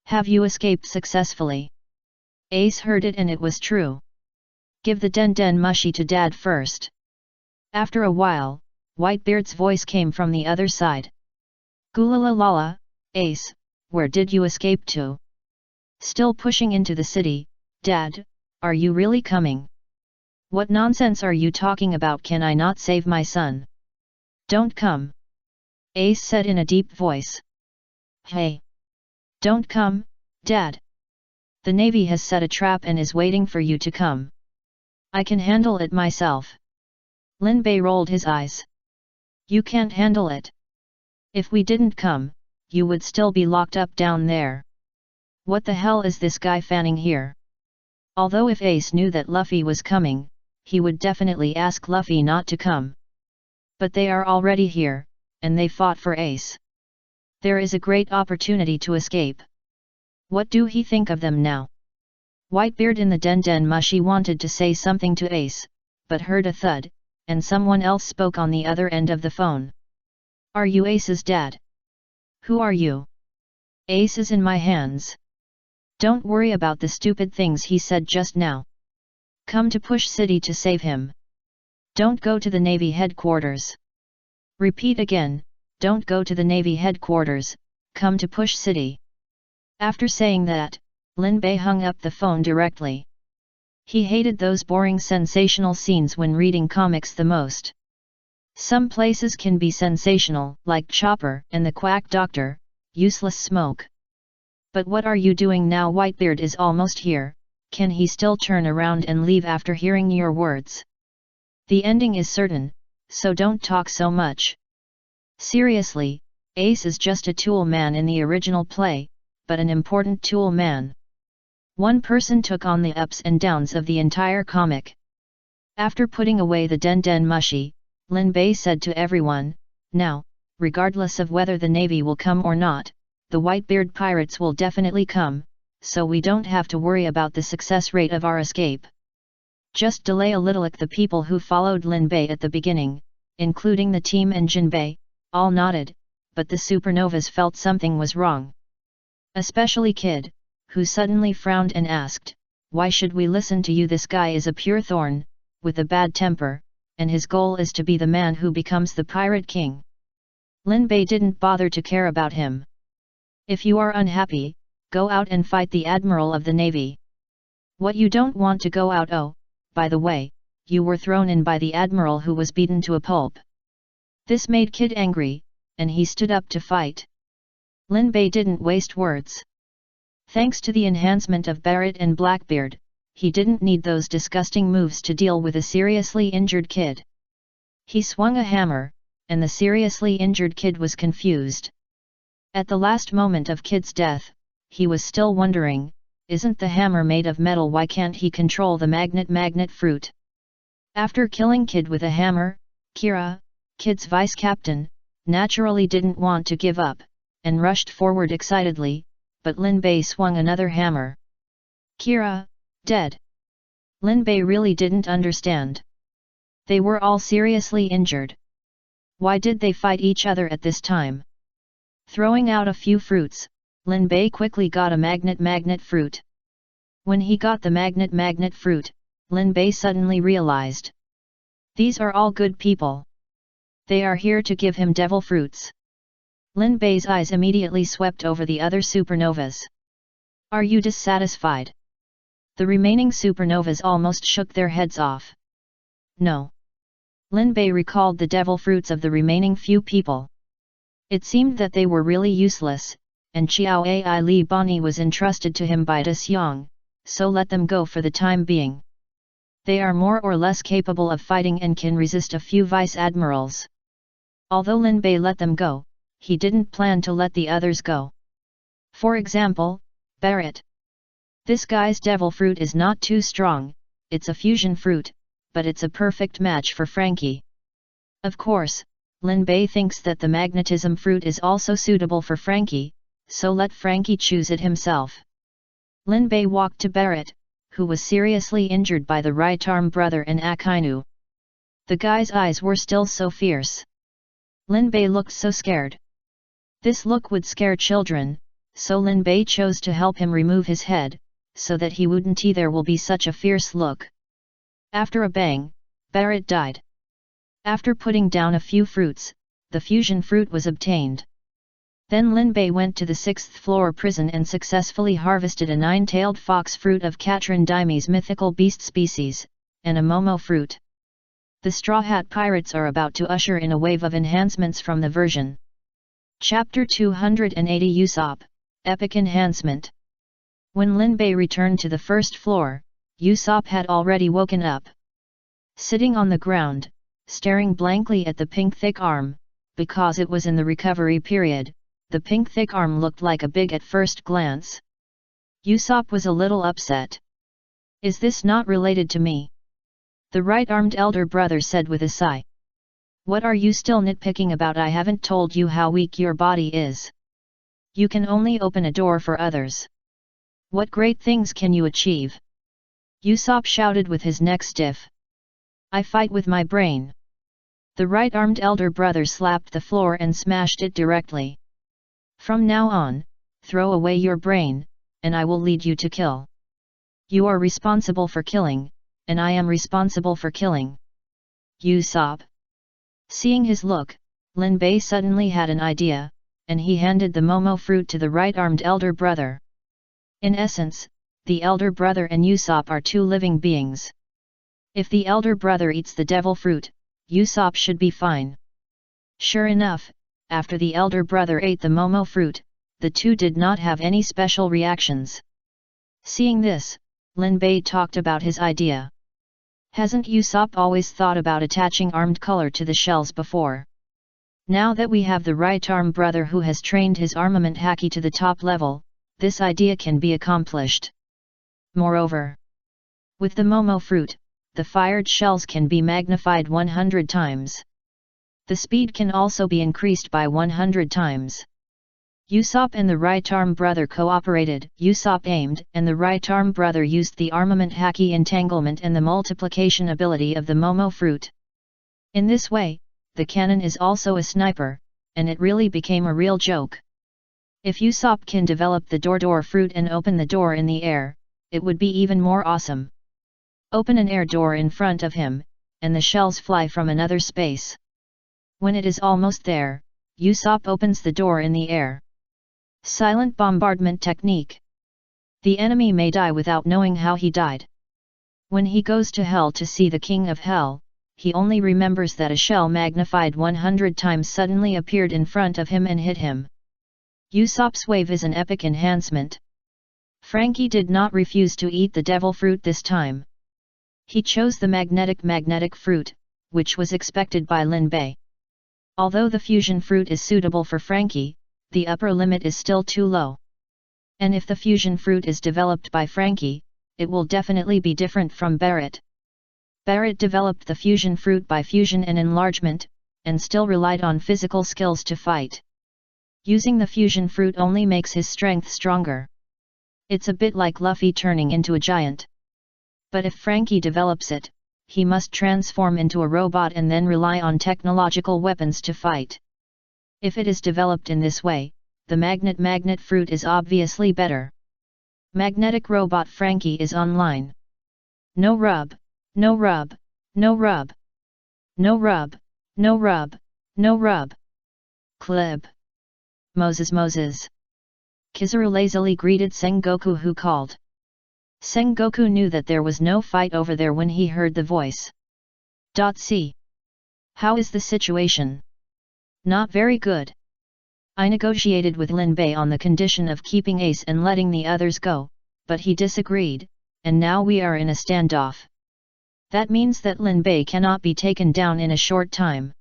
Have you escaped successfully? Ace heard it and it was true. Give the den mushi to Dad first. After a while, Whitebeard's voice came from the other side. Gulalalala, Ace, where did you escape to? Still pushing into the city, Dad, are you really coming? What nonsense are you talking about? Can I not save my son? Don't come. Ace said in a deep voice. Hey! Don't come, Dad. The Navy has set a trap and is waiting for you to come. I can handle it myself. Lin Bei rolled his eyes. You can't handle it. If we didn't come, you would still be locked up down there. What the hell is this guy fanning here? Although if Ace knew that Luffy was coming, he would definitely ask Luffy not to come. But they are already here, and they fought for Ace. There is a great opportunity to escape. What do he think of them now? Whitebeard in the den mushi wanted to say something to Ace, but heard a thud, and someone else spoke on the other end of the phone. Are you Ace's dad? Who are you? Ace is in my hands. Don't worry about the stupid things he said just now. Come to Push City to save him. Don't go to the Navy headquarters. Repeat again, don't go to the Navy headquarters, come to Push City. After saying that, Lin Bei hung up the phone directly. He hated those boring sensational scenes when reading comics the most. Some places can be sensational, like Chopper and the Quack Doctor, useless smoke. But what are you doing now? Whitebeard is almost here, can he still turn around and leave after hearing your words? The ending is certain, so don't talk so much. Seriously, Ace is just a tool man in the original play, but an important tool man. One person took on the ups and downs of the entire comic. After putting away the den mushi, Lin Bei said to everyone, now, regardless of whether the Navy will come or not, the Whitebeard pirates will definitely come, so we don't have to worry about the success rate of our escape. Just delay a little. The people who followed Lin Bei at the beginning, including the team and Jinbei, all nodded, but the supernovas felt something was wrong. Especially Kid, who suddenly frowned and asked, why should we listen to you? This guy is a pure thorn, with a bad temper, and his goal is to be the man who becomes the pirate king. Lin Bei didn't bother to care about him. If you are unhappy, go out and fight the Admiral of the Navy. What you don't want to go out? Oh, by the way, you were thrown in by the Admiral who was beaten to a pulp. This made Kid angry, and he stood up to fight. Lin Bei didn't waste words. Thanks to the enhancement of Barrett and Blackbeard, he didn't need those disgusting moves to deal with a seriously injured kid. He swung a hammer, and the seriously injured kid was confused. At the last moment of kid's death, he was still wondering, isn't the hammer made of metal? Why can't he control the magnet fruit? After killing kid with a hammer, Kira, kid's vice captain, naturally didn't want to give up, and rushed forward excitedly, but Lin Bei swung another hammer. Kira, dead. Lin Bei really didn't understand. They were all seriously injured. Why did they fight each other at this time? Throwing out a few fruits, Lin Bei quickly got a magnet fruit. When he got the magnet fruit, Lin Bei suddenly realized. These are all good people. They are here to give him devil fruits. Lin Bei's eyes immediately swept over the other supernovas. Are you dissatisfied? The remaining supernovas almost shook their heads off. No. Lin Bei recalled the devil fruits of the remaining few people. It seemed that they were really useless, and Xiao Ai Li Bani was entrusted to him by De Xiang, so let them go for the time being. They are more or less capable of fighting and can resist a few vice admirals. Although Lin Bei let them go, he didn't plan to let the others go. For example, Barrett. This guy's devil fruit is not too strong, it's a fusion fruit, but it's a perfect match for Frankie. Of course, Lin Bei thinks that the magnetism fruit is also suitable for Frankie, so let Frankie choose it himself. Lin Bei walked to Barrett, who was seriously injured by the right arm brother and Akainu. The guy's eyes were still so fierce. Lin Bei looked so scared. This look would scare children, so Lin Bei chose to help him remove his head, so that he wouldn't see there will be such a fierce look. After a bang, Barrett died. After putting down a few fruits, the fusion fruit was obtained. Then Lin Bei went to the 6th floor prison and successfully harvested a 9-tailed fox fruit of Katrin Daime's mythical beast species, and a Momo fruit. The Straw Hat Pirates are about to usher in a wave of enhancements from the version. Chapter 280 Usopp, Epic Enhancement. When Lin Bei returned to the first floor, Usopp had already woken up. Sitting on the ground, staring blankly at the pink thick arm, because it was in the recovery period, the pink thick arm looked like a big at first glance. Usopp was a little upset. Is this not related to me? The right-armed elder brother said with a sigh. What are you still nitpicking about? I haven't told you how weak your body is. You can only open a door for others. What great things can you achieve? Usopp shouted with his neck stiff. I fight with my brain. The right-armed elder brother slapped the floor and smashed it directly. From now on, throw away your brain, and I will lead you to kill. You are responsible for killing, and I am responsible for killing. Usopp. Seeing his look, Lin Bei suddenly had an idea, and he handed the Momo fruit to the right-armed elder brother. In essence, the elder brother and Usopp are two living beings. If the elder brother eats the devil fruit, Usopp should be fine. Sure enough, after the elder brother ate the Momo fruit, the two did not have any special reactions. Seeing this, Lin Bei talked about his idea. Hasn't Usopp always thought about attaching armed color to the shells before? Now that we have the right-arm brother who has trained his armament haki to the top level, this idea can be accomplished. Moreover, with the Momo fruit, the fired shells can be magnified 100 times. The speed can also be increased by 100 times. Usopp and the right-arm brother cooperated. Usopp aimed, and the right-arm brother used the armament haki entanglement and the multiplication ability of the Momo fruit. In this way, the cannon is also a sniper, and it really became a real joke. If Usopp can develop the door fruit and open the door in the air, it would be even more awesome. Open an air door in front of him, and the shells fly from another space. When it is almost there, Usopp opens the door in the air. Silent bombardment technique. The enemy may die without knowing how he died. When he goes to hell to see the king of hell, he only remembers that a shell magnified 100 times suddenly appeared in front of him and hit him. Usopp's wave is an epic enhancement. Frankie did not refuse to eat the devil fruit this time. He chose the magnetic fruit, which was expected by Lin Bei. Although the fusion fruit is suitable for Frankie, the upper limit is still too low. And if the fusion fruit is developed by Frankie, it will definitely be different from Barrett. Barrett developed the fusion fruit by fusion and enlargement, and still relied on physical skills to fight. Using the fusion fruit only makes his strength stronger. It's a bit like Luffy turning into a giant. But if Frankie develops it, he must transform into a robot and then rely on technological weapons to fight. If it is developed in this way, the magnet fruit is obviously better. Magnetic robot Frankie is online. No rub, no rub, no rub. No rub, no rub, no rub. Klib. Moses. Kizaru lazily greeted Sengoku, who called. Sengoku knew that there was no fight over there when he heard the voice. "See. How is the situation?" "Not very good. I negotiated with Lin Bei on the condition of keeping Ace and letting the others go, but he disagreed, and now we are in a standoff. That means that Lin Bei cannot be taken down in a short time."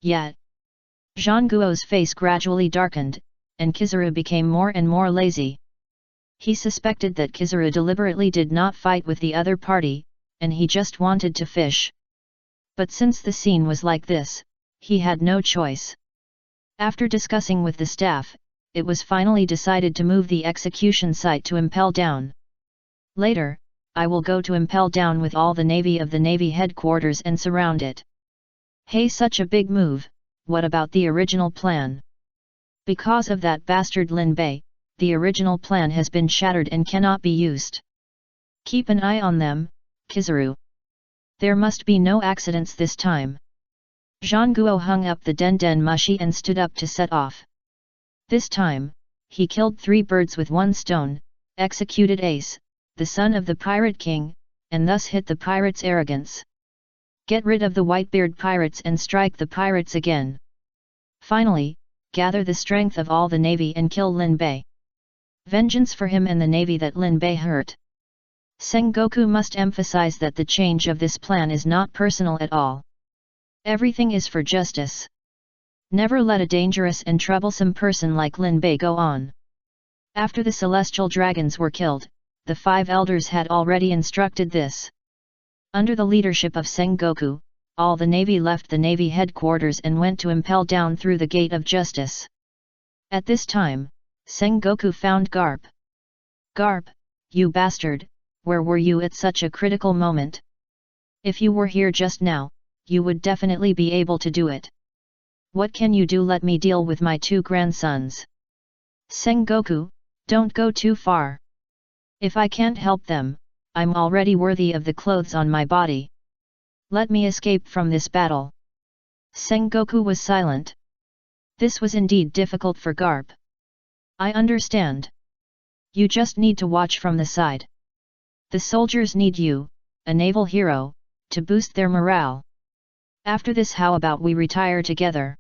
Yet, Zhang Guo's face gradually darkened, and Kizaru became more and more lazy. He suspected that Kizaru deliberately did not fight with the other party, and he just wanted to fish. But since the scene was like this, he had no choice. After discussing with the staff, it was finally decided to move the execution site to Impel Down. Later, I will go to Impel Down with all the Navy of the Navy headquarters and surround it. Hey, such a big move, what about the original plan? Because of that bastard Lin Bei, the original plan has been shattered and cannot be used. Keep an eye on them, Kizaru. There must be no accidents this time. Zhang Guo hung up the Den Mushi and stood up to set off. This time, he killed 3 birds with 1 stone, executed Ace, the son of the Pirate King, and thus hit the pirates' arrogance. Get rid of the Whitebeard pirates and strike the pirates again. Finally, gather the strength of all the navy and kill Lin Bei. Vengeance for him and the navy that Lin Bei hurt. Sengoku must emphasize that the change of this plan is not personal at all. Everything is for justice. Never let a dangerous and troublesome person like Lin Bei go on. After the celestial dragons were killed, the 5 elders had already instructed this. Under the leadership of Sengoku, all the navy left the navy headquarters and went to Impel Down through the Gate of Justice. At this time, Sengoku found Garp. "Garp, you bastard, where were you at such a critical moment? If you were here just now, you would definitely be able to do it. What can you do? Let me deal with my 2 grandsons." "Sengoku, don't go too far. If I can't help them, I'm already worthy of the clothes on my body. Let me escape from this battle." Sengoku was silent. This was indeed difficult for Garp. "I understand. You just need to watch from the side. The soldiers need you, a naval hero, to boost their morale. After this, how about we retire together?"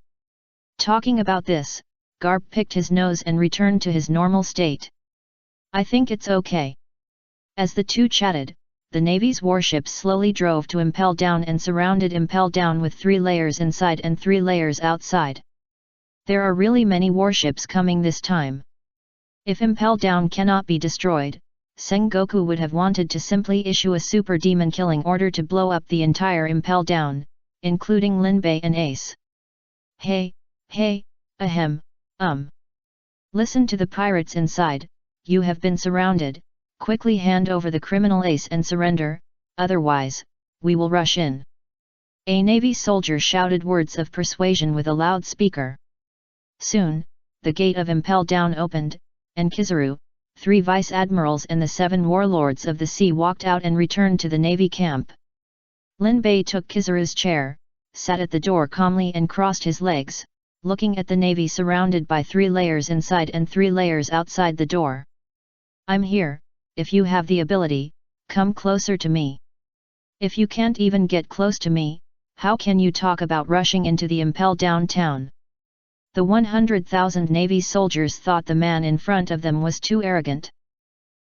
Talking about this, Garp picked his nose and returned to his normal state. "I think it's okay." As the two chatted, the Navy's warships slowly drove to Impel Down and surrounded Impel Down with 3 layers inside and 3 layers outside. There are really many warships coming this time. If Impel Down cannot be destroyed, Sengoku would have wanted to simply issue a super demon killing order to blow up the entire Impel Down, including Lin Bei and Ace. Hey, ahem. Listen to the pirates inside, you have been surrounded, quickly hand over the criminal Ace and surrender, otherwise, we will rush in. A Navy soldier shouted words of persuasion with a loudspeaker. Soon, the gate of Impel Down opened, and Kizaru, 3 vice admirals and the 7 warlords of the sea walked out and returned to the Navy camp. Lin Bei took Kizaru's chair, sat at the door calmly and crossed his legs, looking at the Navy surrounded by 3 layers inside and 3 layers outside the door. I'm here, if you have the ability, come closer to me. If you can't even get close to me, how can you talk about rushing into the Impel Down town? The 100,000 Navy soldiers thought the man in front of them was too arrogant.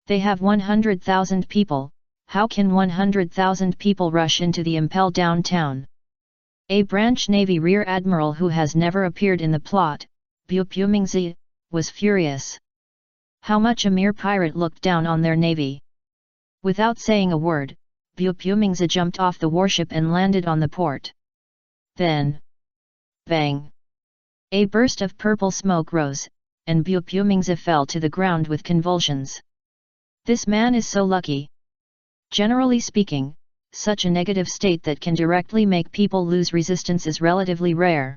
They have 100,000 people, how can 100,000 people rush into the Impel downtown? A branch Navy Rear Admiral who has never appeared in the plot, Bu Pumingzi, was furious. How much a mere pirate looked down on their navy. Without saying a word, Bu Pumingzi jumped off the warship and landed on the port. Then, bang! A burst of purple smoke rose, and Bu Pumingzi fell to the ground with convulsions. This man is so lucky. Generally speaking, such a negative state that can directly make people lose resistance is relatively rare.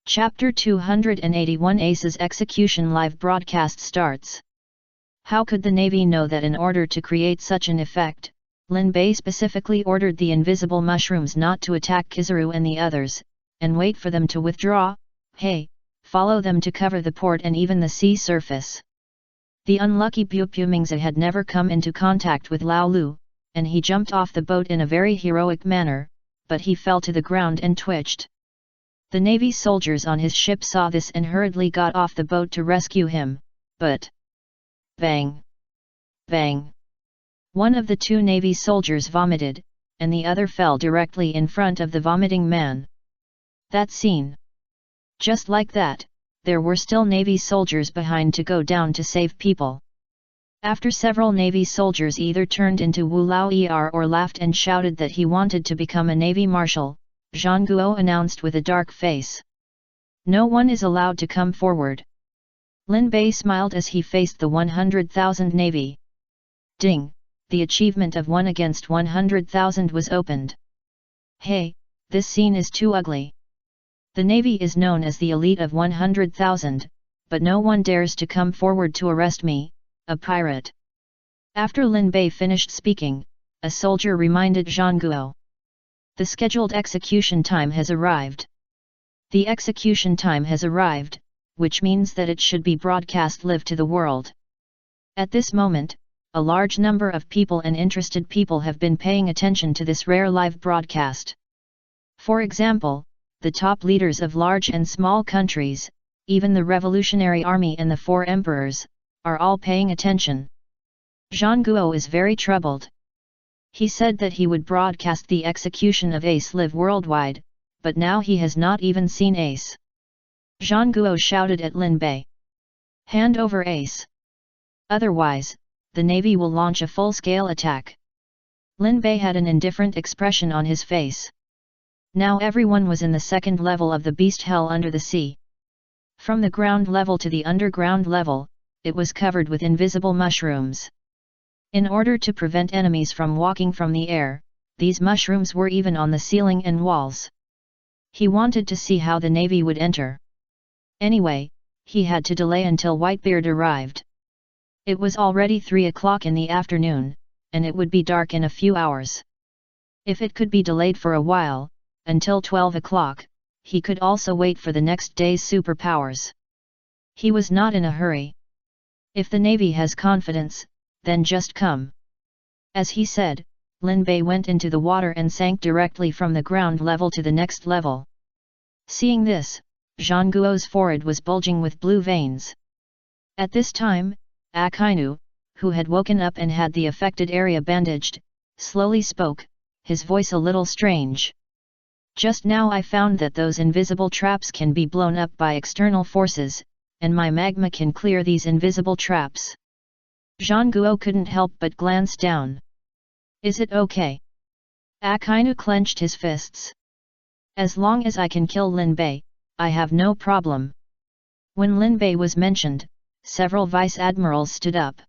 Chapter 281 Ace's execution live broadcast starts. How could the Navy know that in order to create such an effect, Lin Bei specifically ordered the invisible mushrooms not to attack Kizaru and the others, and wait for them to withdraw? Hey, follow them to cover the port and even the sea surface. The unlucky Bu Pumingzi had never come into contact with Lao Lu, and he jumped off the boat in a very heroic manner, but he fell to the ground and twitched. The Navy soldiers on his ship saw this and hurriedly got off the boat to rescue him, but... bang! Bang! One of the two Navy soldiers vomited, and the other fell directly in front of the vomiting man. That scene. Just like that, there were still Navy soldiers behind to go down to save people. After several Navy soldiers either turned into Wu Lao Er or laughed and shouted that he wanted to become a Navy Marshal, Zhang Guo announced with a dark face. No one is allowed to come forward. Lin Bei smiled as he faced the 100,000 Navy. Ding! The achievement of 1 against 100,000 was opened. Hey, this scene is too ugly. The Navy is known as the elite of 100,000, but no one dares to come forward to arrest me, a pirate. After Lin Bei finished speaking, a soldier reminded Zhang Guo. The scheduled execution time has arrived. The execution time has arrived, which means that it should be broadcast live to the world. At this moment, a large number of people and interested people have been paying attention to this rare live broadcast. For example, the top leaders of large and small countries, even the Revolutionary Army and the 4 emperors, are all paying attention. Zhang Guo is very troubled. He said that he would broadcast the execution of Ace live worldwide, but now he has not even seen Ace. Zhang Guo shouted at Lin Bei. Hand over Ace. Otherwise, the Navy will launch a full-scale attack. Lin Bei had an indifferent expression on his face. Now everyone was in the second level of the beast hell under the sea. From the ground level to the underground level, it was covered with invisible mushrooms. In order to prevent enemies from walking from the air, these mushrooms were even on the ceiling and walls. He wanted to see how the Navy would enter. Anyway, he had to delay until Whitebeard arrived. It was already 3 o'clock in the afternoon, and it would be dark in a few hours. If it could be delayed for a while, until 12 o'clock, he could also wait for the next day's superpowers. He was not in a hurry. If the Navy has confidence, then just come. As he said, Lin Bei went into the water and sank directly from the ground level to the next level. Seeing this, Zhang Guo's forehead was bulging with blue veins. At this time, Akainu, who had woken up and had the affected area bandaged, slowly spoke, his voice a little strange. Just now I found that those invisible traps can be blown up by external forces, and my magma can clear these invisible traps. Zhang Guo couldn't help but glance down. Is it okay? Akainu clenched his fists. As long as I can kill Lin Bei, I have no problem. When Lin Bei was mentioned, several vice admirals stood up.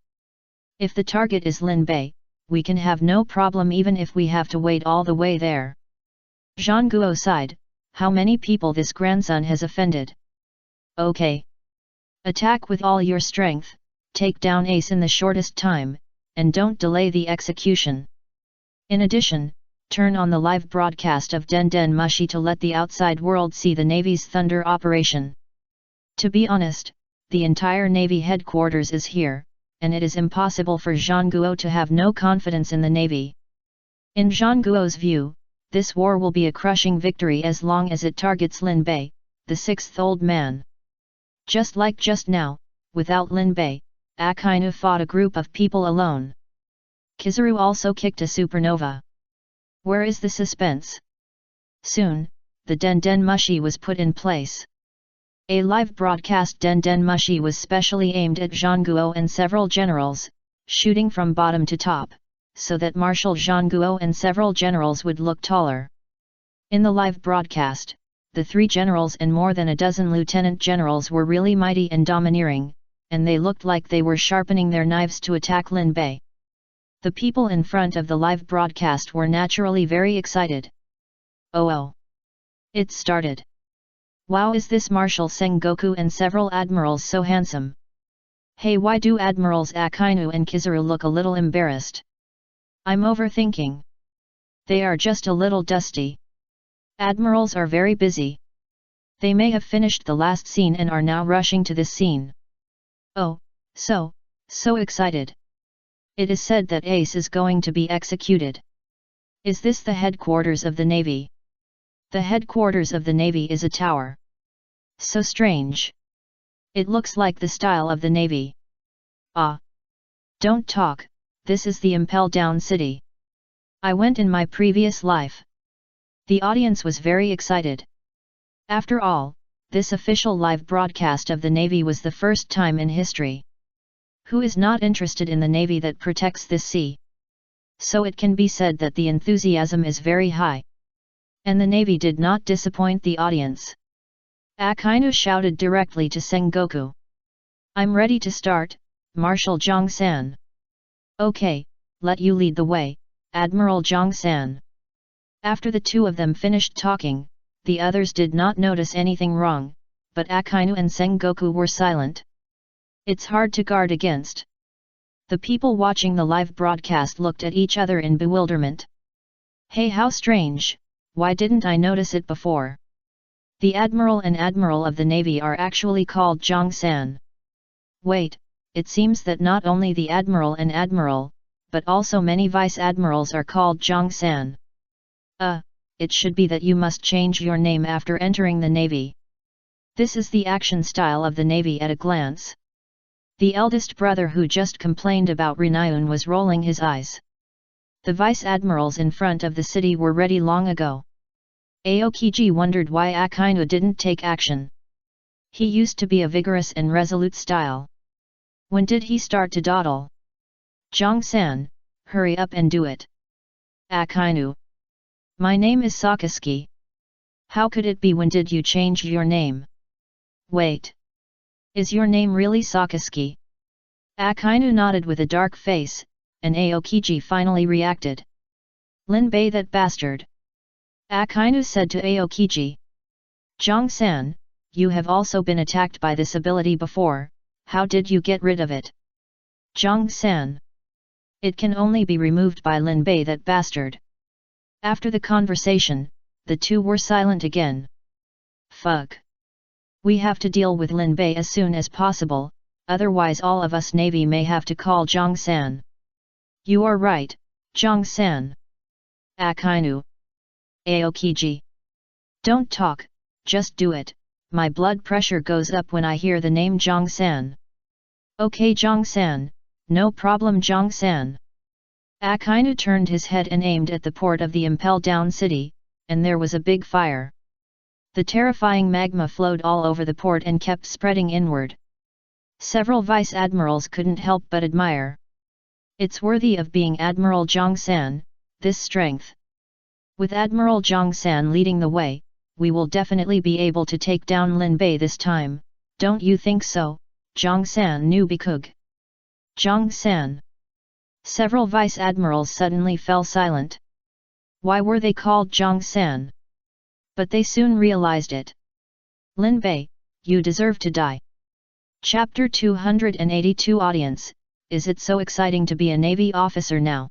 If the target is Lin Bei, we can have no problem even if we have to wait all the way there. Zhang Guo sighed, how many people this grandson has offended. Okay. Attack with all your strength, take down Ace in the shortest time, and don't delay the execution. In addition, turn on the live broadcast of Den Den Mushi to let the outside world see the Navy's thunder operation. To be honest, the entire Navy headquarters is here, and it is impossible for Zhang Guo to have no confidence in the Navy. In Zhang Guo's view, this war will be a crushing victory as long as it targets Lin Bei, the 6th old man. Just like just now, without Lin Bei, Akainu fought a group of people alone. Kizaru also kicked a supernova. Where is the suspense? Soon, the Den Den Mushi was put in place. A live broadcast Den Den Mushi was specially aimed at Zhangguo and several generals, shooting from bottom to top, so that Marshal Zhangguo and several generals would look taller. In the live broadcast, the 3 generals and more than a dozen lieutenant generals were really mighty and domineering, and they looked like they were sharpening their knives to attack Lin Bei. The people in front of the live broadcast were naturally very excited. Oh! It started. Wow, is this Marshal Sengoku and several admirals so handsome? Hey, why do Admirals Akainu and Kizaru look a little embarrassed? I'm overthinking. They are just a little dusty. Admirals are very busy. They may have finished the last scene and are now rushing to this scene. Oh, so excited. It is said that Ace is going to be executed. Is this the headquarters of the Navy? The headquarters of the Navy is a tower. So strange. It looks like the style of the Navy. Ah! Don't talk, this is the Impel Down City. I went in my previous life. The audience was very excited. After all, this official live broadcast of the Navy was the first time in history. Who is not interested in the Navy that protects this sea? So it can be said that the enthusiasm is very high. And the Navy did not disappoint the audience. Akainu shouted directly to Sengoku. I'm ready to start, Marshal Zhang-san. Okay, let you lead the way, Admiral Zhang-san. After the 2 of them finished talking, the others did not notice anything wrong, but Akainu and Sengoku were silent. It's hard to guard against. The people watching the live broadcast looked at each other in bewilderment. Hey, how strange, why didn't I notice it before? The Admiral and Admiral of the Navy are actually called Zhang-san. Wait, it seems that not only the Admiral and Admiral, but also many Vice Admirals are called Zhang-san. It should be that you must change your name after entering the Navy. This is the action style of the Navy at a glance. The eldest brother who just complained about Renyun was rolling his eyes. The Vice Admirals in front of the city were ready long ago. Aokiji wondered why Akainu didn't take action. He used to be a vigorous and resolute style. When did he start to dawdle? Zhang-san, hurry up and do it. Akainu. My name is Sakaski. How could it be? When did you change your name? Wait. Is your name really Sakaski? Akainu nodded with a dark face, and Aokiji finally reacted. Lin Bei, that bastard. Akainu said to Aokiji. Zhang-san, you have also been attacked by this ability before, how did you get rid of it? Zhang-san. It can only be removed by Lin Bei, that bastard. After the conversation, the 2 were silent again. Fuck. We have to deal with Lin Bei as soon as possible, otherwise all of us Navy may have to call Zhang-san. You are right, Zhang-san. Akainu. Aokiji. Don't talk, just do it, my blood pressure goes up when I hear the name Zhang-san. Okay Zhang-san, no problem Zhang-san. Akainu turned his head and aimed at the port of the Impel Down City, and there was a big fire. The terrifying magma flowed all over the port and kept spreading inward. Several vice admirals couldn't help but admire. It's worthy of being Admiral Zhang-san, this strength. With Admiral Zhang-san leading the way, we will definitely be able to take down Lin Bei this time, don't you think so, Zhang-san Nubikug? Zhang-san. Several vice admirals suddenly fell silent. Why were they called Zhang-san? But they soon realized it. Lin Bei, you deserve to die. Chapter 282 Audience, is it so exciting to be a Navy officer now?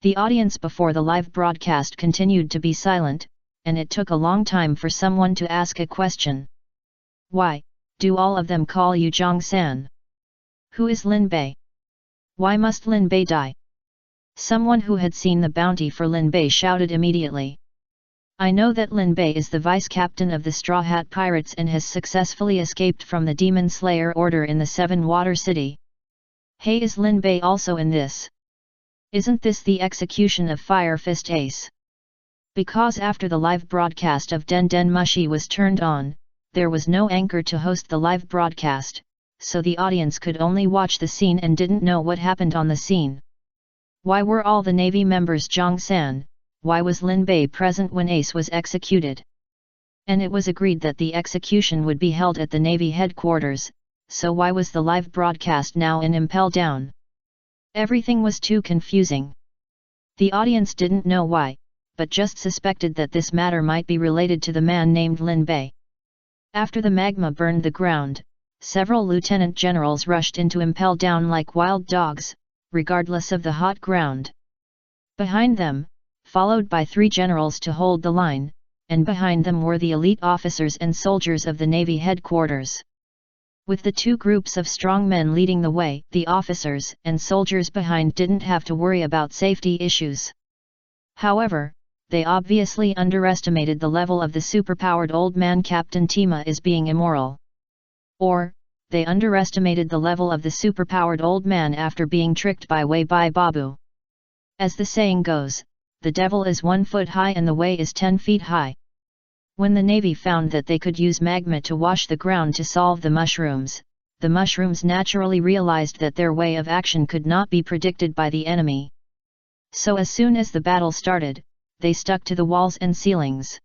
The audience before the live broadcast continued to be silent, and it took a long time for someone to ask a question. Why, do all of them call you Zhang-san? Who is Lin Bei? Why must Lin Bei die? Someone who had seen the bounty for Lin Bei shouted immediately. I know that Lin Bei is the vice-captain of the Straw Hat Pirates and has successfully escaped from the Demon Slayer Order in the Seven Water City. Hey, is Lin Bei also in this? Isn't this the execution of Fire Fist Ace? Because after the live broadcast of Den Den Mushi was turned on, there was no anchor to host the live broadcast, so the audience could only watch the scene and didn't know what happened on the scene. Why were all the Navy members Zhang-san? Why was Lin Bei present when Ace was executed? And it was agreed that the execution would be held at the Navy headquarters, so why was the live broadcast now in Impel Down? Everything was too confusing. The audience didn't know why, but just suspected that this matter might be related to the man named Lin Bei. After the magma burned the ground, several lieutenant generals rushed into Impel Down like wild dogs, regardless of the hot ground. Behind them, followed by 3 generals to hold the line, and behind them were the elite officers and soldiers of the Navy headquarters. With the 2 groups of strong men leading the way, the officers and soldiers behind didn't have to worry about safety issues. However, they obviously underestimated the level of the superpowered old man Captain Tima is being immoral. Or, they underestimated the level of the superpowered old man after being tricked by Wei Bai Babu. As the saying goes, the devil is 1 foot high and the way is 10 feet high. When the Navy found that they could use magma to wash the ground to solve the mushrooms naturally realized that their way of action could not be predicted by the enemy. So as soon as the battle started, they stuck to the walls and ceilings.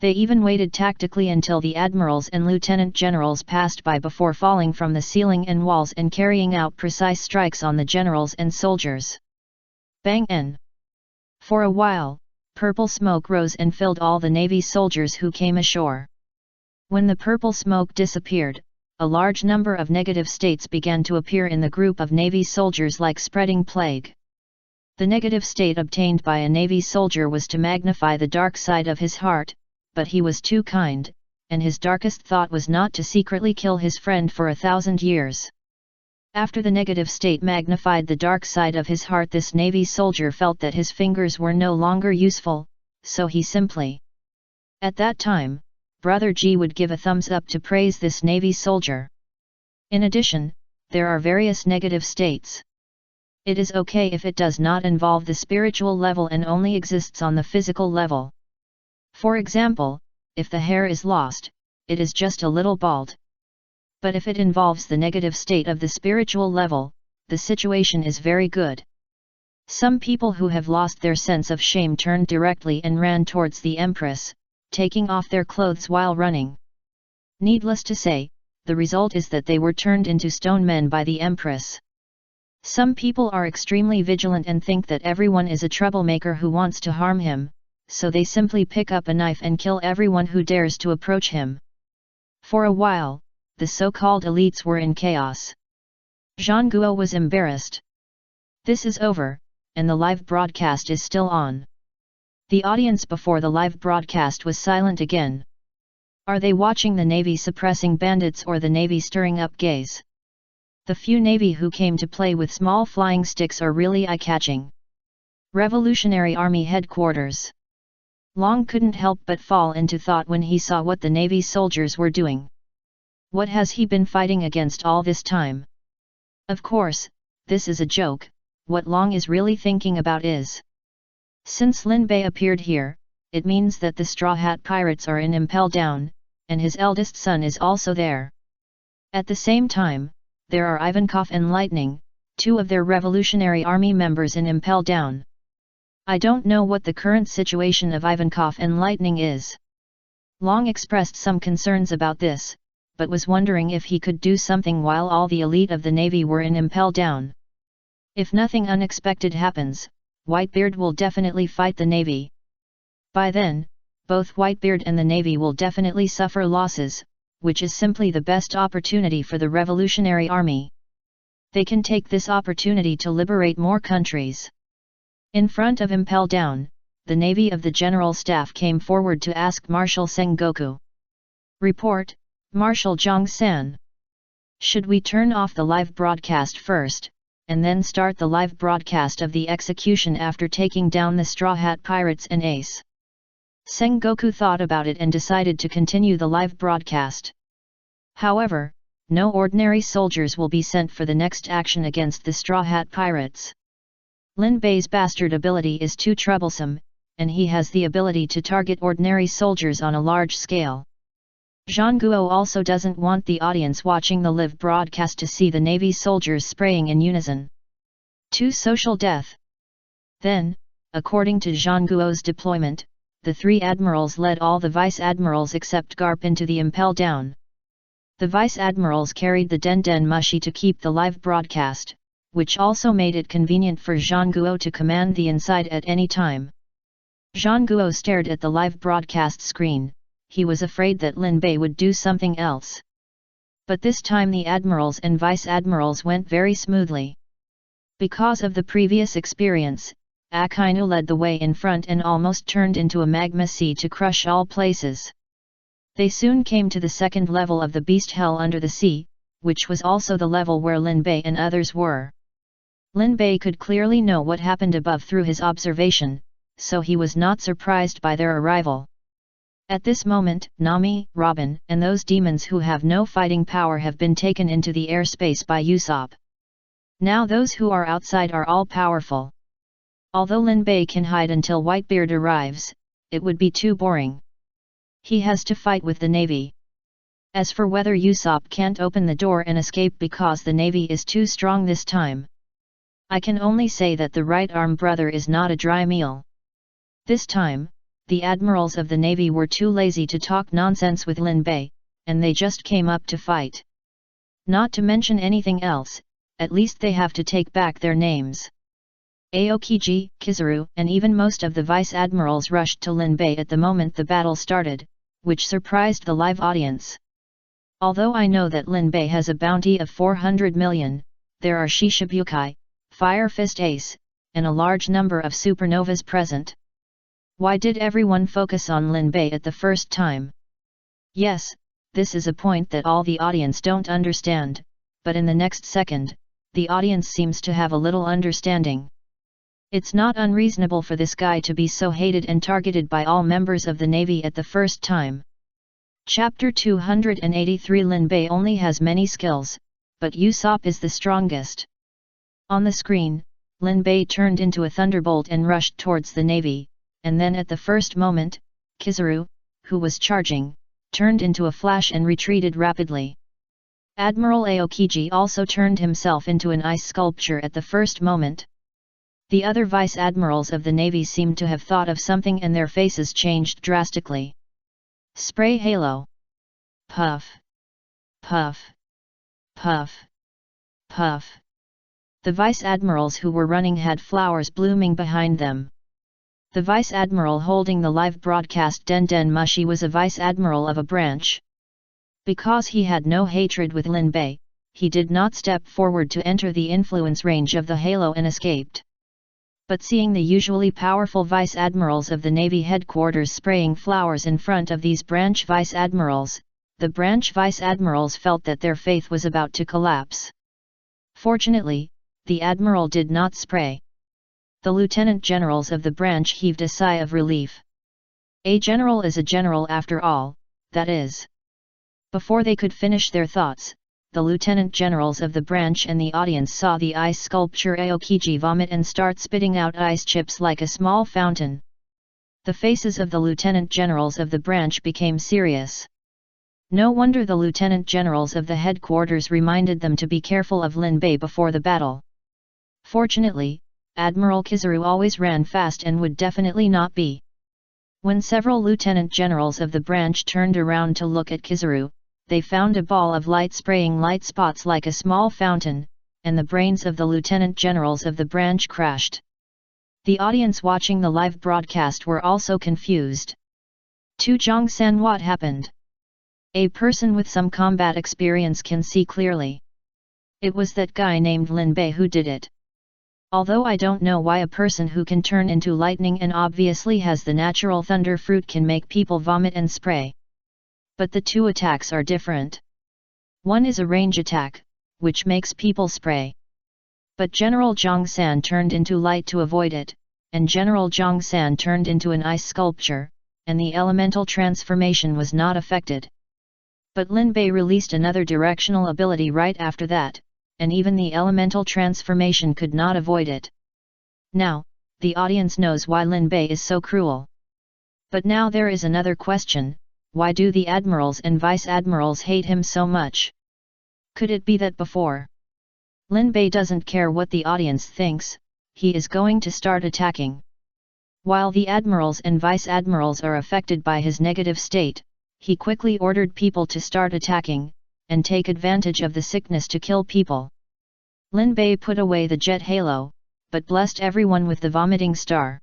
They even waited tactically until the admirals and lieutenant generals passed by before falling from the ceiling and walls and carrying out precise strikes on the generals and soldiers. Bang en! For a while, purple smoke rose and filled all the Navy soldiers who came ashore. When the purple smoke disappeared, a large number of negative states began to appear in the group of Navy soldiers like spreading plague. The negative state obtained by a Navy soldier was to magnify the dark side of his heart, but he was too kind, and his darkest thought was not to secretly kill his friend for 1,000 years. After the negative state magnified the dark side of his heart, this Navy soldier felt that his fingers were no longer useful, so he simply. At that time, Brother G would give a thumbs up to praise this Navy soldier. In addition, there are various negative states. It is okay if it does not involve the spiritual level and only exists on the physical level. For example, if the hair is lost, it is just a little bald. But if it involves the negative state of the spiritual level, the situation is very good. Some people who have lost their sense of shame turned directly and ran towards the Empress, taking off their clothes while running. Needless to say, the result is that they were turned into stone men by the Empress. Some people are extremely vigilant and think that everyone is a troublemaker who wants to harm him, so they simply pick up a knife and kill everyone who dares to approach him. For a while, the so-called elites were in chaos. Zhang Guo was embarrassed. This is over, and the live broadcast is still on. The audience before the live broadcast was silent again. Are they watching the Navy suppressing bandits or the Navy stirring up gays? The few Navy who came to play with small flying sticks are really eye-catching. Revolutionary Army Headquarters. Long couldn't help but fall into thought when he saw what the Navy soldiers were doing. What has he been fighting against all this time? Of course, this is a joke. What Long is really thinking about is, since Lin Bei appeared here, it means that the Straw Hat Pirates are in Impel Down, and his eldest son is also there. At the same time, there are Ivankov and Lightning, 2 of their Revolutionary Army members in Impel Down. I don't know what the current situation of Ivankov and Lightning is. Long expressed some concerns about this, but was wondering if he could do something while all the elite of the Navy were in Impel Down. If nothing unexpected happens, Whitebeard will definitely fight the Navy. By then, both Whitebeard and the Navy will definitely suffer losses, which is simply the best opportunity for the Revolutionary Army. They can take this opportunity to liberate more countries. In front of Impel Down, the Navy of the General Staff came forward to ask Marshal Sengoku. Report, Marshal Zhang-san. Should we turn off the live broadcast first, and then start the live broadcast of the execution after taking down the Straw Hat Pirates and Ace? Sengoku thought about it and decided to continue the live broadcast. However, no ordinary soldiers will be sent for the next action against the Straw Hat Pirates. Lin Bei's bastard ability is too troublesome, and he has the ability to target ordinary soldiers on a large scale. Zhang Guo also doesn't want the audience watching the live broadcast to see the Navy soldiers spraying in unison. To social death. Then, according to Zhang Guo's deployment, the 3 admirals led all the vice-admirals except Garp into the Impel Down. The vice-admirals carried the Den Den Mushi to keep the live broadcast, which also made it convenient for Zhang Guo to command the inside at any time. Zhang Guo stared at the live broadcast screen. He was afraid that Lin Bei would do something else. But this time the admirals and vice-admirals went very smoothly. Because of the previous experience, Akainu led the way in front and almost turned into a magma sea to crush all places. They soon came to the second level of the beast hell under the sea, which was also the level where Lin Bei and others were. Lin Bei could clearly know what happened above through his observation, so he was not surprised by their arrival. At this moment, Nami, Robin, and those demons who have no fighting power have been taken into the airspace by Usopp. Now those who are outside are all powerful. Although Lin Bei can hide until Whitebeard arrives, it would be too boring. He has to fight with the Navy. As for whether Usopp can't open the door and escape because the Navy is too strong this time, I can only say that the right-arm brother is not a dry meal. This time, the admirals of the Navy were too lazy to talk nonsense with Lin Bei, and they just came up to fight. Not to mention anything else, at least they have to take back their names. Aokiji, Kizaru, and even most of the vice-admirals rushed to Lin Bei at the moment the battle started, which surprised the live audience. Although I know that Lin Bei has a bounty of 400 million, there are Shishibukai, Fire Fist Ace, and a large number of supernovas present. Why did everyone focus on Lin Bei at the first time? Yes, this is a point that all the audience don't understand, but in the next second, the audience seems to have a little understanding. It's not unreasonable for this guy to be so hated and targeted by all members of the Navy at the first time. Chapter 283 Lin Bei only has many skills, but Usopp is the strongest. On the screen, Lin Bei turned into a thunderbolt and rushed towards the Navy, and then at the first moment, Kizaru, who was charging, turned into a flash and retreated rapidly. Admiral Aokiji also turned himself into an ice sculpture at the first moment. The other vice-admirals of the Navy seemed to have thought of something and their faces changed drastically. Spray halo. Puff. Puff. Puff. Puff. The vice-admirals who were running had flowers blooming behind them. The vice-admiral holding the live broadcast Den Den Mushi was a vice-admiral of a branch. Because he had no hatred with Lin Bei, he did not step forward to enter the influence range of the halo and escaped. But seeing the usually powerful vice-admirals of the Navy headquarters spraying flowers in front of these branch vice-admirals, the branch vice-admirals felt that their faith was about to collapse. Fortunately, the admiral did not spray. The lieutenant generals of the branch heaved a sigh of relief. A general is a general after all, that is. Before they could finish their thoughts, the lieutenant generals of the branch and the audience saw the ice sculpture Aokiji vomit and start spitting out ice chips like a small fountain. The faces of the lieutenant generals of the branch became serious. No wonder the lieutenant generals of the headquarters reminded them to be careful of Lin Bei before the battle. Fortunately, Admiral Kizaru always ran fast and would definitely not be. When several lieutenant generals of the branch turned around to look at Kizaru, they found a ball of light spraying light spots like a small fountain, and the brains of the lieutenant generals of the branch crashed. The audience watching the live broadcast were also confused. To Zhang-san, what happened? A person with some combat experience can see clearly. It was that guy named Lin Bei who did it. Although I don't know why a person who can turn into lightning and obviously has the natural thunder fruit can make people vomit and spray. But the two attacks are different. One is a range attack, which makes people spray. But General Zhang-san turned into light to avoid it, and General Zhang-san turned into an ice sculpture, and the elemental transformation was not affected. But Lin Bei released another directional ability right after that, and even the elemental transformation could not avoid it. Now, the audience knows why Lin Bei is so cruel. But now there is another question: why do the admirals and vice-admirals hate him so much? Could it be that before Lin Bei doesn't care what the audience thinks, he is going to start attacking? While the admirals and vice-admirals are affected by his negative state, he quickly ordered people to start attacking, and take advantage of the sickness to kill people. Lin Bei put away the jet halo, but blessed everyone with the vomiting star.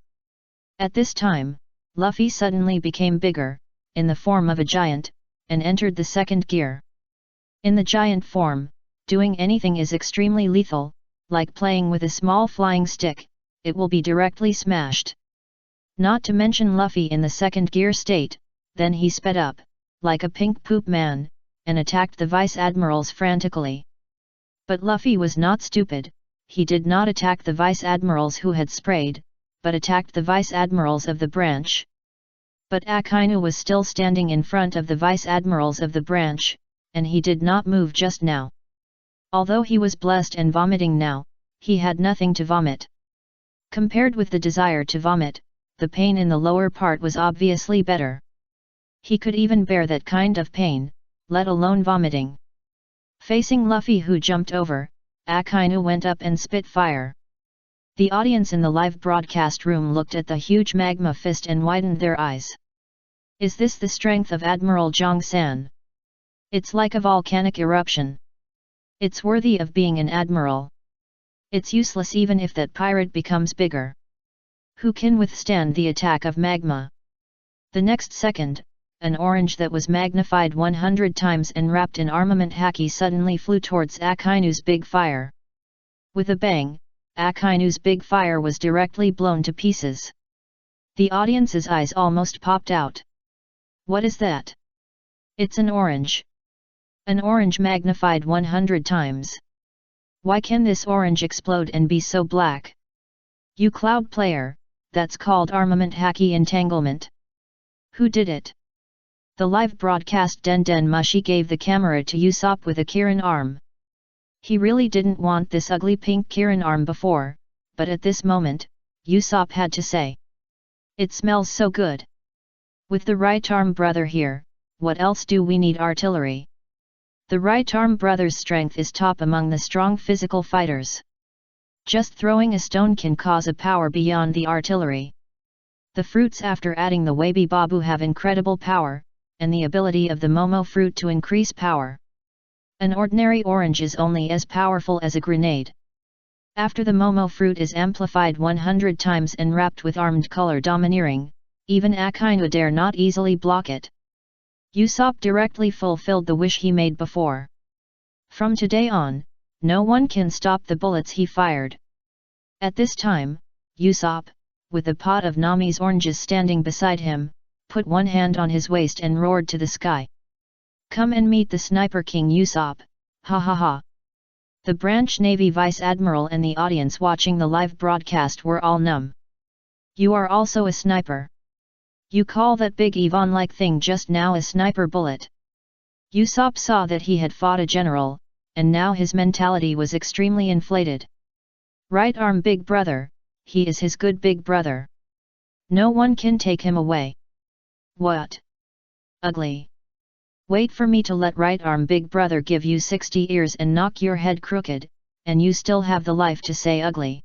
At this time, Luffy suddenly became bigger, in the form of a giant, and entered the second gear. In the giant form, doing anything is extremely lethal, like playing with a small flying stick, it will be directly smashed. Not to mention Luffy in the second gear state, then he sped up, like a pink poop man, and attacked the vice-admirals frantically. But Luffy was not stupid, he did not attack the vice-admirals who had sprayed, but attacked the vice-admirals of the branch. But Akainu was still standing in front of the vice-admirals of the branch, and he did not move just now. Although he was blessed and vomiting now, he had nothing to vomit. Compared with the desire to vomit, the pain in the lower part was obviously better. He could even bear that kind of pain, let alone vomiting. Facing Luffy, who jumped over, Akainu went up and spit fire. The audience in the live broadcast room looked at the huge magma fist and widened their eyes. Is this the strength of Admiral Zhang-san? It's like a volcanic eruption. It's worthy of being an admiral. It's useless even if that pirate becomes bigger. Who can withstand the attack of magma? The next second, an orange that was magnified 100 times and wrapped in armament haki suddenly flew towards Akainu's big fire. With a bang, Akainu's big fire was directly blown to pieces. The audience's eyes almost popped out. What is that? It's an orange. An orange magnified 100 times. Why can this orange explode and be so black? You cloud player, that's called armament haki entanglement. Who did it? The live broadcast Den Den Mushi gave the camera to Usopp with a Kirin arm. He really didn't want this ugly pink Kirin arm before, but at this moment, Usopp had to say. It smells so good. With the right arm brother here, what else do we need? Artillery. The right arm brother's strength is top among the strong physical fighters. Just throwing a stone can cause a power beyond the artillery. The fruits after adding the Wabi Babu have incredible power, and the ability of the Momo fruit to increase power. An ordinary orange is only as powerful as a grenade. After the Momo fruit is amplified 100 times and wrapped with armed color domineering, even Akainu dare not easily block it. Usopp directly fulfilled the wish he made before. From today on, no one can stop the bullets he fired. At this time, Usopp, with a pot of Nami's oranges standing beside him, put one hand on his waist and roared to the sky. Come and meet the Sniper King Usopp, ha ha ha. The branch Navy Vice Admiral and the audience watching the live broadcast were all numb. You are also a sniper. You call that big Yvonne-like thing just now a sniper bullet. Usopp saw that he had fought a general, and now his mentality was extremely inflated. Right arm big brother, he is his good big brother. No one can take him away. What? Ugly. Wait for me to let right arm big brother give you 60 ears and knock your head crooked, and you still have the life to say ugly.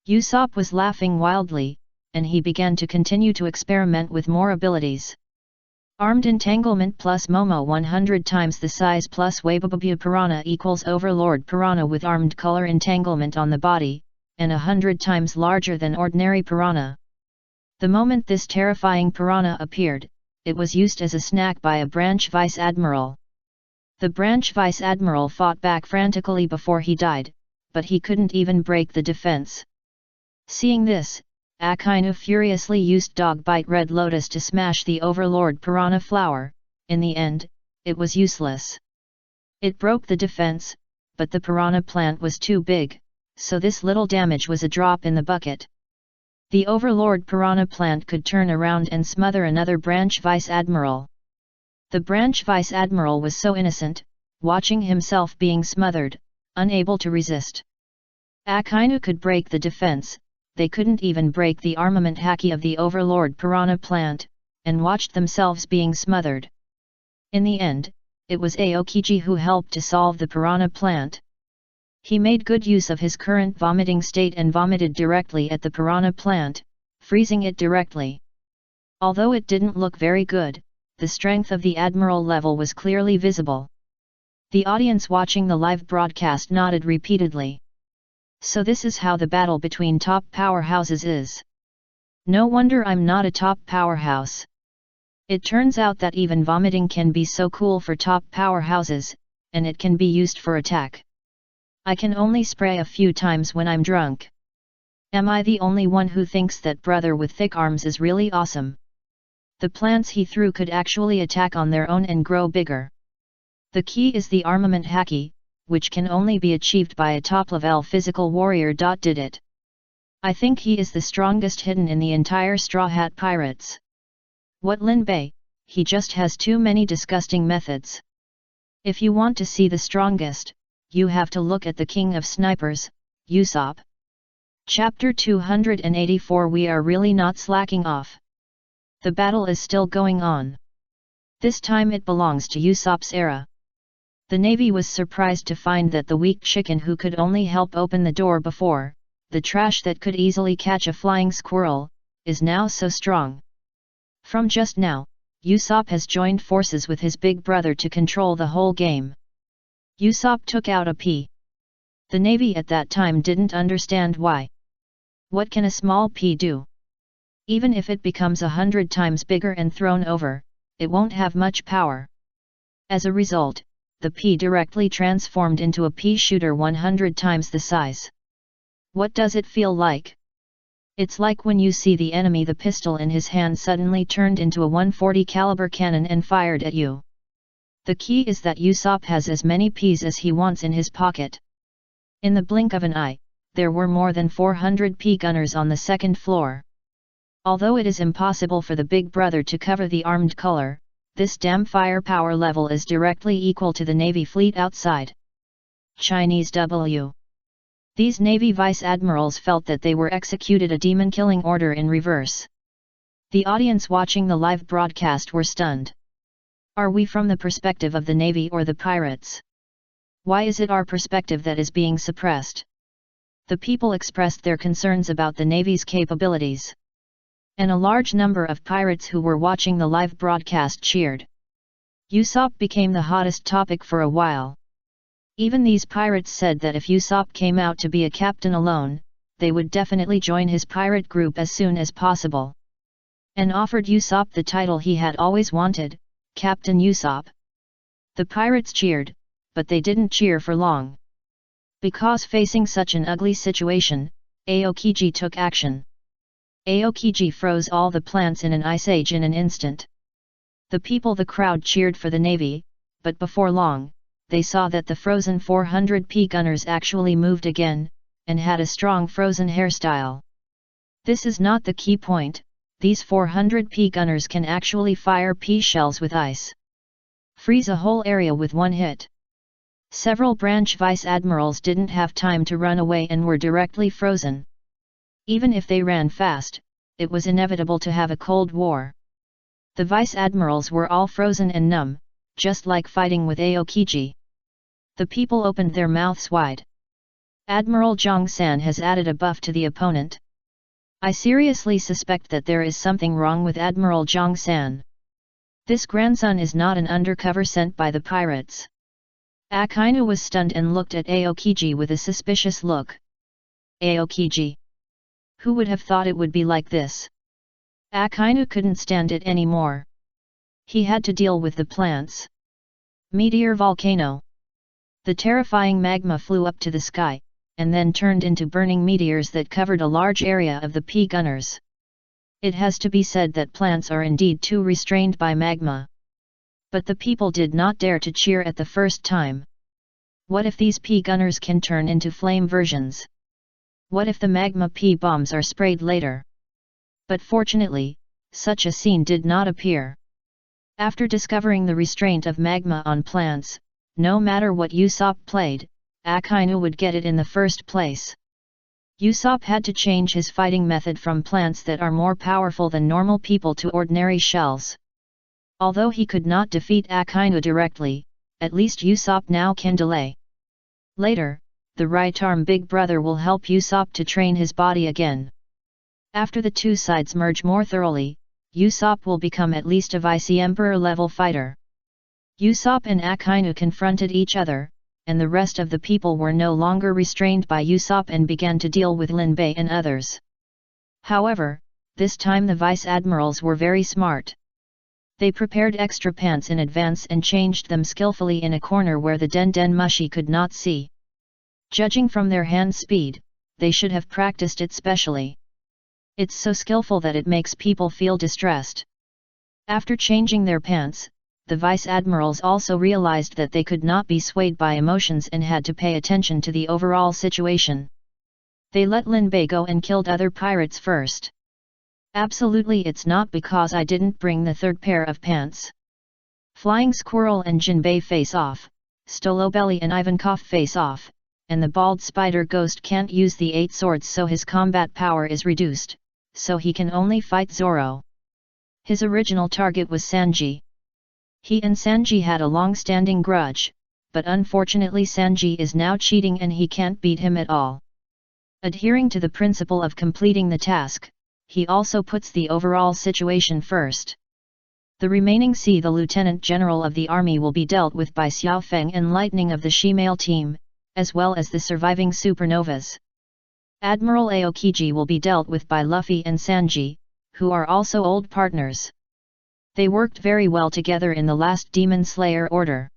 Usopp was laughing wildly, and he began to continue to experiment with more abilities. Armed entanglement plus Momo 100 times the size plus Wabababu Piranha equals Overlord Piranha with armed color entanglement on the body, and 100 times larger than ordinary Piranha. The moment this terrifying Piranha appeared, it was used as a snack by a branch Vice Admiral. The branch Vice Admiral fought back frantically before he died, but he couldn't even break the defense. Seeing this, Akainu furiously used Dog Bite Red Lotus to smash the Overlord Piranha flower. In the end, it was useless. It broke the defense, but the Piranha plant was too big, so this little damage was a drop in the bucket. The Overlord Piranha plant could turn around and smother another branch Vice Admiral. The branch vice admiral was so innocent, watching himself being smothered, unable to resist. Akainu could break the defense, they couldn't even break the armament haki of the overlord piranha plant, and watched themselves being smothered. In the end, it was Aokiji who helped to solve the piranha plant. He made good use of his current vomiting state and vomited directly at the piranha plant, freezing it directly. Although it didn't look very good, the strength of the admiral level was clearly visible. The audience watching the live broadcast nodded repeatedly. So this is how the battle between top powerhouses is. No wonder I'm not a top powerhouse. It turns out that even vomiting can be so cool for top powerhouses, and it can be used for attack. I can only spray a few times when I'm drunk. Am I the only one who thinks that brother with thick arms is really awesome? The plants he threw could actually attack on their own and grow bigger. The key is the armament haki, which can only be achieved by a top-level physical warrior. Did it. I think he is the strongest hidden in the entire Straw Hat Pirates. What Lin Bei, he just has too many disgusting methods. If you want to see the strongest, you have to look at the king of snipers, Usopp. Chapter 284. We are really not slacking off. The battle is still going on. This time it belongs to Usopp's era. The Navy was surprised to find that the weak chicken who could only help open the door before, the trash that could easily catch a flying squirrel, is now so strong. From just now, Usopp has joined forces with his big brother to control the whole game. Usopp took out a pea. The Navy at that time didn't understand why. What can a small pea do? Even if it becomes 100 times bigger and thrown over, it won't have much power. As a result, the pea directly transformed into a pea shooter 100 times the size. What does it feel like? It's like when you see the enemy, the pistol in his hand suddenly turned into a 140 caliber cannon and fired at you. The key is that Usopp has as many peas as he wants in his pocket. In the blink of an eye, there were more than 400 pea gunners on the second floor. Although it is impossible for the big brother to cover the armed color, this damn firepower level is directly equal to the Navy fleet outside. Chinese W. These Navy vice admirals felt that they were executed a demon-killing order in reverse. The audience watching the live broadcast were stunned. Are we from the perspective of the Navy or the pirates? Why is it our perspective that is being suppressed? The people expressed their concerns about the Navy's capabilities. And a large number of pirates who were watching the live broadcast cheered. Usopp became the hottest topic for a while. Even these pirates said that if Usopp came out to be a captain alone, they would definitely join his pirate group as soon as possible. And offered Usopp the title he had always wanted, Captain Usopp. The pirates cheered, but they didn't cheer for long. Because facing such an ugly situation, Aokiji took action. Aokiji froze all the plants in an ice age in an instant. The crowd cheered for the Navy, but before long, they saw that the frozen 400 pea gunners actually moved again, and had a strong frozen hairstyle. This is not the key point, these 400 pea gunners can actually fire pea shells with ice. Freeze a whole area with one hit. Several branch vice admirals didn't have time to run away and were directly frozen. Even if they ran fast, it was inevitable to have a cold war. The vice admirals were all frozen and numb, just like fighting with Aokiji. The people opened their mouths wide. Admiral Zhang-san has added a buff to the opponent. I seriously suspect that there is something wrong with Admiral Zhang-san. This grandson is not an undercover sent by the pirates. Akainu was stunned and looked at Aokiji with a suspicious look. Aokiji. Who would have thought it would be like this? Akainu couldn't stand it anymore. He had to deal with the plants. Meteor volcano. The terrifying magma flew up to the sky, and then turned into burning meteors that covered a large area of the pea gunners. It has to be said that plants are indeed too restrained by magma. But the people did not dare to cheer at the first time. What if these pea gunners can turn into flame versions? What if the magma pea bombs are sprayed later? But fortunately, such a scene did not appear. After discovering the restraint of magma on plants, no matter what Usopp played, Akainu would get it in the first place. Usopp had to change his fighting method from plants that are more powerful than normal people to ordinary shells. Although he could not defeat Akainu directly, at least Usopp now can delay. Later, the right-arm Big Brother will help Usopp to train his body again. After the two sides merge more thoroughly, Usopp will become at least a Vice-Emperor level fighter. Usopp and Akainu confronted each other, and the rest of the people were no longer restrained by Usopp and began to deal with Linbei and others. However, this time the vice-admirals were very smart. They prepared extra pants in advance and changed them skillfully in a corner where the Den Mushi could not see. Judging from their hand speed, they should have practiced it specially. It's so skillful that it makes people feel distressed. After changing their pants, the vice-admirals also realized that they could not be swayed by emotions and had to pay attention to the overall situation. They let Linbei go and killed other pirates first. Absolutely, it's not because I didn't bring the third pair of pants. Flying Squirrel and Jinbei face off, Stolobelly and Ivankov face off, and the bald spider ghost can't use the 8 swords, so his combat power is reduced, so he can only fight Zoro. His original target was Sanji. He and Sanji had a long-standing grudge, but unfortunately Sanji is now cheating and he can't beat him at all. Adhering to the principle of completing the task, he also puts the overall situation first. The remaining the Lieutenant General of the Army will be dealt with by Xiao Feng and Lightning of the Shimale team, as well as the surviving supernovas. Admiral Aokiji will be dealt with by Luffy and Sanji, who are also old partners. They worked very well together in the last Demon Slayer order.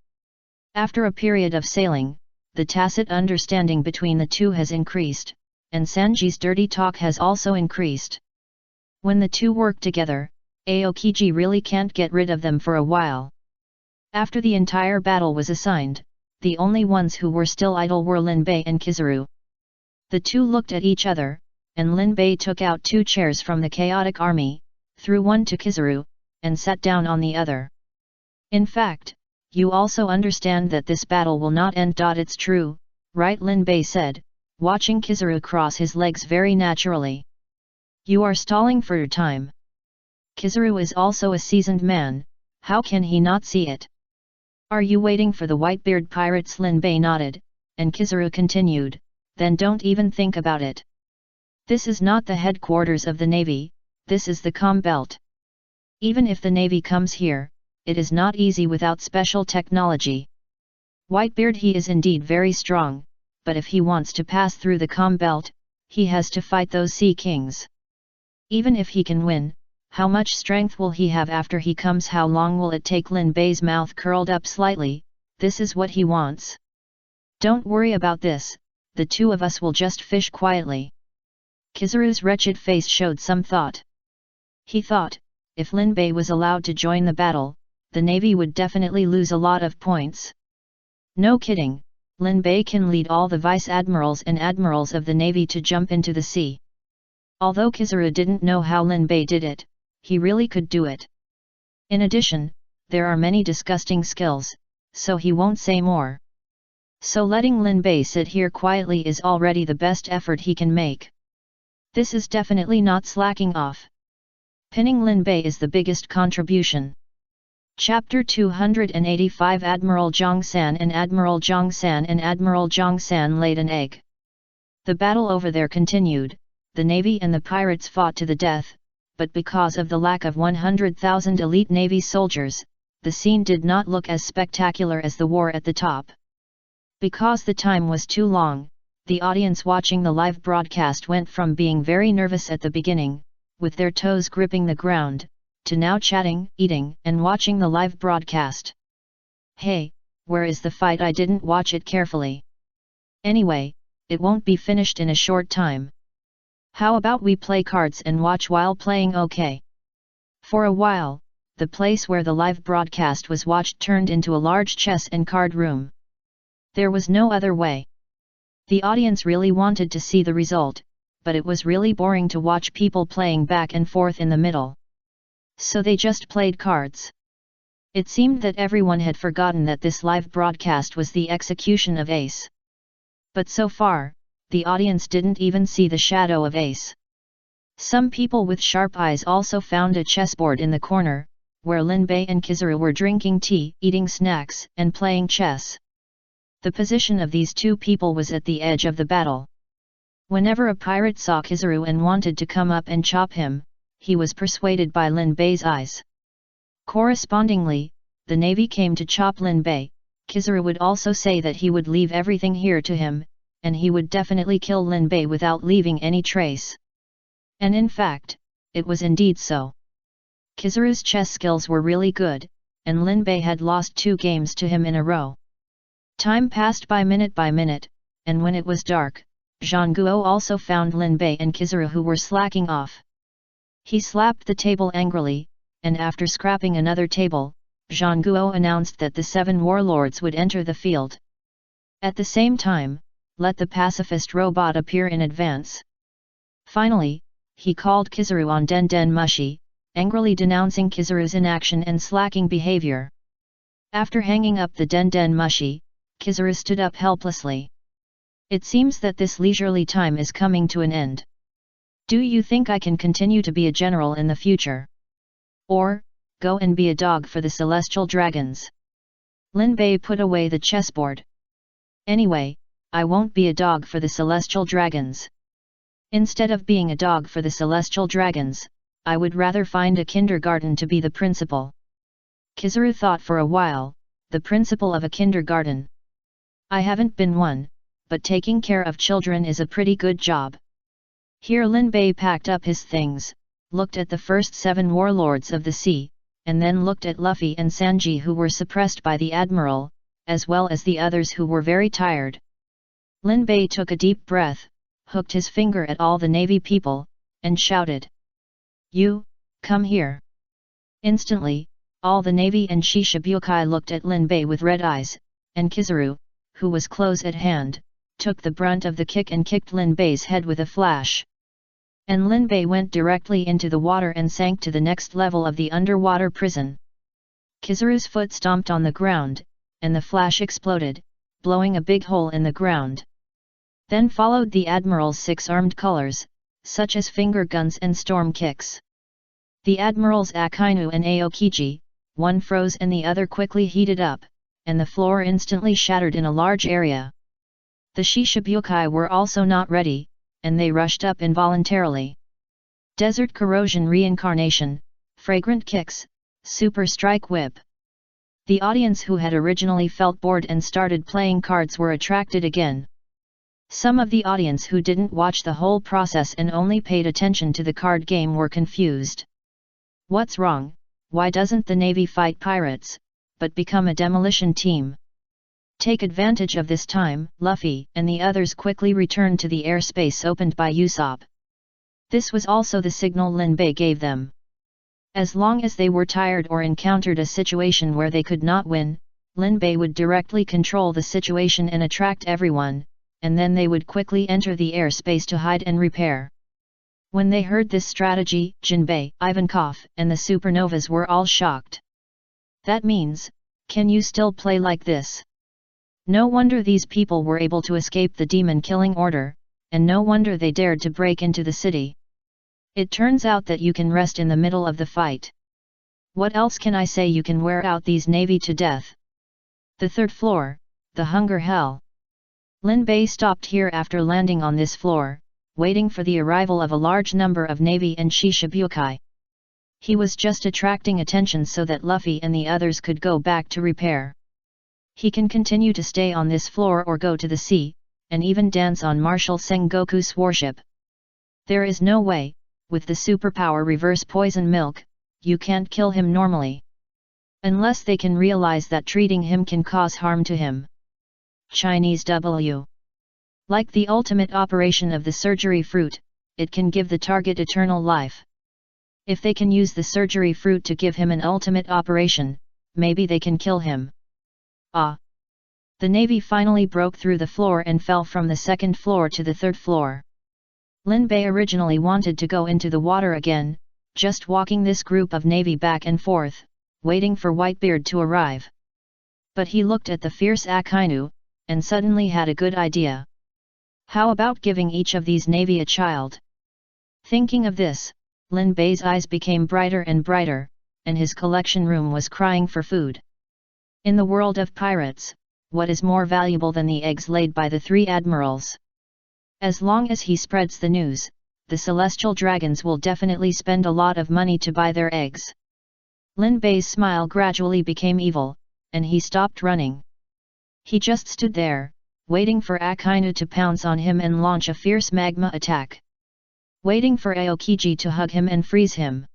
After a period of sailing, the tacit understanding between the two has increased, and Sanji's dirty talk has also increased. When the two work together, Aokiji really can't get rid of them for a while. After the entire battle was assigned, the only ones who were still idle were Linbei and Kizaru. The two looked at each other, and Linbei took out 2 chairs from the chaotic army, threw one to Kizaru, and sat down on the other. In fact, you also understand that this battle will not end. It's true, right? Linbei said, watching Kizaru cross his legs very naturally. You are stalling for your time. Kizaru is also a seasoned man, how can he not see it? Are you waiting for the Whitebeard pirates? Linbei nodded, and Kizaru continued, then don't even think about it. This is not the headquarters of the Navy, this is the Com Belt. Even if the Navy comes here, it is not easy without special technology. Whitebeard, he is indeed very strong, but if he wants to pass through the Com Belt, he has to fight those sea kings. Even if he can win, how much strength will he have after he comes? How long will it take? Linbei's mouth curled up slightly, this is what he wants. Don't worry about this, the two of us will just fish quietly. Kizaru's wretched face showed some thought. He thought, if Linbei was allowed to join the battle, the Navy would definitely lose a lot of points. No kidding, Linbei can lead all the vice-admirals and admirals of the Navy to jump into the sea. Although Kizaru didn't know how Linbei did it, he really could do it. In addition, there are many disgusting skills, so he won't say more. So letting Linbei sit here quietly is already the best effort he can make. This is definitely not slacking off. Pinning Linbei is the biggest contribution. Chapter 285 Admiral Zhongsan and Admiral Zhongsan and Admiral Zhongsan laid an egg. The battle over there continued, the Navy and the pirates fought to the death, but because of the lack of 100,000 elite Navy soldiers, the scene did not look as spectacular as the war at the top. Because the time was too long, the audience watching the live broadcast went from being very nervous at the beginning, with their toes gripping the ground, to now chatting, eating, and watching the live broadcast. Hey, where is the fight? I didn't watch it carefully. Anyway, it won't be finished in a short time. How about we play cards and watch while playing? Okay. For a while, the place where the live broadcast was watched turned into a large chess and card room. There was no other way. The audience really wanted to see the result, but it was really boring to watch people playing back and forth in the middle. So they just played cards. It seemed that everyone had forgotten that this live broadcast was the execution of Ace. But so far, the audience didn't even see the shadow of Ace. Some people with sharp eyes also found a chessboard in the corner, where Linbei and Kizaru were drinking tea, eating snacks, and playing chess. The position of these two people was at the edge of the battle. Whenever a pirate saw Kizaru and wanted to come up and chop him, he was persuaded by Linbei's eyes. Correspondingly, the navy came to chop Linbei. Kizaru would also say that he would leave everything here to him, and he would definitely kill Linbei without leaving any trace. And in fact, it was indeed so. Kizaru's chess skills were really good, and Linbei had lost 2 games to him in a row. Time passed by minute, and when it was dark, Zhang Guo also found Linbei and Kizaru who were slacking off. He slapped the table angrily, and after scrapping another table, Zhang Guo announced that the 7 warlords would enter the field. At the same time, let the pacifist robot appear in advance. Finally, he called Kizaru on Den Den Mushi, angrily denouncing Kizaru's inaction and slacking behavior. After hanging up the Den Den Mushi, Kizaru stood up helplessly. It seems that this leisurely time is coming to an end. Do you think I can continue to be a general in the future? Or, go and be a dog for the celestial dragons? Linbei put away the chessboard. Anyway, I won't be a dog for the celestial dragons. Instead of being a dog for the celestial dragons, I would rather find a kindergarten to be the principal. Kizaru thought for a while, the principal of a kindergarten. I haven't been one, but taking care of children is a pretty good job. Here Linbei packed up his things, looked at the first 7 warlords of the sea, and then looked at Luffy and Sanji who were suppressed by the admiral, as well as the others who were very tired. Linbei took a deep breath, hooked his finger at all the navy people, and shouted, "You, come here." Instantly, all the navy and Shishibukai looked at Linbei with red eyes, and Kizaru, who was close at hand, took the brunt of the kick and kicked Linbei's head with a flash. And Linbei went directly into the water and sank to the next level of the underwater prison. Kizaru's foot stomped on the ground, and the flash exploded, blowing a big hole in the ground. Then followed the Admiral's 6 armed colors, such as finger guns and storm kicks. The Admiral's Akainu and Aokiji, one froze and the other quickly heated up, and the floor instantly shattered in a large area. The Shishibukai were also not ready, and they rushed up involuntarily. Desert Corrosion Reincarnation, Fragrant Kicks, Super Strike Whip. The audience who had originally felt bored and started playing cards were attracted again. Some of the audience who didn't watch the whole process and only paid attention to the card game were confused. What's wrong? Why doesn't the Navy fight pirates, but become a demolition team? Take advantage of this time, Luffy and the others quickly returned to the airspace opened by Usopp. This was also the signal Linbei gave them. As long as they were tired or encountered a situation where they could not win, Linbei would directly control the situation and attract everyone, and then they would quickly enter the airspace to hide and repair. When they heard this strategy, Jinbei, Ivankov, and the supernovas were all shocked. That means, can you still play like this? No wonder these people were able to escape the demon-killing order, and no wonder they dared to break into the city. It turns out that you can rest in the middle of the fight. What else can I say? You can wear out these navy to death. The 3rd floor, the Hunger Hell. Linbei stopped here after landing on this floor, waiting for the arrival of a large number of navy and Shishibukai. He was just attracting attention so that Luffy and the others could go back to repair. He can continue to stay on this floor or go to the sea, and even dance on Marshal Sengoku's warship. There is no way, with the superpower Reverse Poison Milk, you can't kill him normally. Unless they can realize that treating him can cause harm to him. Chinese W. Like the ultimate operation of the surgery fruit, it can give the target eternal life. If they can use the surgery fruit to give him an ultimate operation, maybe they can kill him. Ah! The navy finally broke through the floor and fell from the 2nd floor to the 3rd floor. Linbei originally wanted to go into the water again, just walking this group of navy back and forth, waiting for Whitebeard to arrive. But he looked at the fierce Akainu, and suddenly had a good idea. How about giving each of these navy a child? Thinking of this, Lin Bei's eyes became brighter and brighter, and his collection room was crying for food. In the world of pirates, what is more valuable than the eggs laid by the 3 admirals? As long as he spreads the news, the celestial dragons will definitely spend a lot of money to buy their eggs. Lin Bei's smile gradually became evil, and he stopped running. He just stood there, waiting for Akainu to pounce on him and launch a fierce magma attack. Waiting for Aokiji to hug him and freeze him.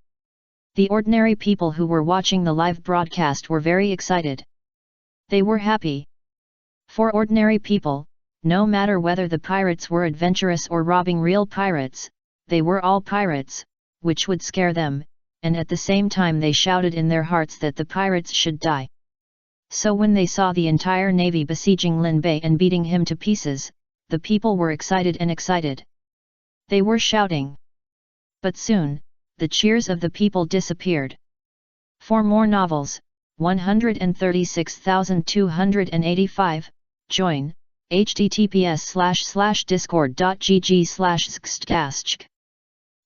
The ordinary people who were watching the live broadcast were very excited. They were happy. For ordinary people, no matter whether the pirates were adventurous or robbing real pirates, they were all pirates, which would scare them, and at the same time they shouted in their hearts that the pirates should die. So when they saw the entire navy besieging Lin Bei and beating him to pieces, the people were excited and excited. They were shouting. But soon, the cheers of the people disappeared. For more novels, 136,285, join, https://discord.gg/xtcastch.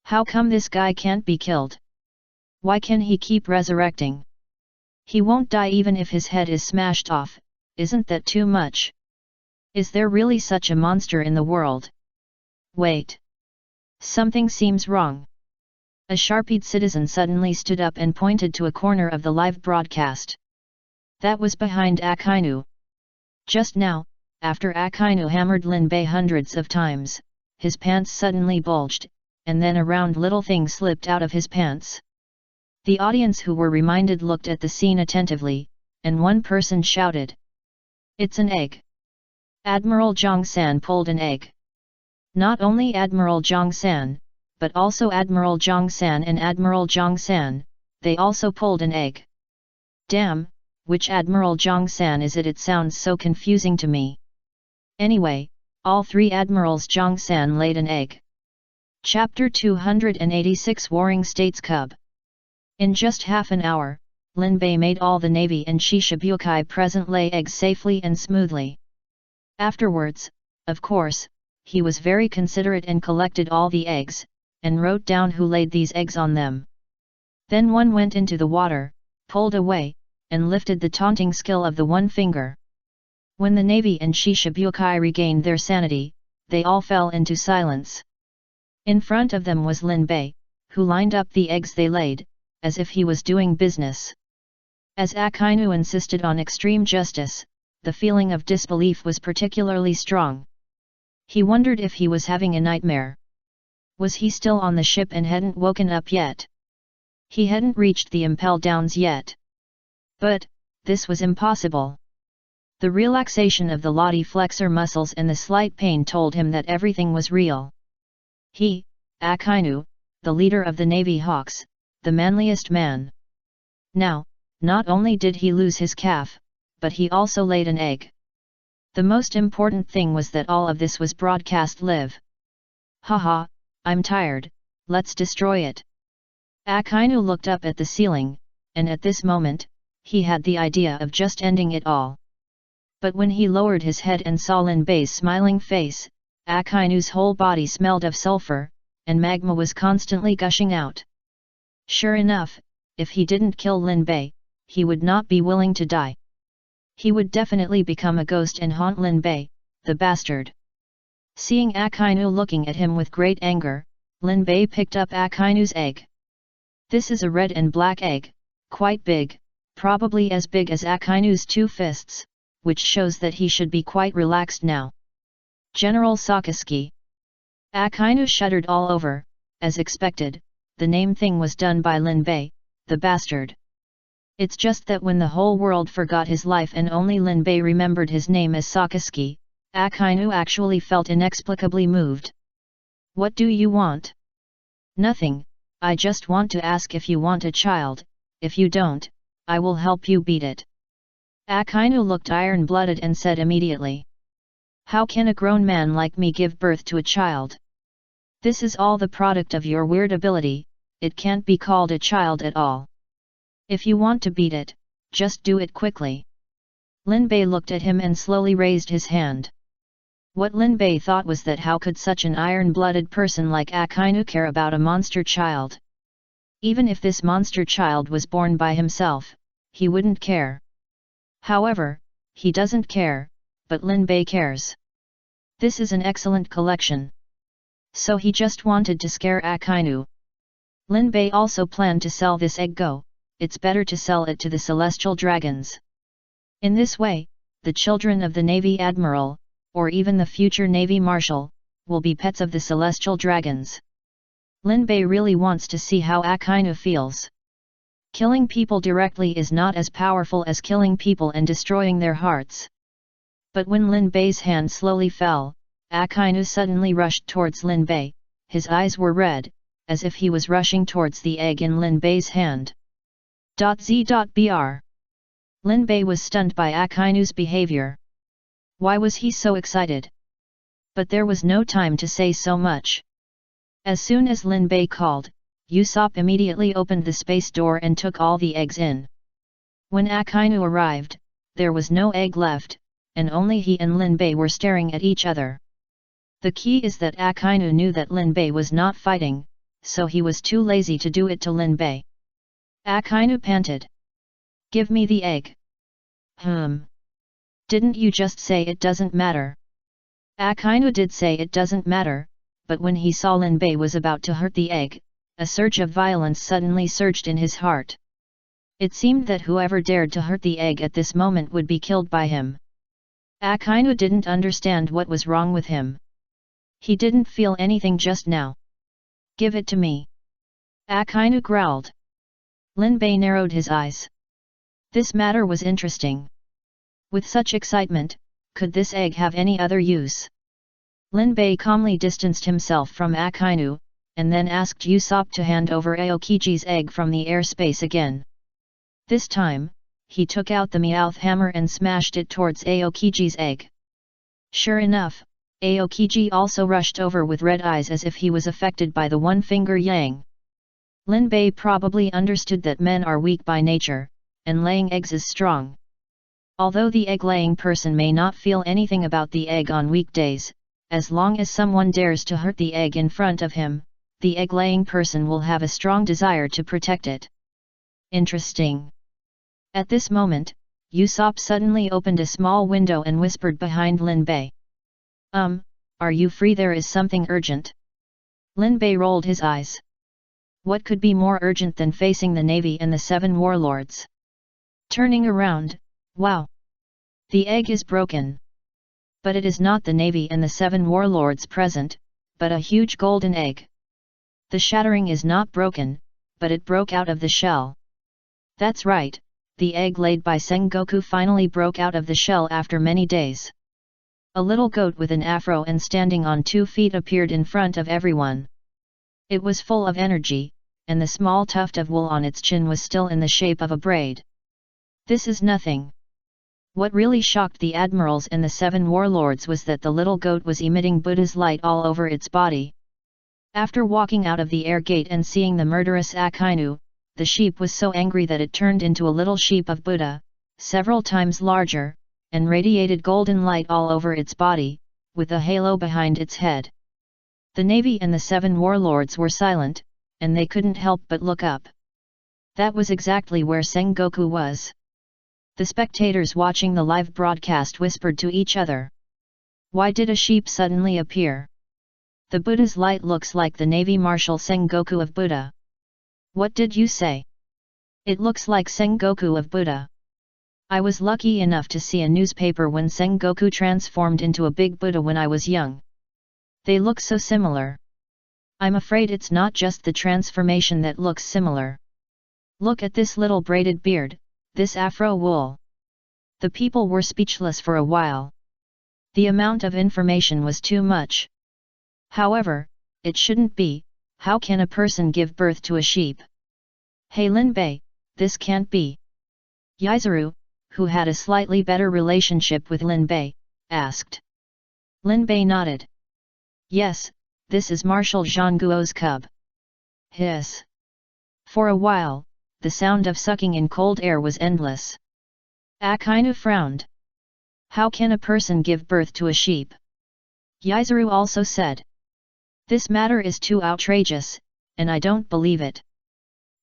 How come this guy can't be killed? Why can he keep resurrecting? He won't die even if his head is smashed off, isn't that too much? Is there really such a monster in the world? Wait. Something seems wrong. A sharp-eyed citizen suddenly stood up and pointed to a corner of the live broadcast. That was behind Akainu. Just now, after Akainu hammered Lin Bei hundreds of times, his pants suddenly bulged, and then a round little thing slipped out of his pants. The audience who were reminded looked at the scene attentively, and one person shouted, "It's an egg!" Admiral Zhang San pulled an egg. Not only Admiral Zhang San, but also Admiral Zhang San and Admiral Zhang San, they also pulled an egg. Damn, which Admiral Zhang San is it? It sounds so confusing to me. Anyway, all 3 Admirals Zhang San laid an egg. Chapter 286 Warring States Cub. In just half an hour, Lin Bei made all the navy and Shishibukai present lay eggs safely and smoothly. Afterwards, of course, he was very considerate and collected all the eggs, and wrote down who laid these eggs on them. Then one went into the water, pulled away, and lifted the taunting skill of the one finger. When the navy and Shishibukai regained their sanity, they all fell into silence. In front of them was Lin Bei, who lined up the eggs they laid, as if he was doing business. As Akainu insisted on extreme justice, the feeling of disbelief was particularly strong. He wondered if he was having a nightmare. Was he still on the ship and hadn't woken up yet? He hadn't reached the Impel Downs yet. But, this was impossible. The relaxation of the lodi flexor muscles and the slight pain told him that everything was real. He, Akainu, the leader of the Navy Hawks, the manliest man. Now, not only did he lose his calf, but he also laid an egg. The most important thing was that all of this was broadcast live. Haha, I'm tired, let's destroy it. Akainu looked up at the ceiling, and at this moment, he had the idea of just ending it all. But when he lowered his head and saw Lin Bei's smiling face, Akainu's whole body smelled of sulfur, and magma was constantly gushing out. Sure enough, if he didn't kill Lin Bei, he would not be willing to die. He would definitely become a ghost and haunt Lin Bei, the bastard. Seeing Akainu looking at him with great anger, Lin Bei picked up Akainu's egg. This is a red and black egg, quite big, probably as big as Akainu's 2 fists, which shows that he should be quite relaxed now. General Sakaski. Akainu shuddered all over. As expected, the name thing was done by Lin Bei, the bastard. It's just that when the whole world forgot his life and only Lin Bei remembered his name as Sakaski, Akainu actually felt inexplicably moved. What do you want? Nothing, I just want to ask if you want a child. If you don't, I will help you beat it. Akainu looked iron-blooded and said immediately. How can a grown man like me give birth to a child? This is all the product of your weird ability, it can't be called a child at all. If you want to beat it, just do it quickly. Lin Bei looked at him and slowly raised his hand. What Lin Bei thought was that how could such an iron-blooded person like Akainu care about a monster child? Even if this monster child was born by himself, he wouldn't care. However, he doesn't care, but Lin Bei cares. This is an excellent collection. So he just wanted to scare Akainu. Lin Bei also planned to sell this egg. It's better to sell it to the celestial dragons. In this way, the children of the Navy Admiral, or even the future Navy Marshal, will be pets of the celestial dragons. Lin Bei really wants to see how Akainu feels. Killing people directly is not as powerful as killing people and destroying their hearts. But when Lin Bei's hand slowly fell, Akainu suddenly rushed towards Lin Bei. His eyes were red, as if he was rushing towards the egg in Lin Bei's hand. Z.Br. Lin Bei was stunned by Akainu's behavior. Why was he so excited? But there was no time to say so much. As soon as Lin Bei called, Usopp immediately opened the space door and took all the eggs in. When Akainu arrived, there was no egg left, and only he and Lin Bei were staring at each other. The key is that Akainu knew that Lin Bei was not fighting, so he was too lazy to do it to Lin Bei. Akainu panted. Give me the egg. Didn't you just say it doesn't matter? Akainu did say it doesn't matter, but when he saw Lin Bei was about to hurt the egg, a surge of violence suddenly surged in his heart. It seemed that whoever dared to hurt the egg at this moment would be killed by him. Akainu didn't understand what was wrong with him. He didn't feel anything just now. Give it to me. Akainu growled. Lin Bei narrowed his eyes. This matter was interesting. With such excitement, could this egg have any other use? Lin Bei calmly distanced himself from Akainu, and then asked Usopp to hand over Aokiji's egg from the airspace again. This time, he took out the Meowth hammer and smashed it towards Aokiji's egg. Sure enough, Aokiji also rushed over with red eyes as if he was affected by the one-finger yang. Lin Bei probably understood that men are weak by nature, and laying eggs is strong. Although the egg-laying person may not feel anything about the egg on weekdays, as long as someone dares to hurt the egg in front of him, the egg-laying person will have a strong desire to protect it. Interesting. At this moment, Usopp suddenly opened a small window and whispered behind Lin Bei. Are you free? There is something urgent. Lin Bei rolled his eyes. What could be more urgent than facing the Navy and the 7 warlords? Turning around, wow! The egg is broken. But it is not the Navy and the 7 warlords present, but a huge golden egg. The shattering is not broken, but it broke out of the shell. That's right, the egg laid by Sengoku finally broke out of the shell after many days. A little goat with an afro and standing on 2 feet appeared in front of everyone. It was full of energy, and the small tuft of wool on its chin was still in the shape of a braid. This is nothing. What really shocked the admirals and the 7 warlords was that the little goat was emitting Buddha's light all over its body. After walking out of the air gate and seeing the murderous Akainu, the sheep was so angry that it turned into a little sheep of Buddha, several times larger, and radiated golden light all over its body, with a halo behind its head. The Navy and the 7 warlords were silent, and they couldn't help but look up. That was exactly where Sengoku was. The spectators watching the live broadcast whispered to each other. Why did a sheep suddenly appear? The Buddha's light looks like the Navy Marshal Sengoku of Buddha. What did you say? It looks like Sengoku of Buddha. I was lucky enough to see a newspaper when Sengoku transformed into a big Buddha when I was young. They look so similar. I'm afraid it's not just the transformation that looks similar. Look at this little braided beard, this afro wool. The people were speechless for a while. The amount of information was too much. However, it shouldn't be. How can a person give birth to a sheep? Hey Lin Bei, this can't be. Yizuru, who had a slightly better relationship with Lin Bei, asked. Lin Bei nodded. Yes, this is Marshal Zhangguo's cub. Hiss. For a while, the sound of sucking in cold air was endless. Akainu frowned. How can a person give birth to a sheep? Yizuru also said. This matter is too outrageous, and I don't believe it.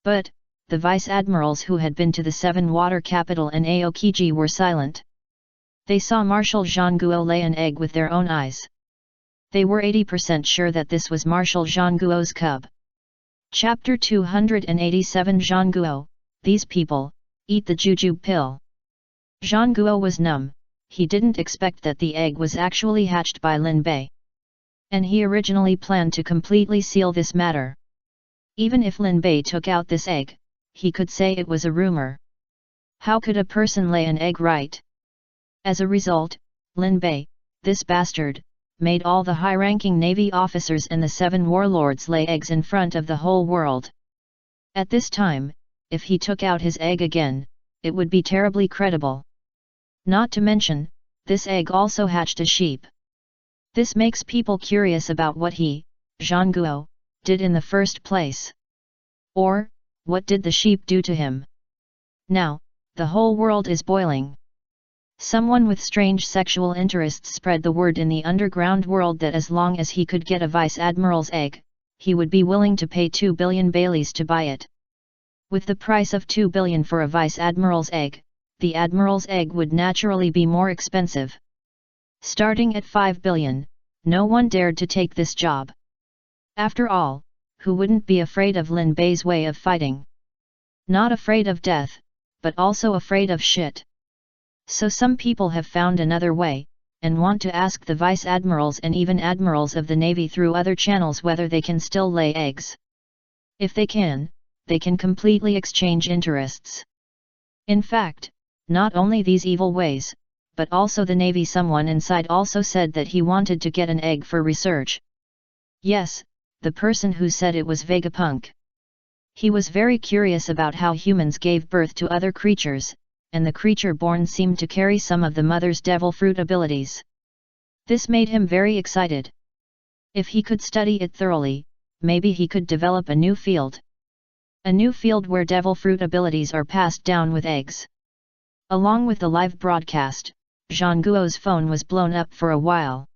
But, the vice-admirals who had been to the Seven Water Capital and Aokiji were silent. They saw Marshal Zhangguo lay an egg with their own eyes. They were 80% sure that this was Marshal Zhangguo's cub. Chapter 287 Zhangguo, these people, eat the jujube pill. Zhangguo was numb, he didn't expect that the egg was actually hatched by Lin Bei. And he originally planned to completely seal this matter. Even if Lin Bei took out this egg, he could say it was a rumor. How could a person lay an egg right? As a result, Lin Bei, this bastard, made all the high-ranking Navy officers and the 7 warlords lay eggs in front of the whole world. At this time, if he took out his egg again, it would be terribly credible. Not to mention, this egg also hatched a sheep. This makes people curious about what he, Zhangguo, did in the first place. Or, what did the sheep do to him? Now, the whole world is boiling. Someone with strange sexual interests spread the word in the underground world that as long as he could get a vice-admiral's egg, he would be willing to pay 2 billion Baileys to buy it. With the price of 2 billion for a vice-admiral's egg, the admiral's egg would naturally be more expensive. Starting at 5 billion, no one dared to take this job. After all, who wouldn't be afraid of Lin Bei's way of fighting? Not afraid of death, but also afraid of shit. So some people have found another way, and want to ask the vice-admirals and even admirals of the Navy through other channels whether they can still lay eggs. If they can completely exchange interests. In fact, not only these evil ways, but also the Navy. Someone inside also said that he wanted to get an egg for research. Yes, the person who said it was Vegapunk. He was very curious about how humans gave birth to other creatures, and the creature born seemed to carry some of the mother's devil fruit abilities. This made him very excited. If he could study it thoroughly, maybe he could develop a new field. A new field where devil fruit abilities are passed down with eggs. Along with the live broadcast, Zhangguo's phone was blown up for a while.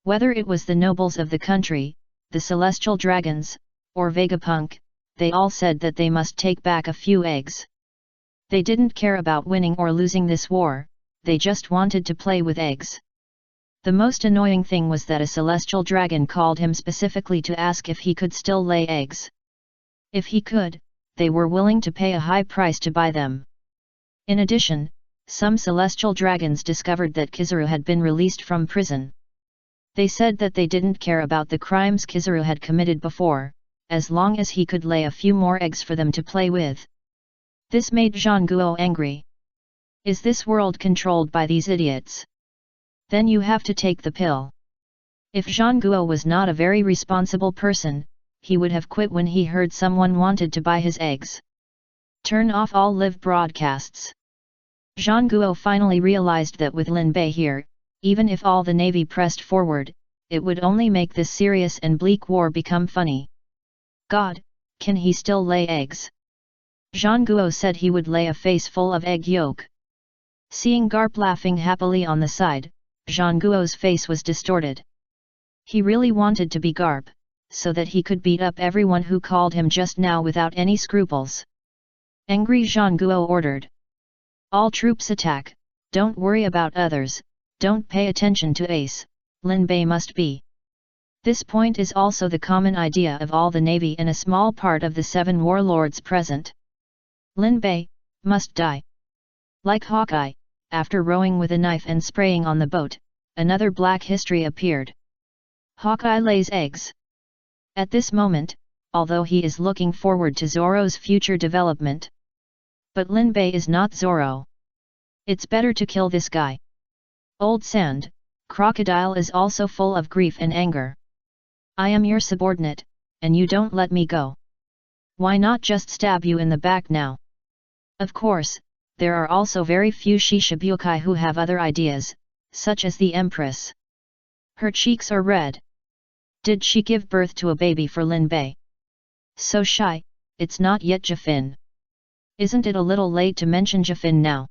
Whether it was the nobles of the country, the celestial dragons, or Vegapunk, they all said that they must take back a few eggs. They didn't care about winning or losing this war, they just wanted to play with eggs. The most annoying thing was that a celestial dragon called him specifically to ask if he could still lay eggs. If he could, they were willing to pay a high price to buy them. In addition, some celestial dragons discovered that Kizaru had been released from prison. They said that they didn't care about the crimes Kizaru had committed before, as long as he could lay a few more eggs for them to play with. This made Zhangguo angry. Is this world controlled by these idiots? Then you have to take the pill. If Zhangguo was not a very responsible person, he would have quit when he heard someone wanted to buy his eggs. Turn off all live broadcasts. Zhangguo finally realized that with Lin Bei here, even if all the Navy pressed forward, it would only make this serious and bleak war become funny. God, can he still lay eggs? Zhangguo said he would lay a face full of egg yolk. Seeing Garp laughing happily on the side, Zhangguo's face was distorted. He really wanted to be Garp, so that he could beat up everyone who called him just now without any scruples. Angry Zhangguo ordered. All troops attack, don't worry about others, don't pay attention to Ace, Lin Bei must be. This point is also the common idea of all the Navy and a small part of the 7 warlords present. Lin Bei must die. Like Hawkeye, after rowing with a knife and spraying on the boat, another black history appeared. Hawkeye lays eggs. At this moment, although he is looking forward to Zoro's future development. But Lin Bei is not Zoro. It's better to kill this guy. Old Sand, Crocodile is also full of grief and anger. I am your subordinate, and you don't let me go. Why not just stab you in the back now? Of course, there are also very few Shishibukai who have other ideas, such as the Empress. Her cheeks are red. Did she give birth to a baby for Lin Bei? So shy, it's not yet Jafin. Isn't it a little late to mention Jafin now?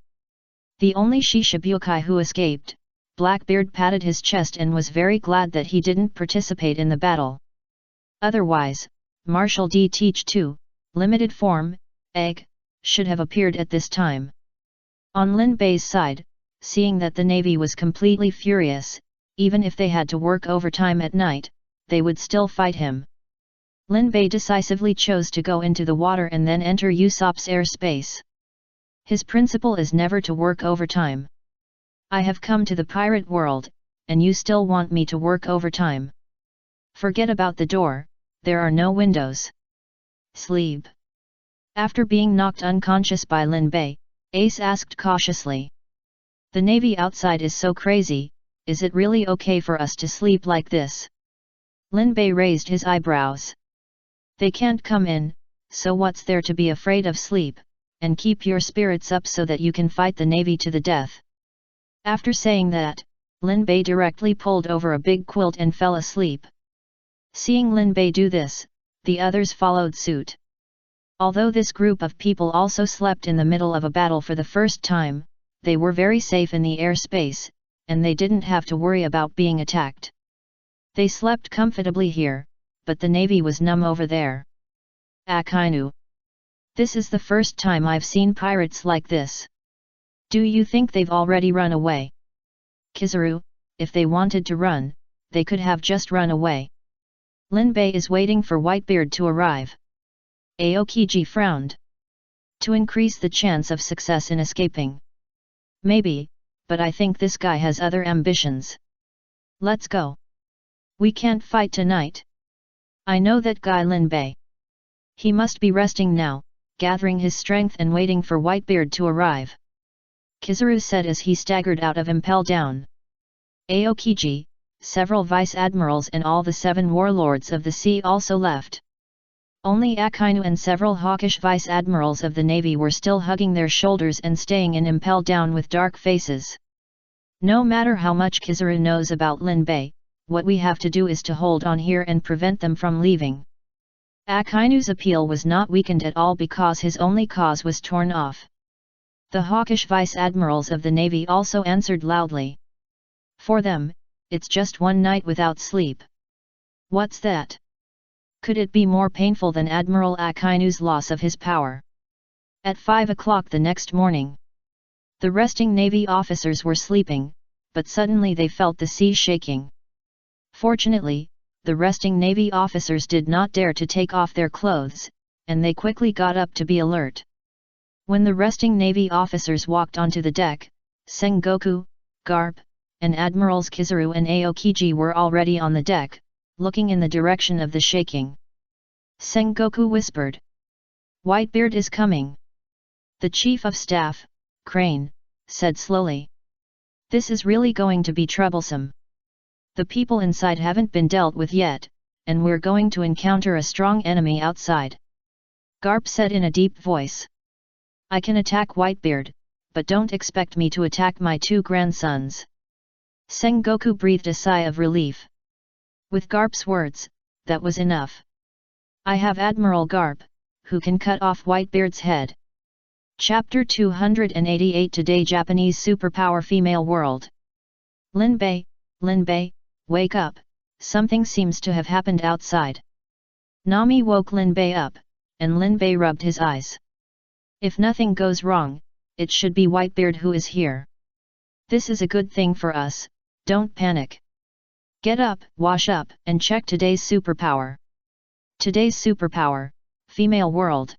The only Shishibukai who escaped, Blackbeard patted his chest and was very glad that he didn't participate in the battle. Otherwise, Marshal D. Teach 2, limited form, egg, should have appeared at this time. On Lin Bei's side, seeing that the navy was completely furious, even if they had to work overtime at night, they would still fight him. Lin Bei decisively chose to go into the water and then enter Usopp's airspace. His principle is never to work overtime. I have come to the pirate world, and you still want me to work overtime. Forget about the door, there are no windows. Sleep. After being knocked unconscious by Lin Bei, Ace asked cautiously. The navy outside is so crazy, is it really okay for us to sleep like this? Lin Bei raised his eyebrows. They can't come in, so what's there to be afraid of? Sleep, and keep your spirits up so that you can fight the navy to the death. After saying that, Lin Bei directly pulled over a big quilt and fell asleep. Seeing Lin Bei do this, the others followed suit. Although this group of people also slept in the middle of a battle for the first time, they were very safe in the airspace, and they didn't have to worry about being attacked. They slept comfortably here, but the navy was numb over there. Akainu. This is the first time I've seen pirates like this. Do you think they've already run away? Kizaru, if they wanted to run, they could have just run away. Lin Bei is waiting for Whitebeard to arrive. Aokiji frowned. To increase the chance of success in escaping. Maybe, but I think this guy has other ambitions. Let's go. We can't fight tonight. I know that guy Lin Bei. He must be resting now, gathering his strength and waiting for Whitebeard to arrive. Kizaru said as he staggered out of Impel Down. Aokiji, several vice admirals and all the 7 warlords of the sea also left. Only Akainu and several hawkish vice admirals of the navy were still hugging their shoulders and staying in Impel Down with dark faces. No matter how much Kizaru knows about Lin Bei, what we have to do is to hold on here and prevent them from leaving. Akainu's appeal was not weakened at all because his only cause was torn off. The hawkish vice admirals of the navy also answered loudly. For them, it's just one night without sleep. What's that? Could it be more painful than Admiral Akainu's loss of his power? At 5 o'clock the next morning, the resting navy officers were sleeping, but suddenly they felt the sea shaking. Fortunately, the resting navy officers did not dare to take off their clothes, and they quickly got up to be alert. When the resting navy officers walked onto the deck, Sengoku, Garp, and Admirals Kizaru and Aokiji were already on the deck, looking in the direction of the shaking. Sengoku whispered. Whitebeard is coming. The Chief of Staff, Crane, said slowly. This is really going to be troublesome. The people inside haven't been dealt with yet, and we're going to encounter a strong enemy outside. Garp said in a deep voice. I can attack Whitebeard, but don't expect me to attack my 2 grandsons. Sengoku breathed a sigh of relief. With Garp's words, that was enough. I have Admiral Garp, who can cut off Whitebeard's head. Chapter 288 Today Japanese Superpower Female World. Lin Bei, wake up, something seems to have happened outside. Nami woke Lin Bei up, and Lin Bei rubbed his eyes. If nothing goes wrong, it should be Whitebeard who is here. This is a good thing for us, don't panic. Get up, wash up, and check today's superpower. Today's superpower, Female World.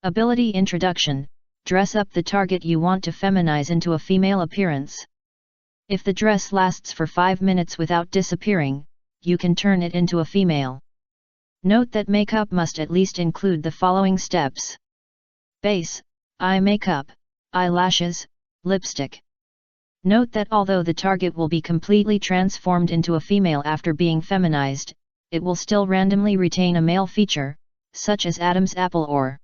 Ability Introduction, dress up the target you want to feminize into a female appearance. If the dress lasts for 5 minutes without disappearing, you can turn it into a female. Note that makeup must at least include the following steps. Base, eye makeup, eyelashes, lipstick. Note that although the target will be completely transformed into a female after being feminized, it will still randomly retain a male feature, such as Adam's apple or.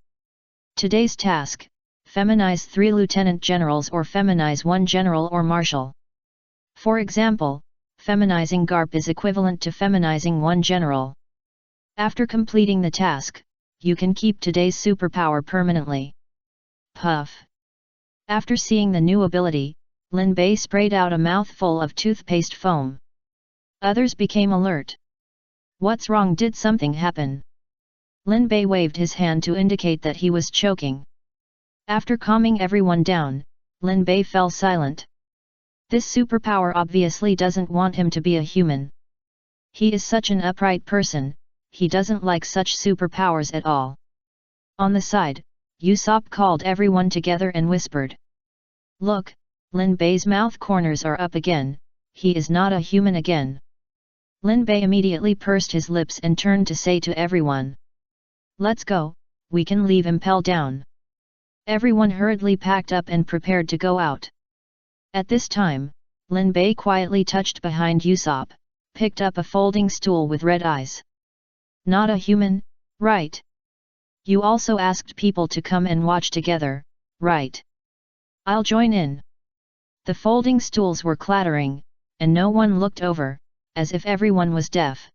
Today's task, feminize 3 lieutenant generals or feminize 1 general or marshal. For example, feminizing Garp is equivalent to feminizing 1 general. After completing the task, you can keep today's superpower permanently. Puff. After seeing the new ability, Lin Bei sprayed out a mouthful of toothpaste foam. Others became alert. What's wrong? Did something happen? Lin Bei waved his hand to indicate that he was choking. After calming everyone down, Lin Bei fell silent. This superpower obviously doesn't want him to be a human. He is such an upright person, he doesn't like such superpowers at all. On the side, Usopp called everyone together and whispered. Look, Lin Bei's mouth corners are up again, he is not a human again. Lin Bei immediately pursed his lips and turned to say to everyone. Let's go, we can leave Impel Down. Everyone hurriedly packed up and prepared to go out. At this time, Lin Bei quietly touched behind Usopp, picked up a folding stool with red eyes. Not a human, right? You also asked people to come and watch together, right? I'll join in. The folding stools were clattering, and no one looked over, as if everyone was deaf.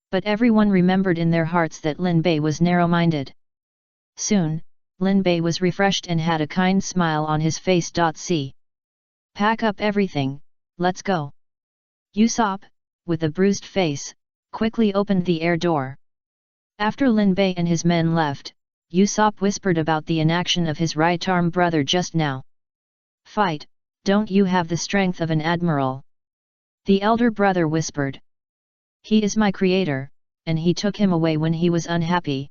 But everyone remembered in their hearts that Lin Bei was narrow-minded. Soon, Lin Bei was refreshed and had a kind smile on his face. See. Pack up everything, let's go. Usopp, with a bruised face, quickly opened the air door. After Lin Bei and his men left, Usopp whispered about the inaction of his right-arm brother just now. Fight, don't you have the strength of an admiral? The elder brother whispered. He is my creator, and he took him away when he was unhappy.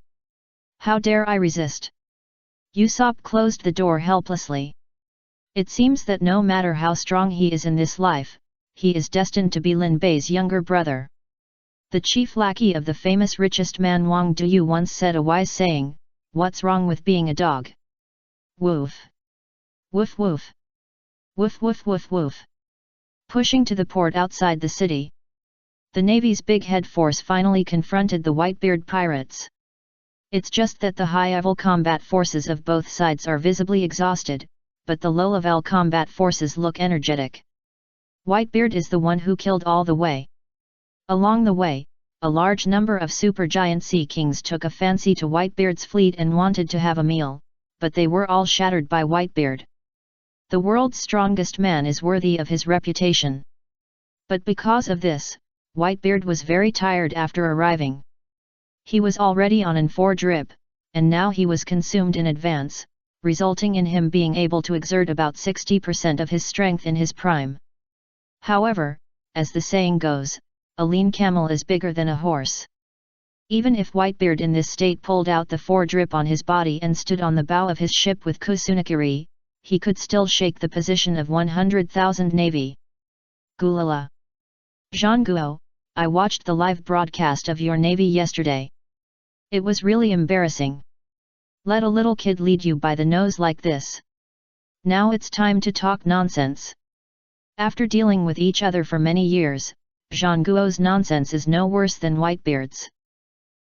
How dare I resist? Usopp closed the door helplessly. It seems that no matter how strong he is in this life, he is destined to be Lin Bei's younger brother. The chief lackey of the famous richest man Wang Duyu once said a wise saying, what's wrong with being a dog? Woof. Woof woof. Woof woof woof woof. Pushing to the port outside the city. The Navy's big head force finally confronted the Whitebeard pirates. It's just that the high-level combat forces of both sides are visibly exhausted, but the low-level combat forces look energetic. Whitebeard is the one who killed all the way. Along the way, a large number of supergiant sea kings took a fancy to Whitebeard's fleet and wanted to have a meal, but they were all shattered by Whitebeard. The world's strongest man is worthy of his reputation. But because of this, Whitebeard was very tired after arriving. He was already on an 4 drip, and now he was consumed in advance, resulting in him being able to exert about 60% of his strength in his prime. However, as the saying goes, a lean camel is bigger than a horse. Even if Whitebeard in this state pulled out the 4 drip on his body and stood on the bow of his ship with Kusunakiri, he could still shake the position of 100,000 navy. Gulala. Zhangguo, I watched the live broadcast of your navy yesterday. It was really embarrassing. Let a little kid lead you by the nose like this. Now it's time to talk nonsense. After dealing with each other for many years, Zhangguo's nonsense is no worse than Whitebeard's.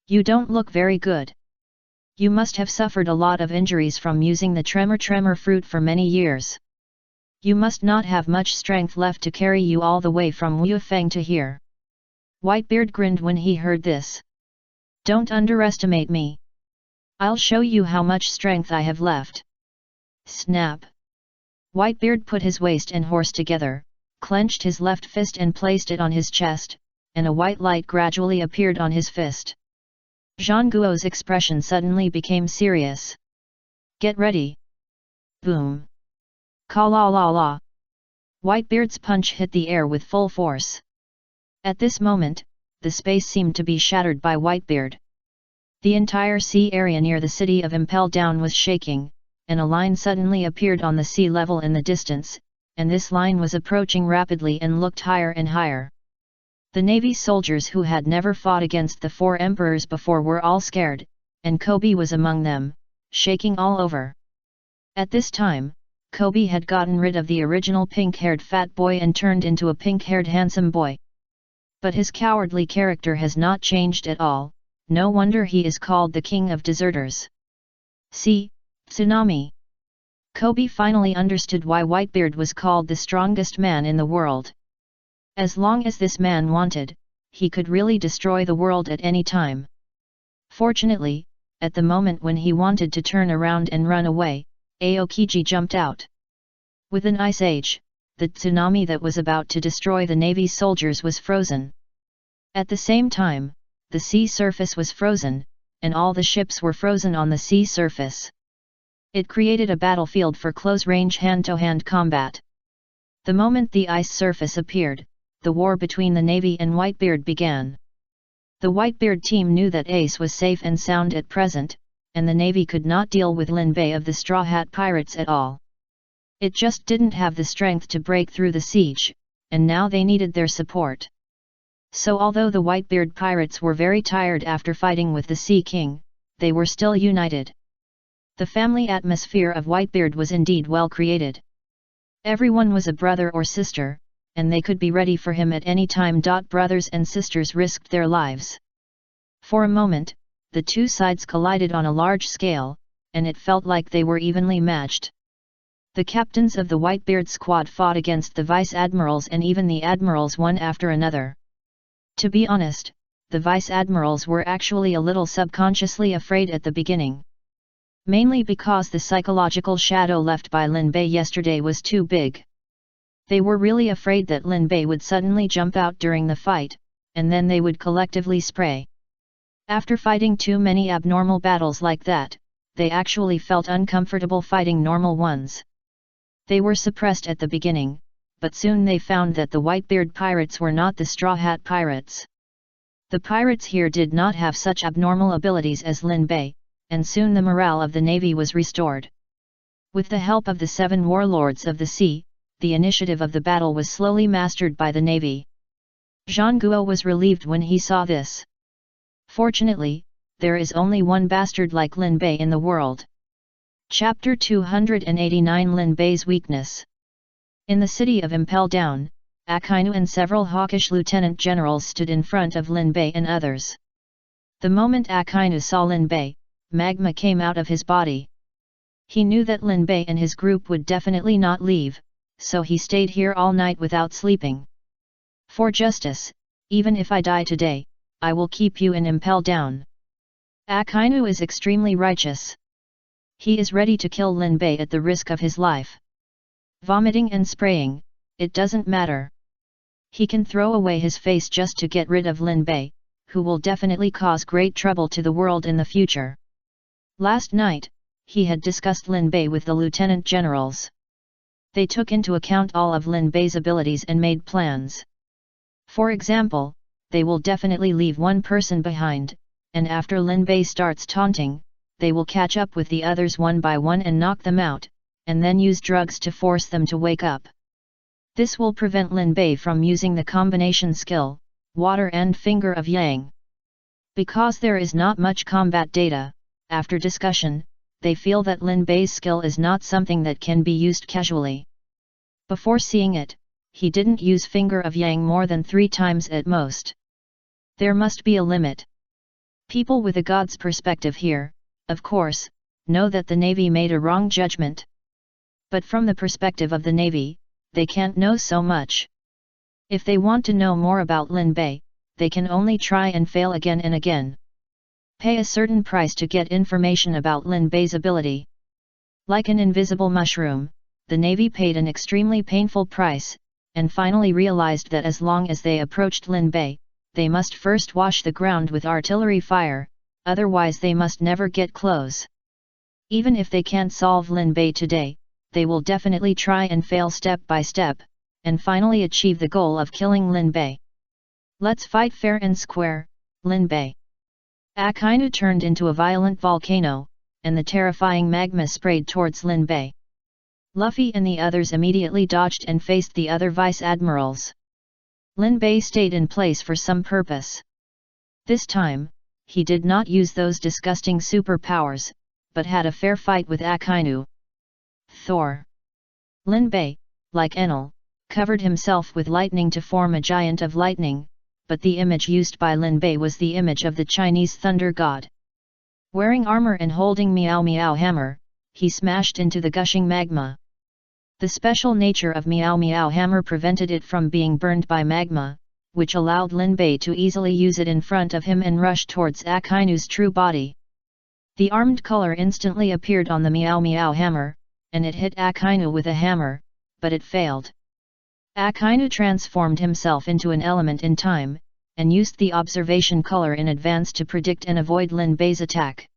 You don't look very good. You must have suffered a lot of injuries from using the tremor fruit for many years. You must not have much strength left to carry you all the way from Wufeng to here. Whitebeard grinned when he heard this. Don't underestimate me. I'll show you how much strength I have left. Snap. Whitebeard put his waist and horse together, clenched his left fist and placed it on his chest, and a white light gradually appeared on his fist. Zhangguo's expression suddenly became serious. Get ready. Boom. Ka-la-la-la. Whitebeard's punch hit the air with full force. At this moment, the space seemed to be shattered by Whitebeard. The entire sea area near the city of Impel Down was shaking, and a line suddenly appeared on the sea level in the distance, and this line was approaching rapidly and looked higher and higher. The Navy soldiers who had never fought against the 4 emperors before were all scared, and Kobe was among them, shaking all over. At this time, Kobe had gotten rid of the original pink-haired fat boy and turned into a pink-haired handsome boy. But his cowardly character has not changed at all, no wonder he is called the king of deserters. See, tsunami. Kobe finally understood why Whitebeard was called the strongest man in the world. As long as this man wanted, he could really destroy the world at any time. Fortunately, at the moment when he wanted to turn around and run away, Aokiji jumped out. With an ice age, the tsunami that was about to destroy the Navy's soldiers was frozen. At the same time, the sea surface was frozen, and all the ships were frozen on the sea surface. It created a battlefield for close-range hand-to-hand combat. The moment the ice surface appeared, the war between the Navy and Whitebeard began. The Whitebeard team knew that Ace was safe and sound at present, and the Navy could not deal with Lin Bei of the Straw Hat Pirates at all. It just didn't have the strength to break through the siege, and now they needed their support. So although the Whitebeard pirates were very tired after fighting with the Sea King, they were still united. The family atmosphere of Whitebeard was indeed well created. Everyone was a brother or sister, and they could be ready for him at any time. Brothers and sisters risked their lives. For a moment, the two sides collided on a large scale, and it felt like they were evenly matched. The captains of the Whitebeard squad fought against the vice-admirals and even the admirals one after another. To be honest, the vice-admirals were actually a little subconsciously afraid at the beginning. Mainly because the psychological shadow left by Lin Bei yesterday was too big. They were really afraid that Lin Bei would suddenly jump out during the fight, and then they would collectively spray. After fighting too many abnormal battles like that, they actually felt uncomfortable fighting normal ones. They were suppressed at the beginning, but soon they found that the Whitebeard pirates were not the Straw Hat pirates. The pirates here did not have such abnormal abilities as Lin Bei, and soon the morale of the Navy was restored. With the help of the 7 warlords of the sea, the initiative of the battle was slowly mastered by the Navy. Zhang Guo was relieved when he saw this. Fortunately, there is only one bastard like Lin Bei in the world. Chapter 289 Lin Bei's Weakness. In the city of Impel Down, Akainu and several hawkish lieutenant generals stood in front of Lin Bei and others. The moment Akainu saw Lin Bei, magma came out of his body. He knew that Lin Bei and his group would definitely not leave, so he stayed here all night without sleeping. For justice, even if I die today, I will keep you in Impel Down. Akainu is extremely righteous. He is ready to kill Lin Bei at the risk of his life. Vomiting and spraying, it doesn't matter. He can throw away his face just to get rid of Lin Bei, who will definitely cause great trouble to the world in the future. Last night, he had discussed Lin Bei with the lieutenant generals. They took into account all of Lin Bei's abilities and made plans. For example, they will definitely leave one person behind, and after Lin Bei starts taunting, they will catch up with the others one by one and knock them out, and then use drugs to force them to wake up. This will prevent Lin Bei from using the combination skill, Water and Finger of Yang. Because there is not much combat data, after discussion, they feel that Lin Bei's skill is not something that can be used casually. Before seeing it, he didn't use Finger of Yang more than 3 times at most. There must be a limit. People with a god's perspective here, of course, know that the Navy made a wrong judgment. But from the perspective of the Navy, they can't know so much. If they want to know more about Lin Bei, they can only try and fail again and again. Pay a certain price to get information about Lin Bei's ability. Like an invisible mushroom, the Navy paid an extremely painful price, and finally realized that as long as they approached Lin Bei, they must first wash the ground with artillery fire, otherwise they must never get close. Even if they can't solve Lin Bei today, they will definitely try and fail step by step, and finally achieve the goal of killing Lin Bei. Let's fight fair and square, Lin Bei. Akainu turned into a violent volcano, and the terrifying magma sprayed towards Lin Bei. Luffy and the others immediately dodged and faced the other vice-admirals. Lin Bei stayed in place for some purpose. This time, he did not use those disgusting superpowers, but had a fair fight with Akainu. Thor. Lin Bei, like Enel, covered himself with lightning to form a giant of lightning, but the image used by Lin Bei was the image of the Chinese thunder god. Wearing armor and holding Miao Miao hammer, he smashed into the gushing magma. The special nature of Miao Miao hammer prevented it from being burned by magma, which allowed Lin Bei to easily use it in front of him and rush towards Akainu's true body. The armed color instantly appeared on the Miao Miao hammer, and it hit Akainu with a hammer, but it failed. Akainu transformed himself into an element in time, and used the observation color in advance to predict and avoid Lin Bei's attack.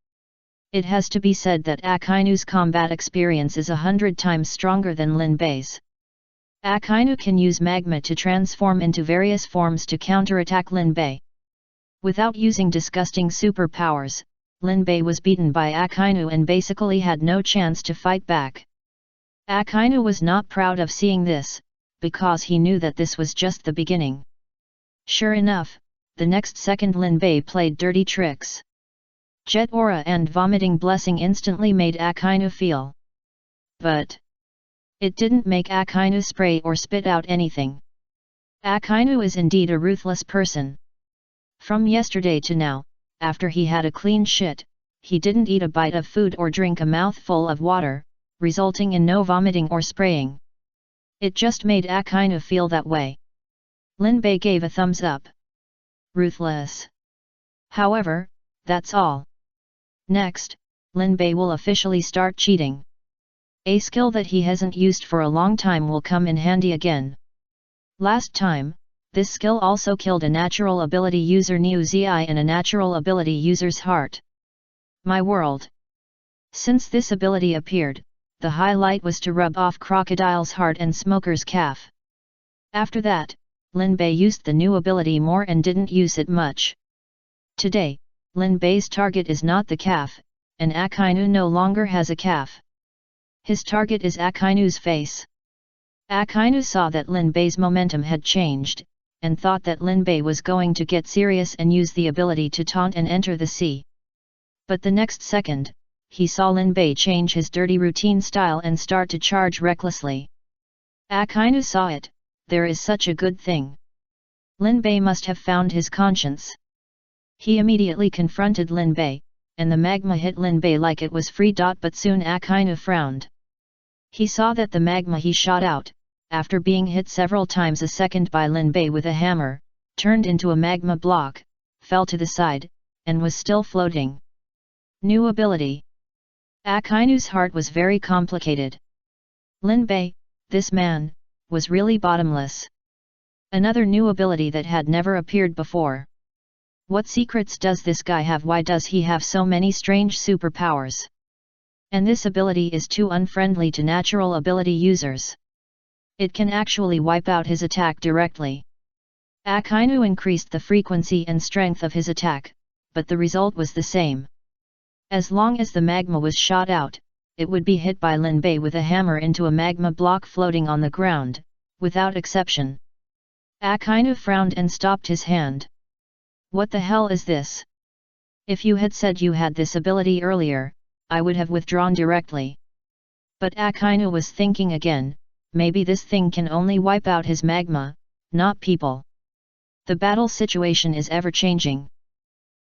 It has to be said that Akainu's combat experience is 100 times stronger than Lin Bei's. Akainu can use magma to transform into various forms to counterattack Lin Bei. Without using disgusting superpowers, Lin Bei was beaten by Akainu and basically had no chance to fight back. Akainu was not proud of seeing this, because he knew that this was just the beginning. Sure enough, the next second Lin Bei played dirty tricks. Jet aura and vomiting blessing instantly made Akainu feel. But it didn't make Akainu spray or spit out anything. Akainu is indeed a ruthless person. From yesterday to now, after he had a clean shit, he didn't eat a bite of food or drink a mouthful of water, resulting in no vomiting or spraying. It just made Akainu feel that way. Lin Bei gave a thumbs up. Ruthless. However, that's all. Next, Lin Bei will officially start cheating. A skill that he hasn't used for a long time will come in handy again. Last time, this skill also killed a natural ability user Niu Zi and a natural ability user's heart. My world. Since this ability appeared, the highlight was to rub off Crocodile's heart and Smoker's calf. After that, Lin Bei used the new ability more and didn't use it much. Today, Lin Bei's target is not the calf, and Akainu no longer has a calf. His target is Akainu's face. Akainu saw that Lin Bei's momentum had changed, and thought that Lin Bei was going to get serious and use the ability to taunt and enter the sea. But the next second, he saw Lin Bei change his dirty routine style and start to charge recklessly. Akainu saw it. There is such a good thing. Lin Bei must have found his conscience. He immediately confronted Lin Bei, and the magma hit Lin Bei like it was free. But soon Akainu frowned. He saw that the magma he shot out, after being hit several times a second by Lin Bei with a hammer, turned into a magma block, fell to the side, and was still floating. New ability. Akainu's heart was very complicated. Lin Bei, this man, was really bottomless. Another new ability that had never appeared before. What secrets does this guy have? Why does he have so many strange superpowers? And this ability is too unfriendly to natural ability users. It can actually wipe out his attack directly. Akainu increased the frequency and strength of his attack, but the result was the same. As long as the magma was shot out, it would be hit by Lin Bei with a hammer into a magma block floating on the ground, without exception. Akainu frowned and stopped his hand. What the hell is this? If you had said you had this ability earlier, I would have withdrawn directly. But Akainu was thinking again, maybe this thing can only wipe out his magma, not people. The battle situation is ever-changing.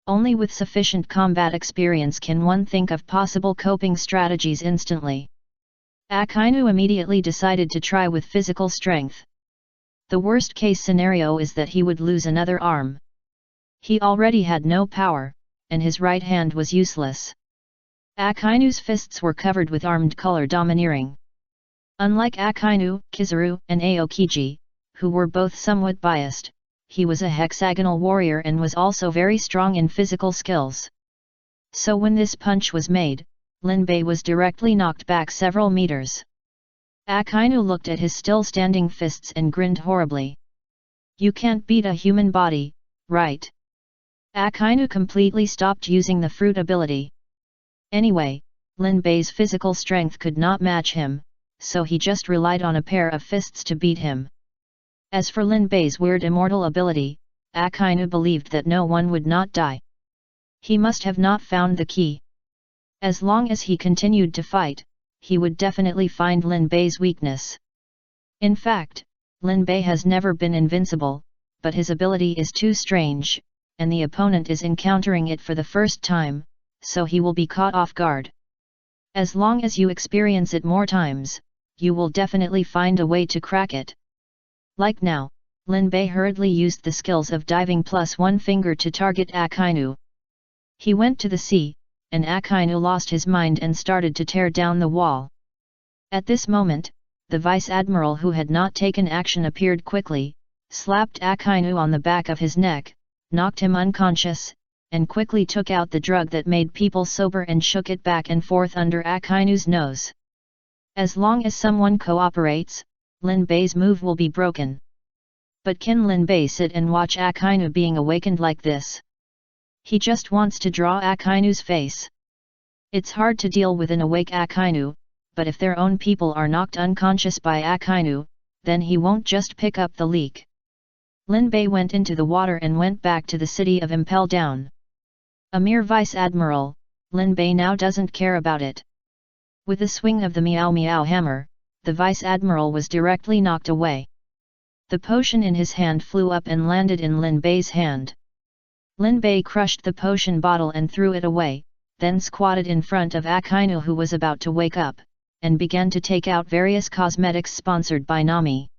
Only with sufficient combat experience can one think of possible coping strategies instantly. Akainu immediately decided to try with physical strength. The worst-case scenario is that he would lose another arm. He already had no power, and his right hand was useless. Akainu's fists were covered with armed color domineering. Unlike Akainu, Kizaru, and Aokiji, who were both somewhat biased, he was a hexagonal warrior and was also very strong in physical skills. So when this punch was made, Lin Bei was directly knocked back several meters. Akainu looked at his still-standing fists and grinned horribly. You can't beat a human body, right? Akainu completely stopped using the fruit ability. Anyway, Lin Bei's physical strength could not match him, so he just relied on a pair of fists to beat him. As for Lin Bei's weird immortal ability, Akainu believed that no one would not die. He must have not found the key. As long as he continued to fight, he would definitely find Lin Bei's weakness. In fact, Lin Bei has never been invincible, but his ability is too strange, and the opponent is encountering it for the first time, so he will be caught off guard. As long as you experience it more times, you will definitely find a way to crack it. Like now, Lin Bei hurriedly used the skills of diving plus one finger to target Akainu. He went to the sea, and Akainu lost his mind and started to tear down the wall. At this moment, the vice admiral who had not taken action appeared quickly, slapped Akainu on the back of his neck, knocked him unconscious, and quickly took out the drug that made people sober and shook it back and forth under Akainu's nose. As long as someone cooperates, Lin Bei's move will be broken. But can Lin Bei sit and watch Akainu being awakened like this? He just wants to draw Akainu's face. It's hard to deal with an awake Akainu, but if their own people are knocked unconscious by Akainu, then he won't just pick up the leak. Lin Bei went into the water and went back to the city of Impel Down. A mere vice-admiral, Lin Bei now doesn't care about it. With a swing of the Miao Miao hammer, the vice-admiral was directly knocked away. The potion in his hand flew up and landed in Lin Bei's hand. Lin Bei crushed the potion bottle and threw it away, then squatted in front of Akainu who was about to wake up, and began to take out various cosmetics sponsored by Nami.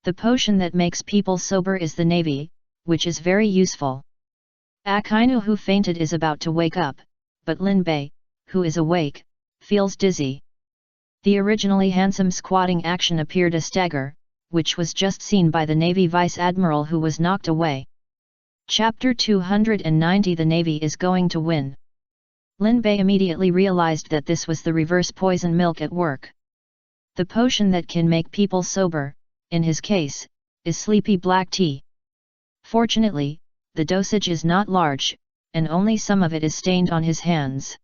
The potion that makes people sober is the Navy, which is very useful. Akainu who fainted is about to wake up, but Lin Bei, who is awake, feels dizzy. The originally handsome squatting action appeared a stagger, which was just seen by the Navy Vice Admiral who was knocked away. Chapter 290 The Navy is going to win. Lin Bei immediately realized that this was the reverse poison milk at work. The potion that can make people sober, in his case, is sleepy black tea. Fortunately, the dosage is not large, and only some of it is stained on his hands.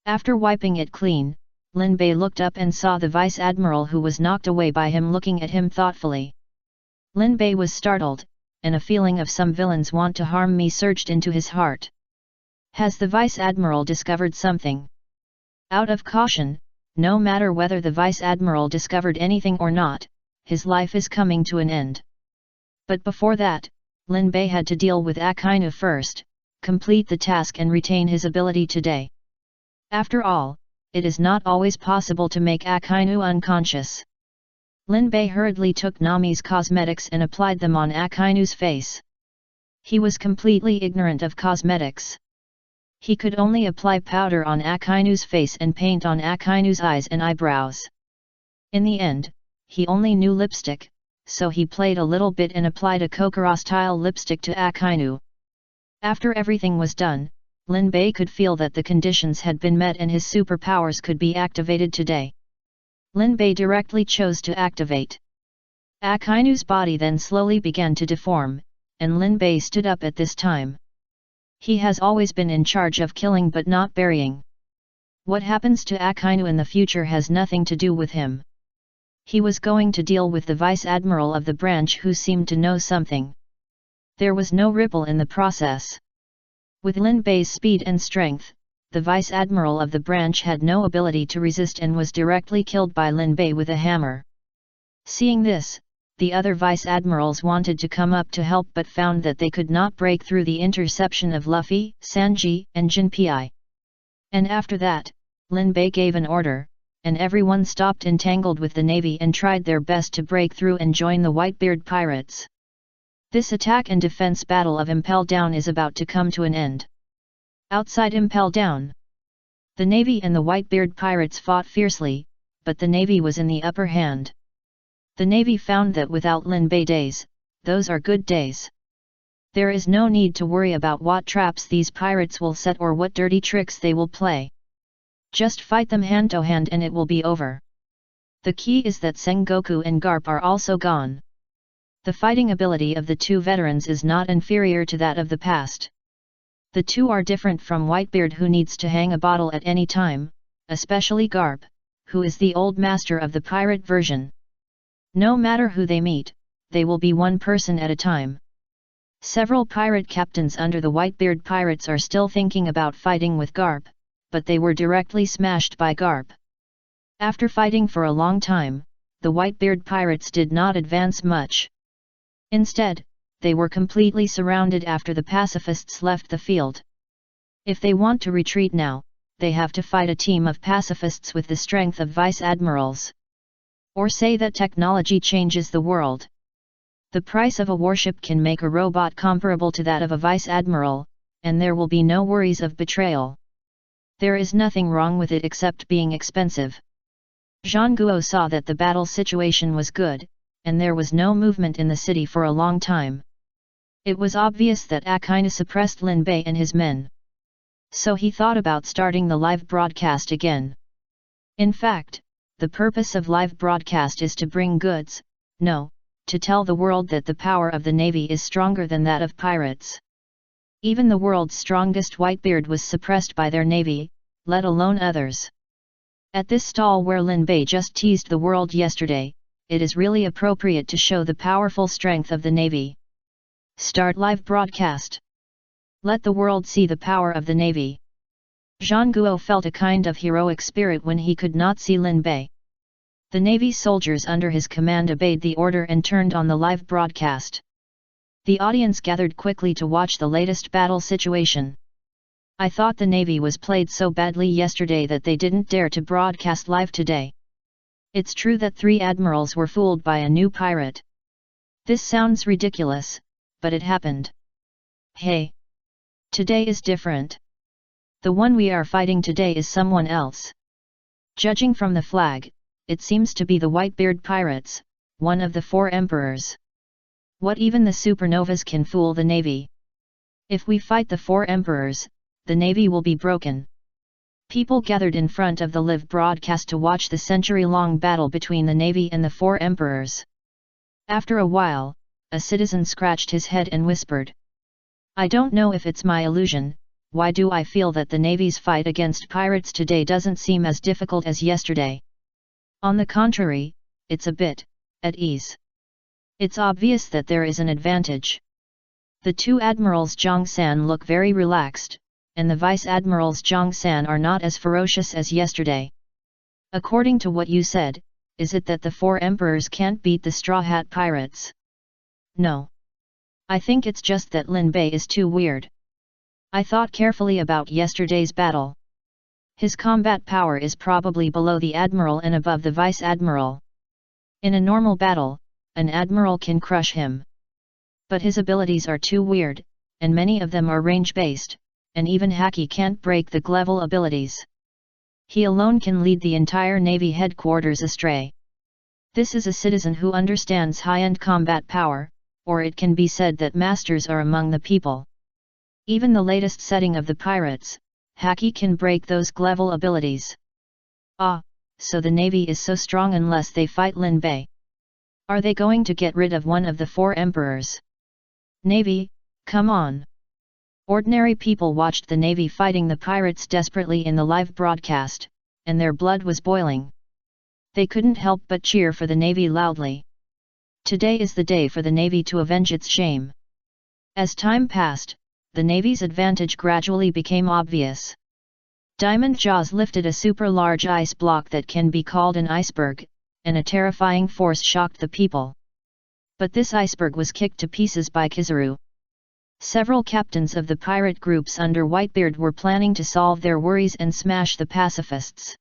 After wiping it clean, Lin Bei looked up and saw the Vice Admiral who was knocked away by him looking at him thoughtfully. Lin Bei was startled, and a feeling of some villains want to harm me surged into his heart. Has the Vice Admiral discovered something? Out of caution, no matter whether the Vice Admiral discovered anything or not, his life is coming to an end. But before that, Lin Bei had to deal with Akainu first, complete the task and retain his ability today. After all, it is not always possible to make Akainu unconscious. Lin Bei hurriedly took Nami's cosmetics and applied them on Akainu's face. He was completely ignorant of cosmetics. He could only apply powder on Akainu's face and paint on Akainu's eyes and eyebrows. In the end, he only knew lipstick, so he played a little bit and applied a Kokoro-style lipstick to Akainu. After everything was done, Lin Bei could feel that the conditions had been met and his superpowers could be activated today. Lin Bei directly chose to activate. Akainu's body then slowly began to deform, and Lin Bei stood up at this time. He has always been in charge of killing but not burying. What happens to Akainu in the future has nothing to do with him. He was going to deal with the Vice Admiral of the branch who seemed to know something. There was no ripple in the process. With Lin Bei's speed and strength, the Vice Admiral of the branch had no ability to resist and was directly killed by Lin Bei with a hammer. Seeing this, the other Vice Admirals wanted to come up to help but found that they could not break through the interception of Luffy, Sanji, and Jinpei. And after that, Lin Bei gave an order, and everyone stopped entangled with the Navy and tried their best to break through and join the Whitebeard pirates. This attack and defense battle of Impel Down is about to come to an end. Outside Impel Down, the Navy and the Whitebeard pirates fought fiercely, but the Navy was in the upper hand. The Navy found that without Lin Bei days, those are good days. There is no need to worry about what traps these pirates will set or what dirty tricks they will play. Just fight them hand to hand and it will be over. The key is that Sengoku and Garp are also gone. The fighting ability of the two veterans is not inferior to that of the past. The two are different from Whitebeard who needs to hang a bottle at any time, especially Garp, who is the old master of the pirate version. No matter who they meet, they will be one person at a time. Several pirate captains under the Whitebeard pirates are still thinking about fighting with Garp, but they were directly smashed by Garp. After fighting for a long time, the Whitebeard pirates did not advance much. Instead, they were completely surrounded after the pacifists left the field. If they want to retreat now, they have to fight a team of pacifists with the strength of vice admirals. Or say that technology changes the world. The price of a warship can make a robot comparable to that of a vice admiral, and there will be no worries of betrayal. There is nothing wrong with it except being expensive. Zhang Guo saw that the battle situation was good, and there was no movement in the city for a long time. It was obvious that Akina suppressed Lin Bei and his men. So he thought about starting the live broadcast again. In fact, the purpose of live broadcast is to bring goods, to tell the world that the power of the navy is stronger than that of pirates. Even the world's strongest Whitebeard was suppressed by their navy, let alone others. At this stall where Lin Bei just teased the world yesterday, it is really appropriate to show the powerful strength of the navy. Start live broadcast. Let the world see the power of the navy. Zhang Guo felt a kind of heroic spirit when he could not see Lin Bei. The navy soldiers under his command obeyed the order and turned on the live broadcast. The audience gathered quickly to watch the latest battle situation. I thought the navy was played so badly yesterday that they didn't dare to broadcast live today. It's true that 3 admirals were fooled by a new pirate. This sounds ridiculous, but it happened. Hey! Today is different. The one we are fighting today is someone else. Judging from the flag, it seems to be the Whitebeard pirates, one of the 4 emperors. What, even the supernovas can fool the navy? If we fight the 4 emperors, the navy will be broken. People gathered in front of the live broadcast to watch the century-long battle between the navy and the 4 emperors. After a while, a citizen scratched his head and whispered, "I don't know if it's my illusion, why do I feel that the navy's fight against pirates today doesn't seem as difficult as yesterday? On the contrary, it's a bit at ease. It's obvious that there is an advantage." The 2 admirals Zhang San look very relaxed, and the vice admirals Zhang San are not as ferocious as yesterday. According to what you said, is it that the 4 emperors can't beat the Straw Hat pirates? No. I think it's just that Lin Bei is too weird. I thought carefully about yesterday's battle. His combat power is probably below the admiral and above the vice admiral. In a normal battle, an admiral can crush him. But his abilities are too weird, and many of them are range-based, and even Haki can't break the level abilities. He alone can lead the entire navy headquarters astray. This is a citizen who understands high-end combat power, or it can be said that masters are among the people. Even the latest setting of the pirates, Haki can break those level abilities. Ah, so the navy is so strong unless they fight Lin Bei. Are they going to get rid of one of the 4 emperors? Navy, come on! Ordinary people watched the navy fighting the pirates desperately in the live broadcast, and their blood was boiling. They couldn't help but cheer for the navy loudly. Today is the day for the navy to avenge its shame. As time passed, the navy's advantage gradually became obvious. Diamond Jaws lifted a super-large ice block that can be called an iceberg, and a terrifying force shocked the people. But this iceberg was kicked to pieces by Kizaru. Several captains of the pirate groups under Whitebeard were planning to solve their worries and smash the pacifists.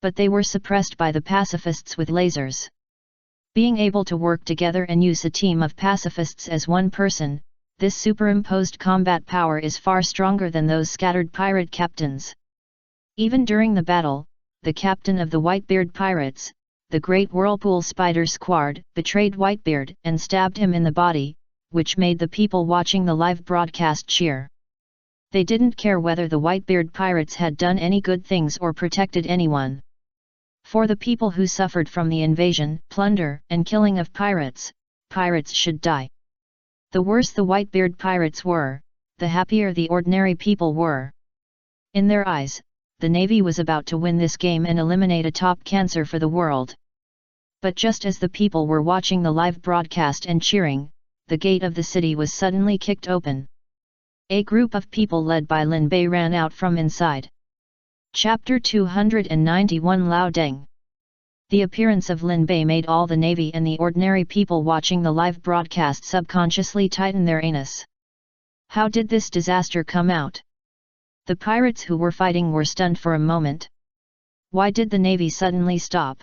But they were suppressed by the pacifists with lasers. Being able to work together and use a team of pacifists as one person, this superimposed combat power is far stronger than those scattered pirate captains. Even during the battle, the captain of the Whitebeard pirates, the Great Whirlpool Spider Squad, betrayed Whitebeard and stabbed him in the body, which made the people watching the live broadcast cheer. They didn't care whether the Whitebeard pirates had done any good things or protected anyone. For the people who suffered from the invasion, plunder, and killing of pirates, pirates should die. The worse the Whitebeard pirates were, the happier the ordinary people were. In their eyes, the navy was about to win this game and eliminate a top cancer for the world. But just as the people were watching the live broadcast and cheering, the gate of the city was suddenly kicked open. A group of people led by Lin Bei ran out from inside. Chapter 291 Lao Deng. The appearance of Lin Bei made all the navy and the ordinary people watching the live broadcast subconsciously tighten their anus. How did this disaster come out? The pirates who were fighting were stunned for a moment. Why did the navy suddenly stop?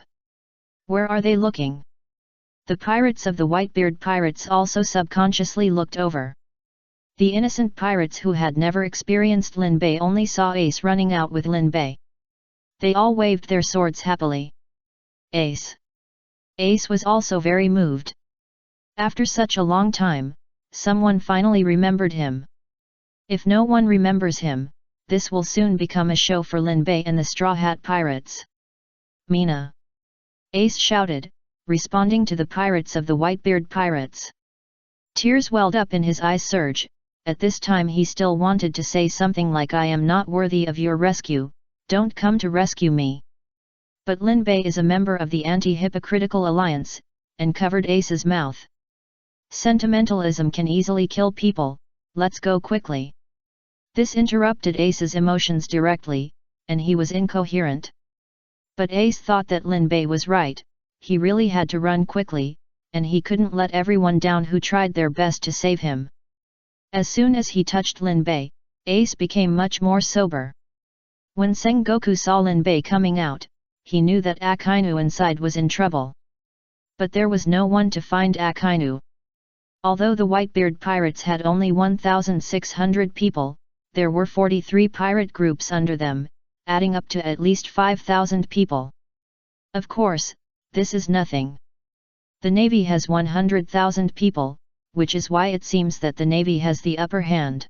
Where are they looking? The pirates of the Whitebeard pirates also subconsciously looked over. The innocent pirates who had never experienced Lin Bei only saw Ace running out with Lin Bei. They all waved their swords happily. Ace. Ace was also very moved. After such a long time, someone finally remembered him. If no one remembers him, this will soon become a show for Lin Bei and the Straw Hat Pirates. Mina! Ace shouted, responding to the pirates of the Whitebeard Pirates. Tears welled up in his eyes. Surge. At this time he still wanted to say something like, I am not worthy of your rescue, don't come to rescue me. But Lin Bei is a member of the Anti-Hypocritical Alliance, and covered Ace's mouth. Sentimentalism can easily kill people, let's go quickly. This interrupted Ace's emotions directly, and he was incoherent. But Ace thought that Lin Bei was right, he really had to run quickly, and he couldn't let everyone down who tried their best to save him. As soon as he touched Lin Bei, Ace became much more sober. When Sengoku saw Lin Bei coming out, he knew that Akainu inside was in trouble. But there was no one to find Akainu. Although the Whitebeard Pirates had only 1,600 people, there were 43 pirate groups under them, adding up to at least 5,000 people. Of course, this is nothing. The Navy has 100,000 people, which is why it seems that the Navy has the upper hand.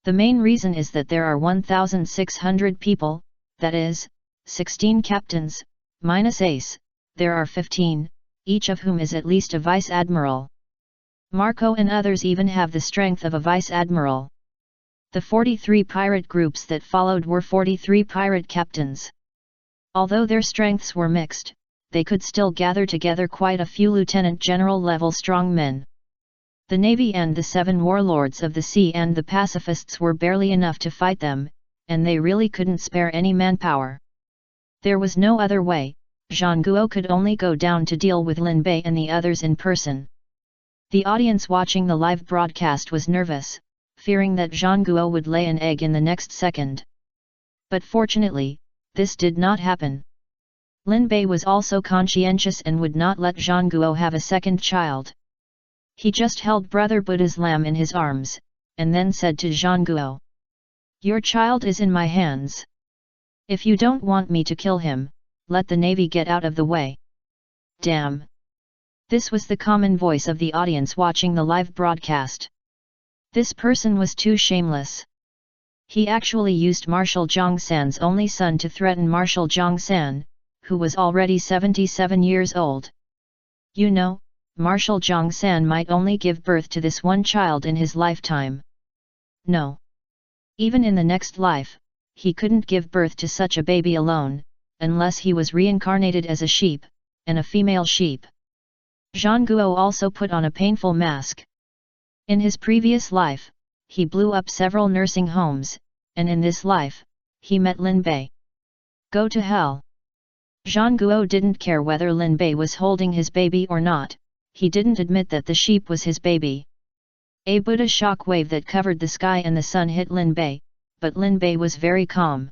The main reason is that there are 1,600 people, that is, 16 captains, minus Ace, there are 15, each of whom is at least a vice-admiral. Marco and others even have the strength of a vice-admiral. The 43 pirate groups that followed were 43 pirate captains. Although their strengths were mixed, they could still gather together quite a few lieutenant general level strong men. The Navy and the 7 warlords of the sea and the pacifists were barely enough to fight them, and they really couldn't spare any manpower. There was no other way, Zhang Guo could only go down to deal with Lin Bei and the others in person. The audience watching the live broadcast was nervous, fearing that Zhang Guo would lay an egg in the next second. But fortunately, this did not happen. Lin Bei was also conscientious and would not let Zhang Guo have a second child. He just held Brother Buddha's lamb in his arms, and then said to Zhang Guo, "Your child is in my hands. If you don't want me to kill him, let the Navy get out of the way." Damn! This was the common voice of the audience watching the live broadcast. This person was too shameless. He actually used Marshal Zhongsan's only son to threaten Marshal Zhongsan, who was already 77 years old. You know, Marshal Zhongsan might only give birth to this one child in his lifetime. No. Even in the next life, he couldn't give birth to such a baby alone, unless he was reincarnated as a sheep, and a female sheep. Zhang Guo also put on a painful mask. In his previous life, he blew up several nursing homes, and in this life, he met Lin Bei. Go to hell! Zhang Guo didn't care whether Lin Bei was holding his baby or not, he didn't admit that the sheep was his baby. A Buddha shock wave that covered the sky and the sun hit Lin Bei, but Lin Bei was very calm.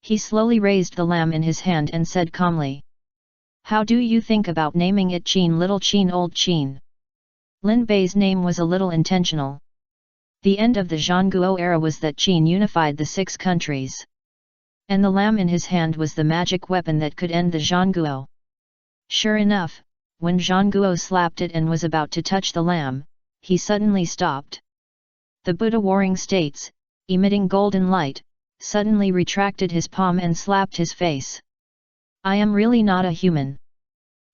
He slowly raised the lamb in his hand and said calmly, "How do you think about naming it Qin Little Qin Old Qin?" Lin Bei's name was a little intentional. The end of the Zhang Guo era was that Qin unified the 6 countries. And the lamb in his hand was the magic weapon that could end the Zhang Guo. Sure enough, when Zhang Guo slapped it and was about to touch the lamb, he suddenly stopped. The Buddha warring states, emitting golden light, suddenly retracted his palm and slapped his face. "I am really not a human.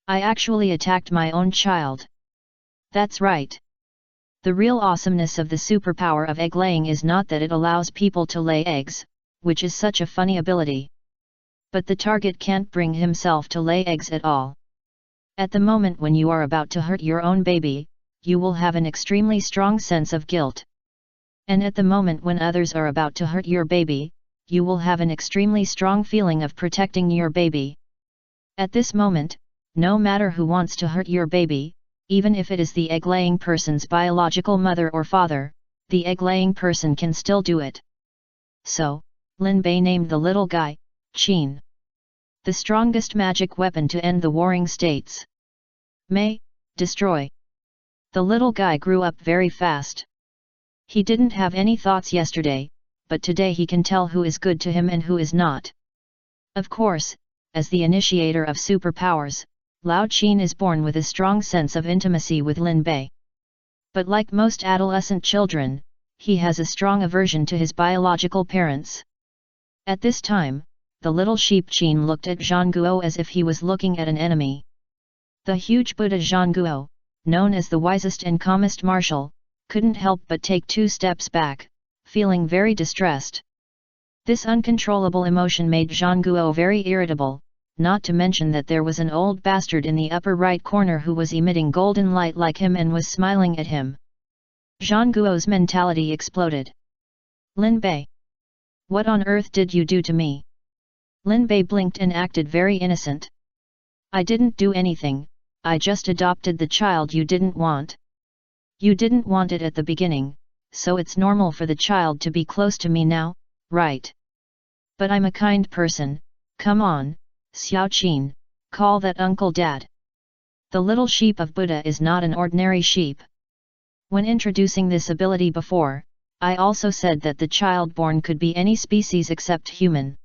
I actually attacked my own child." That's right. The real awesomeness of the superpower of egg laying is not that it allows people to lay eggs, which is such a funny ability. But the target can't bring himself to lay eggs at all. At the moment when you are about to hurt your own baby, you will have an extremely strong sense of guilt. And at the moment when others are about to hurt your baby, you will have an extremely strong feeling of protecting your baby. At this moment, no matter who wants to hurt your baby, even if it is the egg-laying person's biological mother or father, the egg-laying person can still do it. So, Lin Bei named the little guy, Qin. The strongest magic weapon to end the warring states. May, destroy. The little guy grew up very fast. He didn't have any thoughts yesterday, but today he can tell who is good to him and who is not. Of course, as the initiator of superpowers, Lao Qin is born with a strong sense of intimacy with Lin Bei. But like most adolescent children, he has a strong aversion to his biological parents. At this time, the little sheep Qin looked at Zhangguo as if he was looking at an enemy. The huge Buddha Zhangguo, known as the wisest and calmest marshal, couldn't help but take 2 steps back, feeling very distressed. This uncontrollable emotion made Zhangguo very irritable, not to mention that there was an old bastard in the upper right corner who was emitting golden light like him and was smiling at him. Zhangguo's mentality exploded. Lin Bei! What on earth did you do to me? Lin Bei blinked and acted very innocent. I didn't do anything, I just adopted the child you didn't want. You didn't want it at the beginning, so it's normal for the child to be close to me now, right? But I'm a kind person, come on, Xiao Qin, call that uncle dad. The little sheep of Buddha is not an ordinary sheep. When introducing this ability before, I also said that the child born could be any species except human.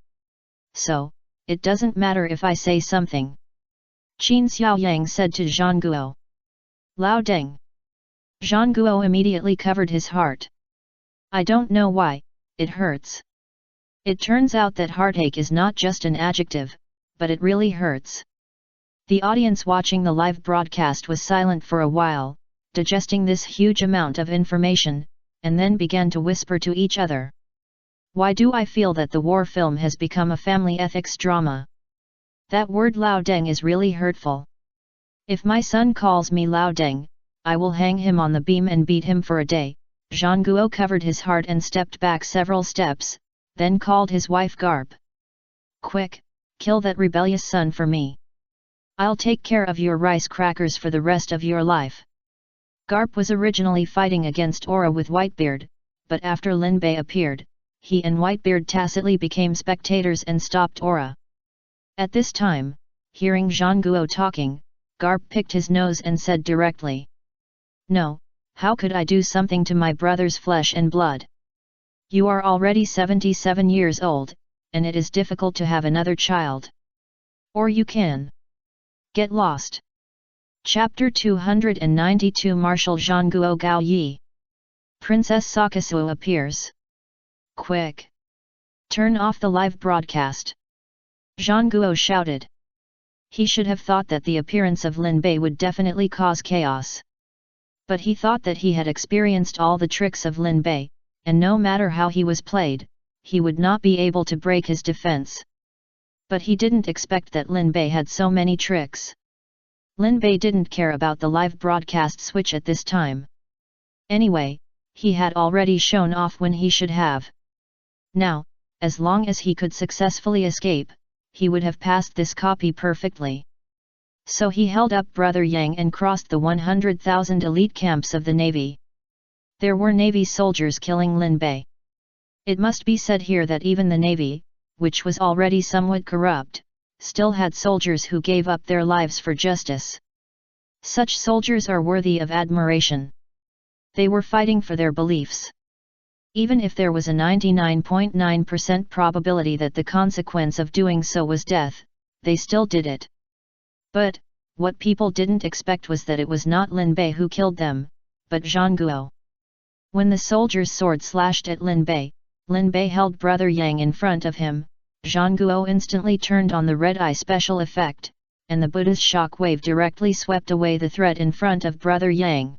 So, it doesn't matter if I say something. Qin Xiaoyang said to Zhangguo. Lao Deng. Zhangguo immediately covered his heart. I don't know why, it hurts. It turns out that heartache is not just an adjective, but it really hurts. The audience watching the live broadcast was silent for a while, digesting this huge amount of information, and then began to whisper to each other. Why do I feel that the war film has become a family ethics drama? That word Lao Deng is really hurtful. If my son calls me Lao Deng, I will hang him on the beam and beat him for a day. Zhangguo covered his heart and stepped back several steps, then called his wife Garp. Quick, kill that rebellious son for me. I'll take care of your rice crackers for the rest of your life. Garp was originally fighting against Aura with Whitebeard, but after Lin Bei appeared, he and Whitebeard tacitly became spectators and stopped Aura. At this time, hearing Zhangguo talking, Garp picked his nose and said directly. No, how could I do something to my brother's flesh and blood? You are already 77 years old, and it is difficult to have another child. Or you can get lost. Chapter 292 Marshal Zhangguo Gao Yi. Princess Sakasuo appears. Quick! Turn off the live broadcast. Zhangguo shouted. He should have thought that the appearance of Lin Bei would definitely cause chaos. But he thought that he had experienced all the tricks of Lin Bei, and no matter how he was played, he would not be able to break his defense. But he didn't expect that Lin Bei had so many tricks. Lin Bei didn't care about the live broadcast switch at this time. Anyway, he had already shown off when he should have. Now, as long as he could successfully escape, he would have passed this copy perfectly. So he held up Brother Yang and crossed the 100,000 elite camps of the Navy. There were Navy soldiers killing Lin Bei. It must be said here that even the Navy, which was already somewhat corrupt, still had soldiers who gave up their lives for justice. Such soldiers are worthy of admiration. They were fighting for their beliefs. Even if there was a 99.9% probability that the consequence of doing so was death, they still did it. But, what people didn't expect was that it was not Lin Bei who killed them, but Zhangguo. When the soldier's sword slashed at Lin Bei held Brother Yang in front of him. Zhangguo instantly turned on the red eye special effect, and the Buddha's shock wave directly swept away the threat in front of Brother Yang.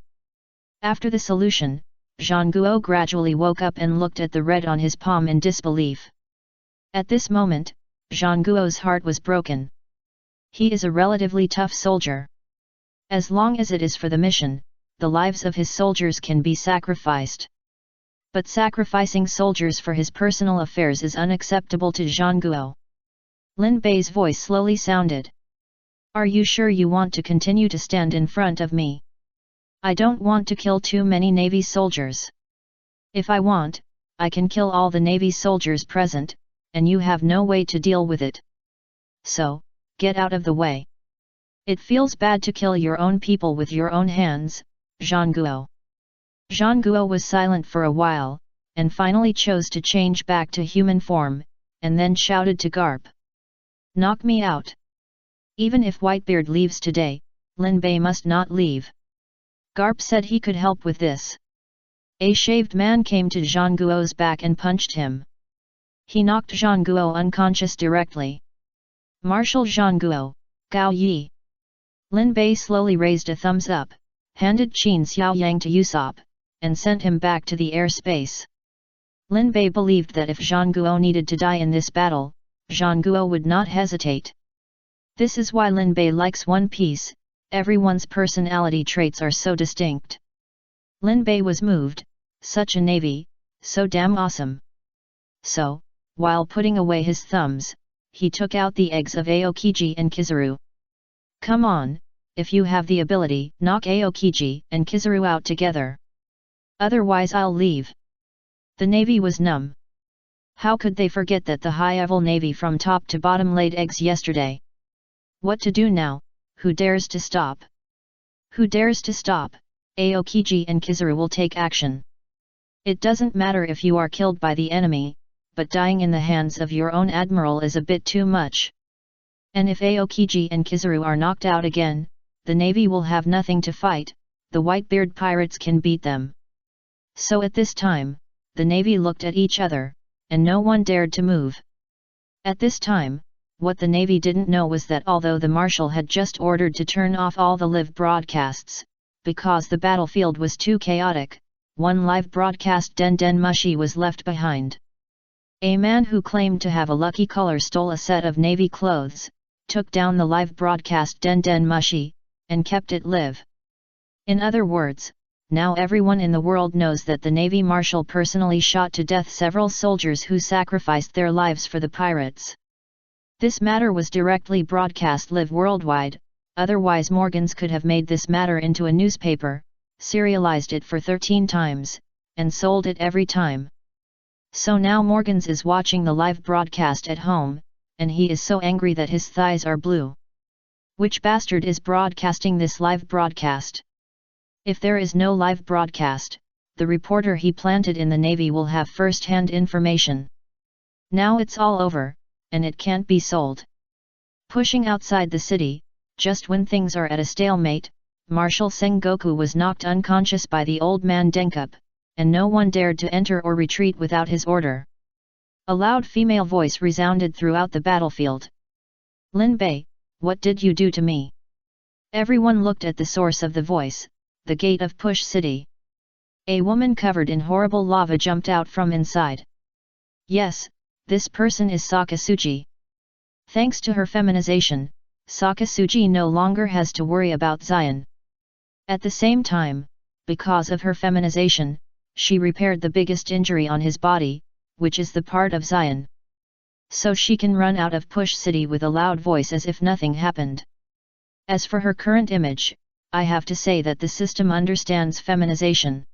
After the solution, Zhangguo gradually woke up and looked at the red on his palm in disbelief. At this moment, Zhangguo's heart was broken. He is a relatively tough soldier. As long as it is for the mission, the lives of his soldiers can be sacrificed. But sacrificing soldiers for his personal affairs is unacceptable to Zhangguo. Lin Bei's voice slowly sounded. Are you sure you want to continue to stand in front of me? I don't want to kill too many Navy soldiers. If I want, I can kill all the Navy soldiers present, and you have no way to deal with it. So, get out of the way. It feels bad to kill your own people with your own hands, Zhangguo. Zhangguo was silent for a while, and finally chose to change back to human form, and then shouted to Garp. Knock me out. Even if Whitebeard leaves today, Lin Bei must not leave. Garp said he could help with this. A shaved man came to Zhang Guo's back and punched him. He knocked Zhang Guo unconscious directly. Marshal Zhang Guo, Gao Yi. Lin Bei slowly raised a thumbs up, handed Qin Xiaoyang to Usopp, and sent him back to the airspace. Lin Bei believed that if Zhang Guo needed to die in this battle, Zhang Guo would not hesitate. This is why Lin Bei likes One Piece, everyone's personality traits are so distinct. Lin Bei was moved, such a navy, so damn awesome. So, while putting away his thumbs, he took out the eggs of Aokiji and Kizaru. Come on, if you have the ability, knock Aokiji and Kizaru out together. Otherwise I'll leave. The navy was numb. How could they forget that the high-level navy from top to bottom laid eggs yesterday? What to do now? Who dares to stop? Who dares to stop? Aokiji and Kizaru will take action. It doesn't matter if you are killed by the enemy, but dying in the hands of your own admiral is a bit too much. And if Aokiji and Kizaru are knocked out again, the navy will have nothing to fight, the Whitebeard pirates can beat them. So at this time, the navy looked at each other, and no one dared to move. At this time, what the navy didn't know was that although the marshal had just ordered to turn off all the live broadcasts, because the battlefield was too chaotic, one live broadcast Den Den Mushi was left behind. A man who claimed to have a lucky color stole a set of navy clothes, took down the live broadcast Den Den Mushi, and kept it live. In other words, now everyone in the world knows that the Navy Marshal personally shot to death several soldiers who sacrificed their lives for the pirates. This matter was directly broadcast live worldwide, otherwise Morgans could have made this matter into a newspaper, serialized it for 13 times, and sold it every time. So now Morgans is watching the live broadcast at home, and he is so angry that his thighs are blue. Which bastard is broadcasting this live broadcast? If there is no live broadcast, the reporter he planted in the Navy will have first-hand information. Now it's all over, and it can't be sold. Pushing outside the city, just when things are at a stalemate, Marshal Sengoku was knocked unconscious by the old man Denkup, and no one dared to enter or retreat without his order. A loud female voice resounded throughout the battlefield. Lin Bei, what did you do to me? Everyone looked at the source of the voice, the gate of Push City. A woman covered in horrible lava jumped out from inside. Yes, this person is Sakasuchi. Thanks to her feminization, Sakasuchi no longer has to worry about Zion. At the same time, because of her feminization, she repaired the biggest injury on his body, which is the part of Zion. So she can run out of Push City with a loud voice as if nothing happened. As for her current image, I have to say that the system understands feminization.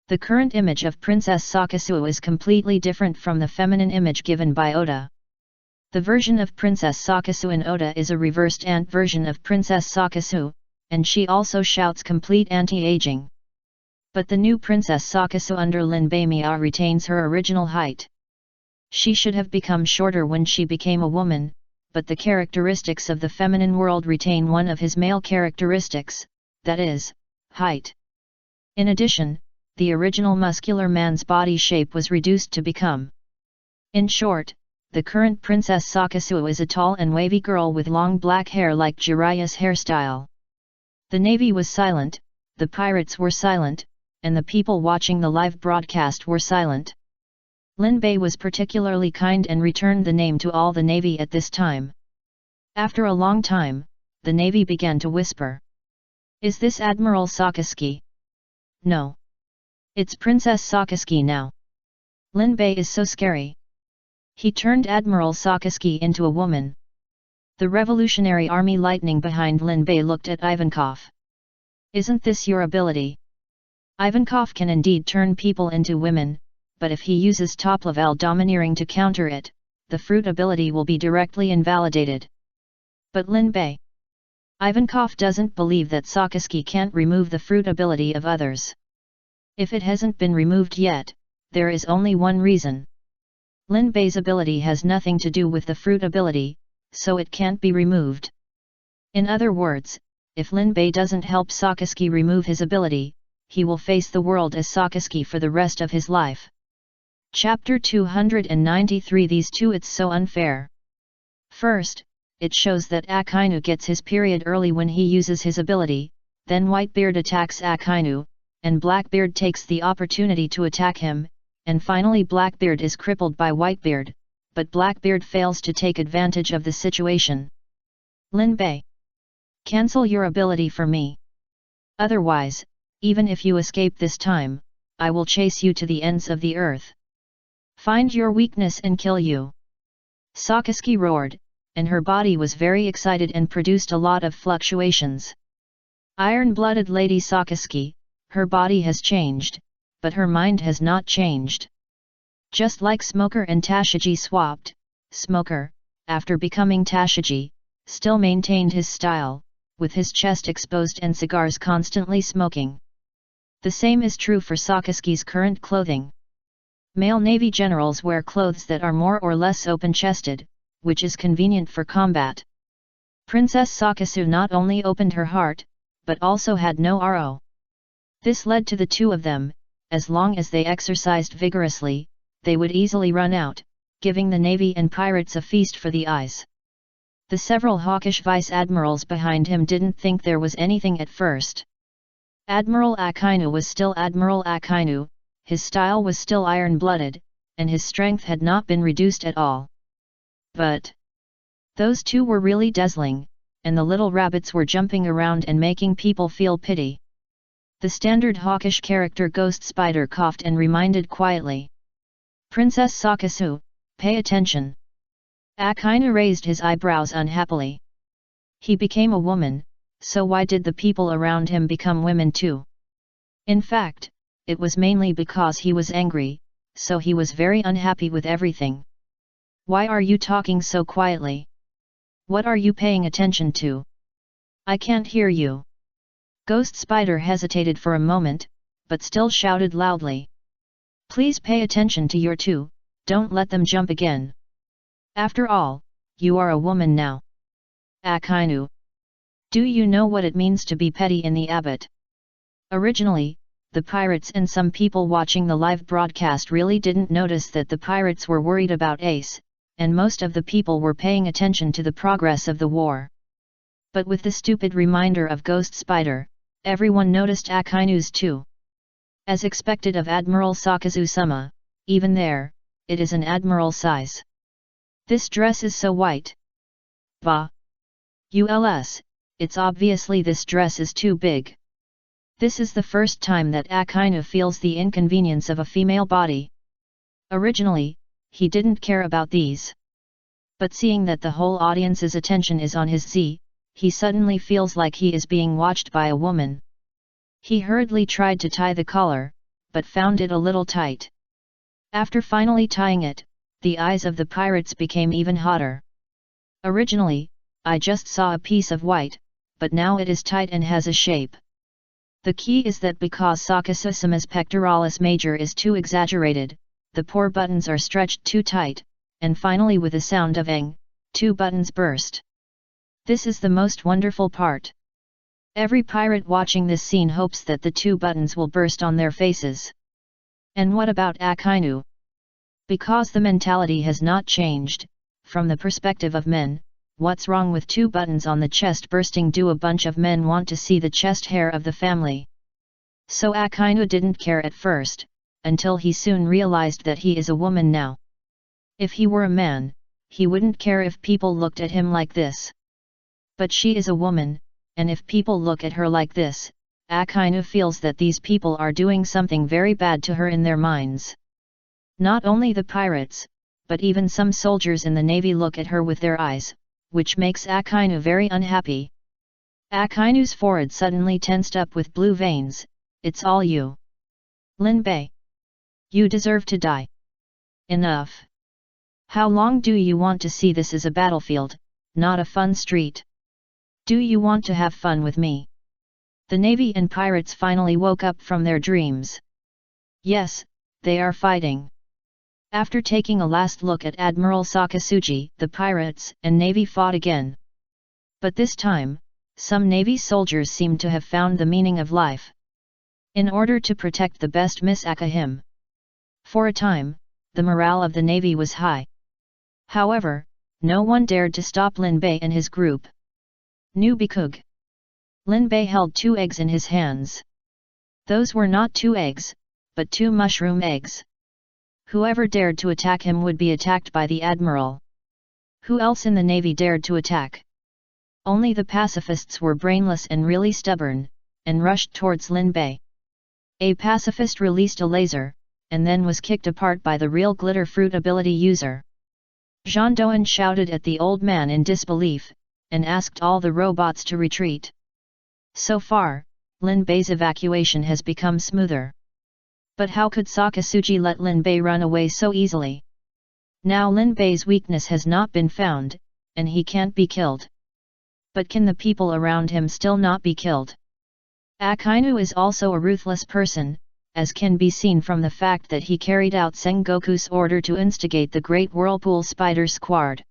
The current image of Princess Sakasu is completely different from the feminine image given by Oda. The version of Princess Sakasu in Oda is a reversed ant version of Princess Sakasu, and she also shouts complete anti-aging. But the new Princess Sakasu under Lin Bei Mia retains her original height. She should have become shorter when she became a woman, but the characteristics of the feminine world retain one of his male characteristics, that is, height. In addition, the original muscular man's body shape was reduced to become. In short, the current Princess Sakasu is a tall and wavy girl with long black hair like Jiraiya's hairstyle. The navy was silent, the pirates were silent, and the people watching the live broadcast were silent. Lin Bei was particularly kind and returned the name to all the navy at this time. After a long time, the navy began to whisper. Is this Admiral Sakazuki? No. It's Princess Sakazuki now. Lin Bei is so scary. He turned Admiral Sakazuki into a woman. The Revolutionary Army lightning behind Lin Bei looked at Ivankov. Isn't this your ability? Ivankov can indeed turn people into women, but if he uses top-level domineering to counter it, the fruit ability will be directly invalidated. But Lin Bei. Ivankov doesn't believe that Sakazuki can't remove the fruit ability of others. If it hasn't been removed yet, there is only one reason. Lin Bei's ability has nothing to do with the fruit ability, so it can't be removed. In other words, if Lin Bei doesn't help Sakazuki remove his ability, he will face the world as Sakazuki for the rest of his life. Chapter 293 These two, it's so unfair. First, it shows that Akainu gets his period early when he uses his ability, then Whitebeard attacks Akainu, and Blackbeard takes the opportunity to attack him, and finally Blackbeard is crippled by Whitebeard, but Blackbeard fails to take advantage of the situation. Lin Bei, cancel your ability for me. Otherwise, even if you escape this time, I will chase you to the ends of the earth. Find your weakness and kill you. Sakazuki roared, and her body was very excited and produced a lot of fluctuations. Iron-blooded Lady Sakazuki, her body has changed, but her mind has not changed. Just like Smoker and Tashiji swapped, Smoker, after becoming Tashiji, still maintained his style, with his chest exposed and cigars constantly smoking. The same is true for Sakazuki's current clothing. Male Navy generals wear clothes that are more or less open-chested, which is convenient for combat. Princess Sakazu not only opened her heart, but also had no RO. This led to the two of them, as long as they exercised vigorously, they would easily run out, giving the Navy and pirates a feast for the eyes. The several hawkish vice-admirals behind him didn't think there was anything at first. Admiral Akainu was still Admiral Akainu, his style was still iron-blooded, and his strength had not been reduced at all. But those two were really dazzling, and the little rabbits were jumping around and making people feel pity. The standard hawkish character Ghost Spider coughed and reminded quietly. Princess Sakazu, pay attention. Akainu raised his eyebrows unhappily. He became a woman, so why did the people around him become women too? In fact, it was mainly because he was angry, so he was very unhappy with everything. Why are you talking so quietly? What are you paying attention to? I can't hear you. Ghost Spider hesitated for a moment, but still shouted loudly. Please pay attention to your two, don't let them jump again. After all, you are a woman now. Akainu. Do you know what it means to be petty in the abbot? Originally, the pirates and some people watching the live broadcast really didn't notice that the pirates were worried about Ace, and most of the people were paying attention to the progress of the war. But with the stupid reminder of Ghost Spider, everyone noticed Akainu's too. As expected of Admiral Sakazu-sama, even there, it is an admiral size. This dress is so white. Bah! Uls, it's obviously this dress is too big. This is the first time that Akainu feels the inconvenience of a female body. Originally, he didn't care about these. But seeing that the whole audience's attention is on his Z, he suddenly feels like he is being watched by a woman. He hurriedly tried to tie the collar, but found it a little tight. After finally tying it, the eyes of the pirates became even hotter. Originally, I just saw a piece of white, but now it is tight and has a shape. The key is that because Sakazu-sama's pectoralis major is too exaggerated, the poor buttons are stretched too tight, and finally with a sound of "eng," 2 buttons burst. This is the most wonderful part. Every pirate watching this scene hopes that the 2 buttons will burst on their faces. And what about Akainu? Because the mentality has not changed, from the perspective of men, what's wrong with 2 buttons on the chest bursting? Do a bunch of men want to see the chest hair of the family? So Akainu didn't care at first, until he soon realized that he is a woman now. If he were a man, he wouldn't care if people looked at him like this. But she is a woman, and if people look at her like this, Akainu feels that these people are doing something very bad to her in their minds. Not only the pirates, but even some soldiers in the navy look at her with their eyes, which makes Akainu very unhappy. Akainu's forehead suddenly tensed up with blue veins. It's all you. Lin Bei. You deserve to die. Enough. How long do you want to see this as a battlefield, not a fun street? Do you want to have fun with me? The navy and pirates finally woke up from their dreams. Yes, they are fighting. After taking a last look at Admiral Sakasuji, the pirates and navy fought again. But this time, some navy soldiers seemed to have found the meaning of life. In order to protect the best Miss Akahim. For a time, the morale of the navy was high. However, no one dared to stop Lin Bei and his group. Nu Bikug. Lin Bei held 2 eggs in his hands. Those were not 2 eggs, but 2 mushroom eggs. Whoever dared to attack him would be attacked by the admiral. Who else in the navy dared to attack? Only the pacifists were brainless and really stubborn, and rushed towards Lin Bei. A pacifist released a laser, and then was kicked apart by the real glitter fruit ability user. Jean Doan shouted at the old man in disbelief, and asked all the robots to retreat. So far, Lin Bei's evacuation has become smoother. But how could Sakasuji let Lin Bei run away so easily? Now Lin Bei's weakness has not been found, and he can't be killed. But can the people around him still not be killed? Akainu is also a ruthless person, as can be seen from the fact that he carried out Sengoku's order to instigate the Great Whirlpool Spider Squad.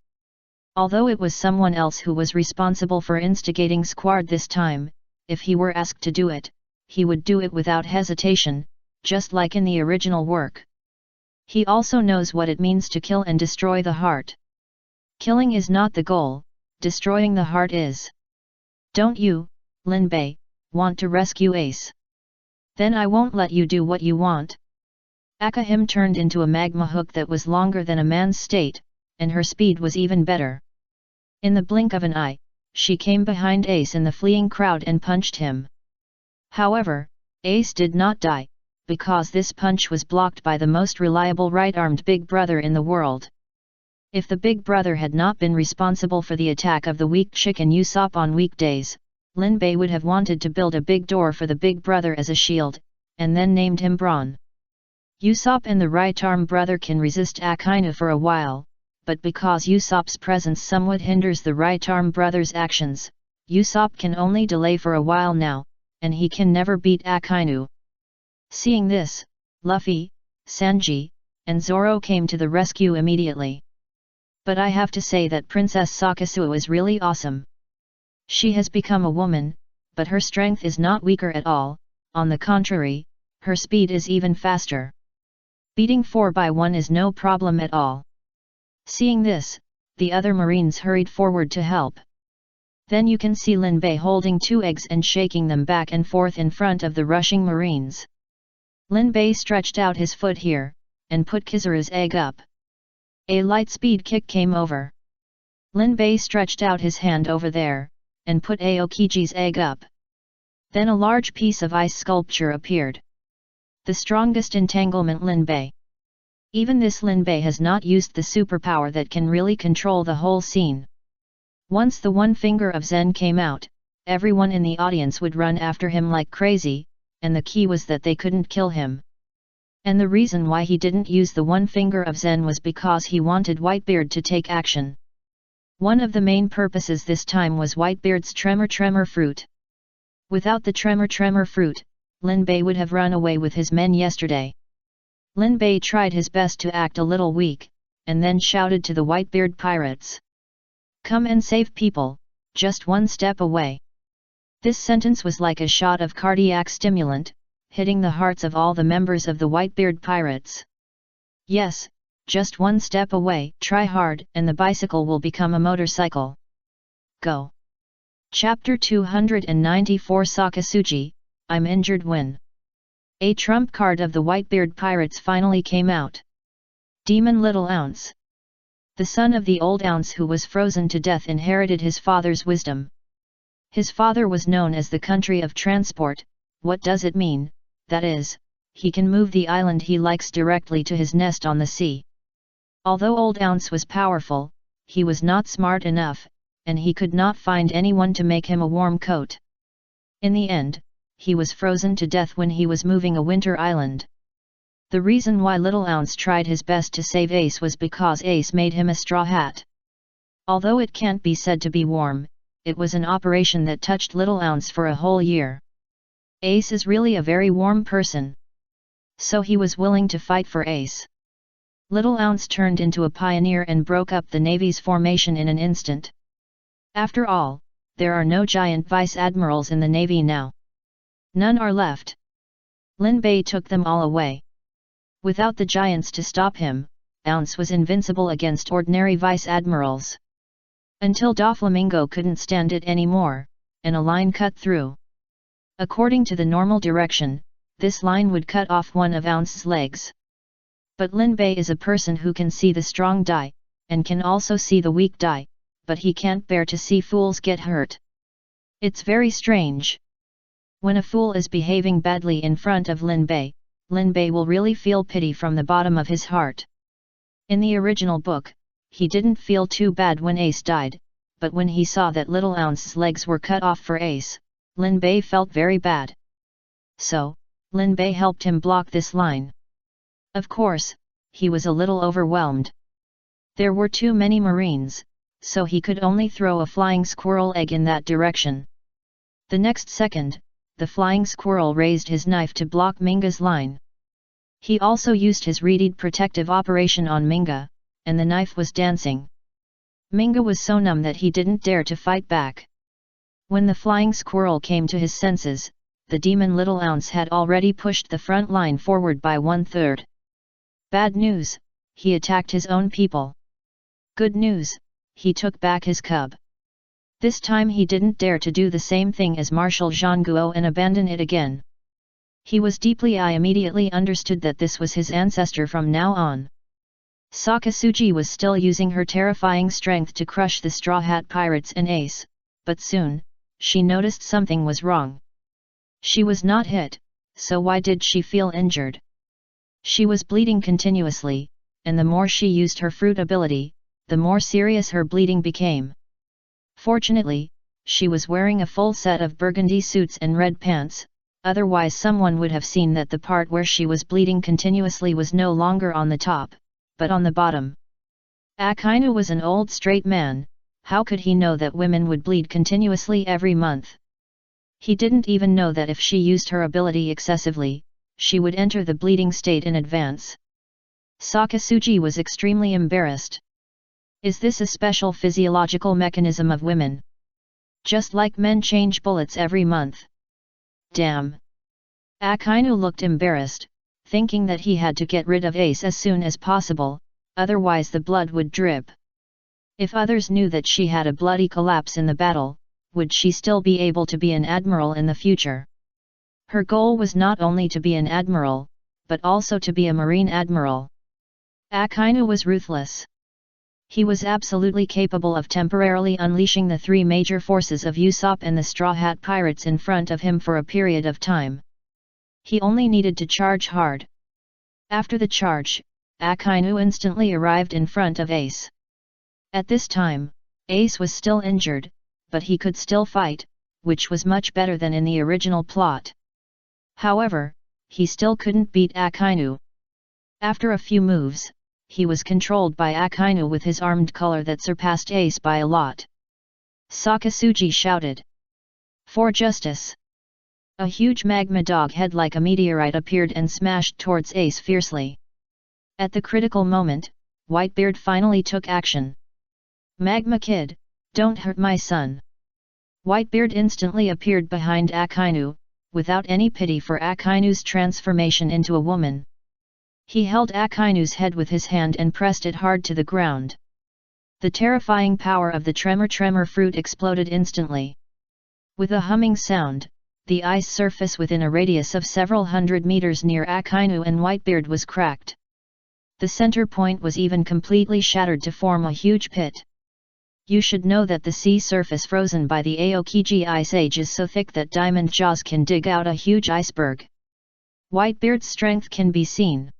Although it was someone else who was responsible for instigating Squad this time, if he were asked to do it, he would do it without hesitation, just like in the original work. He also knows what it means to kill and destroy the heart. Killing is not the goal, destroying the heart is. Don't you, Lin Bei, want to rescue Ace? Then I won't let you do what you want. Akahim turned into a magma hook that was longer than a man's state, and her speed was even better. In the blink of an eye, she came behind Ace in the fleeing crowd and punched him. However, Ace did not die, because this punch was blocked by the most reliable right-armed big brother in the world. If the big brother had not been responsible for the attack of the weak chicken Usopp on weekdays, Lin Bei would have wanted to build a big door for the big brother as a shield, and then named him Brawn. Usopp and the right-arm brother can resist Akainu for a while, but because Usopp's presence somewhat hinders the right-arm brother's actions, Usopp can only delay for a while now, and he can never beat Akainu. Seeing this, Luffy, Sanji, and Zoro came to the rescue immediately. But I have to say that Princess Sakasuo is really awesome. She has become a woman, but her strength is not weaker at all, on the contrary, her speed is even faster. Beating 4x1 is no problem at all. Seeing this, the other marines hurried forward to help. Then you can see Lin Bei holding 2 eggs and shaking them back and forth in front of the rushing marines. Lin Bei stretched out his foot here, and put Kizaru's egg up. A light speed kick came over. Lin Bei stretched out his hand over there, and put Aokiji's egg up. Then a large piece of ice sculpture appeared. The strongest entanglement Lin Bei. Even this Lin Bei has not used the superpower that can really control the whole scene. Once the one finger of Zen came out, everyone in the audience would run after him like crazy, and the key was that they couldn't kill him. And the reason why he didn't use the one finger of Zen was because he wanted Whitebeard to take action. One of the main purposes this time was Whitebeard's Tremor fruit. Without the Tremor fruit, Lin Bei would have run away with his men yesterday. Lin Bei tried his best to act a little weak, and then shouted to the Whitebeard pirates. Come and save people, just one step away. This sentence was like a shot of cardiac stimulant, hitting the hearts of all the members of the Whitebeard pirates. Yes, just one step away, try hard, and the bicycle will become a motorcycle. Go. Chapter 294 Sakasuji, I'm injured when. A trump card of the Whitebeard pirates finally came out. Demon Little Ounce. The son of the old Ounce who was frozen to death inherited his father's wisdom. His father was known as the country of transport. What does it mean? That is, he can move the island he likes directly to his nest on the sea. Although Old Ounce was powerful, he was not smart enough, and he could not find anyone to make him a warm coat. In the end, he was frozen to death when he was moving a winter island. The reason why Little Ounce tried his best to save Ace was because Ace made him a straw hat. Although it can't be said to be warm, it was an operation that touched Little Ounce for a whole year. Ace is really a very warm person. So he was willing to fight for Ace. Little Ounce turned into a pioneer and broke up the Navy's formation in an instant. After all, there are no giant vice-admirals in the Navy now. None are left. Lin Bei took them all away. Without the giants to stop him, Ounce was invincible against ordinary vice-admirals. Until Doflamingo couldn't stand it anymore, and a line cut through. According to the normal direction, this line would cut off one of Ounce's legs. But Lin Bei is a person who can see the strong die, and can also see the weak die, but he can't bear to see fools get hurt. It's very strange. When a fool is behaving badly in front of Lin Bei will really feel pity from the bottom of his heart. In the original book, he didn't feel too bad when Ace died, but when he saw that Little Ounce's legs were cut off for Ace, Lin Bei felt very bad. So, Lin Bei helped him block this line. Of course, he was a little overwhelmed. There were too many Marines, so he could only throw a flying squirrel egg in that direction. The next second, the flying squirrel raised his knife to block Minga's line. He also used his readied protective operation on Minga, and the knife was dancing. Minga was so numb that he didn't dare to fight back. When the flying squirrel came to his senses, the demon Little Ounce had already pushed the front line forward by 1/3. Bad news, he attacked his own people. Good news, he took back his cub. This time he didn't dare to do the same thing as Marshal Zhangguo and abandon it again. I immediately understood that this was his ancestor from now on. Sakasuji was still using her terrifying strength to crush the Straw Hat Pirates and Ace, but soon, she noticed something was wrong. She was not hit, so why did she feel injured? She was bleeding continuously, and the more she used her fruit ability, the more serious her bleeding became. Fortunately, she was wearing a full set of burgundy suits and red pants, otherwise someone would have seen that the part where she was bleeding continuously was no longer on the top, but on the bottom. Akainu was an old straight man, how could he know that women would bleed continuously every month? He didn't even know that if she used her ability excessively, she would enter the bleeding state in advance. Sakasuji was extremely embarrassed. Is this a special physiological mechanism of women? Just like men change bullets every month. Damn! Akainu looked embarrassed, thinking that he had to get rid of Ace as soon as possible, otherwise the blood would drip. If others knew that she had a bloody collapse in the battle, would she still be able to be an admiral in the future? Her goal was not only to be an admiral, but also to be a marine admiral. Akainu was ruthless. He was absolutely capable of temporarily unleashing the three major forces of Usopp and the Straw Hat Pirates in front of him for a period of time. He only needed to charge hard. After the charge, Akainu instantly arrived in front of Ace. At this time, Ace was still injured, but he could still fight, which was much better than in the original plot. However, he still couldn't beat Akainu. After a few moves, he was controlled by Akainu with his armed color that surpassed Ace by a lot. Sakasuji shouted. For justice! A huge magma dog head like a meteorite appeared and smashed towards Ace fiercely. At the critical moment, Whitebeard finally took action. Magma Kid, don't hurt my son! Whitebeard instantly appeared behind Akainu, without any pity for Akainu's transformation into a woman. He held Akainu's head with his hand and pressed it hard to the ground. The terrifying power of the tremor fruit exploded instantly. With a humming sound, the ice surface within a radius of several hundred meters near Akainu and Whitebeard was cracked. The center point was even completely shattered to form a huge pit. You should know that the sea surface frozen by the Aokiji Ice Age is so thick that diamond jaws can dig out a huge iceberg. Whitebeard's strength can be seen.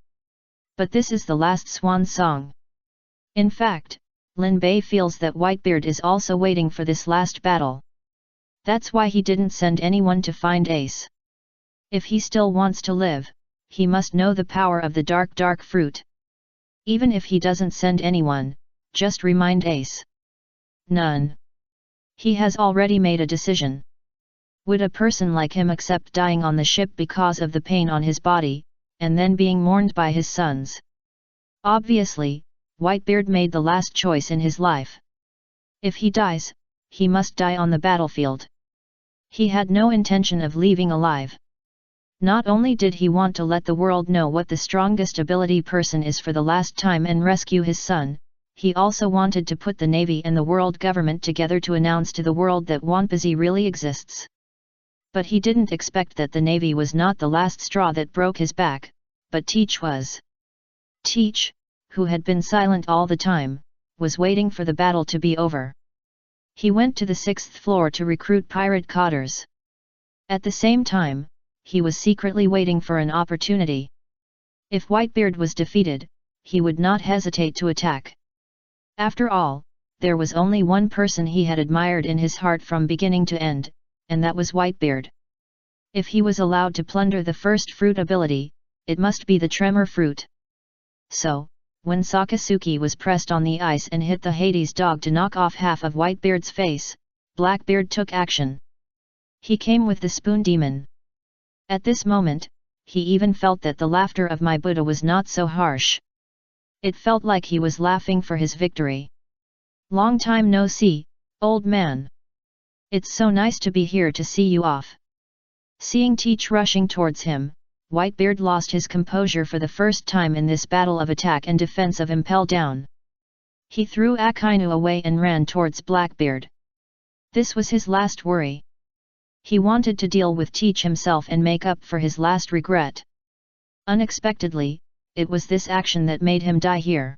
But this is the last swan song. In fact, Lin Bei feels that Whitebeard is also waiting for this last battle. That's why he didn't send anyone to find Ace. If he still wants to live, he must know the power of the dark fruit. Even if he doesn't send anyone, just remind Ace. None. He has already made a decision. Would a person like him accept dying on the ship because of the pain on his body, and then being mourned by his sons? Obviously, Whitebeard made the last choice in his life. If he dies, he must die on the battlefield. He had no intention of leaving alive. Not only did he want to let the world know what the strongest ability person is for the last time and rescue his son, he also wanted to put the Navy and the world government together to announce to the world that Wanpisi really exists. But he didn't expect that the Navy was not the last straw that broke his back, but Teach was. Teach, who had been silent all the time, was waiting for the battle to be over. He went to the 6th floor to recruit pirate cotters. At the same time, he was secretly waiting for an opportunity. If Whitebeard was defeated, he would not hesitate to attack. After all, there was only one person he had admired in his heart from beginning to end, and that was Whitebeard. If he was allowed to plunder the first fruit ability, it must be the tremor fruit. So, when Sakasuke was pressed on the ice and hit the Hades dog to knock off half of Whitebeard's face, Blackbeard took action. He came with the spoon demon. At this moment, he even felt that the laughter of my Buddha was not so harsh. It felt like he was laughing for his victory. Long time no see, old man. It's so nice to be here to see you off. Seeing Teach rushing towards him, Whitebeard lost his composure for the first time in this battle of attack and defense of Impel Down. He threw Akainu away and ran towards Blackbeard. This was his last worry. He wanted to deal with Teach himself and make up for his last regret. Unexpectedly, it was this action that made him die here.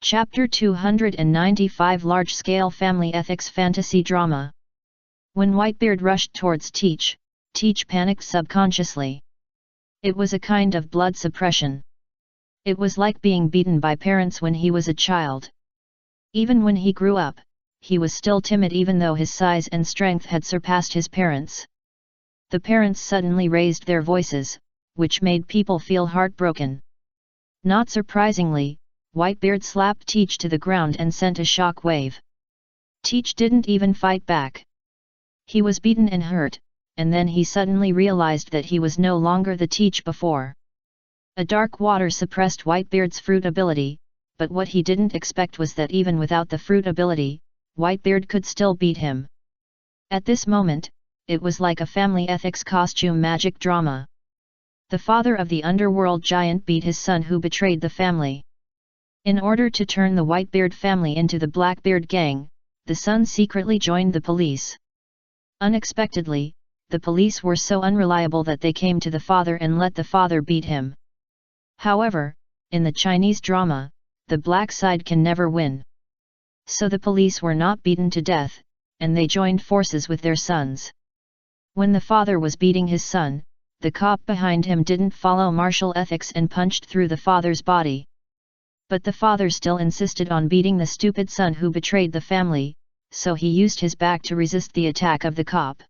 Chapter 295 Large-Scale Family Ethics Fantasy Drama. When Whitebeard rushed towards Teach, Teach panicked subconsciously. It was a kind of blood suppression. It was like being beaten by parents when he was a child. Even when he grew up, he was still timid even though his size and strength had surpassed his parents. The parents suddenly raised their voices, which made people feel heartbroken. Not surprisingly, Whitebeard slapped Teach to the ground and sent a shock wave. Teach didn't even fight back. He was beaten and hurt, and then he suddenly realized that he was no longer the Teach before. A dark water suppressed Whitebeard's fruit ability, but what he didn't expect was that even without the fruit ability, Whitebeard could still beat him. At this moment, it was like a family ethics costume magic drama. The father of the underworld giant beat his son who betrayed the family. In order to turn the Whitebeard family into the Blackbeard gang, the son secretly joined the police. Unexpectedly, the police were so unreliable that they came to the father and let the father beat him. However, in the Chinese drama, the black side can never win. So the police were not beaten to death, and they joined forces with their sons. When the father was beating his son, the cop behind him didn't follow martial ethics and punched through the father's body. But the father still insisted on beating the stupid son who betrayed the family, so he used his back to resist the attack of the cop.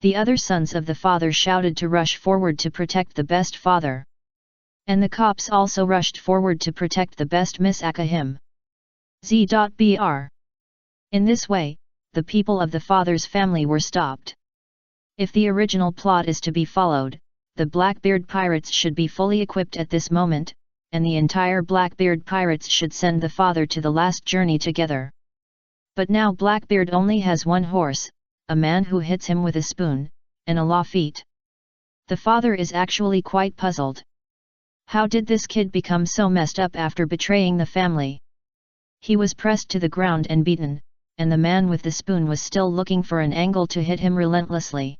The other sons of the father shouted to rush forward to protect the best father. And the cops also rushed forward to protect the best Miss Akahim. Z.Br. In this way, the people of the father's family were stopped. If the original plot is to be followed, the Blackbeard pirates should be fully equipped at this moment, and the entire Blackbeard pirates should send the father to the last journey together. But now Blackbeard only has one horse, a man who hits him with a spoon, and a Lafitte. The father is actually quite puzzled. How did this kid become so messed up after betraying the family? He was pressed to the ground and beaten, and the man with the spoon was still looking for an angle to hit him relentlessly.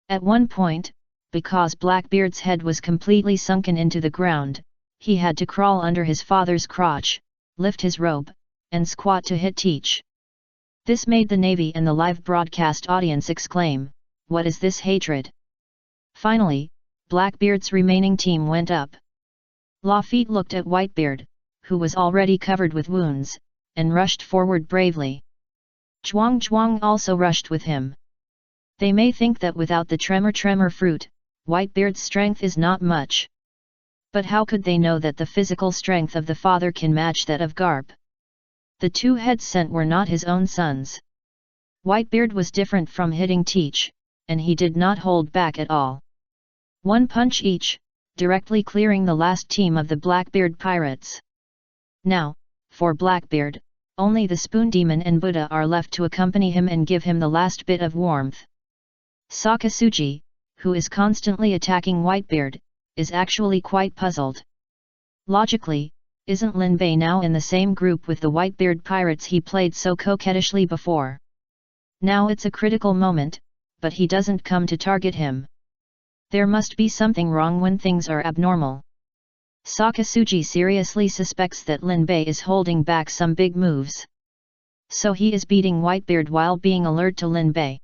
At one point, because Blackbeard's head was completely sunken into the ground, he had to crawl under his father's crotch, lift his robe, and squat to hit Teach. This made the Navy and the live broadcast audience exclaim, "What is this hatred?" Finally, Blackbeard's remaining team went up. Lafitte looked at Whitebeard, who was already covered with wounds, and rushed forward bravely. Zhuang also rushed with him. They may think that without the tremor fruit, Whitebeard's strength is not much. But how could they know that the physical strength of the father can match that of Garp? The two heads sent were not his own sons. Whitebeard was different from hitting Teach, and he did not hold back at all. One punch each, directly clearing the last team of the Blackbeard pirates. Now, for Blackbeard, only the Spoon Demon and Buddha are left to accompany him and give him the last bit of warmth. Sakasuji, who is constantly attacking Whitebeard, is actually quite puzzled. Logically, isn't Linbei now in the same group with the Whitebeard pirates he played so coquettishly before? Now it's a critical moment, but he doesn't come to target him. There must be something wrong when things are abnormal. Sakasuji seriously suspects that Linbei is holding back some big moves. So he is beating Whitebeard while being alert to Linbei.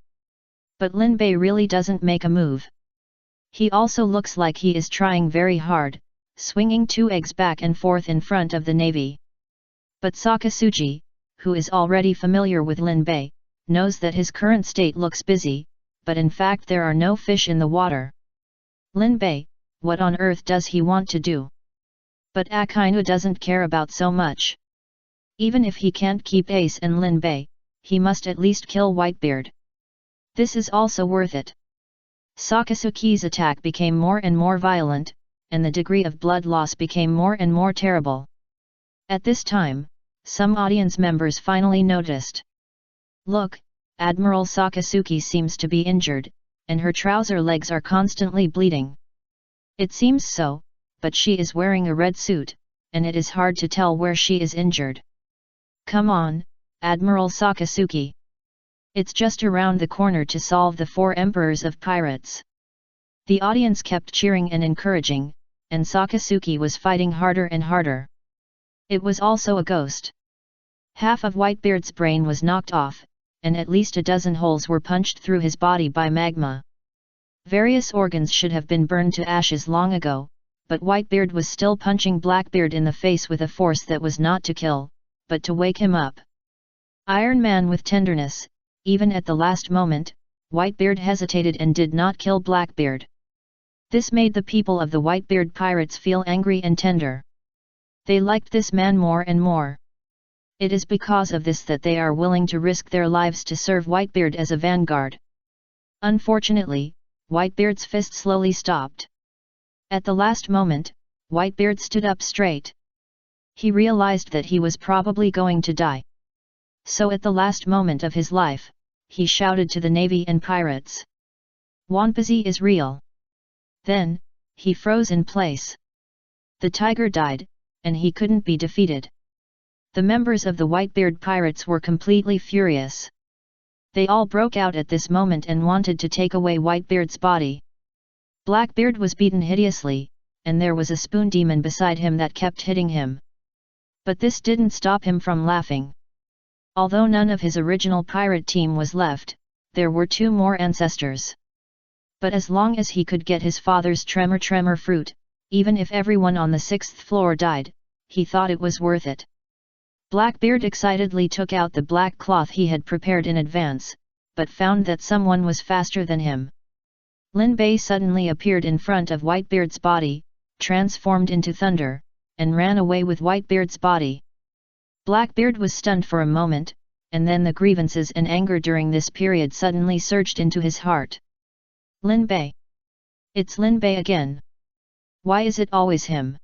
But Linbei really doesn't make a move. He also looks like he is trying very hard, swinging 2 eggs back and forth in front of the navy. But Sakasuji, who is already familiar with Linbei, knows that his current state looks busy, but in fact there are no fish in the water. Linbei, what on earth does he want to do? But Akainu doesn't care about so much. Even if he can't keep Ace and Linbei, he must at least kill Whitebeard. This is also worth it. Sakasuki's attack became more and more violent, and the degree of blood loss became more and more terrible. At this time, some audience members finally noticed. Look, Admiral Sakasuki seems to be injured, and her trouser legs are constantly bleeding. It seems so, but she is wearing a red suit, and it is hard to tell where she is injured. Come on, Admiral Sakasuki. It's just around the corner to solve the 4 emperors of pirates. The audience kept cheering and encouraging, and Sakasuki was fighting harder and harder. It was also a ghost. Half of Whitebeard's brain was knocked off, and at least a dozen holes were punched through his body by magma. Various organs should have been burned to ashes long ago, but Whitebeard was still punching Blackbeard in the face with a force that was not to kill, but to wake him up. Iron Man with tenderness, even at the last moment, Whitebeard hesitated and did not kill Blackbeard. This made the people of the Whitebeard pirates feel angry and tender. They liked this man more and more. It is because of this that they are willing to risk their lives to serve Whitebeard as a vanguard. Unfortunately, Whitebeard's fist slowly stopped. At the last moment, Whitebeard stood up straight. He realized that he was probably going to die. So at the last moment of his life, he shouted to the navy and pirates. Wanpazi is real. Then, he froze in place. The tiger died, and he couldn't be defeated. The members of the Whitebeard pirates were completely furious. They all broke out at this moment and wanted to take away Whitebeard's body. Blackbeard was beaten hideously, and there was a spoon demon beside him that kept hitting him. But this didn't stop him from laughing. Although none of his original pirate team was left, there were 2 more ancestors. But as long as he could get his father's tremor fruit, even if everyone on the 6th floor died, he thought it was worth it. Blackbeard excitedly took out the black cloth he had prepared in advance, but found that someone was faster than him. Linbei suddenly appeared in front of Whitebeard's body, transformed into thunder, and ran away with Whitebeard's body. Blackbeard was stunned for a moment, and then the grievances and anger during this period suddenly surged into his heart. Linbei. It's Linbei again. Why is it always him?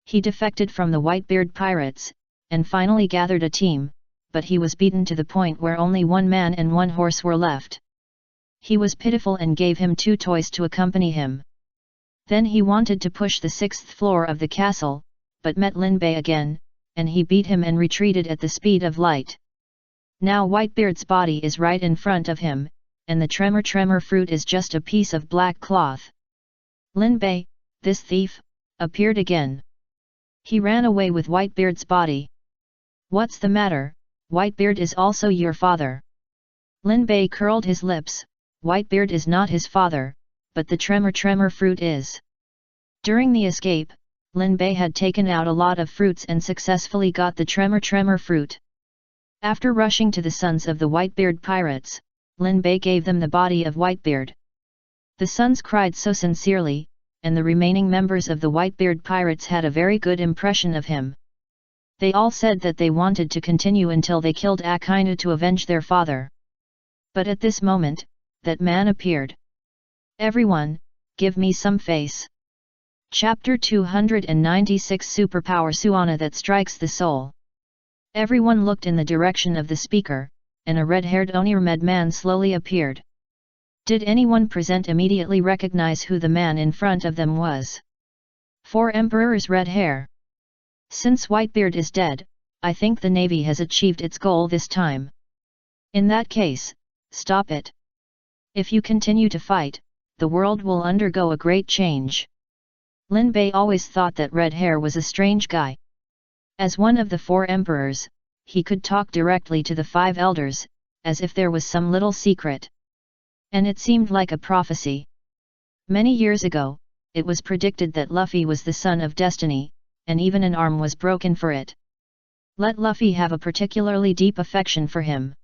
He defected from the Whitebeard pirates, and finally gathered a team, but he was beaten to the point where only 1 man and 1 horse were left. He was pitiful and gave him 2 toys to accompany him. Then he wanted to push the 6th floor of the castle, but met Linbei again, and he beat him and retreated at the speed of light. Now Whitebeard's body is right in front of him, and the tremor fruit is just a piece of black cloth. Linbei, this thief, appeared again. He ran away with Whitebeard's body. What's the matter? Whitebeard is also your father. Linbei curled his lips. Whitebeard is not his father, but the tremor fruit is. During the escape, Linbei had taken out a lot of fruits and successfully got the tremor fruit. After rushing to the sons of the Whitebeard pirates, Linbei gave them the body of Whitebeard. The sons cried so sincerely, and the remaining members of the Whitebeard pirates had a very good impression of him. They all said that they wanted to continue until they killed Akainu to avenge their father. But at this moment, that man appeared. Everyone, give me some face. Chapter 296 Superpower Suana that strikes the soul. Everyone looked in the direction of the speaker, and a red-haired Onirmed man slowly appeared. Did anyone present immediately recognize who the man in front of them was? 4 Emperor's red hair. Since Whitebeard is dead, I think the Navy has achieved its goal this time. In that case, stop it. If you continue to fight, the world will undergo a great change. Lin Bei always thought that red hair was a strange guy. As one of the 4 emperors, he could talk directly to the 5 elders, as if there was some little secret. And it seemed like a prophecy. Many years ago, it was predicted that Luffy was the son of destiny, and even an arm was broken for it. Let Luffy have a particularly deep affection for him.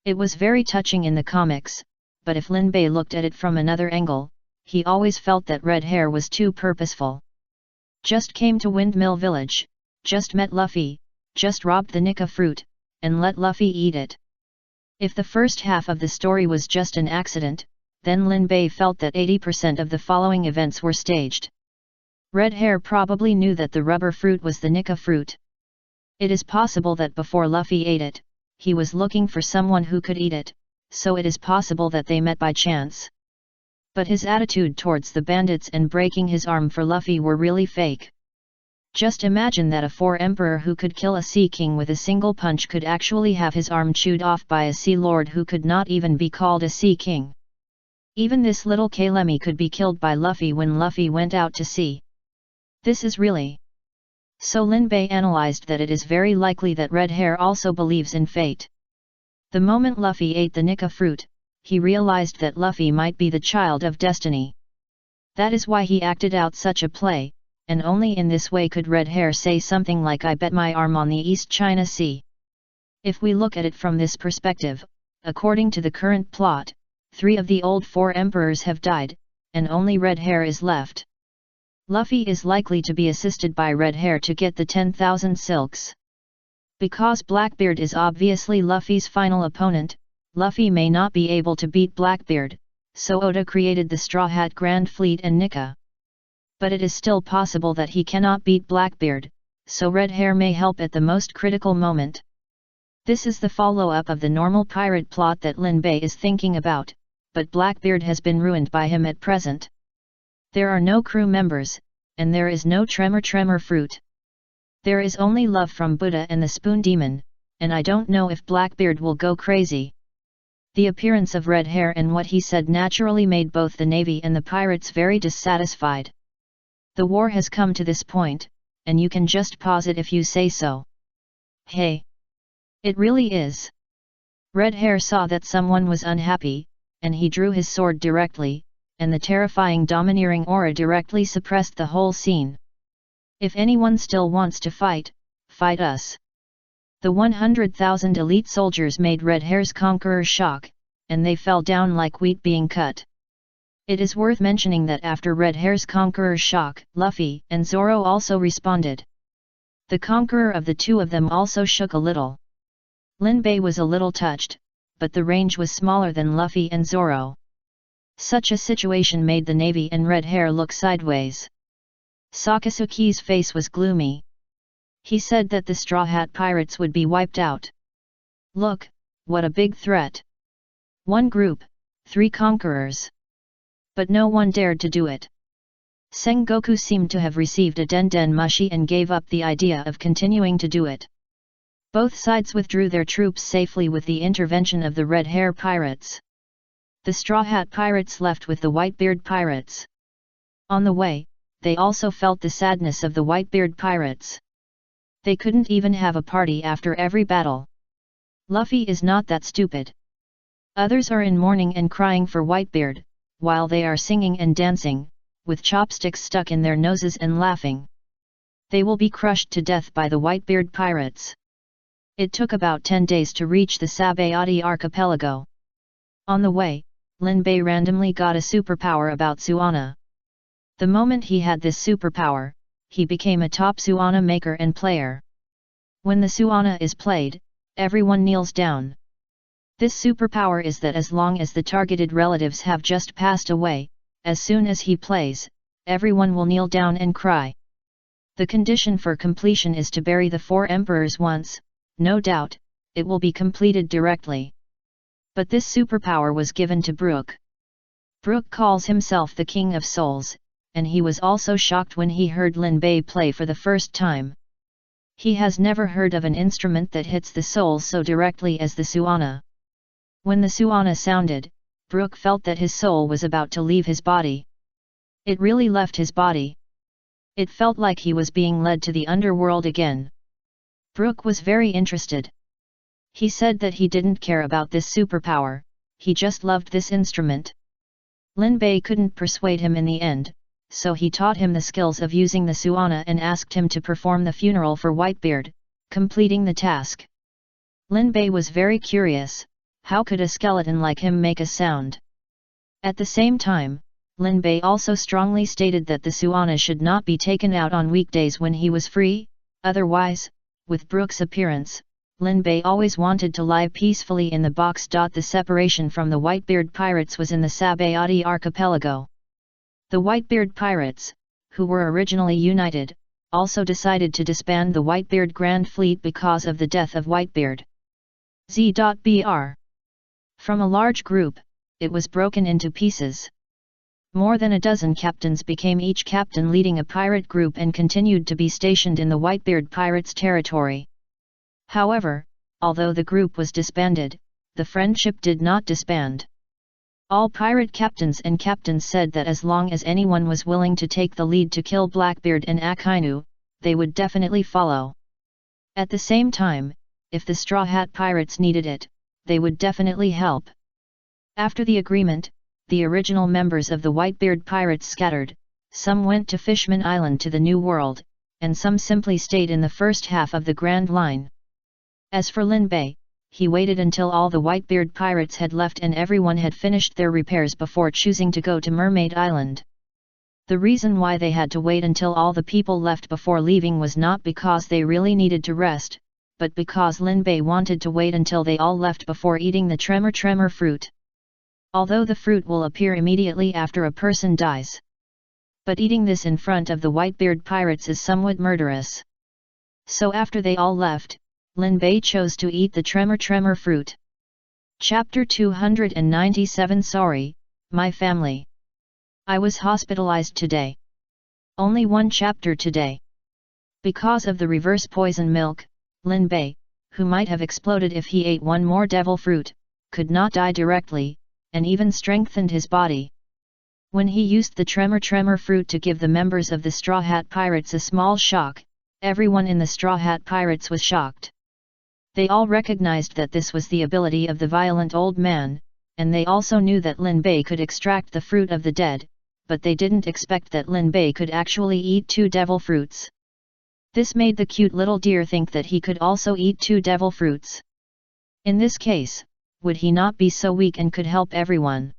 It was very touching in the comics, but if Lin Bei looked at it from another angle, he always felt that red hair was too purposeful. Just came to Windmill Village, just met Luffy, just robbed the Nika fruit, and let Luffy eat it. If the first half of the story was just an accident, then Lin Bei felt that 80% of the following events were staged. Red hair probably knew that the rubber fruit was the Nika fruit. It is possible that before Luffy ate it, he was looking for someone who could eat it, so it is possible that they met by chance. But his attitude towards the bandits and breaking his arm for Luffy were really fake. Just imagine that a 4 emperor who could kill a sea king with a single punch could actually have his arm chewed off by a sea lord who could not even be called a sea king. Even this little Kalemi could be killed by Luffy when Luffy went out to sea. This is really. So Lin Bei analyzed that it is very likely that red hair also believes in fate. The moment Luffy ate the Nika fruit, he realized that Luffy might be the child of destiny. That is why he acted out such a play, and only in this way could red hair say something like "I bet my arm on the East China Sea." If we look at it from this perspective, according to the current plot, 3 of the old 4 emperors have died, and only red hair is left. Luffy is likely to be assisted by red hair to get the 10,000 silks. Because Blackbeard is obviously Luffy's final opponent, Luffy may not be able to beat Blackbeard, so Oda created the Straw Hat Grand Fleet and Nika. But it is still possible that he cannot beat Blackbeard, so red hair may help at the most critical moment. This is the follow-up of the normal pirate plot that Lin Bei is thinking about, but Blackbeard has been ruined by him at present. There are no crew members, and there is no tremor fruit. There is only love from Buddha and the Spoon Demon, and I don't know if Blackbeard will go crazy. The appearance of red hair and what he said naturally made both the Navy and the pirates very dissatisfied. The war has come to this point, and you can just pause it if you say so. Hey! It really is. Red hair saw that someone was unhappy, and he drew his sword directly, and the terrifying domineering aura directly suppressed the whole scene. If anyone still wants to fight, fight us. The 100,000 elite soldiers made Red Hair's conqueror shock, and they fell down like wheat being cut. It is worth mentioning that after Red Hair's conqueror shock, Luffy and Zoro also responded. The conqueror of the 2 of them also shook a little. Lin Bei was a little touched, but the range was smaller than Luffy and Zoro. Such a situation made the Navy and Red Hair look sideways. Sakasuke's face was gloomy. He said that the Straw Hat Pirates would be wiped out. Look, what a big threat. 1 group, 3 conquerors. But no one dared to do it. Sengoku seemed to have received a den mushi and gave up the idea of continuing to do it. Both sides withdrew their troops safely with the intervention of the Red Hair Pirates. The Straw Hat Pirates left with the Whitebeard Pirates. On the way, they also felt the sadness of the Whitebeard Pirates. They couldn't even have a party after every battle. Luffy is not that stupid. Others are in mourning and crying for Whitebeard, while they are singing and dancing, with chopsticks stuck in their noses and laughing. They will be crushed to death by the Whitebeard Pirates. It took about 10 days to reach the Sabayati archipelago. On the way, Lin Bei randomly got a superpower about Suana. The moment he had this superpower, he became a top Suana maker and player. When the Suana is played, everyone kneels down. This superpower is that as long as the targeted relatives have just passed away, as soon as he plays, everyone will kneel down and cry. The condition for completion is to bury the 4 emperors once, no doubt, it will be completed directly. But this superpower was given to Brook. Brook calls himself the King of Souls, and he was also shocked when he heard Lin Bei play for the first time. He has never heard of an instrument that hits the soul so directly as the suana. When the suana sounded, Brook felt that his soul was about to leave his body. It really left his body. It felt like he was being led to the underworld again. Brook was very interested. He said that he didn't care about this superpower, he just loved this instrument. Lin Bei couldn't persuade him in the end, so he taught him the skills of using the suana and asked him to perform the funeral for Whitebeard, completing the task. Lin Bei was very curious, how could a skeleton like him make a sound? At the same time, Lin Bei also strongly stated that the suana should not be taken out on weekdays when he was free, otherwise, with Brook's appearance, Lin Bei always wanted to lie peacefully in the box. The separation from the Whitebeard pirates was in the Sabayati archipelago. The Whitebeard pirates, who were originally united, also decided to disband the Whitebeard Grand Fleet because of the death of Whitebeard. Z.Br. From a large group, it was broken into pieces. More than a dozen captains became each captain leading a pirate group and continued to be stationed in the Whitebeard pirates' territory. However, although the group was disbanded, the friendship did not disband. All pirate captains and captains said that as long as anyone was willing to take the lead to kill Blackbeard and Akainu, they would definitely follow. At the same time, if the Straw Hat Pirates needed it, they would definitely help. After the agreement, the original members of the Whitebeard Pirates scattered, some went to Fishman Island to the New World, and some simply stayed in the first half of the Grand Line. As for Lin Bei, he waited until all the Whitebeard pirates had left and everyone had finished their repairs before choosing to go to Mermaid Island. The reason why they had to wait until all the people left before leaving was not because they really needed to rest, but because Lin Bei wanted to wait until they all left before eating the tremor fruit. Although the fruit will appear immediately after a person dies. But eating this in front of the Whitebeard pirates is somewhat murderous. So after they all left, Lin Bei chose to eat the tremor fruit. Chapter 297. Sorry, my family. I was hospitalized today. Only one chapter today. Because of the reverse poison milk, Lin Bei, who might have exploded if he ate one more devil fruit, could not die directly, and even strengthened his body. When he used the tremor fruit to give the members of the Straw Hat Pirates a small shock, everyone in the Straw Hat Pirates was shocked. They all recognized that this was the ability of the violent old man, and they also knew that Lin Bei could extract the fruit of the dead, but they didn't expect that Lin Bei could actually eat 2 devil fruits. This made the cute little deer think that he could also eat 2 devil fruits. In this case, would he not be so weak and could help everyone?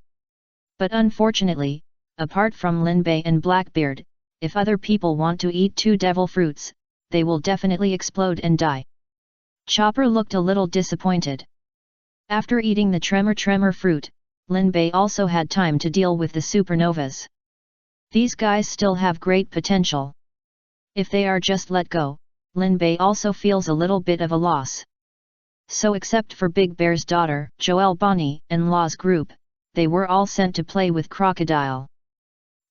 But unfortunately, apart from Lin Bei and Blackbeard, if other people want to eat 2 devil fruits, they will definitely explode and die. Chopper looked a little disappointed. After eating the tremor fruit, Lin Bei also had time to deal with the supernovas. These guys still have great potential. If they are just let go, Lin Bei also feels a little bit of a loss. So except for Big Bear's daughter, Joelle Bonnie, and Law's group, they were all sent to play with Crocodile.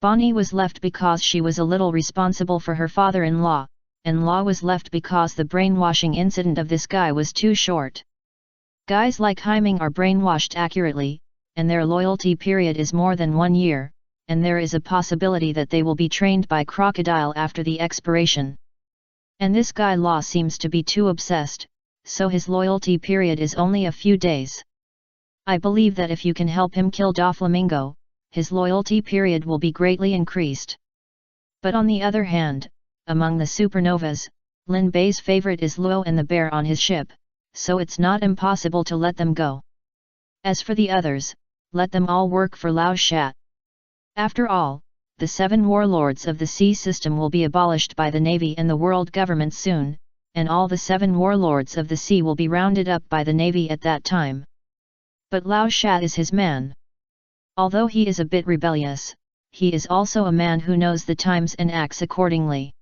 Bonnie was left because she was a little responsible for her father-in-law, and Law was left because the brainwashing incident of this guy was too short. Guys like Haiming are brainwashed accurately, and their loyalty period is more than 1 year, and there is a possibility that they will be trained by Crocodile after the expiration. And this guy Law seems to be too obsessed, so his loyalty period is only a few days. I believe that if you can help him kill Doflamingo, his loyalty period will be greatly increased. But on the other hand, among the supernovas, Lin Bei's favorite is Luo and the bear on his ship, so it's not impossible to let them go. As for the others, let them all work for Lao Shat. After all, the 7 warlords of the sea system will be abolished by the Navy and the world government soon, and all the 7 warlords of the sea will be rounded up by the Navy at that time. But Lao Shat is his man. Although he is a bit rebellious, he is also a man who knows the times and acts accordingly.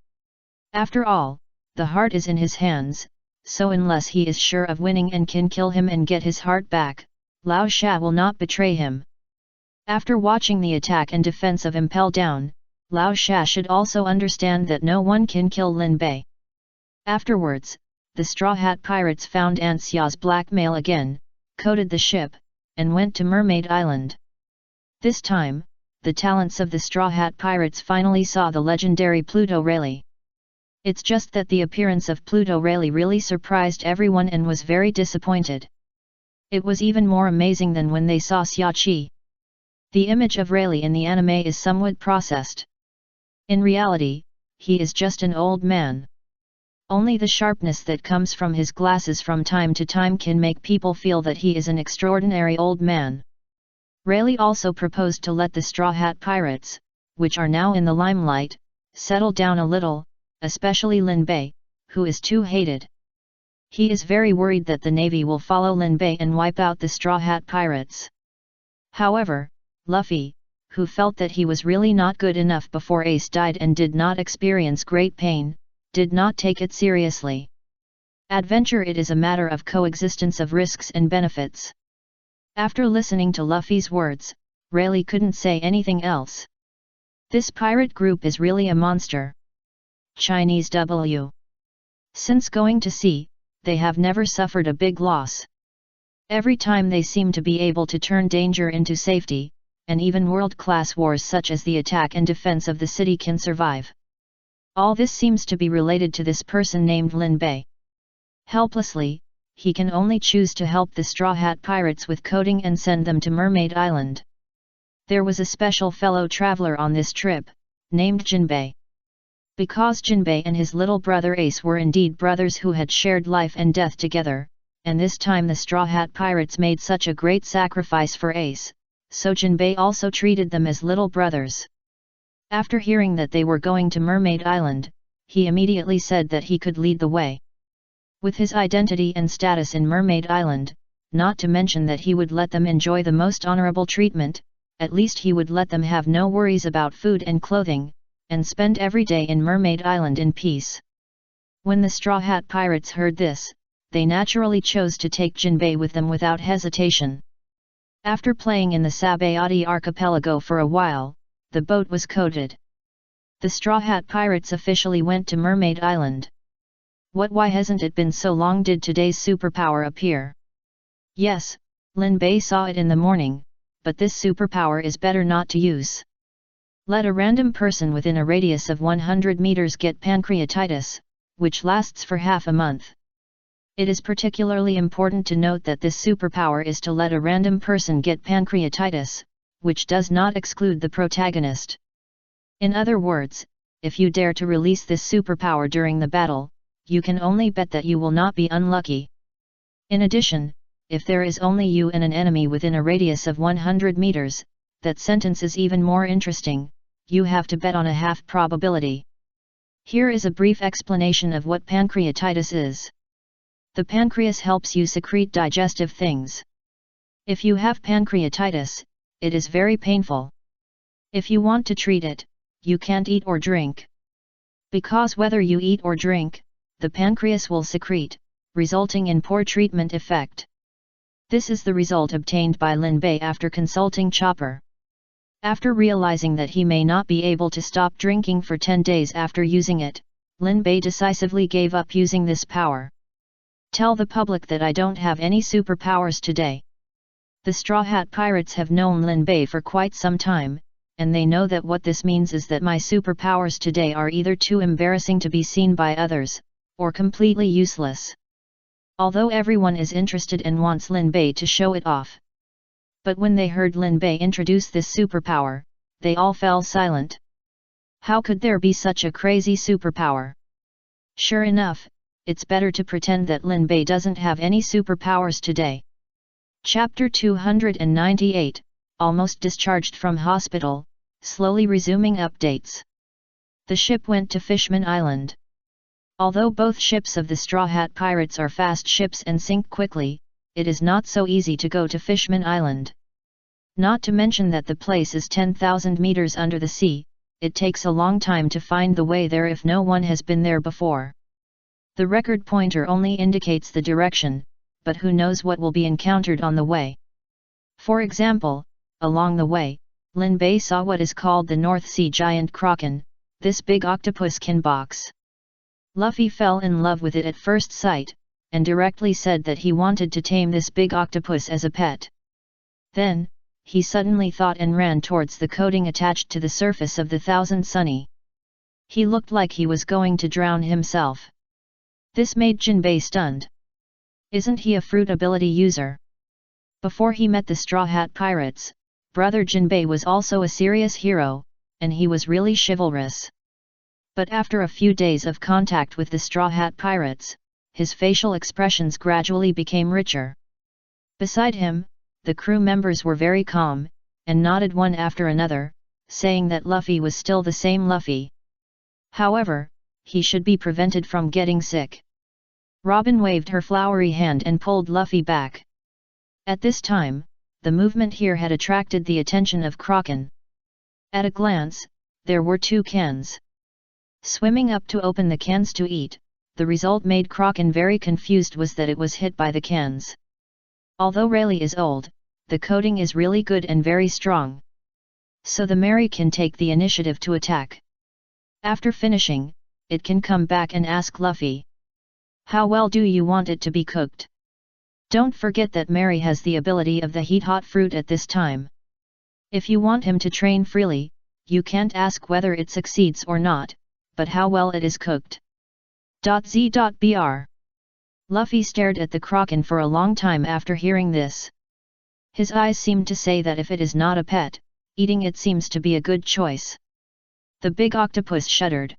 After all, the heart is in his hands, so unless he is sure of winning and can kill him and get his heart back, Lao Sha will not betray him. After watching the attack and defense of Impel Down, Lao Sha should also understand that no one can kill Lin Bei. Afterwards, the Straw Hat Pirates found Aunt Xia's blackmail again, coated the ship, and went to Mermaid Island. This time, the talents of the Straw Hat Pirates finally saw the legendary Pluto Rayleigh. It's just that the appearance of Pluto Rayleigh really surprised everyone and was very disappointed. It was even more amazing than when they saw Xia Qi. The image of Rayleigh in the anime is somewhat processed. In reality, he is just an old man. Only the sharpness that comes from his glasses from time to time can make people feel that he is an extraordinary old man. Rayleigh also proposed to let the Straw Hat Pirates, which are now in the limelight, settle down a little, especially Lin Bei, who is too hated. He is very worried that the Navy will follow Lin Bei and wipe out the Straw Hat Pirates. However, Luffy, who felt that he was really not good enough before Ace died and did not experience great pain, did not take it seriously. Adventure, it is a matter of coexistence of risks and benefits. After listening to Luffy's words, Rayleigh couldn't say anything else. This pirate group is really a monster. Chinese W. Since going to sea, they have never suffered a big loss. Every time they seem to be able to turn danger into safety, and even world-class wars such as the attack and defense of the city can survive. All this seems to be related to this person named Lin Bei. Helplessly, he can only choose to help the Straw Hat Pirates with coding and send them to Mermaid Island. There was a special fellow traveler on this trip, named Jinbei. Because Jinbei and his little brother Ace were indeed brothers who had shared life and death together, and this time the Straw Hat Pirates made such a great sacrifice for Ace, so Jinbei also treated them as little brothers. After hearing that they were going to Mermaid Island, he immediately said that he could lead the way. With his identity and status in Mermaid Island, not to mention that he would let them enjoy the most honorable treatment, at least he would let them have no worries about food and clothing, and spend every day in Mermaid Island in peace. When the Straw Hat Pirates heard this, they naturally chose to take Jinbei with them without hesitation. After playing in the Sabayati archipelago for a while, the boat was coated. The Straw Hat Pirates officially went to Mermaid Island. Why hasn't it been so long? Did today's superpower appear? Yes, Lin Bei saw it in the morning, but this superpower is better not to use. Let a random person within a radius of 100 meters get pancreatitis, which lasts for half a month. It is particularly important to note that this superpower is to let a random person get pancreatitis, which does not exclude the protagonist. In other words, if you dare to release this superpower during the battle, you can only bet that you will not be unlucky. In addition, if there is only you and an enemy within a radius of 100 meters, that sentence is even more interesting, you have to bet on a half probability. Here is a brief explanation of what pancreatitis is. The pancreas helps you secrete digestive things. If you have pancreatitis, it is very painful. If you want to treat it, you can't eat or drink. Because whether you eat or drink, the pancreas will secrete, resulting in poor treatment effect. This is the result obtained by Lin Bei after consulting Chopper. After realizing that he may not be able to stop drinking for 10 days after using it, Lin Bei decisively gave up using this power. Tell the public that I don't have any superpowers today. The Straw Hat Pirates have known Lin Bei for quite some time, and they know that what this means is that my superpowers today are either too embarrassing to be seen by others, or completely useless. Although everyone is interested and wants Lin Bei to show it off. But when they heard Lin Bei introduce this superpower, they all fell silent. How could there be such a crazy superpower? Sure enough, it's better to pretend that Lin Bei doesn't have any superpowers today. Chapter 298, Almost discharged from hospital, slowly resuming updates. The ship went to Fishman Island. Although both ships of the Straw Hat Pirates are fast ships and sink quickly, it is not so easy to go to Fishman Island. Not to mention that the place is 10,000 meters under the sea, it takes a long time to find the way there if no one has been there before. The record pointer only indicates the direction, but who knows what will be encountered on the way. For example, along the way, Lin Bei saw what is called the North Sea giant kraken. This big octopus can box. Luffy fell in love with it at first sight, and directly said that he wanted to tame this big octopus as a pet. Then, he suddenly thought and ran towards the coating attached to the surface of the Thousand Sunny. He looked like he was going to drown himself. This made Jinbei stunned. Isn't he a fruit ability user? Before he met the Straw Hat Pirates, Brother Jinbei was also a serious hero, and he was really chivalrous. But after a few days of contact with the Straw Hat Pirates, his facial expressions gradually became richer. Beside him, the crew members were very calm, and nodded one after another, saying that Luffy was still the same Luffy. However, he should be prevented from getting sick. Robin waved her flowery hand and pulled Luffy back. At this time, the movement here had attracted the attention of Kraken. At a glance, there were 2 cans. Swimming up to open the cans to eat, the result made Kraken very confused was that it was hit by the cans. Although Rayleigh is old, the coating is really good and very strong. So the Mary can take the initiative to attack. After finishing, it can come back and ask Luffy, "How well do you want it to be cooked?" Don't forget that Mary has the ability of the heat-hot fruit at this time. If you want him to train freely, you can't ask whether it succeeds or not, but how well it is cooked. Z.Br. Luffy stared at the Kraken for a long time after hearing this. His eyes seemed to say that if it is not a pet, eating it seems to be a good choice. The big octopus shuddered.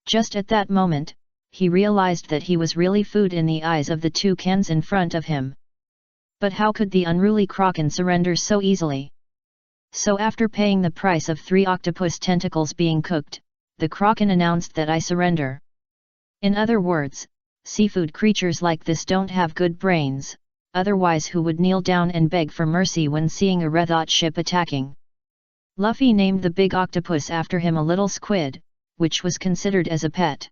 Just at that moment, he realized that he was really food in the eyes of the 2 cans in front of him. But how could the unruly Kraken surrender so easily? So after paying the price of 3 octopus tentacles being cooked, the Kraken announced that I surrender. In other words, seafood creatures like this don't have good brains, otherwise who would kneel down and beg for mercy when seeing a red hot ship attacking? Luffy named the big octopus after him a little squid, which was considered as a pet.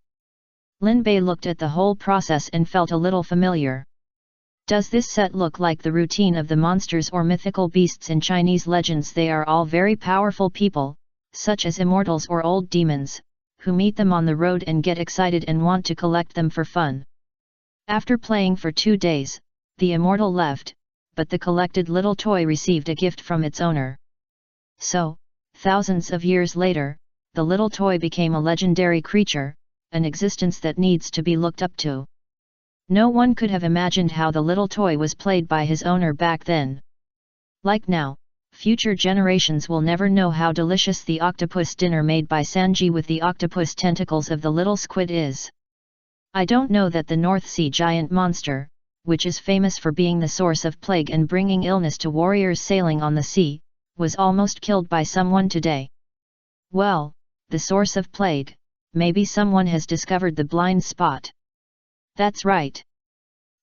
Lin Bei looked at the whole process and felt a little familiar. Does this set look like the routine of the monsters or mythical beasts in Chinese legends? They are all very powerful people, such as immortals or old demons, who meet them on the road and get excited and want to collect them for fun. After playing for 2 days, the immortal left, but the collected little toy received a gift from its owner. So, thousands of years later, the little toy became a legendary creature, an existence that needs to be looked up to. No one could have imagined how the little toy was played by his owner back then. Like now, future generations will never know how delicious the octopus dinner made by Sanji with the octopus tentacles of the little squid is. I don't know that the North Sea giant monster, which is famous for being the source of plague and bringing illness to warriors sailing on the sea, was almost killed by someone today. Well, the source of plague, maybe someone has discovered the blind spot. That's right.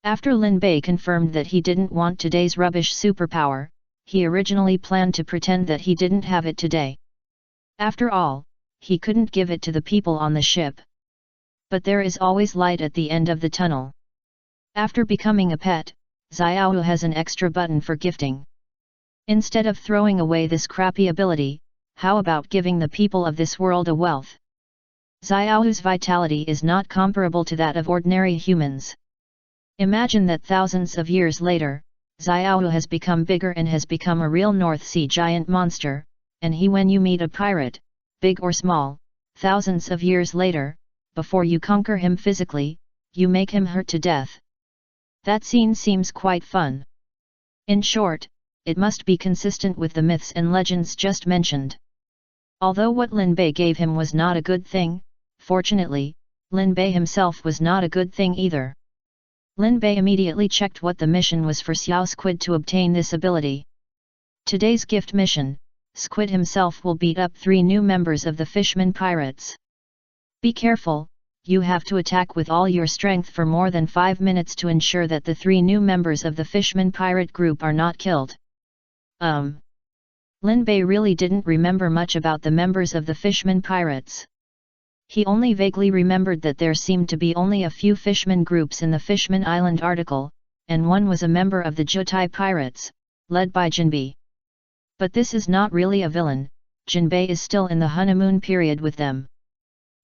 After Lin Bei confirmed that he didn't want today's rubbish superpower, he originally planned to pretend that he didn't have it today. After all, he couldn't give it to the people on the ship. But there is always light at the end of the tunnel. After becoming a pet, Xiaohu has an extra button for gifting. Instead of throwing away this crappy ability, how about giving the people of this world a wealth? Xiaohu's vitality is not comparable to that of ordinary humans. Imagine that thousands of years later, Xiaohu has become bigger and has become a real North Sea giant monster, and when you meet a pirate, big or small, thousands of years later, before you conquer him physically, you make him hurt to death. That scene seems quite fun. In short, it must be consistent with the myths and legends just mentioned. Although what Lin Bei gave him was not a good thing, fortunately, Lin Bei himself was not a good thing either. Lin Bei immediately checked what the mission was for Xiao Squid to obtain this ability. Today's gift mission, Squid himself will beat up 3 new members of the Fishman Pirates. Be careful, you have to attack with all your strength for more than 5 minutes to ensure that the 3 new members of the Fishman Pirate group are not killed. Lin Bei really didn't remember much about the members of the Fishman Pirates. He only vaguely remembered that there seemed to be only a few Fishman groups in the Fishman Island article, and one was a member of the Jutai Pirates, led by Jinbei. But this is not really a villain. Jinbei is still in the honeymoon period with them.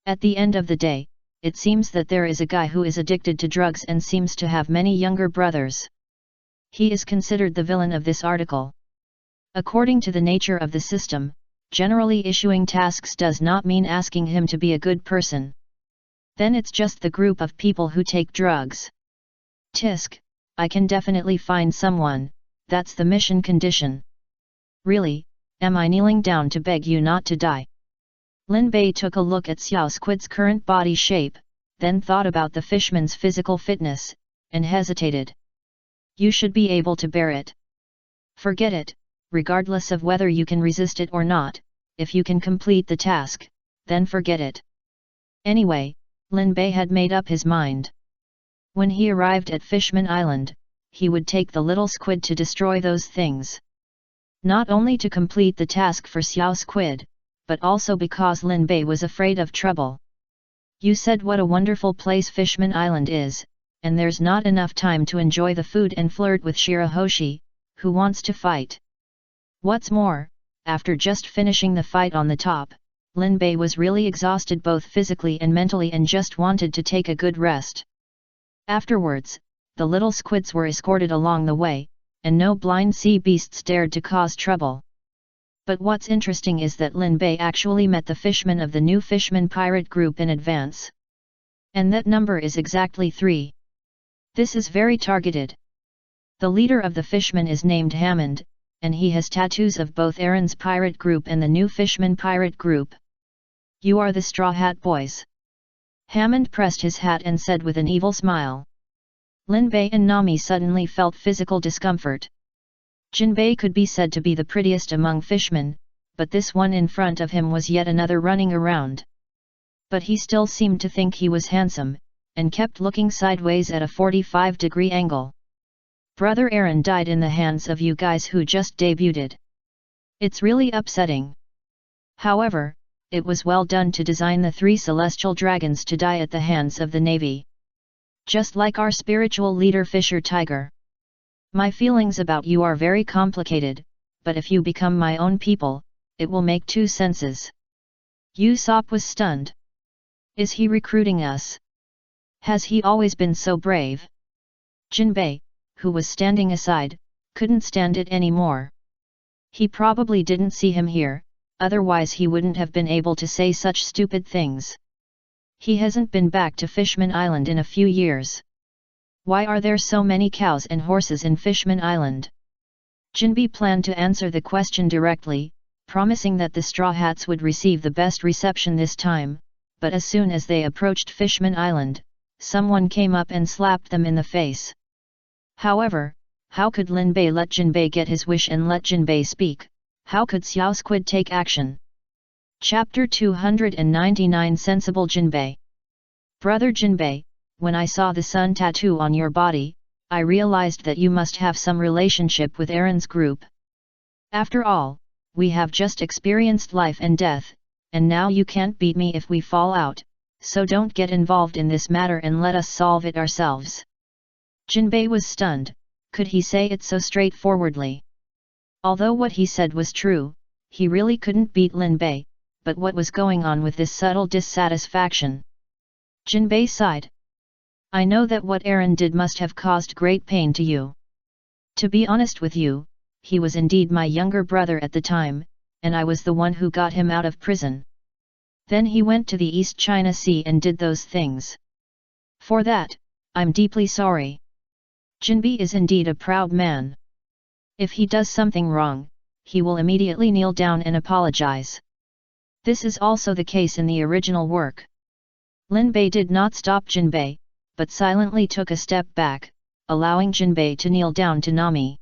At the end of the day, it seems that there is a guy who is addicted to drugs and seems to have many younger brothers. He is considered the villain of this article. According to the nature of the system, generally issuing tasks does not mean asking him to be a good person. Then it's just the group of people who take drugs. Tisk, I can definitely find someone, that's the mission condition. Really, am I kneeling down to beg you not to die? Lin Bei took a look at Xiao Squid's current body shape, then thought about the fishman's physical fitness, and hesitated. You should be able to bear it. Forget it, regardless of whether you can resist it or not. If you can complete the task, then forget it. Anyway, Lin Bei had made up his mind. When he arrived at Fishman Island, he would take the little squid to destroy those things. Not only to complete the task for Xiao Squid, but also because Lin Bei was afraid of trouble. You said what a wonderful place Fishman Island is, and there's not enough time to enjoy the food and flirt with Shirahoshi, who wants to fight. What's more, after just finishing the fight on the top, Lin Bei was really exhausted both physically and mentally and just wanted to take a good rest. Afterwards, the little squids were escorted along the way, and no blind sea beasts dared to cause trouble. But what's interesting is that Lin Bei actually met the fishmen of the new Fishman pirate group in advance. And that number is exactly 3. This is very targeted. The leader of the fishmen is named Hammond, and he has tattoos of both Aaron's pirate group and the new Fishman pirate group. You are the Straw Hat Boys. Hammond pressed his hat and said with an evil smile. Lin Bei and Nami suddenly felt physical discomfort. Jinbei could be said to be the prettiest among fishmen, but this one in front of him was yet another running around. But he still seemed to think he was handsome, and kept looking sideways at a 45-degree angle. Brother Aaron died in the hands of you guys who just debuted. It's really upsetting. However, it was well done to design the 3 celestial dragons to die at the hands of the Navy. Just like our spiritual leader Fisher Tiger. My feelings about you are very complicated, but if you become my own people, it will make 2 senses. Usopp was stunned. Is he recruiting us? Has he always been so brave? Jinbei, who was standing aside, couldn't stand it anymore. He probably didn't see him here, otherwise he wouldn't have been able to say such stupid things. He hasn't been back to Fishman Island in a few years. Why are there so many cows and horses in Fishman Island? Jinbei planned to answer the question directly, promising that the Straw Hats would receive the best reception this time, but as soon as they approached Fishman Island, someone came up and slapped them in the face. However, how could Lin Bei let Jinbei get his wish and let Jinbei speak? How could Xiao Squid take action? Chapter 299 Sensible Jinbei. Brother Jinbei, when I saw the sun tattoo on your body, I realized that you must have some relationship with Aaron's group. After all, we have just experienced life and death, and now you can't beat me if we fall out, so don't get involved in this matter and let us solve it ourselves. Jinbei was stunned. Could he say it so straightforwardly? Although what he said was true, he really couldn't beat Lin Bei, but what was going on with this subtle dissatisfaction? Jinbei sighed. I know that what Aaron did must have caused great pain to you. To be honest with you, he was indeed my younger brother at the time, and I was the one who got him out of prison. Then he went to the East China Sea and did those things. For that, I'm deeply sorry. Jinbei is indeed a proud man. If he does something wrong, he will immediately kneel down and apologize. This is also the case in the original work. Lin Bei did not stop Jinbei, but silently took a step back, allowing Jinbei to kneel down to Nami.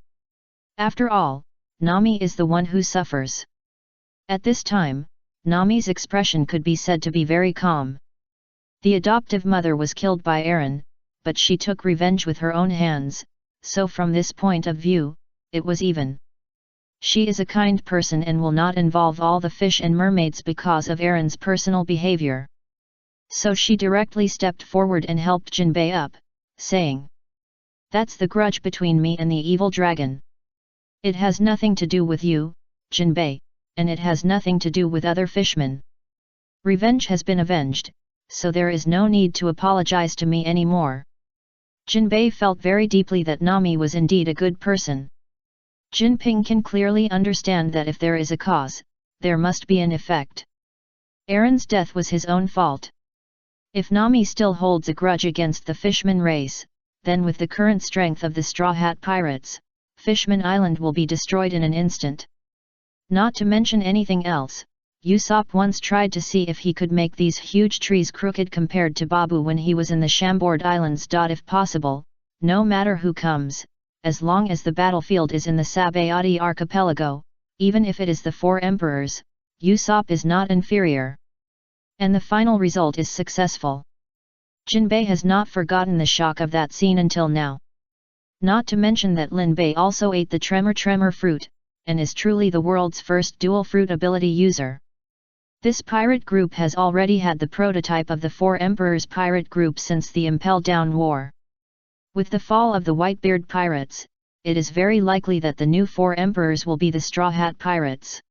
After all, Nami is the one who suffers. At this time, Nami's expression could be said to be very calm. The adoptive mother was killed by Aaron, but she took revenge with her own hands, so from this point of view, it was even. She is a kind person and will not involve all the fish and mermaids because of Aaron's personal behavior. So she directly stepped forward and helped Jinbei up, saying, "That's the grudge between me and the evil dragon. It has nothing to do with you, Jinbei, and it has nothing to do with other fishmen. Revenge has been avenged, so there is no need to apologize to me anymore." Jinbei felt very deeply that Nami was indeed a good person. Jinping can clearly understand that if there is a cause, there must be an effect. Aaron's death was his own fault. If Nami still holds a grudge against the Fishman race, then with the current strength of the Straw Hat Pirates, Fishman Island will be destroyed in an instant. Not to mention anything else, Usopp once tried to see if he could make these huge trees crooked compared to Babu when he was in the Chambord Islands. If possible, no matter who comes, as long as the battlefield is in the Sabayati archipelago, even if it is the four emperors, Usopp is not inferior. And the final result is successful. Jinbei has not forgotten the shock of that scene until now. Not to mention that Lin Bei also ate the Tremor fruit, and is truly the world's first dual fruit ability user. This pirate group has already had the prototype of the Four Emperors pirate group since the Impel Down War. With the fall of the Whitebeard pirates, it is very likely that the new Four Emperors will be the Straw Hat Pirates.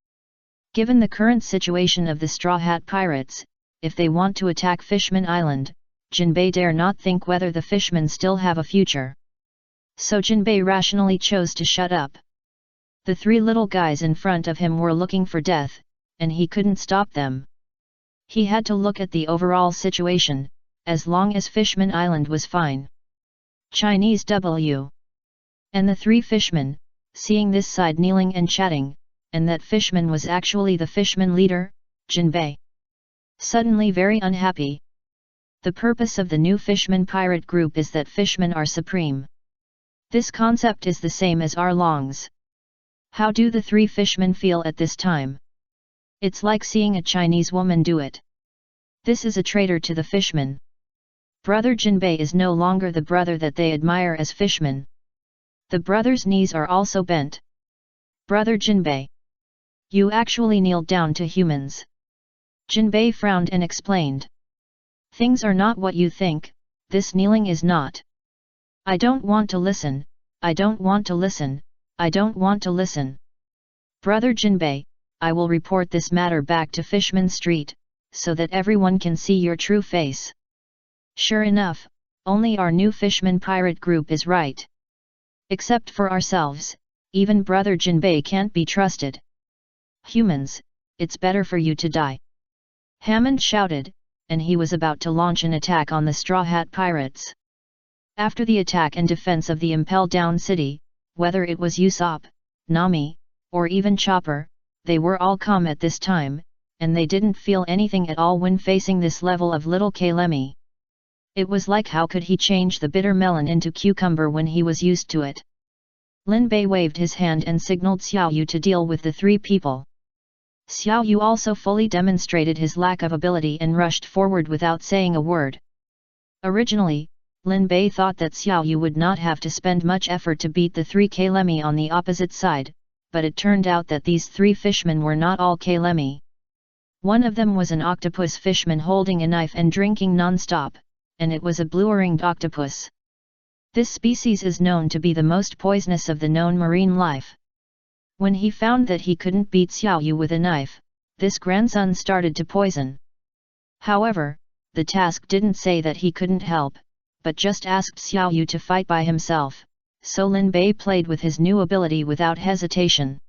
Given the current situation of the Straw Hat Pirates, if they want to attack Fishman Island, Jinbei dare not think whether the fishmen still have a future. So Jinbei rationally chose to shut up. The three little guys in front of him were looking for death, and he couldn't stop them. He had to look at the overall situation, as long as Fishman Island was fine. Chinese W. And the three fishmen, seeing this side kneeling and chatting, and that Fishman was actually the Fishman leader, Jinbei. Suddenly very unhappy. The purpose of the new Fishman pirate group is that fishmen are supreme. This concept is the same as Arlong's. How do the three fishmen feel at this time? It's like seeing a Chinese woman do it. This is a traitor to the fishmen. Brother Jinbei is no longer the brother that they admire as fishmen. The brother's knees are also bent. Brother Jinbei, you actually kneeled down to humans. Jinbei frowned and explained. Things are not what you think, this kneeling is not. I don't want to listen, I don't want to listen, I don't want to listen. Brother Jinbei, I will report this matter back to Fishman Street, so that everyone can see your true face. Sure enough, only our new Fishman pirate group is right. Except for ourselves, even Brother Jinbei can't be trusted. Humans, it's better for you to die. Hammond shouted, and he was about to launch an attack on the Straw Hat Pirates. After the attack and defense of the Impel Down City, whether it was Usopp, Nami, or even Chopper, they were all calm at this time, and they didn't feel anything at all when facing this level of little Kalemi. It was like how could he change the bitter melon into cucumber when he was used to it. Lin Bei waved his hand and signaled Xiao Yu to deal with the three people. Xiao Yu also fully demonstrated his lack of ability and rushed forward without saying a word. Originally, Lin Bei thought that Xiao Yu would not have to spend much effort to beat the three Kalemi on the opposite side, but it turned out that these three fishmen were not all Kalemi. One of them was an octopus fishman holding a knife and drinking non-stop, and it was a blue-ringed octopus. This species is known to be the most poisonous of the known marine life. When he found that he couldn't beat Xiao Yu with a knife, this grandson started to poison. However, the task didn't say that he couldn't help, but just asked Xiao Yu to fight by himself, so Lin Bei played with his new ability without hesitation.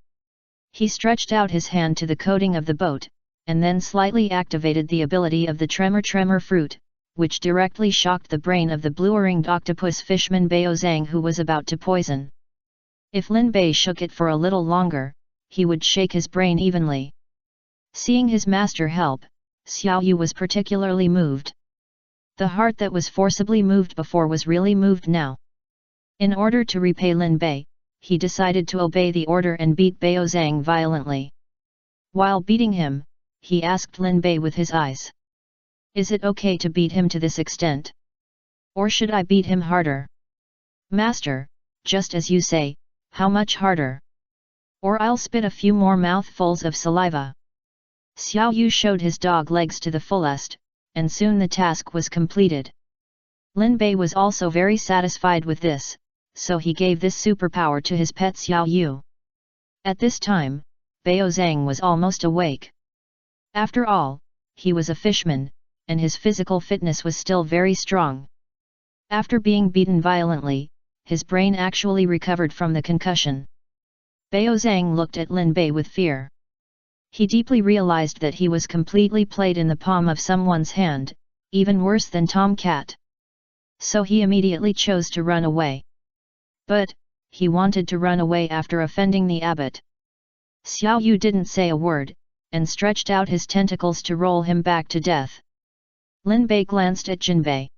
He stretched out his hand to the coating of the boat, and then slightly activated the ability of the Tremor fruit, which directly shocked the brain of the blue-ringed octopus fishman Baozang who was about to poison. If Lin Bei shook it for a little longer, he would shake his brain evenly. Seeing his master help, Xiao Yu was particularly moved. The heart that was forcibly moved before was really moved now. In order to repay Lin Bei, he decided to obey the order and beat Baozang violently. While beating him, he asked Lin Bei with his eyes. Is it okay to beat him to this extent? Or should I beat him harder? Master, just as you say, how much harder? or I'll spit a few more mouthfuls of saliva. Xiao Yu showed his dog legs to the fullest, and soon the task was completed. Lin Bei was also very satisfied with this, so he gave this superpower to his pet Xiao Yu. At this time, Bao Zhang was almost awake. After all, he was a fishman, and his physical fitness was still very strong. After being beaten violently, his brain actually recovered from the concussion. Bao Zhang looked at Lin Bei with fear. He deeply realized that he was completely played in the palm of someone's hand, even worse than Tomcat. So he immediately chose to run away. But, he wanted to run away after offending the abbot. Xiao Yu didn't say a word, and stretched out his tentacles to roll him back to death. Lin Bei glanced at Jinbei.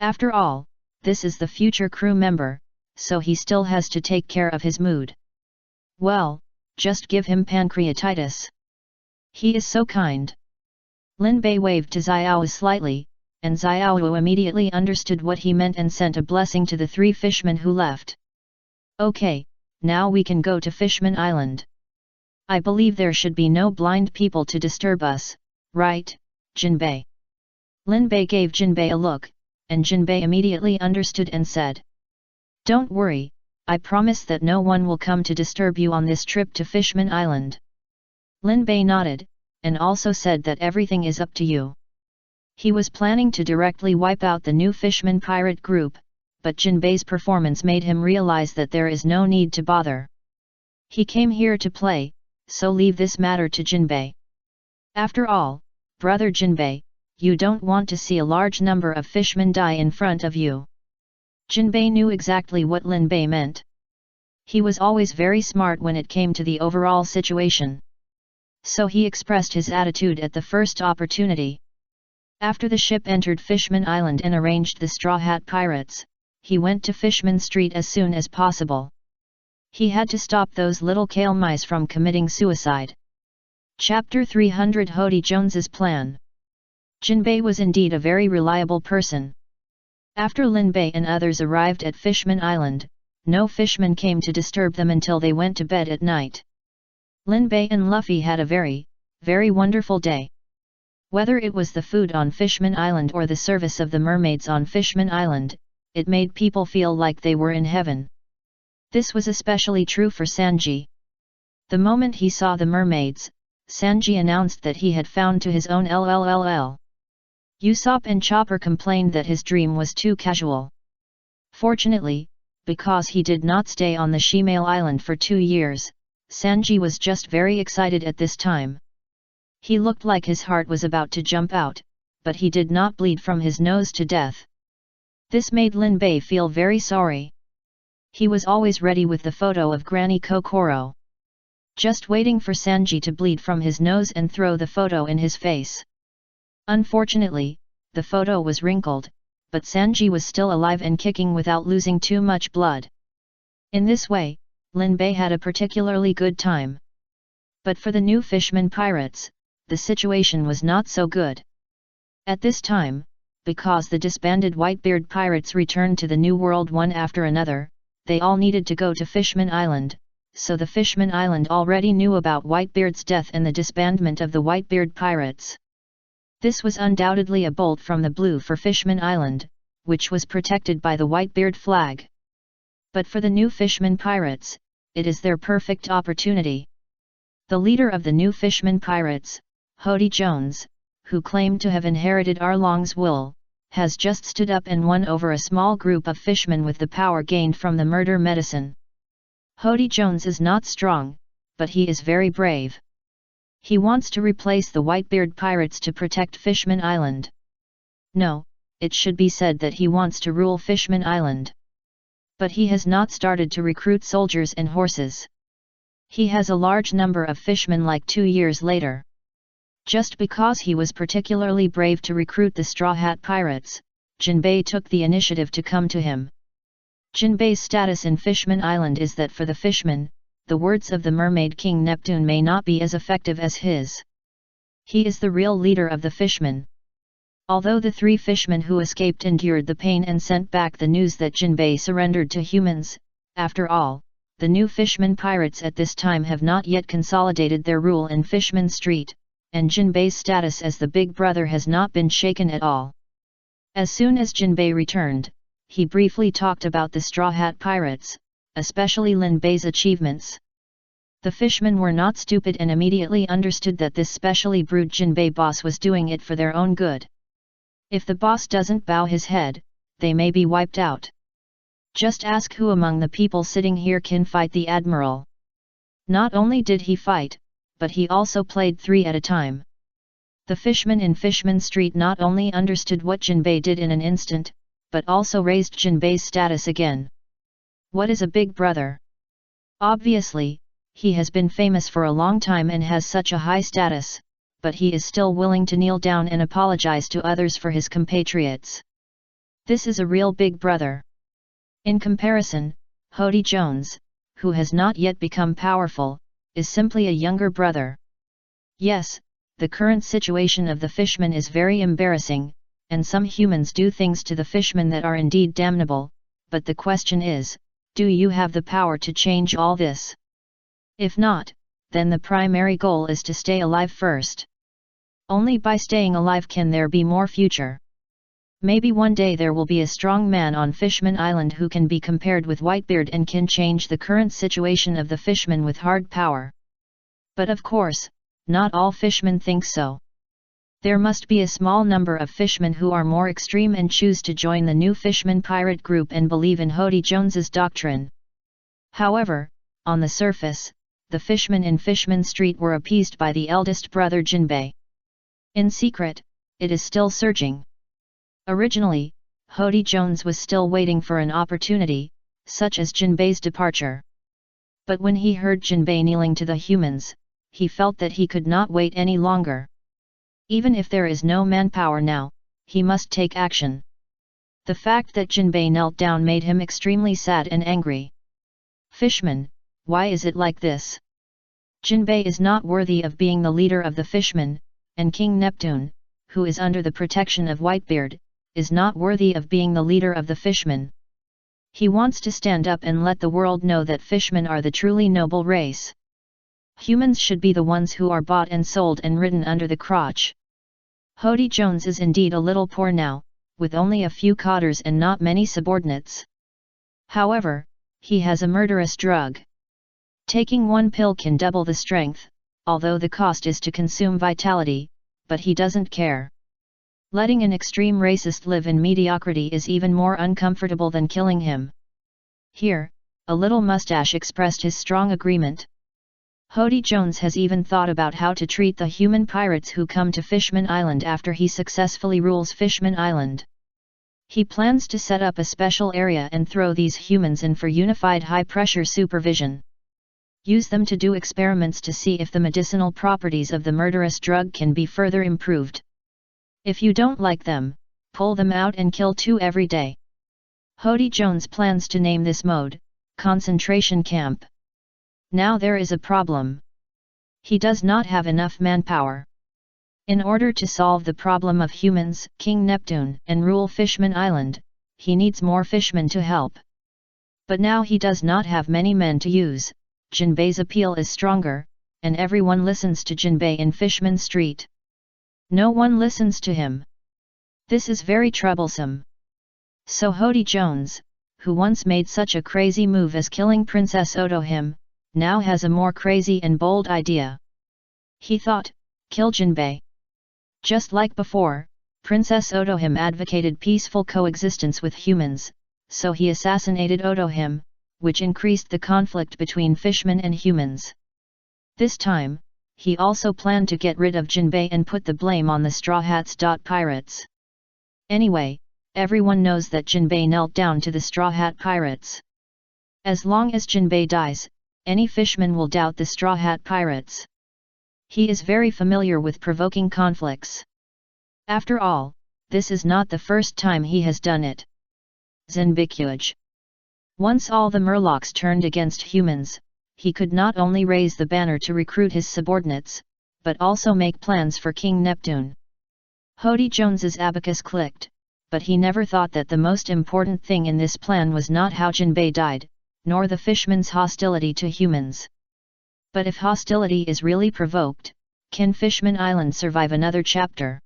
After all, this is the future crew member, so he still has to take care of his mood. Well, just give him pancreatitis. He is so kind. Lin Bei waved to Xiao slightly, and Xiao immediately understood what he meant and sent a blessing to the 3 fishmen who left. Okay, now we can go to Fishman Island. I believe there should be no blind people to disturb us, right, Jinbei? Lin Bei gave Jinbei a look, and Jinbei immediately understood and said, "Don't worry, I promise that no one will come to disturb you on this trip to Fishman Island." Lin Bei nodded, and also said that everything is up to you. He was planning to directly wipe out the new Fishman pirate group, but Jinbei's performance made him realize that there is no need to bother. He came here to play, so leave this matter to Jinbei. After all, brother Jinbei, you don't want to see a large number of fishmen die in front of you. Jinbei knew exactly what Lin Bei meant. He was always very smart when it came to the overall situation. So he expressed his attitude at the first opportunity. After the ship entered Fishman Island and arranged the Straw Hat Pirates, he went to Fishman Street as soon as possible. He had to stop those little kale mice from committing suicide. Chapter 300 Hody Jones's Plan. Jinbei was indeed a very reliable person. After Lin Bei and others arrived at Fishman Island, no fishmen came to disturb them until they went to bed at night. Lin Bei and Luffy had a very, very wonderful day. Whether it was the food on Fishman Island or the service of the mermaids on Fishman Island, it made people feel like they were in heaven. This was especially true for Sanji. The moment he saw the mermaids, Sanji announced that he had found to his own LLLL. Usopp and Chopper complained that his dream was too casual. Fortunately, because he did not stay on the Shemale Island for 2 years, Sanji was just very excited at this time. He looked like his heart was about to jump out, but he did not bleed from his nose to death. This made Lin Bei feel very sorry. He was always ready with the photo of Granny Kokoro, just waiting for Sanji to bleed from his nose and throw the photo in his face. Unfortunately, the photo was wrinkled, but Sanji was still alive and kicking without losing too much blood. In this way, Lin Bei had a particularly good time. But for the new Fishman pirates, the situation was not so good. At this time, because the disbanded Whitebeard pirates returned to the New World one after another, they all needed to go to Fishman Island, so the Fishman Island already knew about Whitebeard's death and the disbandment of the Whitebeard pirates. This was undoubtedly a bolt from the blue for Fishman Island, which was protected by the Whitebeard flag. But for the new Fishman pirates, it is their perfect opportunity. The leader of the new Fishman pirates, Hody Jones, who claimed to have inherited Arlong's wool, has just stood up and won over a small group of fishmen with the power gained from the murder medicine. Hody Jones is not strong, but he is very brave. He wants to replace the Whitebeard pirates to protect Fishman Island. No, it should be said that he wants to rule Fishman Island. But he has not started to recruit soldiers and horses. He has a large number of fishmen like 2 years later. Just because he was particularly brave to recruit the Straw Hat Pirates, Jinbei took the initiative to come to him. Jinbei's status in Fishman Island is that for the fishmen, the words of the Mermaid King Neptune may not be as effective as his. He is the real leader of the fishmen. Although the 3 fishmen who escaped endured the pain and sent back the news that Jinbei surrendered to humans, after all, the new fishermen pirates at this time have not yet consolidated their rule in Fishman Street, and Jinbei's status as the big brother has not been shaken at all. As soon as Jinbei returned, he briefly talked about the Straw Hat Pirates, especially Lin Bei's achievements. The fishmen were not stupid and immediately understood that this specially brewed Jinbei boss was doing it for their own good. If the boss doesn't bow his head, they may be wiped out. Just ask who among the people sitting here can fight the admiral. Not only did he fight, but he also played 3 at a time. The fishmen in Fishman Street not only understood what Jinbei did in an instant, but also raised Jinbei's status again. What is a big brother? Obviously, he has been famous for a long time and has such a high status, but he is still willing to kneel down and apologize to others for his compatriots. This is a real big brother. In comparison, Hody Jones, who has not yet become powerful, is simply a younger brother. Yes, the current situation of the fishmen is very embarrassing, and some humans do things to the fishmen that are indeed damnable, but the question is, do you have the power to change all this? If not, then the primary goal is to stay alive first. Only by staying alive can there be more future. Maybe one day there will be a strong man on Fishman Island who can be compared with Whitebeard and can change the current situation of the fishmen with hard power. But of course, not all fishmen think so. There must be a small number of fishmen who are more extreme and choose to join the new Fishman pirate group and believe in Hody Jones's doctrine. However, on the surface, the fishmen in Fishman Street were appeased by the eldest brother Jinbei. In secret, it is still searching. Originally, Hody Jones was still waiting for an opportunity, such as Jinbei's departure. But when he heard Jinbei kneeling to the humans, he felt that he could not wait any longer. Even if there is no manpower now, he must take action. The fact that Jinbei knelt down made him extremely sad and angry. Fishman, why is it like this? Jinbei is not worthy of being the leader of the fishmen, and King Neptune, who is under the protection of Whitebeard, is not worthy of being the leader of the fishmen. He wants to stand up and let the world know that fishmen are the truly noble race. Humans should be the ones who are bought and sold and ridden under the crotch. Hody Jones is indeed a little poor now, with only a few cotters and not many subordinates. However, he has a murderous drug. Taking one pill can double the strength, although the cost is to consume vitality, but he doesn't care. Letting an extreme racist live in mediocrity is even more uncomfortable than killing him. Here, a little mustache expressed his strong agreement. Hody Jones has even thought about how to treat the human pirates who come to Fishman Island after he successfully rules Fishman Island. He plans to set up a special area and throw these humans in for unified high-pressure supervision. Use them to do experiments to see if the medicinal properties of the murderous drug can be further improved. If you don't like them, pull them out and kill 2 every day. Hody Jones plans to name this mode, concentration camp. Now there is a problem. He does not have enough manpower. In order to solve the problem of humans, King Neptune, and rule Fishman Island, he needs more fishmen to help. But now he does not have many men to use. Jinbei's appeal is stronger, and everyone listens to Jinbei in Fishman Street. No one listens to him. This is very troublesome. So Hody Jones, who once made such a crazy move as killing Princess Otohime, now has a more crazy and bold idea. He thought, kill Jinbei. Just like before, Princess Otohime advocated peaceful coexistence with humans, so he assassinated Otohime, which increased the conflict between fishmen and humans. This time, he also planned to get rid of Jinbei and put the blame on the Straw Hats. Pirates. Anyway, everyone knows that Jinbei knelt down to the Straw Hat Pirates. As long as Jinbei dies, any fishman will doubt the Straw Hat Pirates. He is very familiar with provoking conflicts. After all, this is not the first time he has done it. Zenbikuj. Once all the Murlocs turned against humans, he could not only raise the banner to recruit his subordinates, but also make plans for King Neptune. Hody Jones's abacus clicked, but he never thought that the most important thing in this plan was not how Jinbei died, nor the fishman's hostility to humans. But if hostility is really provoked, can Fishman Island survive another chapter?